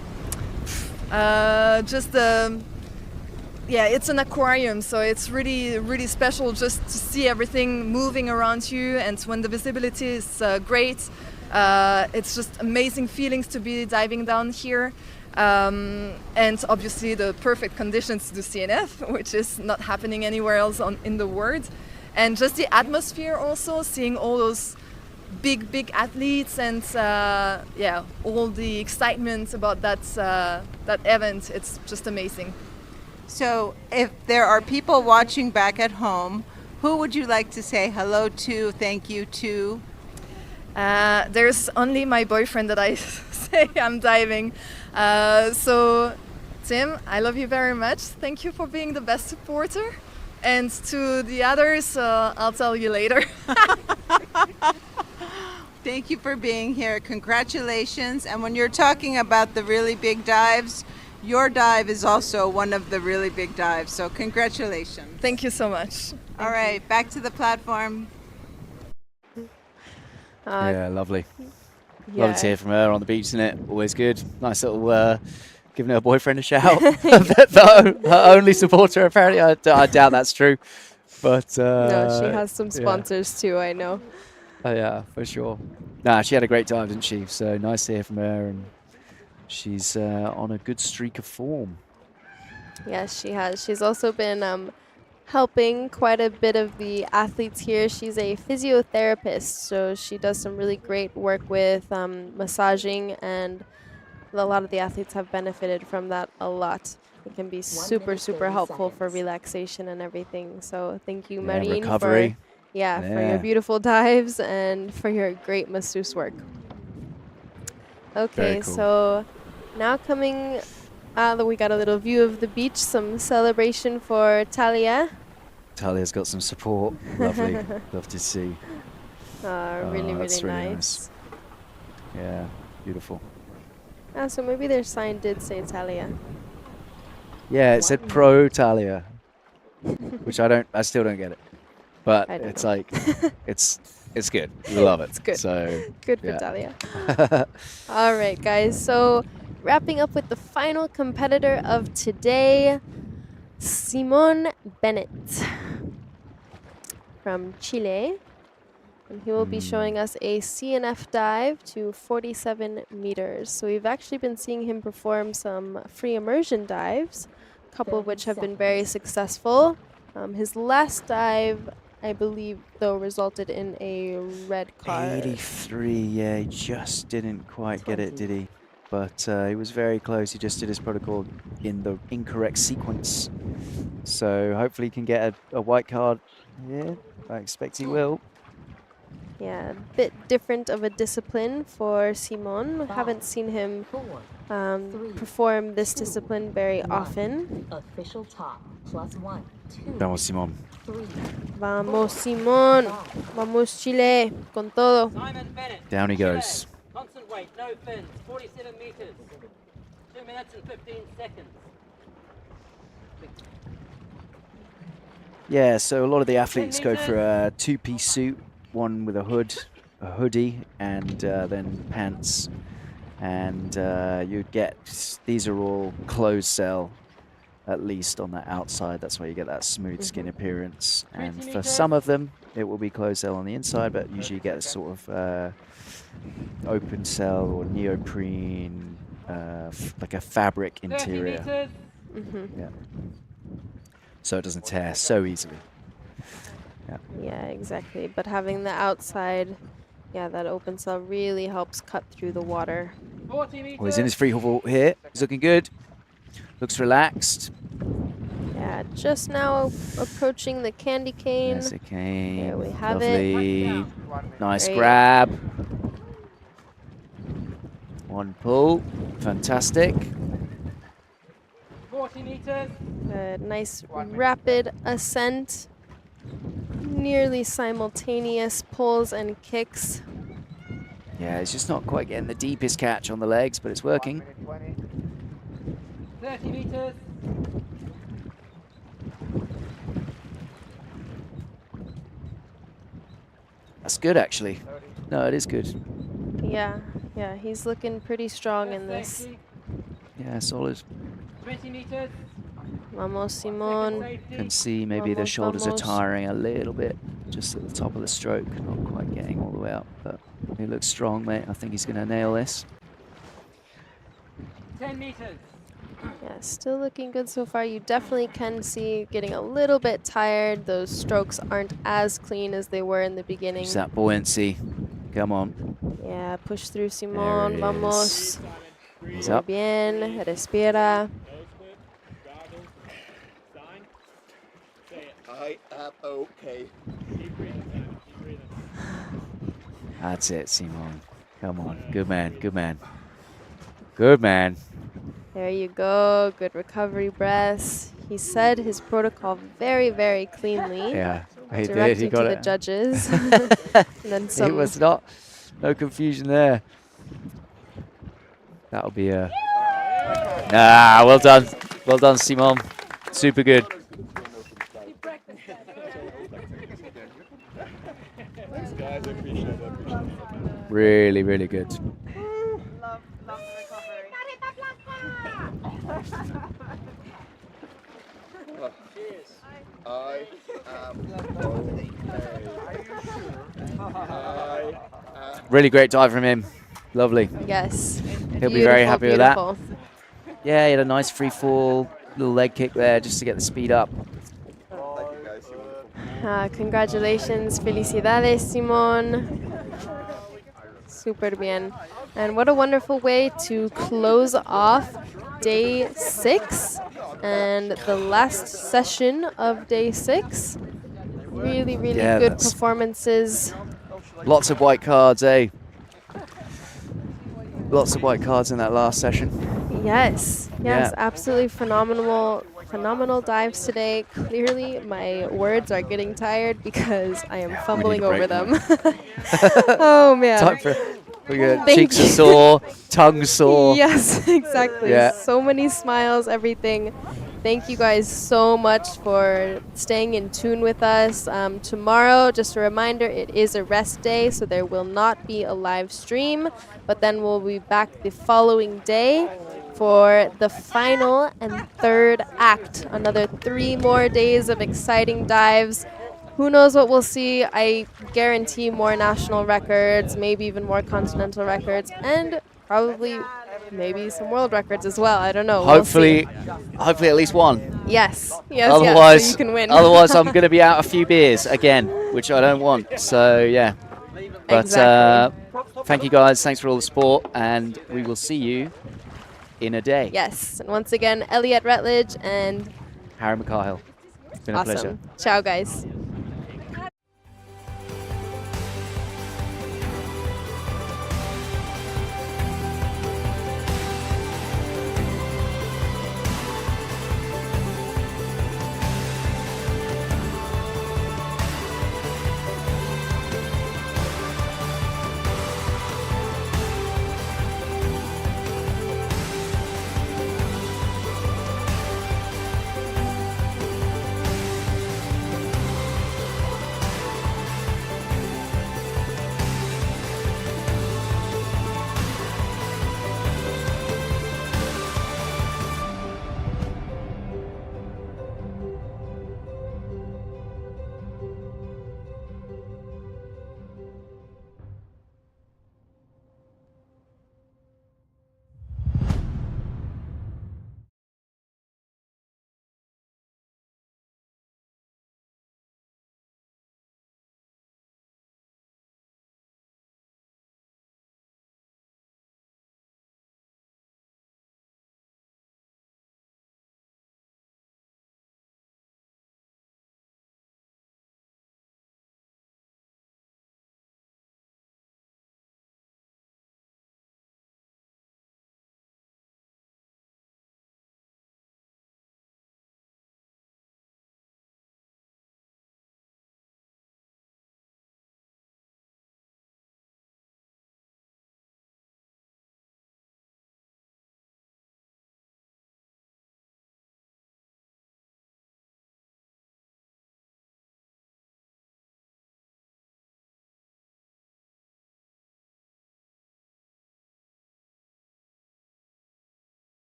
Q: Yeah, it's an aquarium, so it's really, really special just to see everything moving around you. And when the visibility is great, it's just amazing feelings to be diving down here. And obviously the perfect conditions to do CNF, which is not happening anywhere else in the world. And just the atmosphere also, seeing all those big athletes and yeah, all the excitement about that event. It's just amazing.
H: So if there are people watching back at home, who would you like to say hello to, thank you to?
Q: There's only my boyfriend that I day I'm diving. So, Tim, I love you very much. Thank you for being the best supporter. And to the others, I'll tell you later.
H: Thank you for being here. Congratulations. And when you're talking about the really big dives, your dive is also one of the really big dives. So congratulations.
Q: Thank you so much.
H: All right, back to the platform.
C: Yeah, lovely.
B: yeah.
C: Lovely to hear from her on the beach, isn't it? Always good. Nice little giving her boyfriend a shout. Her only supporter, apparently. I doubt that's true. But
B: No, she has some
C: yeah.
B: sponsors too, I know.
C: Oh, yeah, for sure. Nah, she had a great time, didn't she? So nice to hear from her, and she's on a good streak of form.
B: Yes, she has. She's also been helping quite a bit of the athletes here. She's a physiotherapist, so she does some really great work with massaging, and a lot of the athletes have benefited from that a lot. It can be super, super helpful for relaxation and everything. So thank you,
C: Yeah,
B: Marine,
C: recovery.
B: for your beautiful dives and for your great masseuse work. Okay,
C: cool.
B: so now coming, we got a little view of the beach, some celebration for Talia.
C: Talia's got some support. Lovely. Love to see.
B: Really,
C: that's
B: really
C: really
B: nice.
C: Yeah, beautiful.
B: So maybe their sign did say Talia.
C: Yeah, it said pro Talia, which I still don't get it. But
B: I don't
C: it's
B: know.
C: like, it's good. We love it.
B: It's good.
C: So
B: Good for
C: yeah.
B: Talia. All right, guys. So wrapping up with the final competitor of today, Simon Bennett from Chile. And he will be showing us a CNF dive to 47 meters. So we've actually been seeing him perform some free immersion dives, a couple of which have been very successful. His last dive, I believe, though, resulted in a red card.
C: 83, yeah, he just didn't quite get it, did he? But he was very close. He just did his protocol in the incorrect sequence. So hopefully he can get a white card here. I expect he will.
B: Yeah, a bit different of a discipline for Simon. Haven't seen him perform this discipline very often.
D: Official top +1, 2,
C: Vamos, Simon.
D: 3.
B: Vamos, Simon. Vamos, Chile. Con todo.
E: Simon Bennett.
C: Down he goes.
E: Constant weight, no fins, 47 meters. 2 minutes and 15 seconds.
C: Yeah, so a lot of the athletes go for a two-piece suit, one with a hoodie, and then pants. And you'd get, these are all closed cell, at least on the outside. That's why you get that smooth skin appearance. And for some of them, it will be closed cell on the inside, but usually you get a sort of open cell or neoprene, like a fabric interior. Yeah. So it doesn't tear so easily. Yeah.
B: Yeah, exactly. But having the outside, yeah, that open cell really helps cut through the water.
C: Well, he's in his free haul here. He's looking good. Looks relaxed.
B: Yeah, just now approaching the candy cane.
C: There's a cane.
B: There we have
C: Lovely.
B: it.
C: Nice
B: Great.
C: grab. One pull. Fantastic.
E: 40 meters.
B: Good. Nice rapid ascent. Nearly simultaneous pulls and kicks.
C: Yeah, it's just not quite getting the deepest catch on the legs, but it's working.
E: 30 meters.
C: That's good, actually. No, it is good.
B: Yeah, yeah, he's looking pretty strong in this.
C: Yeah, solid.
E: 20 meters.
B: Vamos, Simon.
C: You can see maybe the
B: Vamos,
C: shoulders are
B: vamos.
C: tiring a little bit, just at the top of the stroke, not quite getting all the way up, but he looks strong, mate. I think he's going to nail this.
E: 10 meters.
B: Yeah, still looking good so far. You definitely can see getting a little bit tired. Those strokes aren't as clean as they were in the beginning.
C: Use that buoyancy. Come on.
B: Yeah, push through, Simon.
C: There it
B: Vamos.
C: is. He's
B: Muy
C: up.
B: bien. Respira.
G: I am okay.
C: That's it, Simon. Come on. Good man, good man. Good, man.
B: There you go. Good recovery breaths. He said his protocol very, very cleanly.
C: Yeah, he did.
B: Directing
C: He got
B: to
C: it.
B: the judges. And then
C: It
B: some.
C: was no confusion there. That'll be a. Well done. Well done, Simon. Super good. Really, really good. Really great dive from him. Lovely.
B: Yes.
C: He'll be very happy with that.
B: Beautiful.
C: Yeah, he had a nice free fall, little leg kick there just to get the speed up.
B: Congratulations, felicidades, Simon. Super bien. And what a wonderful way to close off day 6 and the last session of day 6. Really, really
C: Yeah,
B: good
C: that's-
B: performances.
C: Lots of white cards, eh? Lots of white cards in that last session.
B: Yes, yes,
C: Yeah.
B: absolutely phenomenal dives today. Clearly, my words are getting tired because I am fumbling over
C: break
B: them. Oh man.
C: Time for
B: Thank
C: cheeks are
B: you.
C: sore, tongue sore.
B: Yes, exactly.
C: Yeah.
B: So many smiles, everything. Thank you guys so much for staying in tune with us. Tomorrow, just a reminder, it is a rest day, so there will not be a live stream. But then we'll be back the following day for the final and third act. Another 3 more days of exciting dives. Who knows what we'll see? I guarantee more national records, maybe even more continental records, and probably maybe some world records as well. I don't know.
C: Hopefully at least one.
B: Yes. Yes.
C: Otherwise,
B: yes, so you can win.
C: otherwise I'm going to be out a few beers again, which I don't want. So yeah. But
B: Exactly.
C: thank you guys. Thanks for all the support, and we will see you in a day.
B: Yes. And once again, Elliot Rutledge and
C: Harry McCarhill. It's been a pleasure.
B: awesome. Ciao, guys.